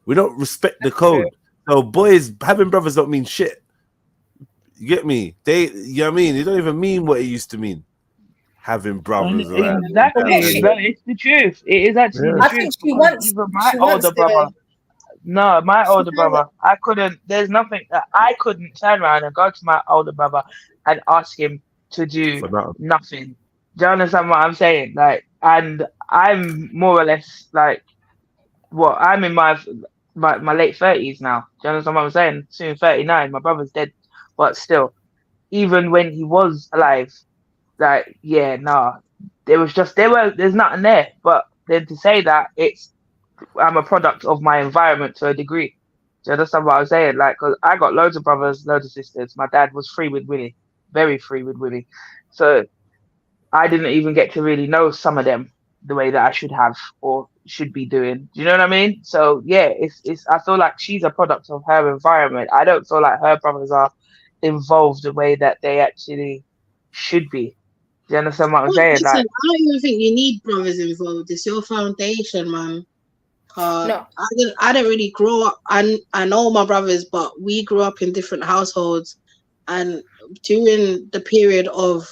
We don't respect the code. So boys having brothers don't mean shit. You get me? You know what I mean? It don't even mean what it used to mean. Having brothers. Exactly. It's the truth. It is actually the truth. I think she wants. Even my older brother. No, my older brother. I couldn't. There's nothing that I couldn't turn around and go to my older brother and ask him to do nothing. Do you understand what I'm saying? Like, and I'm more or less like, I'm in my late 30s now. Do you understand what I'm saying? Soon 39. My brother's dead, but still, even when he was alive, like, there's nothing there. But then to say that I'm a product of my environment to a degree. Do you understand what I'm saying? Like, cause I got loads of brothers, loads of sisters. My dad was free with Willie, very free with Willie. So I didn't even get to really know some of them the way that I should have or should be doing. Do you know what I mean? So yeah, I feel like she's a product of her environment. I don't feel like her brothers are involved the way that they actually should be. Do you understand what I'm saying? Listen, I don't even think you need brothers involved. It's your foundation, man. No, I didn't really grow up. I know my brothers, but we grew up in different households, and during the period of,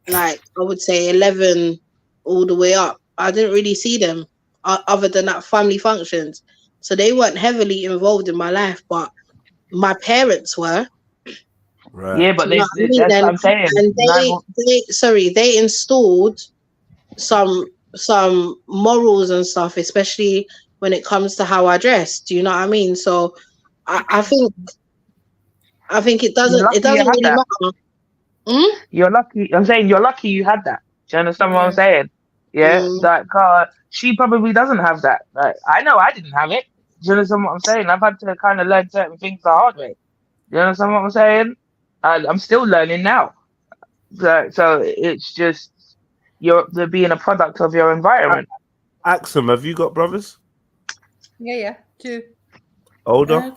like, I would say 11 all the way up, I didn't really see them other than at family functions. So they weren't heavily involved in my life, but my parents were. Right. Yeah, but that's what I'm saying. And they installed some morals and stuff, especially when it comes to how I dress. Do you know what I mean? So I think it doesn't really matter. You're lucky. I'm saying you're lucky you had that. Do you understand what I'm saying? Yeah, like she probably doesn't have that. Like, I know I didn't have it. Do you understand what I'm saying? I've had to kind of learn certain things the hard way. Do you understand what I'm saying? And I'm still learning now. So it's just they're being a product of your environment. Axum, have you got brothers? Yeah, 2. Older?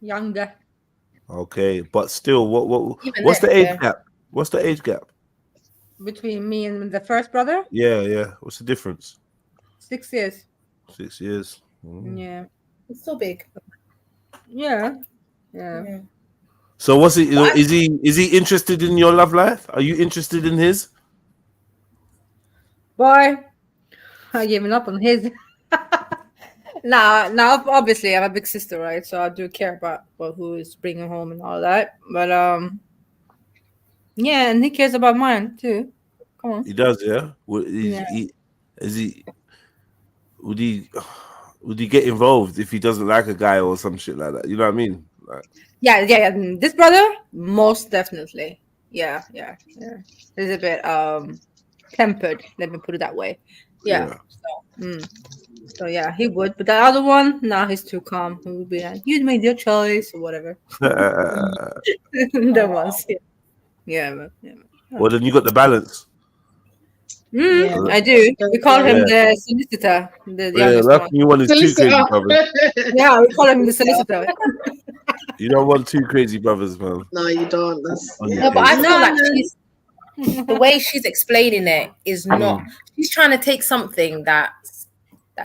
Younger. Okay, but still, what's the age gap? What's the age gap between me and the first brother? Yeah. What's the difference? 6 years. 6 years. Yeah, it's so big. Yeah. So what's it? Is he interested in your love life? Are you interested in his? Boy, I gave up on his. Now, obviously, I'm a big sister, right? So I do care about who is bringing home and all that. But yeah, and he cares about mine too. Come on. He does, yeah. Would he get involved if he doesn't like a guy or some shit like that? You know what I mean? Like, yeah. This brother, most definitely. Yeah. He's a bit tempered. Let me put it that way. Yeah. So yeah, he would. But the other one, he's too calm. He would be like, "You made your choice" or whatever. The ones. Yeah. Well, then you got the balance. I do. We call him the solicitor. The youngest that's one. you want is 2 crazy brothers. Yeah, we call him the solicitor. You don't want 2 crazy brothers, man. No, you don't. No, but I feel like the way she's explaining it is not. She's trying to take something that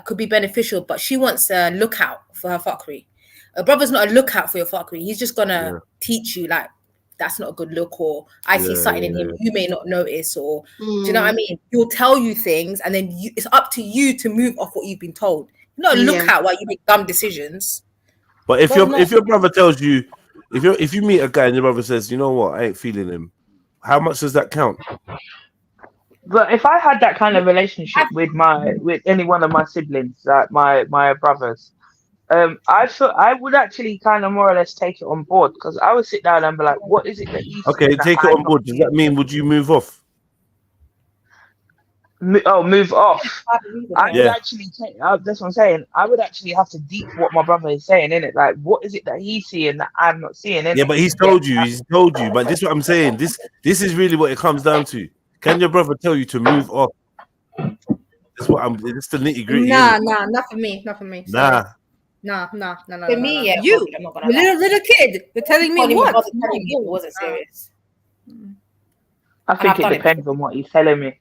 could be beneficial, but she wants a lookout for her fuckery. A brother's not a lookout for your fuckery. He's just gonna teach you, like, that's not a good look, or I see something in him you may not notice, or do you know what I mean? He'll tell you things, and then it's up to you to move off what you've been told. Not a lookout while you make dumb decisions. But if your brother tells you, if you meet a guy and your brother says, you know what, I ain't feeling him, how much does that count? But if I had that kind of relationship with any one of my siblings, like my brothers, I would actually kind of more or less take it on board, because I would sit down and be like, what is it that he's Okay, seeing that take it I'm on not board. Does seeing? that mean would you move off? Move off. I would Yeah. actually take. That's what I'm saying. I would actually have to deep what my brother is saying, in it. Like, what is it that he's seeing that I'm not seeing? Yeah, but he's told you. He's told you. But this is what I'm saying. This is really what it comes down to. Can your brother tell you to move off? That's what I'm. It's the nitty gritty. Nah, not for me. Not for me. Sorry. Nah. No. For me, yeah, You, probably, I'm not gonna lie. little kid, you're telling me Can't even what? bother telling me if it wasn't serious. I think I've it done it depends on what he's telling me.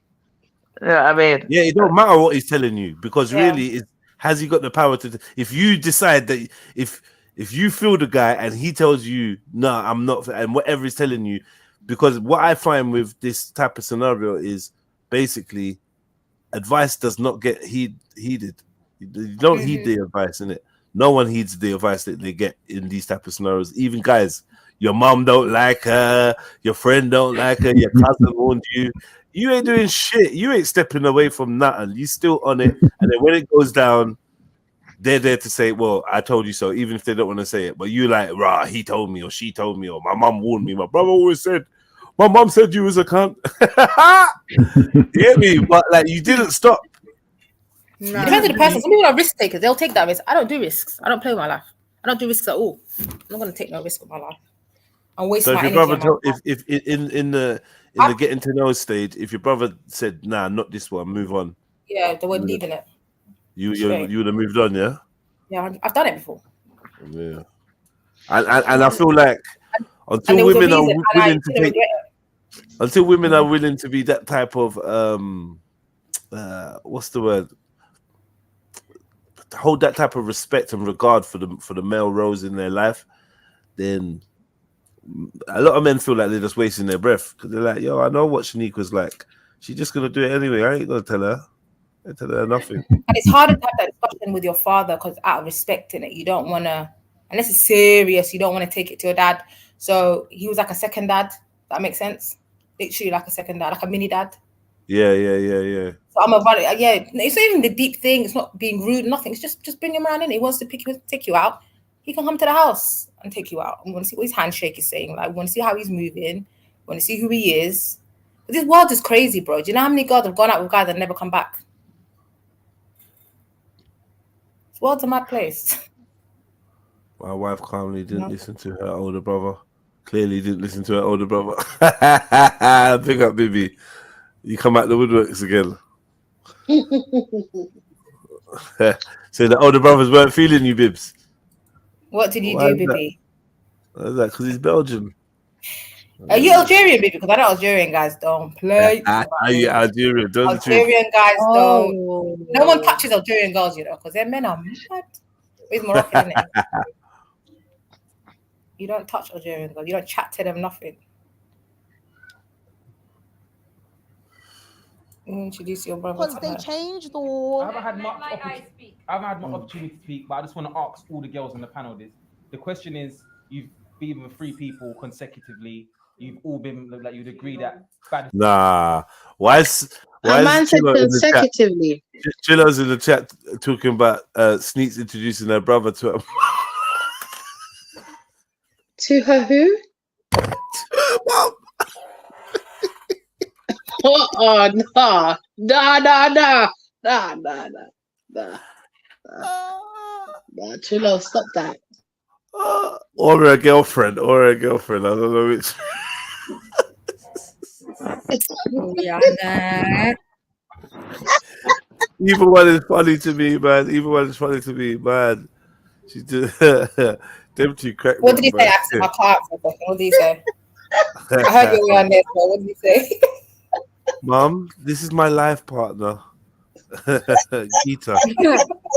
Yeah, I mean, Yeah, it don't matter what he's telling you, because Yeah. really, has he got the power to? If you decide that if you feel the guy and he tells you, no, I'm not, and whatever he's telling you, because what I find with this type of scenario is basically advice does not get heeded. You don't heed the advice, innit? No one heeds the advice that they get in these type of scenarios. Even guys, your mom don't like her, your friend don't like her, your cousin warned you. You ain't doing shit. You ain't stepping away from nothing. You still on it. And then when it goes down, they're there to say, well, I told you so, even if they don't want to say it. But you like, rah, he told me, or she told me, or my mom warned me. My brother always said, my mom said you was a cunt. You hear me? But like, you didn't stop. It depends on the person. Some people are risk takers. They'll take that risk. I don't do risks. I don't play with my life. I don't do risks at all. I'm not going to take no risk with my life. I'm wasting So my if your energy. brother, if in the getting to know stage, if your brother said, nah, not this one, move on. Yeah, they weren't leaving it. You Straight. would have moved on, yeah? Yeah, I've done it before. Yeah. And I feel like until there was a women are reason, and I willing to didn't take, regret it. until women are willing to be that type of what's the word? Hold that type of respect and regard for the male roles in their life, then a lot of men feel like they're just wasting their breath, because they're like, yo, I know what Shaniqua's like. She's just gonna do it anyway. I ain't gonna tell her. I tell her nothing. And it's harder to have that discussion with your father, because out of respect in it, you don't want to, unless it's serious, you don't want to take it to your dad. So he was like a second dad. That makes sense. Literally like a second dad, like a mini dad. Yeah. So I'm about it. Yeah, it's not even the deep thing. It's not being rude. Nothing. It's just bring him around in. He wants to take you out. He can come to the house and take you out. I want to see what his handshake is saying. Like, I want to see how he's moving. I want to see who he is. But this world is crazy, bro. Do you know how many girls have gone out with guys that never come back? This world's a mad place. My wife calmly didn't listen to her older brother. Clearly didn't listen to her older brother. Big up, baby. You come out the woodworks again. So the older brothers weren't feeling you, Bibs. What did you Why do, is that? baby? Why is that? Because he's Belgian. Are you Algerian, baby? Because I know Algerian guys don't play. Are you Algerian? Tell the truth. Algerian guys don't. No one touches Algerian girls, you know, because their men are mad. It's Moroccan, isn't it? You don't touch Algerian girls. You don't chat to them, nothing. Introduce your brother. Because they changed, or I haven't had much opportunity to speak, but I just want to ask all the girls on the panel this. The question is, you've been with 3 people consecutively. You've all been like you'd agree that bad. Nah. Why is man said Trillo in the chat? consecutively. Trillo's in the chat talking about Sneaks introducing her brother to her. To her who? Oh, nah. Trillo, stop that. Or a girlfriend. I don't know which. Either one is funny to me, man. She did. Them two crack. What did he say after my class? What did he say? I heard you were on there, so what did he say? Mom, this is my life partner. Gita.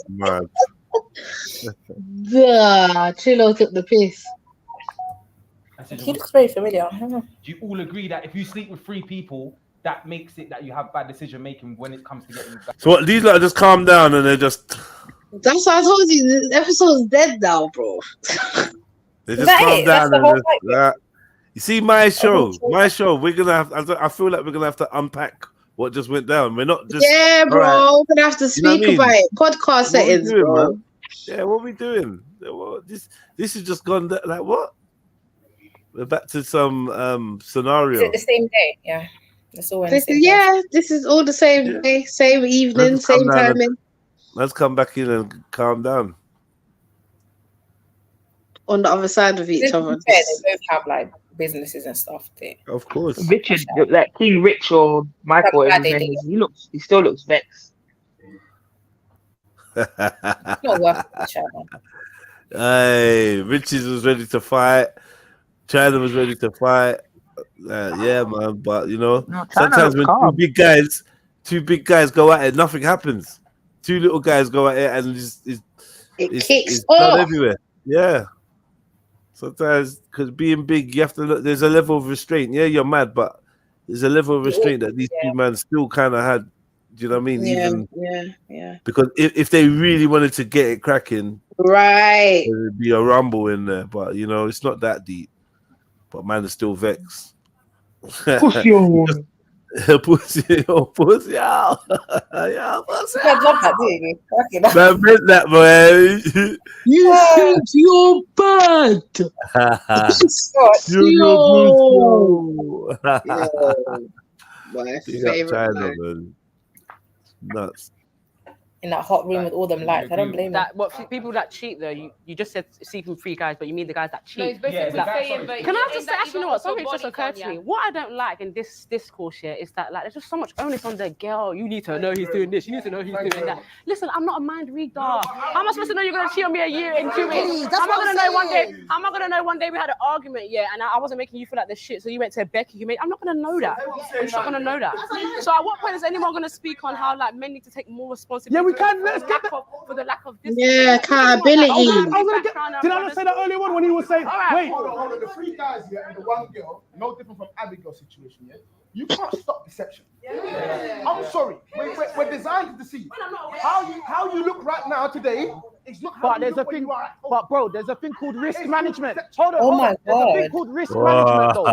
Man. Trillo took the piss. He looks very familiar. Do you all agree that if you sleep with 3 people, that makes it that you have bad decision making when it comes to getting back? So what, these lot just calm down and they just That's what I told you. This episode's dead now, bro. They just calm down and just, you see my show. We're gonna have. I feel like we're gonna have to unpack what just went down. We're not just bro. Right. We're gonna have to speak about it. Podcast settings, doing, bro. Man? Yeah, what we doing? This has just gone like what? We're back to some scenario. Is it the same day? Yeah. That's all. This is all the same day, same evening, same timing. Let's come back in and calm down. On the other side of each other. They both have like businesses and stuff there. Of course. Richard, like King Rich or Michael, he still looks vexed. Not worth each other. Hey, Richard was ready to fight. China was ready to fight. Yeah, man. But you know, sometimes when two big guys go at it, nothing happens. Two little guys go at it, and it kicks off off everywhere. Yeah. Sometimes, because being big, you have to look. There's a level of restraint. Yeah, you're mad, but there's a level of restraint that these two men still kind of had. Do you know what I mean? Yeah. Because if they really wanted to get it cracking, right, there'd be a rumble in there. But you know, it's not that deep. But man is still vexed. Pussy on. Pussy out. Pussy out. Man meant that, boy. You think you're bad. My favorite man. Nuts. In that hot room with all them lights. I don't blame that. What people that cheat though? You just said sleeping free guys, but you mean the guys that cheat? No, it's basically saying, but can I just say, actually, you know what? Something Something just occurred to me. What I don't like in this discourse here is that like there's just so much onus on the girl. You need to know he's doing this. You need to know he's doing that. Listen, I'm not a mind reader. How am I supposed to know you're gonna cheat on me a year in 2 weeks? How am I gonna know one day? How am I gonna know one day we had an argument? Yeah, and I wasn't making you feel like this shit. So you went to Becky. I'm not gonna know that. I'm just not gonna know that. So at what point is anyone gonna speak on how like men need to take more responsibility? Yeah, we can. Let's get for the lack of accountability. Did I not say that earlier on when he was saying, wait, hold on, the three guys here and the one girl, no different from Abigail's situation, yeah? You can't stop deception. Yeah. I'm sorry, we're designed to deceive. How you look right now today is not how you look when you are at home. But bro, there's a thing called risk management. Hold on, oh my God. There's a thing called risk management though.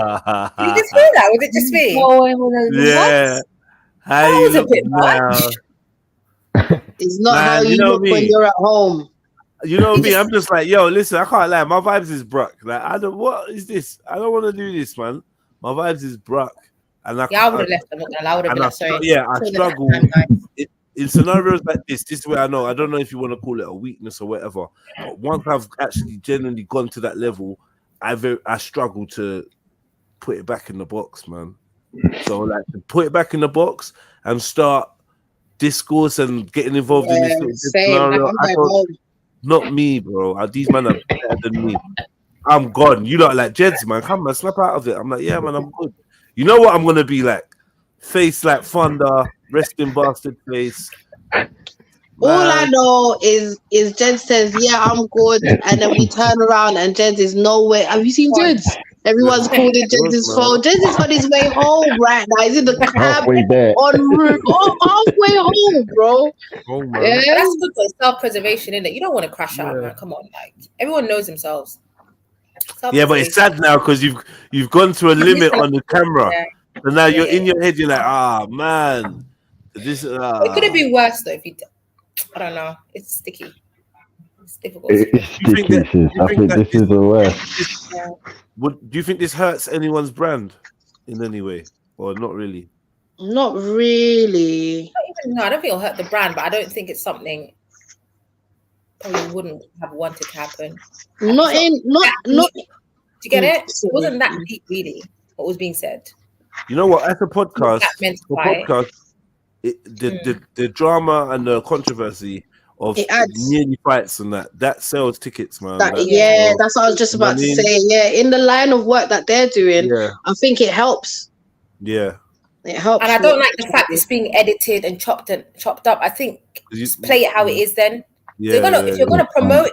Did you just hear that? Was it just me? Yeah. That was a bit much. It's not how you look when you're at home. You know me, I'm just like, yo, listen, I can't lie. My vibes is bruck. Like, what is this? I don't want to do this, man. My vibes is bruck. And I would have left. I would have been like, sorry. Yeah, I struggle in scenarios like this. This is where I know. I don't know if you want to call it a weakness or whatever. But once I've actually genuinely gone to that level, I struggle to put it back in the box, man. So like, to put it back in the box and start discourse and getting involved in this scenario. Not me, bro. These men are better than me. I'm gone. You lot like Jeds, man. Come on, snap out of it. I'm like, yeah, man, I'm good. You know what I'm gonna be like? Face like thunder, resting bastard face. All I know is Jed says, yeah, I'm good, and then we turn around and Jed is nowhere. Have you seen Jed? Everyone's called it Jed's phone. Jed is on his way home right now. He's in the cab on route. Halfway home, bro. Oh, man. Yeah, that's good for self-preservation, isn't it? You don't want to crash out, man. Come on, like everyone knows themselves. Yeah, but it's sad now because you've gone to a limit on the camera, and now you're in your head. You're like, man, this. It could have been worse though if you. I don't know. It's sticky. It's difficult. It's sticky. I think this is the worst. Do you think this hurts anyone's brand in any way, or not really? Not really. No, I don't think it'll hurt the brand, but I don't think it's something probably wouldn't have wanted to happen. Not. Do you get it? It wasn't that deep, really. What was being said? You know what? As a podcast, the drama and the controversy of nearly fights and that sells tickets, man. That's what I was just about to say. Yeah, in the line of work that they're doing, I think it helps. Yeah, it helps. And I don't like the fact it's being edited and chopped up. I think just play it how it is. Then if you're gonna promote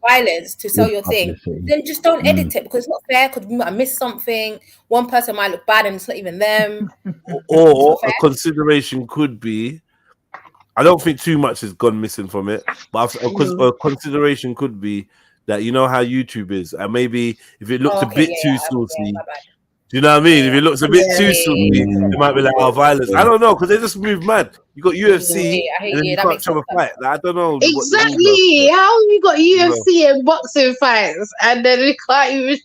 violence to sell your thing, then just don't edit it because it's not fair. Because we might miss something. One person might look bad and it's not even them. Or a consideration could be. I don't think too much has gone missing from it, but a consideration could be that you know how YouTube is, and maybe if it looks Oh, a okay, bit yeah, too yeah, saucy, my bad. do you know what I mean? If it looks a bit too saucy, Yeah. it might be like, oh, violence. I don't know, because they just move mad. You got UFC, I hear and then you. you That can't makes show a sense. fight. Like, I don't know what the rules Exactly. are. How have you got You know. UFC and boxing fights and then we can't even?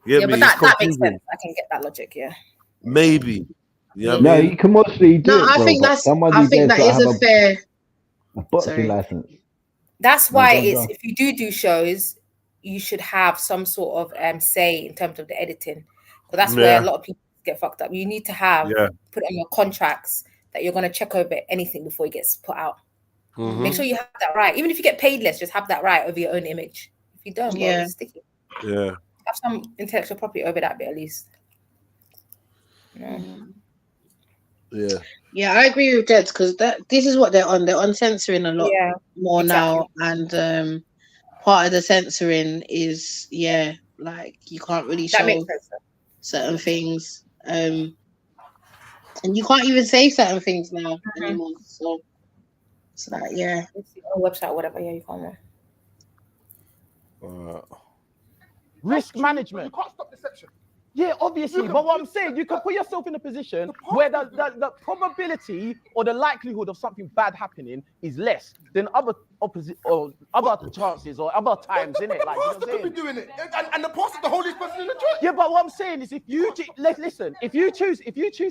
Yeah, But it's that makes confusing. sense. I can get that logic. Yeah. Maybe. You know what No, I mean? you can mostly do No, it, I bro. think But that's. somebody I think there's that got to is have a fair. a boxing Sorry. license. That's No, why go on, it's go. if you do shows, you should have some sort of say in terms of the editing. Because that's where a Yeah. lot of people get fucked up. You need to have put on your contracts that you're going to check over anything before it gets put out. Make sure you have that right. Even if you get paid less, just have that right over your own image. If you don't, bro, it's sticky. Yeah. Have some intellectual property over that bit at least. Yeah. Yeah, I agree with Jeds because this is what they're on. They're on censoring a lot more now, and part of the censoring is like you can't really That makes show sense. certain things, and you can't even say certain things now anymore. So it's like it's your own website or whatever. Yeah, you can't. Risk management. You can't stop deception. Yeah, obviously. But what I'm saying, you can put yourself in a position where the probability or the likelihood of something bad happening is less than other chances or other times, innit? Like, you know what I'm saying? Be doing it, and the pastor, the holiest person in the church. Yeah, but what I'm saying is, if you listen, if you choose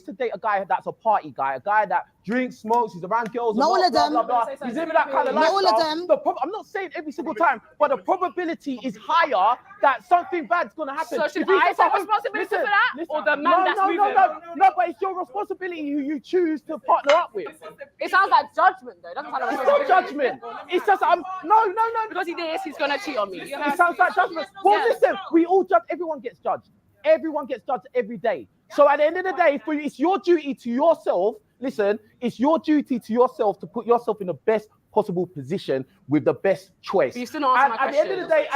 to date a guy that's a party guy, a guy that drinks, smokes, he's around girls, Not all of them. blah, blah, blah, he's living that kind of Not lifestyle. all of them. I'm not saying every single time, but the probability is higher that something bad's gonna happen. So should I take responsibility for that, or the man that's moving? No, but it's your responsibility who you choose to partner up with. It sounds like judgment, though. It doesn't sound like It's not judgment. It's just no. Because he did this, he's gonna cheat on me. It sounds like judgment. Well, listen, we all judge. Everyone gets judged. Everyone gets judged every day. So at the end of the day, it's your duty to yourself. Listen, it's your duty to yourself to put yourself in the best possible position with the best choice. But you still not answering my At the end of the day,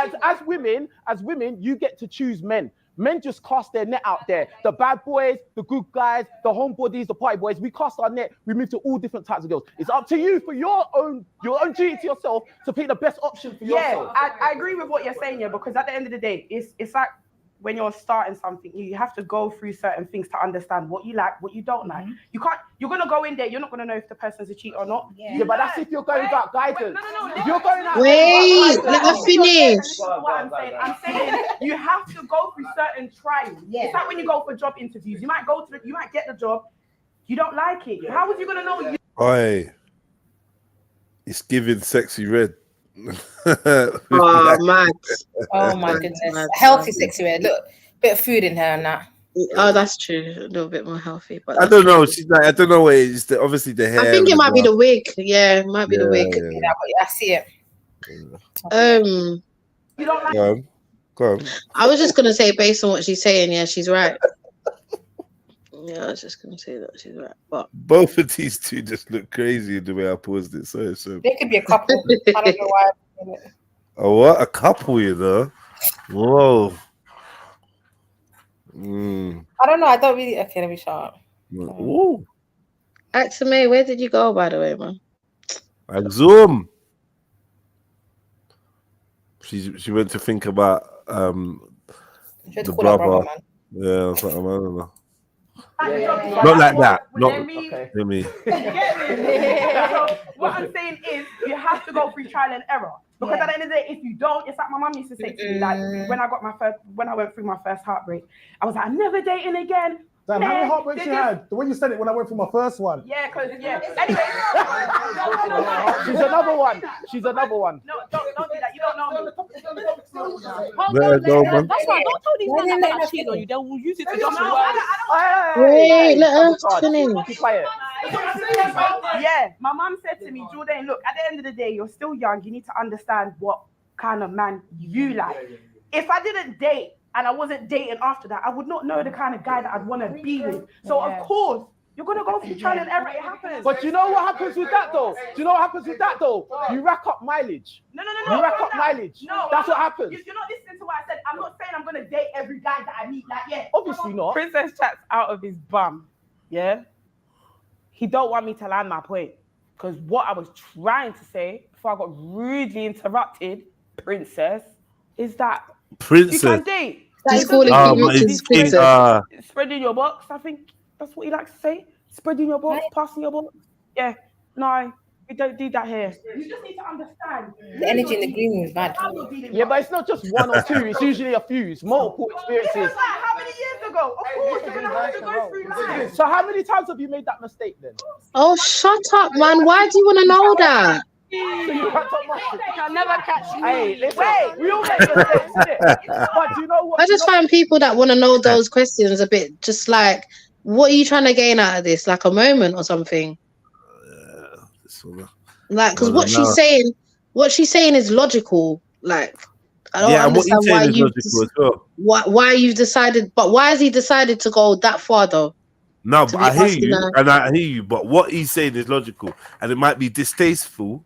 as women, you get to choose men. Men just cast their net out there. The bad boys, the good guys, the homebodies, the party boys. We cast our net. We move to all different types of girls. It's up to you for your own duty to yourself to pick the best option for yourself. Yeah, I agree with what you're saying here, because at the end of the day, it's like when you're starting something, you have to go through certain things to understand what you like, what you don't like. You're gonna go in there, you're not gonna know if the person's a cheat or not. Yeah, but that's if you're going without guidance. If you're going out, let her finish. What I'm saying, you have to go through certain trials. It's like when you go for job interviews. You might get the job, you don't like it. How was you gonna know? Oi, it's giving sexy red. Oh man! Oh my goodness! Healthy, sexy red. Look, bit of food in her and that. Oh, that's true. A little bit more healthy, but I don't know. She's like, I don't know what it is. Obviously, the hair. I think it might be the wig. Yeah, it might be the wig. Yeah, I see it. You don't like it. Go on. I was just gonna say, based on what she's saying, yeah, she's right. Yeah, I was just gonna say that she's right. But both of these two just look crazy in the way I paused it. So they could be a couple. I don't know why. Oh, what a couple, you know? Whoa. I don't know. I don't really. Okay, let me shut up. Ooh. Axame, where did you go, by the way, man? I Zoom. She went to think about the brother. Yeah, something, I don't know. Not like that. Not me. So what I'm saying is, you have to go through trial and error. Because at the end of the day, if you don't, it's like my mum used to say to me, like when I went through my first heartbreak, I was like, I'm never dating again. Damn, how many heartbreaks you had? The way you said it when I went through my first one. Yeah, because Anyway, She's another one. She's another one. No, don't do that. You don't know me. That's why don't tell these men that they cheat on you. They will use it to justify. Wait, let her finish. Keep quiet. Yeah, my mum said to me, Jordan, look, at the end of the day, you're still young. You need to understand what kind of man you like. If I didn't date and I wasn't dating after that, I would not know the kind of guy that I'd want to be with. So of course, you're gonna go through trial and error. It happens. But you know what happens with that though? You rack up mileage. No. You rack up mileage. No, that's what happens. You're not listening to what I said. I'm not saying I'm gonna date every guy that I meet. Like, yeah, obviously not. Princess Chat's out of his bum. Yeah. He don't want me to land my point, because what I was trying to say before I got rudely interrupted princess, is that you Princess. can date. That He's it calling doesn't King mean Richard's he's princess. spreading your box. I think that's what he likes to say. Spreading your box, passing your box. Yeah, no, we don't do that here. You just need to understand. The energy in the green room is bad. Yeah, but it's not just one or two. It's usually a few. It's multiple experiences. How many years ago? Of course, you're gonna have to go through life. So how many times have you made that mistake then? Oh, shut up, man. Why do you want to know that? So you can't talk much. Can never catch me. Hey, listen, we all make mistakes, innit? But do you know what? I just find people that want to know those questions a bit just like, what are you trying to gain out of this? Like a moment or something? Like, because what she's saying is logical. Like, I don't understand why why you've decided, but why has he decided to go that far though? No, but I hear you, and I hear you. But what he's saying is logical, and it might be distasteful.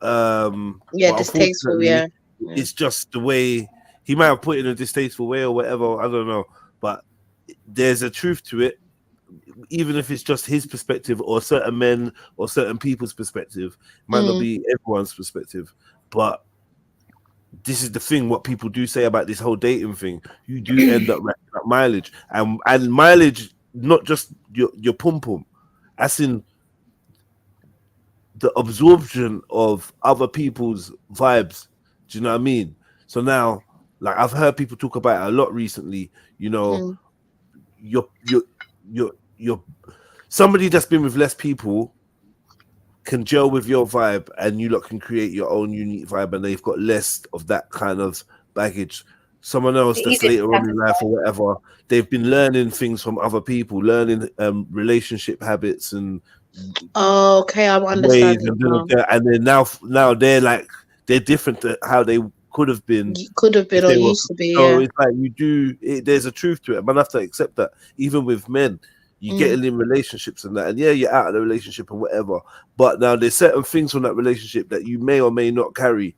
Yeah, distasteful. Yeah, it's just the way he might have put it in a distasteful way or whatever. I don't know, but there's a truth to it. Even if it's just his perspective or certain men or certain people's perspective, it might not be everyone's perspective. But this is the thing: what people do say about this whole dating thing, you do end up racking up mileage, and mileage, not just your pum pum, as in the absorption of other people's vibes. Do you know what I mean? So now, like I've heard people talk about it a lot recently. You know, you're somebody that's been with less people can gel with your vibe, and you lot can create your own unique vibe, and they've got less of that kind of baggage. Someone else that's later on in life or whatever, they've been learning things from other people, learning relationship habits and okay, I'm understanding. And then now they're different to how they could have been or used to be. So it's like there's a truth to it. Man, I have to accept that. Even with men, you getting in relationships and that, and yeah, you're out of the relationship and whatever. But now there's certain things from that relationship that you may or may not carry,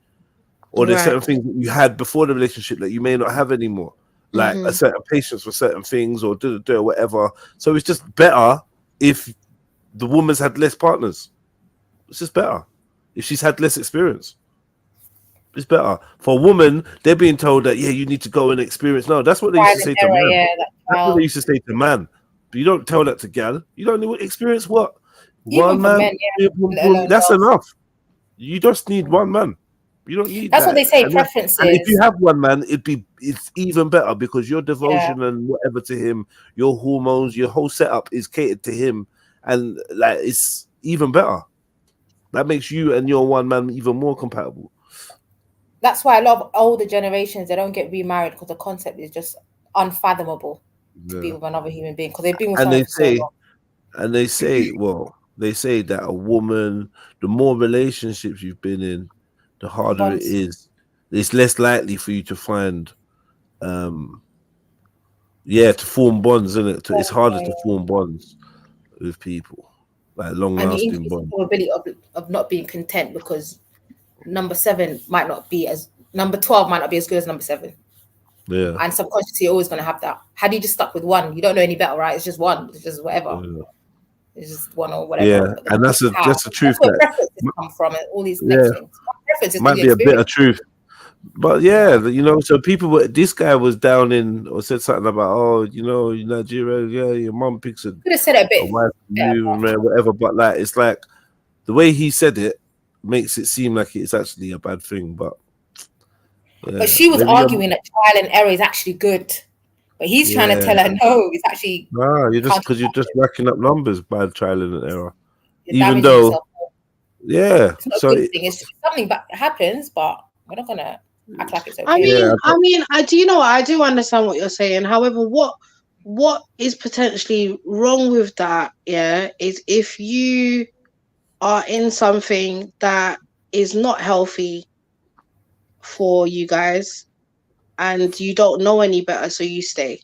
or there's certain things that you had before the relationship that you may not have anymore, like a certain patience for certain things or whatever. So it's just better if the woman's had less partners. It's just better if she's had less experience. It's better for a woman. They're being told that you need to go and experience. No, that's what they used to say to man. That's what they used to say to man. But you don't tell that to gal. You don't need experience. What? One man. That's enough. You just need one man. You don't need. That's what they say. Preferences. And if you have one man, it's even better because your devotion and whatever to him, your hormones, your whole setup is catered to him, and like it's even better. That makes you and your one man even more compatible. That's why a lot of older generations, they don't get remarried because the concept is just unfathomable to be with another human being because they've been with someone for so long. And they say that a woman, the more relationships you've been in, the harder it is. It's less likely for you to find to form bonds, isn't it? It's harder to form bonds with people, like long lasting bonds. The probability of not being content because number 7 might not be as number 12 might not be as good as number 7. Yeah. And subconsciously you're always gonna have that. Had you just stuck with one, you don't know any better, right? It's just one, it's just whatever. Yeah. It's just one or whatever. Yeah, and that's the truth. That's where preferences come from and all these next things. Preferences might be a bit of truth. But so this guy was down in or said something about, Nigeria, your mom picks could have said it a bit whatever, but like it's like the way he said it makes it seem like it's actually a bad thing, but she was arguing that trial and error is actually good, but he's trying to tell her no, it's actually you're just racking up numbers by trial and error, even though it's not a good thing. It's something that happens, but we're not gonna act like it's okay. I do understand what you're saying. However, what is potentially wrong with that is if you are in something that is not healthy for you guys and you don't know any better, so you stay,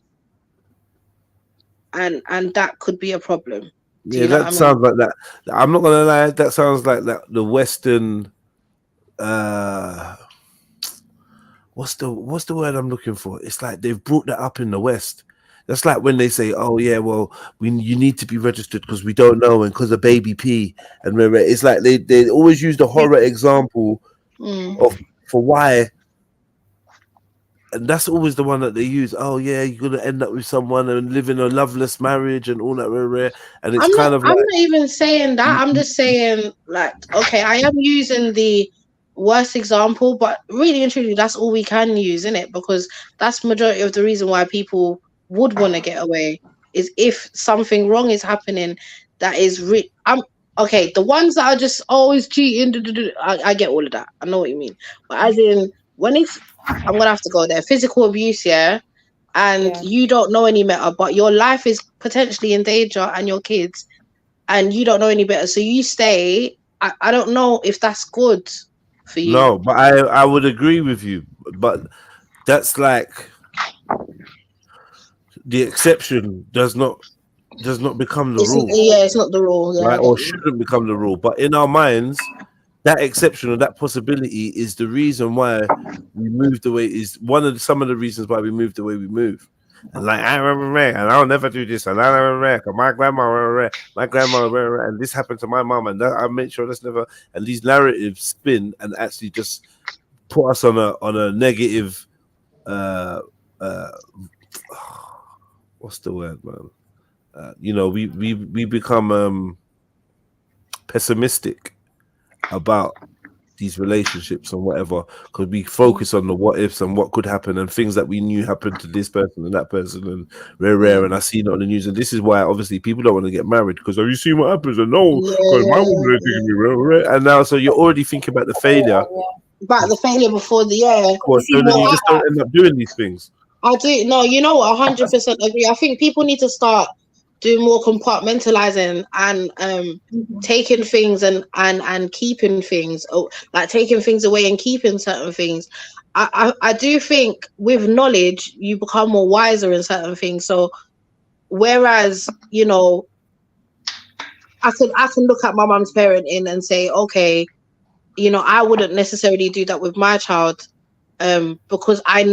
and that could be a problem. That sounds like that. I'm not gonna lie, that sounds like that the Western what's the word I'm looking for? It's like they've brought that up in the West. That's like when they say, you need to be registered because we don't know and because of baby P. And it's like they always use the horror example of for why. And that's always the one that they use. Oh yeah, you're gonna end up with someone and live in a loveless marriage and all that rare. And it's kind of I'm like, not even saying that. I'm just saying, like, okay, I am using the worst example, but really and truly, that's all we can use, isn't it? Because that's majority of the reason why people would want to get away is if something wrong is happening that is I'm okay. The ones that are just always cheating, I get all of that. I know what you mean. But as in, when it's, I'm gonna have to go there. Physical abuse, yeah, and you don't know any better, but your life is potentially in danger and your kids, and you don't know any better, so you stay. I don't know if that's good for you. no, but I would agree with you, but that's like the exception does not become the rule. Yeah, it's not the rule. Yeah, Right, or shouldn't become the rule. But in our minds, that exception or that possibility is the reason why we moved the way. Is some of the reasons why we moved the way we move. And like I remember, and I'll never do this, and I remember, my grandma, and this happened to my mom, and that, I make sure that's never. And these narratives spin and actually just put us on a negative. What's the word, man? We become pessimistic about these relationships and whatever, because we focus on the what ifs and what could happen and things that we knew happened to this person and that person and rare and I see it on the news. And this is why obviously people don't want to get married, because have you seen what happens? And no, because my woman ain't taking me rare. And now so you're already thinking about the failure. About the failure before the So then you just don't end up doing these things. I do. No, you know what? 100% agree. I think people need to start doing more compartmentalizing and taking things and keeping things, like taking things away and keeping certain things. I do think with knowledge you become more wiser in certain things. So whereas, you know, I can look at my mum's parenting and say, okay, you know, I wouldn't necessarily do that with my child. Because I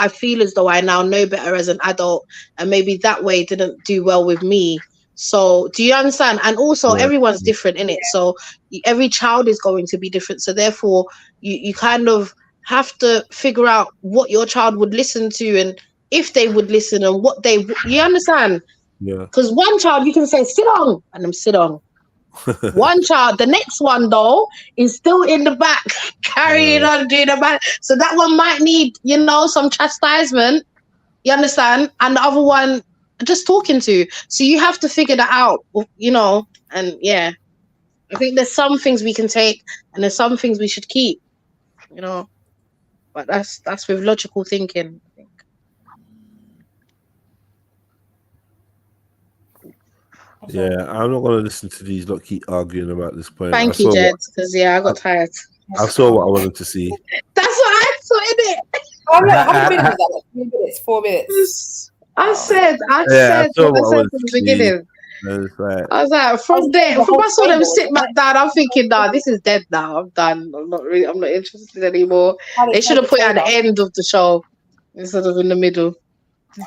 feel as though I now know better as an adult, and maybe that way didn't do well with me. So do you understand? And also everyone's different in it. So every child is going to be different. So therefore you kind of have to figure out what your child would listen to and if they would listen and what you understand? Yeah. Because one child you can say, sit on, and them sit on. One child, the next one though is still in the back carrying on doing the back, so that one might need, you know, some chastisement, you understand, and the other one just talking to. So you have to figure that out, you know. And yeah, I think there's some things we can take and there's some things we should keep, you know, but that's with logical thinking, I think. Yeah, I'm not going to listen to these lot keep arguing about this point. Thank you, Jed, because I got tired. I saw what I wanted to see. That's what I saw, innit? How many minutes was that? 3 minutes, 4 minutes. I said I saw what I from wanted the to see. beginning. I was like, from I saw them sit back down, I'm thinking, nah, this is dead now. I'm done. I'm not interested anymore. They should have put it at the end of the show instead of in the middle.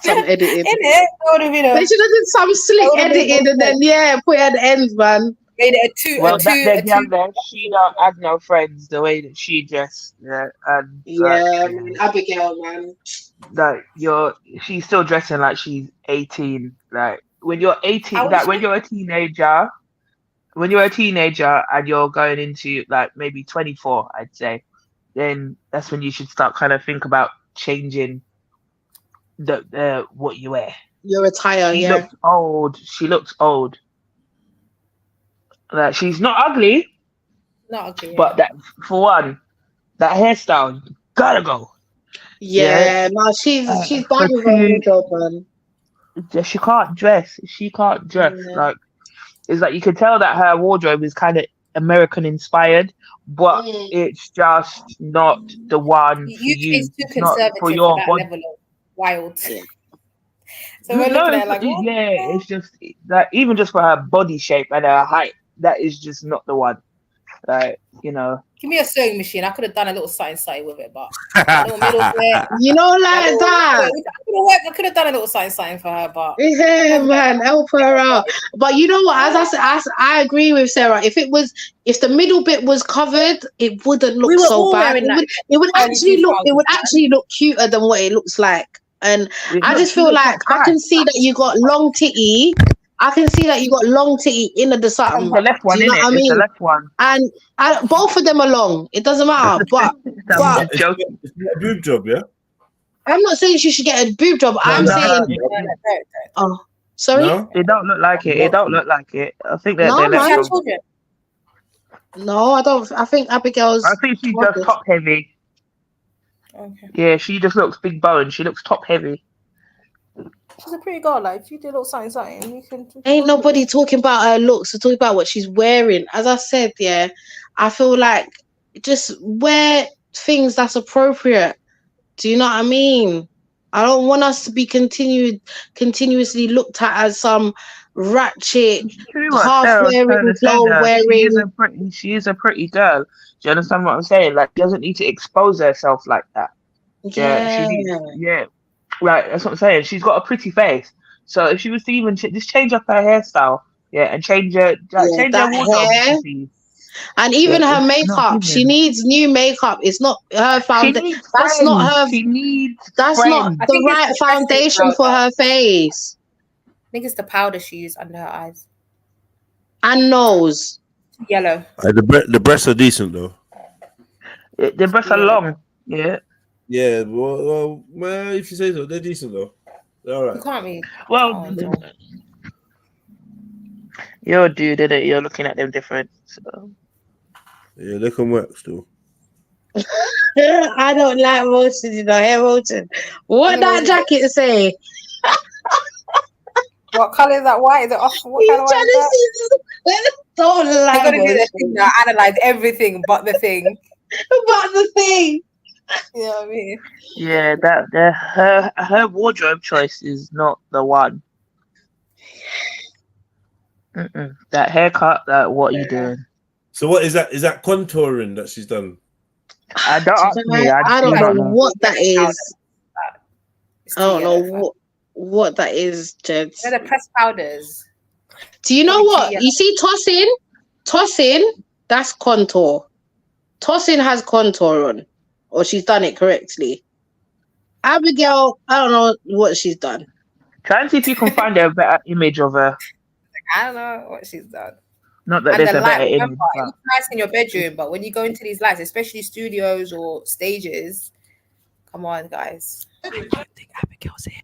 Some editing. They should have did some slick editing and then put it at the end, man. Made it a two. Well, that young there, she don't have no friends the way that she dressed. And Abigail, man. Like she's still dressing like she's 18. Like when you're 18, when you're a teenager, and you're going into like maybe 24, I'd say, then that's when you should start kind of think about changing the what you wear. Your attire, She looks old. She looks old. Like she's not ugly. Not ugly. But that, for one, that hairstyle gotta go. Yeah, no, she's bad with her wardrobe, man. She can't dress. Like it's like you can tell that her wardrobe is kind of American inspired, but it's just not the one for you. It's too conservative for your that level of wild. So we're looking at like, it's just that even just for her body shape and her height, that is just not the one. Like, you know, Give me a sewing machine. I could have done a little something with it, but a little middle bit. You know, like that. I could have done a little something for her, but Yeah, man, help her out. But you know what? As I said, I agree with Sarah. If the middle bit was covered, it wouldn't look so bad. It would actually look cuter than what it looks like. And I just feel like I can see that you got long titty. I can see that you got long titty in the something. The left one, Do you know what I mean? It's the left one. And both of them are long. It doesn't matter. But it's not a boob job, yeah. I'm not saying she should get a boob job. I'm saying. Oh, sorry. No? It don't look like it. It don't look like it. I think that No, they're left. No, I don't. I think Abigail's. I think she's just top heavy. Okay. Yeah, she just looks big bone. She looks top heavy. She's a pretty girl. Like, if you do a little something, you can. Ain't nobody talking about her looks. We're talking about what she's wearing. As I said, yeah, I feel like just wear things that's appropriate. Do you know what I mean? I don't want us to be continuously looked at as some ratchet, half-wearing, clothes-wearing. She is a pretty girl. Do you understand what I'm saying? Like, she doesn't need to expose herself like that. Yeah. Right, that's what I'm saying. She's got a pretty face. So if she was to even just change up her hairstyle, and change her wardrobe. And even her makeup, she needs new makeup. It's not her foundation. That's not her. That's not the right foundation for her face. I think it's the powder she used under her eyes and nose. Yellow. The breasts are decent though. The breasts are long. Yeah. Yeah. Well, if you say so, they're decent though. They're all right. You can't be. Well, you're a dude, innit? You're looking at them different. So. Yeah, they can work still. I don't like roasted, you know. Hair roasted. What that jacket say? What color is that? White? Is it off? What kind of white is that? Don't lie. You're gonna do the thing now. Analyze everything but the thing. But the thing. You know what I mean? Yeah, her wardrobe choice is not the one. That haircut, what are you doing? So what is that? Is that contouring that she's done? I don't know what that is. I don't know what that is, Jed. They're the pressed powders. Do you know what? You see tossing, that's contour. Tossing has contour on, or she's done it correctly. Abigail, I don't know what she's done. Try and see if you can find a better image of her. I don't know what she's done. Not that And there's the a light, better image. remember, it looks nice in your bedroom, but when you go into these lights, especially studios or stages, come on, guys. I think Abigail's here.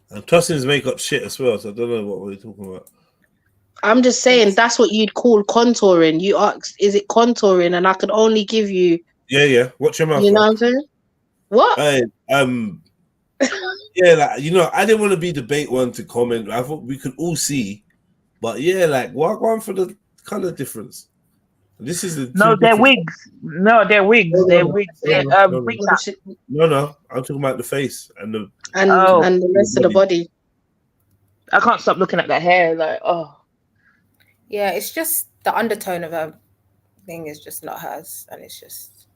And Tossing's makeup shit as well, so I don't know what we're talking about. I'm just saying that's what you'd call contouring. You asked, is it contouring? And I could only give you. Yeah. Watch your mouth. You know what I'm saying? What? Yeah, like, I didn't want to be debate one to comment. I thought we could all see, but yeah, like one for the color difference. This is they're wigs. No, they're wigs. They're wigs. No, I'm talking about the face and the rest of the body. I can't stop looking at that hair. Like, oh, yeah, it's just the undertone of her thing is just not hers, and it's just,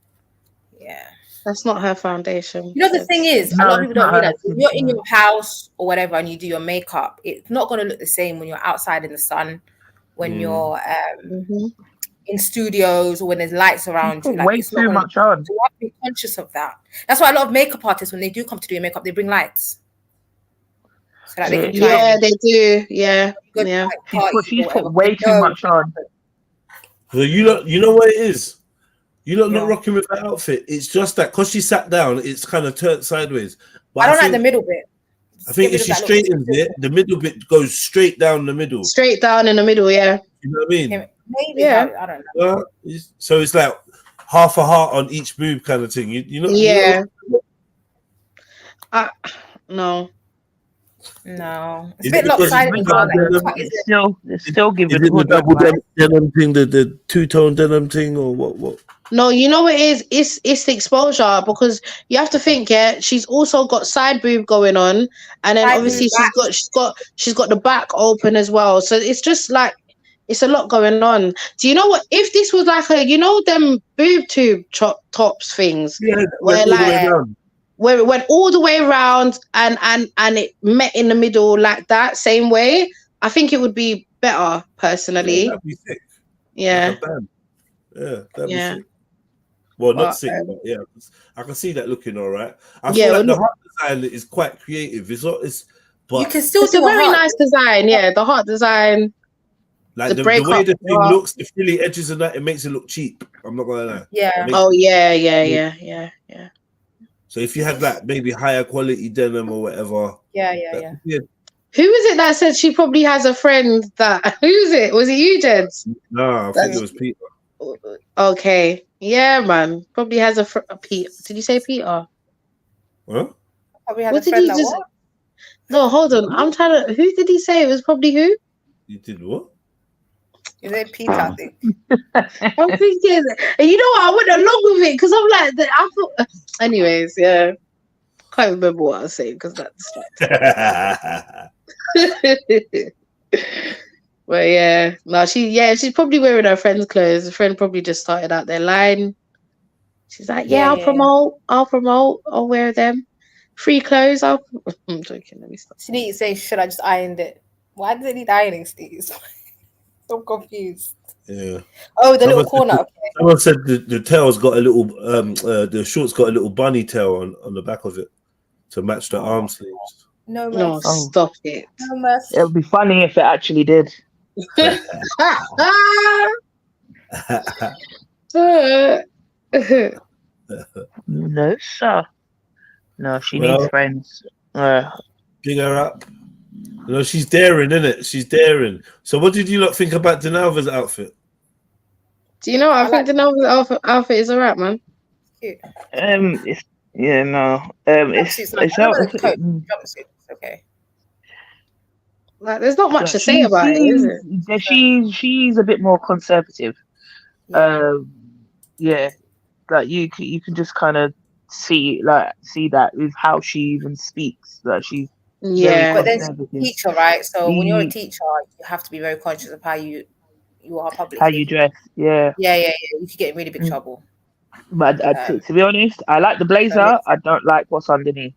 yeah. That's not her foundation. You know, the thing is, a lot of people don't realize when you're in your house or whatever and you do your makeup, it's not going to look the same when you're outside in the sun, when you're in studios or when there's lights around you. Like, way too much on. So you have to be conscious of that. That's why a lot of makeup artists, when they do come to do your makeup, they bring lights. So that they can try they do. Yeah. She's put way too much on. So you know what it is? You're not rocking with that outfit. It's just that because she sat down, it's kind of turned sideways. But I don't like the middle bit. I think if she straightens it, the middle bit goes straight down the middle. Straight down in the middle, yeah. You know what I mean? Maybe, yeah. I don't know. So it's like half a heart on each boob kind of thing. You know? Yeah. No. No, it's a bit lopsided. It's still giving the double denim thing, the two-tone denim thing, or what? No, you know what it is? It's the exposure, because you have to think, she's also got side boob going on, and then obviously she's got the back open as well. So it's just like It's a lot going on. Do you know what? If this was like a, you know, them boob tube tops things, Yeah, where went all the way like down. where it went all the way around and it met in the middle like that same way, I think it would be better Yeah, personally. that'd be sick. Yeah, Like a band. Yeah, that'd be yeah. sick. Well, not But sick, but yeah, I can see that looking all right. I yeah, feel like the well, heart design is quite creative. It's not, You but can still it's a do a very heart. nice design. Yeah, the heart design, like the the break way up. the thing looks, the frilly edges and that, it makes it look cheap. I'm not gonna lie. Yeah. It makes Oh it yeah, yeah, look- yeah, yeah. So if you had like maybe higher quality denim or whatever, Yeah. Who is it that said she probably has a friend that? Who is it? Was it you, Jeds? No, I think it was Peter. Okay, yeah, man. Probably has a Peter. Did you say Peter? Huh? Probably had What a did friend he that just? what? No, hold on. I'm trying to. Who did he say? It was probably who? You did what? Is it Peter? I think. I'm thinking, and you know what? I went along with it because I'm like, I thought. Anyways, yeah, can't remember what I was saying because that's. But yeah, no, she's probably wearing her friend's clothes. The friend probably just started out their line. She's like, yeah, I'll promote, I'll wear them. Free clothes, I'm joking, let me stop. She needs to say, should I just ironed it? Why does it need ironing, Steve? So confused. Yeah. Oh, the little corner. Someone said the tail's got a little the shorts got a little bunny tail on the back of it to match the arm sleeves. No, no, stop it. No mercy. It would be funny if it actually did. No, sir. No, she needs friends. Big her up. You know, she's daring, isn't it? She's daring. So what did you not think about Denalva's outfit? Do you know what? I think the Nova's outfit is alright, man. Cute. It's Jumpsuit. Okay. Like, there's not much to say she's- about it, is it? She's a bit more conservative. Yeah, like you can just kind of see that with how she even speaks. That she's very But then she's a conservative. teacher, right? So when you're a Mm. teacher, you have to be very conscious of how you are publicly. How you dress, yeah. Yeah. You could get in really big trouble. But to be honest, I like the blazer. I don't like what's underneath.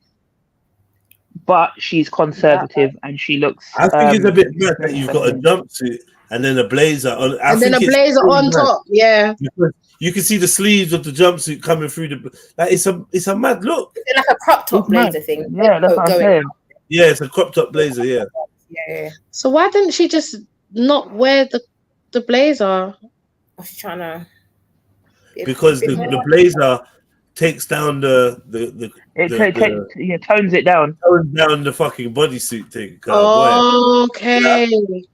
But she's conservative and she looks. I think it's a bit mad that you've got a jumpsuit and then a blazer on. And then a blazer on top, yeah. Because you can see the sleeves of the jumpsuit coming through the. Like it's a mad look. Is it like a crop top blazer thing? Yeah, that's what I'm saying. Yeah, it's a crop top blazer. Yeah. Yeah. So why didn't she just not wear the blazer? She's trying to. Because the blazer takes down the tones it down. Tones down the fucking bodysuit thing. Okay.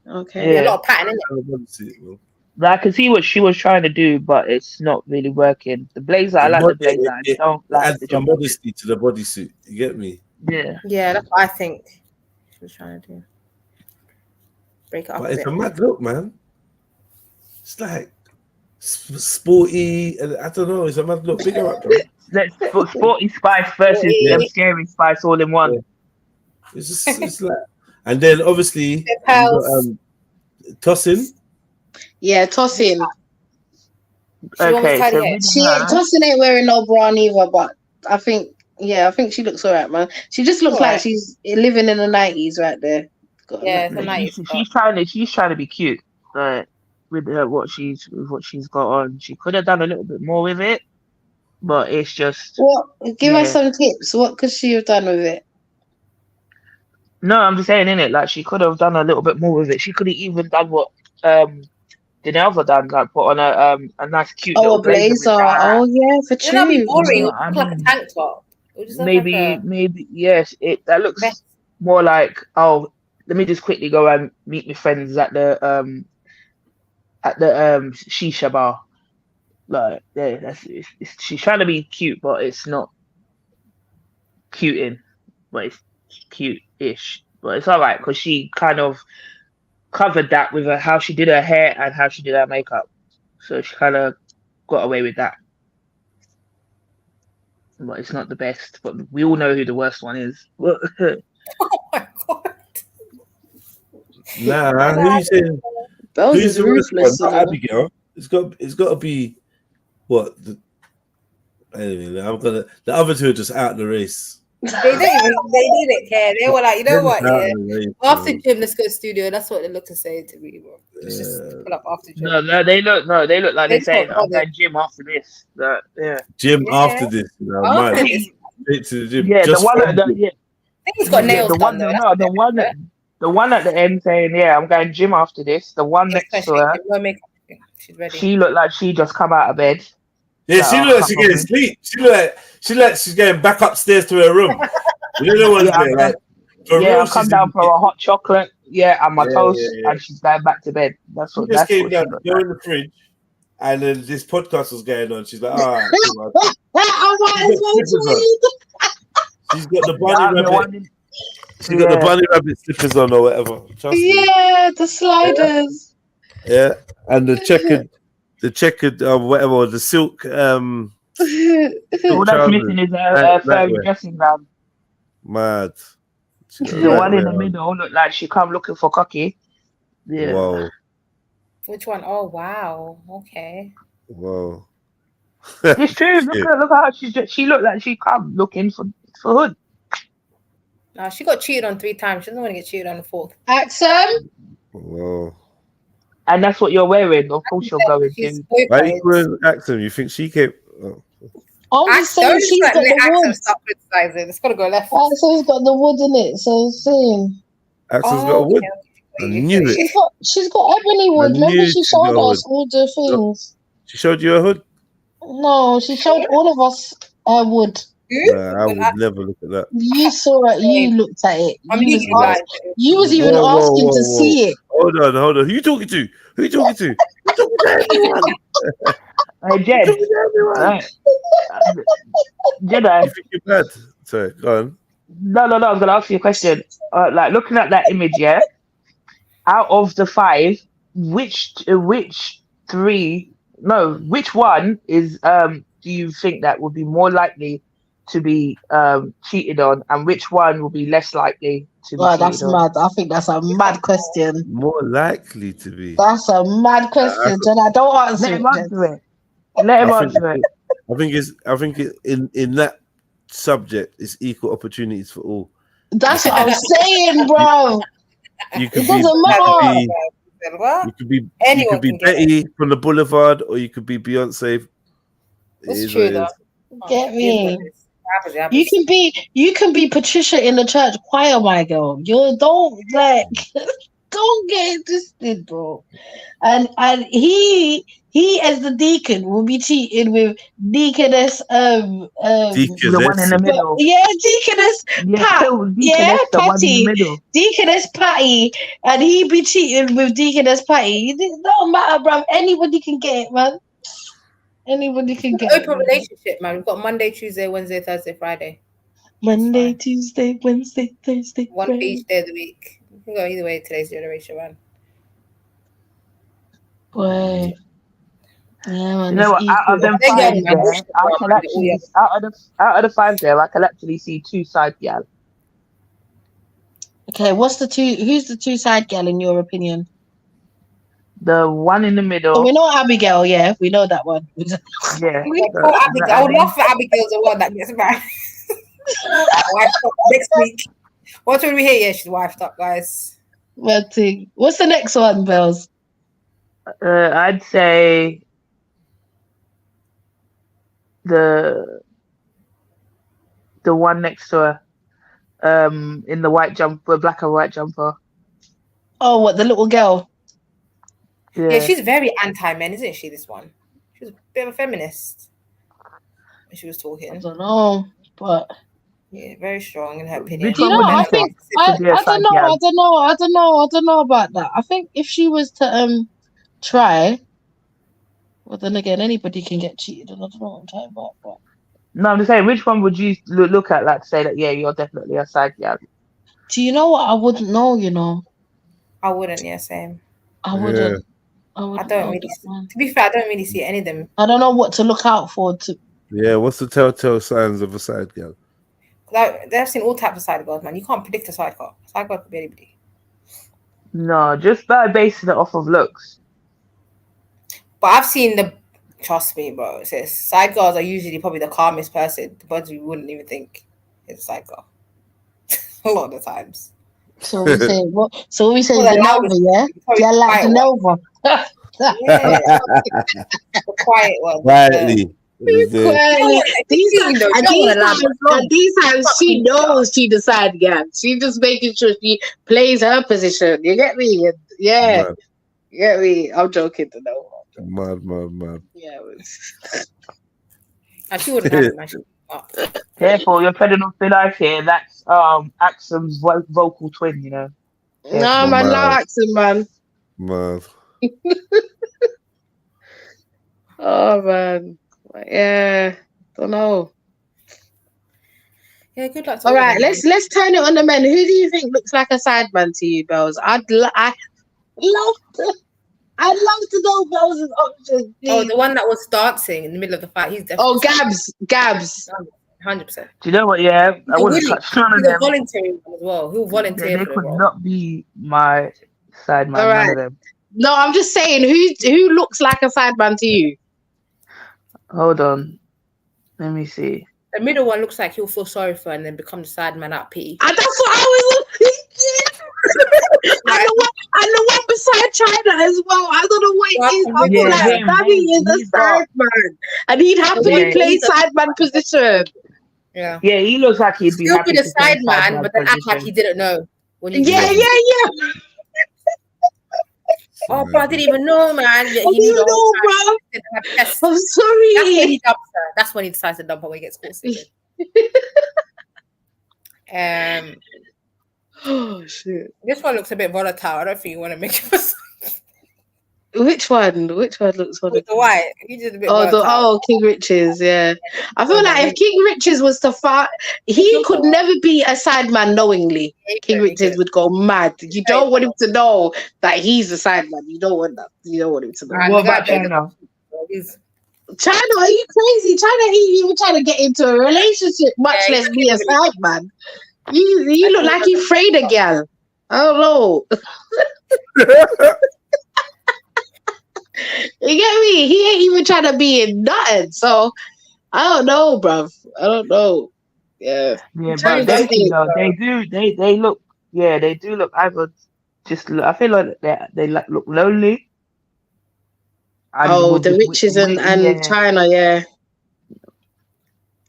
Okay. Yeah. A lot of pattern in it. I can see what she was trying to do, but it's not really working. The blazer, I like the blazer. I don't like adds the some jumper. modesty to the bodysuit. You get me? Yeah. Yeah, that's what I think she was trying to do. Break it up But a it's bit. a mad look, man. It's like sporty, and I don't know. It's a mad look. Bigger up, bro. Let's put Sporty Spice versus Scary Spice all in one. It's just it's like, and then obviously you got, tossing. Yeah, tossing. Okay, so Tossing ain't wearing no bra either, but I think she looks alright, man. She just looks like she's living in the 90s right there. Yeah, it's a 90s. she's trying to be cute, like with what she's got on. She could have done a little bit more with it, but it's just. Give us some tips. What could she have done with it? No, I'm just saying, innit? Like she could have done a little bit more with it. She could have even done what Denelva done, like put on a nice cute. Oh, a blazer. Oh yeah, for true. That'd be boring. It would look like a tank top. It would just look Maybe yes. That looks more like, oh, let me just quickly go and meet my friends at the shisha bar. Like, yeah, she's trying to be cute, but it's not cute but it's cute-ish. But it's all right because she kind of covered that with how she did her hair and how she did her makeup, so she kind of got away with that. But it's not the best. But we all know who the worst one is. Nah, who you saying? Bells Who's is the worst one? ruthless. Not You know? Abigail. It's got to be what? Anyway, I'm gonna. The other two are just out of the race. They didn't care. They were like, you know They're what? just out Yeah. of the race, After bro. gym, let's go to studio. That's what they look to say to me, bro. Let's just pull up after gym. No, they look like They they're saying, not I'm bothered. going gym after this. Yeah. Gym Yeah. after this, you know, After man. this. Straight to the gym. Yeah, Just the one from at the gym. yeah. I think he's got Yeah, nails the done one though. no, the one at the end saying, yeah, I'm going gym after this. The one next to her, she's ready. she looked like she just come out of bed. Yeah, she looked like she's getting sleep. She looked like she's getting back upstairs to her room. You know what's Yeah, there? Like, for yeah, real, I've come she's down for a hot chocolate, and my toast, yeah. and she's going back to bed. That's She what just came she down, looked go like. in the fridge, and then this podcast was going on. She's like, all right. She's got the bunny rabbit. She's got the bunny rabbit slippers on or whatever. Trust me. Yeah, the sliders. Yeah, and the checkered whatever, the silk All that's missing is a furry dressing gown. Mad. The one in the middle looked like she come looking for cocky. Yeah. Whoa. Which one? Oh wow. Okay. Whoa. It's true. Look how she looked like she come looking for hood. No, she got cheated on 3 times. She doesn't want to get cheated on the 4th. Axum. Whoa. And that's what you're wearing. Of course you're going to. Why are you calling Axum? You think she came? Oh. I'm just saying she's got the wood. Stop criticizing. It's got to go left. Axum's got the wood in it, so soon. Axum's got a wood. I knew it. She's got ebony wood. Remember she showed us all the things. She showed you a hood? No, she showed all of us her wood. Nah, I would never look at that. You saw it. You looked at it. You was even Whoa, asking to whoa. see it. Hold on. Who you talking to? Who you talking to? You talking to everyone? Hey, Jed. Jedi. You think you're bad? Sorry, go on. No. I was gonna ask you a question. Like looking at that image, yeah. Out of the 5, which one is do you think that would be more likely to be cheated on, and which one will be less likely to be cheated that's on? mad. I think that's a mad question. More likely to be. That's a mad question, Jen. I don't answer it. Let him answer it. I think in that subject, it's equal opportunities for all. That's what I'm saying, bro. You could It doesn't matter. You could be Betty from the Boulevard, or you could be Beyonce. It's true though. Get me. You can be Patricia in the church choir, my girl. You don't don't get it twisted, bro. And he as the deacon will be cheating with deaconess the one in the middle. Deaconess Patty. Deaconess Patty, and he be cheating with Deaconess Patty. It don't matter, bro. Anybody can get it, man. Anybody can get open relationship, man. We've got Monday, Tuesday, Wednesday, Thursday, Friday. Monday, Tuesday, Wednesday, Thursday, one Friday. each day of the week. You can go either way. Today's generation, man. Boy. Yeah, man. You know what? Out of them 5 there, out of the 5 there, I can actually see 2 side gal. Okay, who's the 2 side gal in your opinion? The one in the middle. So we know Abigail, yeah, we know that one. Yeah. I would love for Abigail's the one that gets married. Wifed up next week. What will we hear? Yeah, she's wifed up, guys. What's the next one, Bells? I'd say the one next to her, in the white jumper, black and white jumper. Oh, what, the little girl? Yeah, she's very anti-men, isn't she? This one, she was a bit of a feminist when she was talking. I don't know, but yeah, very strong in her opinion. You know, I think I don't know about that. I think if she was to try, well, then again, anybody can get cheated, and I don't know what I'm talking about. But no, I'm just saying, which one would you look at, like, to say that, yeah, you're definitely a side gal? Do you know what? I wouldn't know. You know, I wouldn't. Yeah, same. I wouldn't. I don't really. To be fair, I don't really see any of them. I don't know what to look out for. Yeah, what's the telltale signs of a side girl? They've seen all types of side girls, man. You can't predict a side girl. Side girl could be anybody. No, just by basing it off of looks. But I've seen trust me, bro. It says side girls are usually probably the calmest person. The ones you wouldn't even think is a side girl. A lot of the times. So we say what? So we say Well, the Denelva, loudest, yeah? probably Yeah, the like quiet one. Denelva. Yeah, the quiet one. Quietly. Quietly. These times she knows she the side girl. She just making sure she plays her position. You get me? Yeah. Mad. You get me? I'm joking, Denelva. Mad. Yeah. And she wouldn't have him. Actually. Careful, you're treading off the life here. That's Axum's vocal twin, you know. No, man, no accent, man. Mad. Oh man. Yeah. Don't know. Yeah, good luck to all all right, of them, let's turn it on the men. Who do you think looks like a side man to you, Bells? I'd love to know Bells' options. Oh, the one that was dancing in the middle of the fight. He's definitely. Oh, Gabs. 100%. Do you know what? Yeah, I wouldn't touch none of He's a them. voluntary one as well. He'll volunteer They for the could role. not be my side man. All None right. of them. No, I'm just saying, who looks like a side man to you? Hold on. Let me see. The middle one looks like he'll feel sorry for her and then become the side man out pity. And that's what I was thinking. and the one beside China as well. I don't know what it is. I feel like Gabby is a side man. And he'd happily play side man position. Yeah. Yeah, he looks like he'd be He'll happy be the to play side man, but then act like he didn't know. When he Yeah. Oh, bro, I didn't even know, man. I didn't know, bro. I'm sorry. That's when he decides to dump her when he gets caught sleeping. Oh shit. This one looks a bit volatile. I don't think you want to make it. Which one looks volatile? The white. He's just a bit King Riches, yeah. I feel like if King Riches was to fight, he could never be a side man knowingly. King Riches would go mad. You don't want him to know that he's a side man. You don't want that. You don't want him to know. What about China? China, are you crazy? China ain't even trying to get into a relationship, much less be a side man. You look like you afraid a gal. I don't know. You get me? He ain't even trying to be in nothing. So I don't know, bruv. I don't know. Yeah. Yeah, but they look. Yeah, they do look. I feel like they look lonely. And the Riches and China, yeah.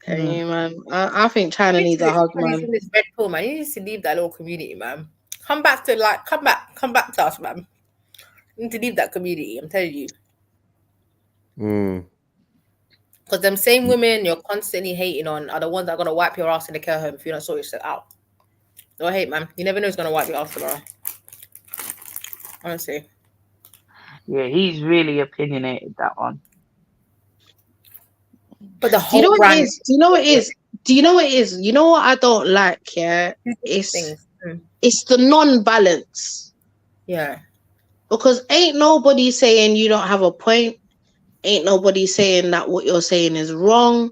Hey, man. I think China needs a hug, man. In this red pill, man. He needs to leave that little community, man. Come back to us, man. You need to leave that community, I'm telling you. Because them same women you're constantly hating on are the ones that are going to wipe your ass in the care home if you don't sort yourself out. Don't hate, man. You never know who's going to wipe your ass tomorrow. Honestly. Yeah, he's really opinionated, that one. But the whole Do you know what it is? You know what I don't like, yeah? It's the non-balance. Yeah. Because ain't nobody saying you don't have a point. Ain't nobody saying that what you're saying is wrong.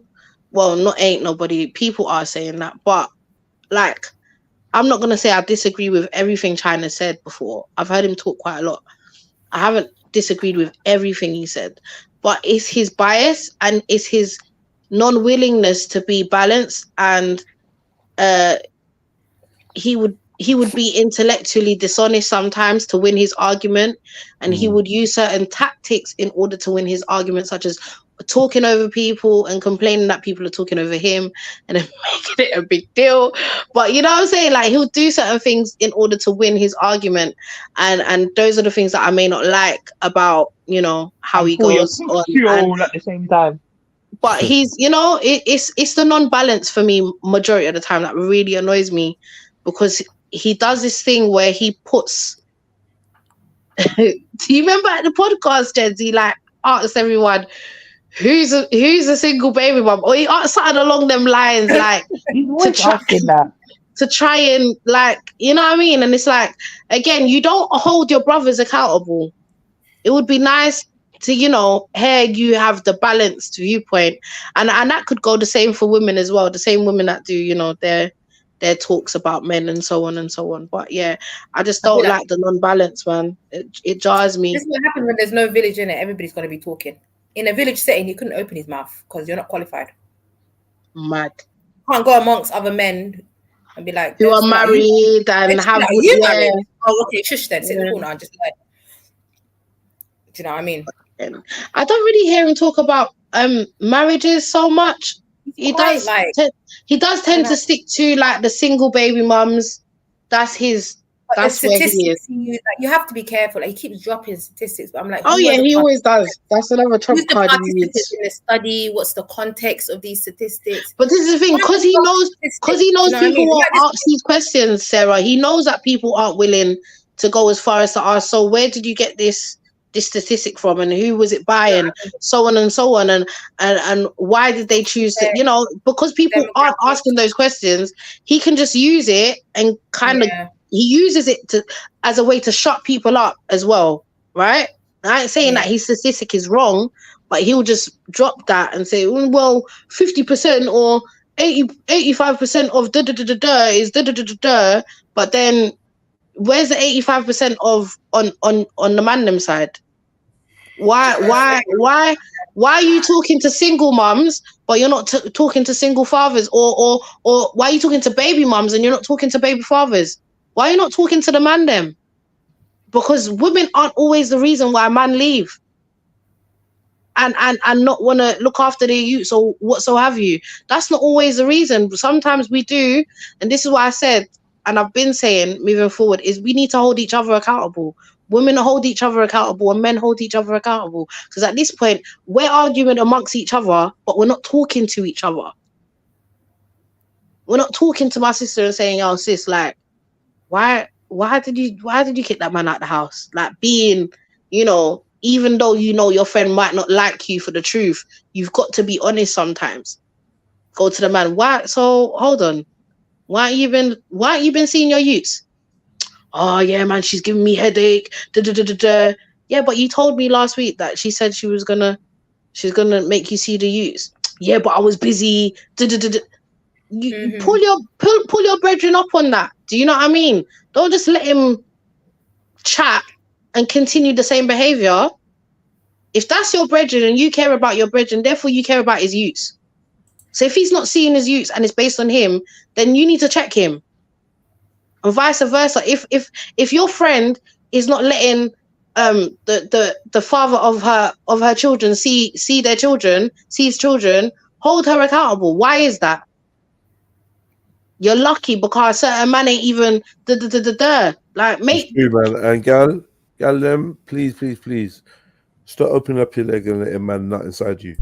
Well, ain't nobody. People are saying that. But, like, I'm not going to say I disagree with everything China said before. I've heard him talk quite a lot. I haven't disagreed with everything he said. But it's his bias and it's his non-willingness to be balanced. And he would be intellectually dishonest sometimes to win his argument, and he would use certain tactics in order to win his argument, such as talking over people and complaining that people are talking over him and then making it a big deal. But you know what I'm saying? Like, he'll do certain things in order to win his argument, and those are the things that I may not like about, you know, how he goes on. At the same time. But he's, you know, it's the non-balance for me majority of the time that really annoys me, because he does this thing where he puts. Do you remember at the podcast, Jens? He like asks everyone who's a single baby mum, or he asks something along them lines, like to try and, like, you know what I mean? And it's like, again, you don't hold your brothers accountable. It would be nice to, you know, hear you have the balanced viewpoint, and that could go the same for women as well. The same women that do, you know, their talks about men and so on and so on. But yeah, I just don't like the non-balance, man. It jars me. This is what happens when there's no village in it. Everybody's going to be talking. In a village setting, he couldn't open his mouth because you're not qualified. Mad. Can't go amongst other men and be like, who are married and have married? Oh, okay, shush then. Sit in the corner and just like, do you know what I mean? I don't really hear him talk about marriages so much. He does tend to stick to like the single baby mums. That's his. That's where he is. You have to be careful. Like, he keeps dropping statistics, but I'm like, oh yeah, he always does. That's another trump card he uses. In the study, what's the context of these statistics? But this is the thing, because he knows people won't ask these questions, Sarah. He knows that people aren't willing to go as far as to ask. So where did you get this statistic from, and who was it by, and so on and so on, and why did they choose to, you know, because people aren't asking those questions, he can just use it and kind of he uses it to as a way to shut people up as well, right? I ain't saying that his statistic is wrong, but he'll just drop that and say, well, 50% or 85% of da da da da da is da da da da da, but then where's the 85% of on the mandem side? Why are you talking to single mums but you're not talking to single fathers, or why are you talking to baby mums and you're not talking to baby fathers? Why are you not talking to the man them? Because women aren't always the reason why men leave and not want to look after their youths or what so have you. That's not always the reason. Sometimes we do, and this is why I said, and I've been saying moving forward, is we need to hold each other accountable. Women hold each other accountable and men hold each other accountable. Because at this point, we're arguing amongst each other, but we're not talking to each other. We're not talking to my sister and saying, "Oh, sis, like, why did you kick that man out the house?" Like, being, you know, even though you know your friend might not like you for the truth, you've got to be honest sometimes. Go to the man. Why? So hold on. Why ain't you been seeing your youths? Oh yeah, man, she's giving me headache. Da, da, da, da, da. Yeah, but you told me last week that she said she's gonna make you see the youths. Yeah, but I was busy. Da, da, da, da. You pull your brethren up on that. Do you know what I mean? Don't just let him chat and continue the same behavior. If that's your brethren and you care about your brethren, therefore you care about his youths. So if he's not seeing his youths and it's based on him, then you need to check him. And vice versa. If your friend is not letting the father of her children see their children, see his children, hold her accountable. Why is that? You're lucky because certain man ain't even like mate. True, man. And gal, please stop opening up your leg and letting man nut inside you.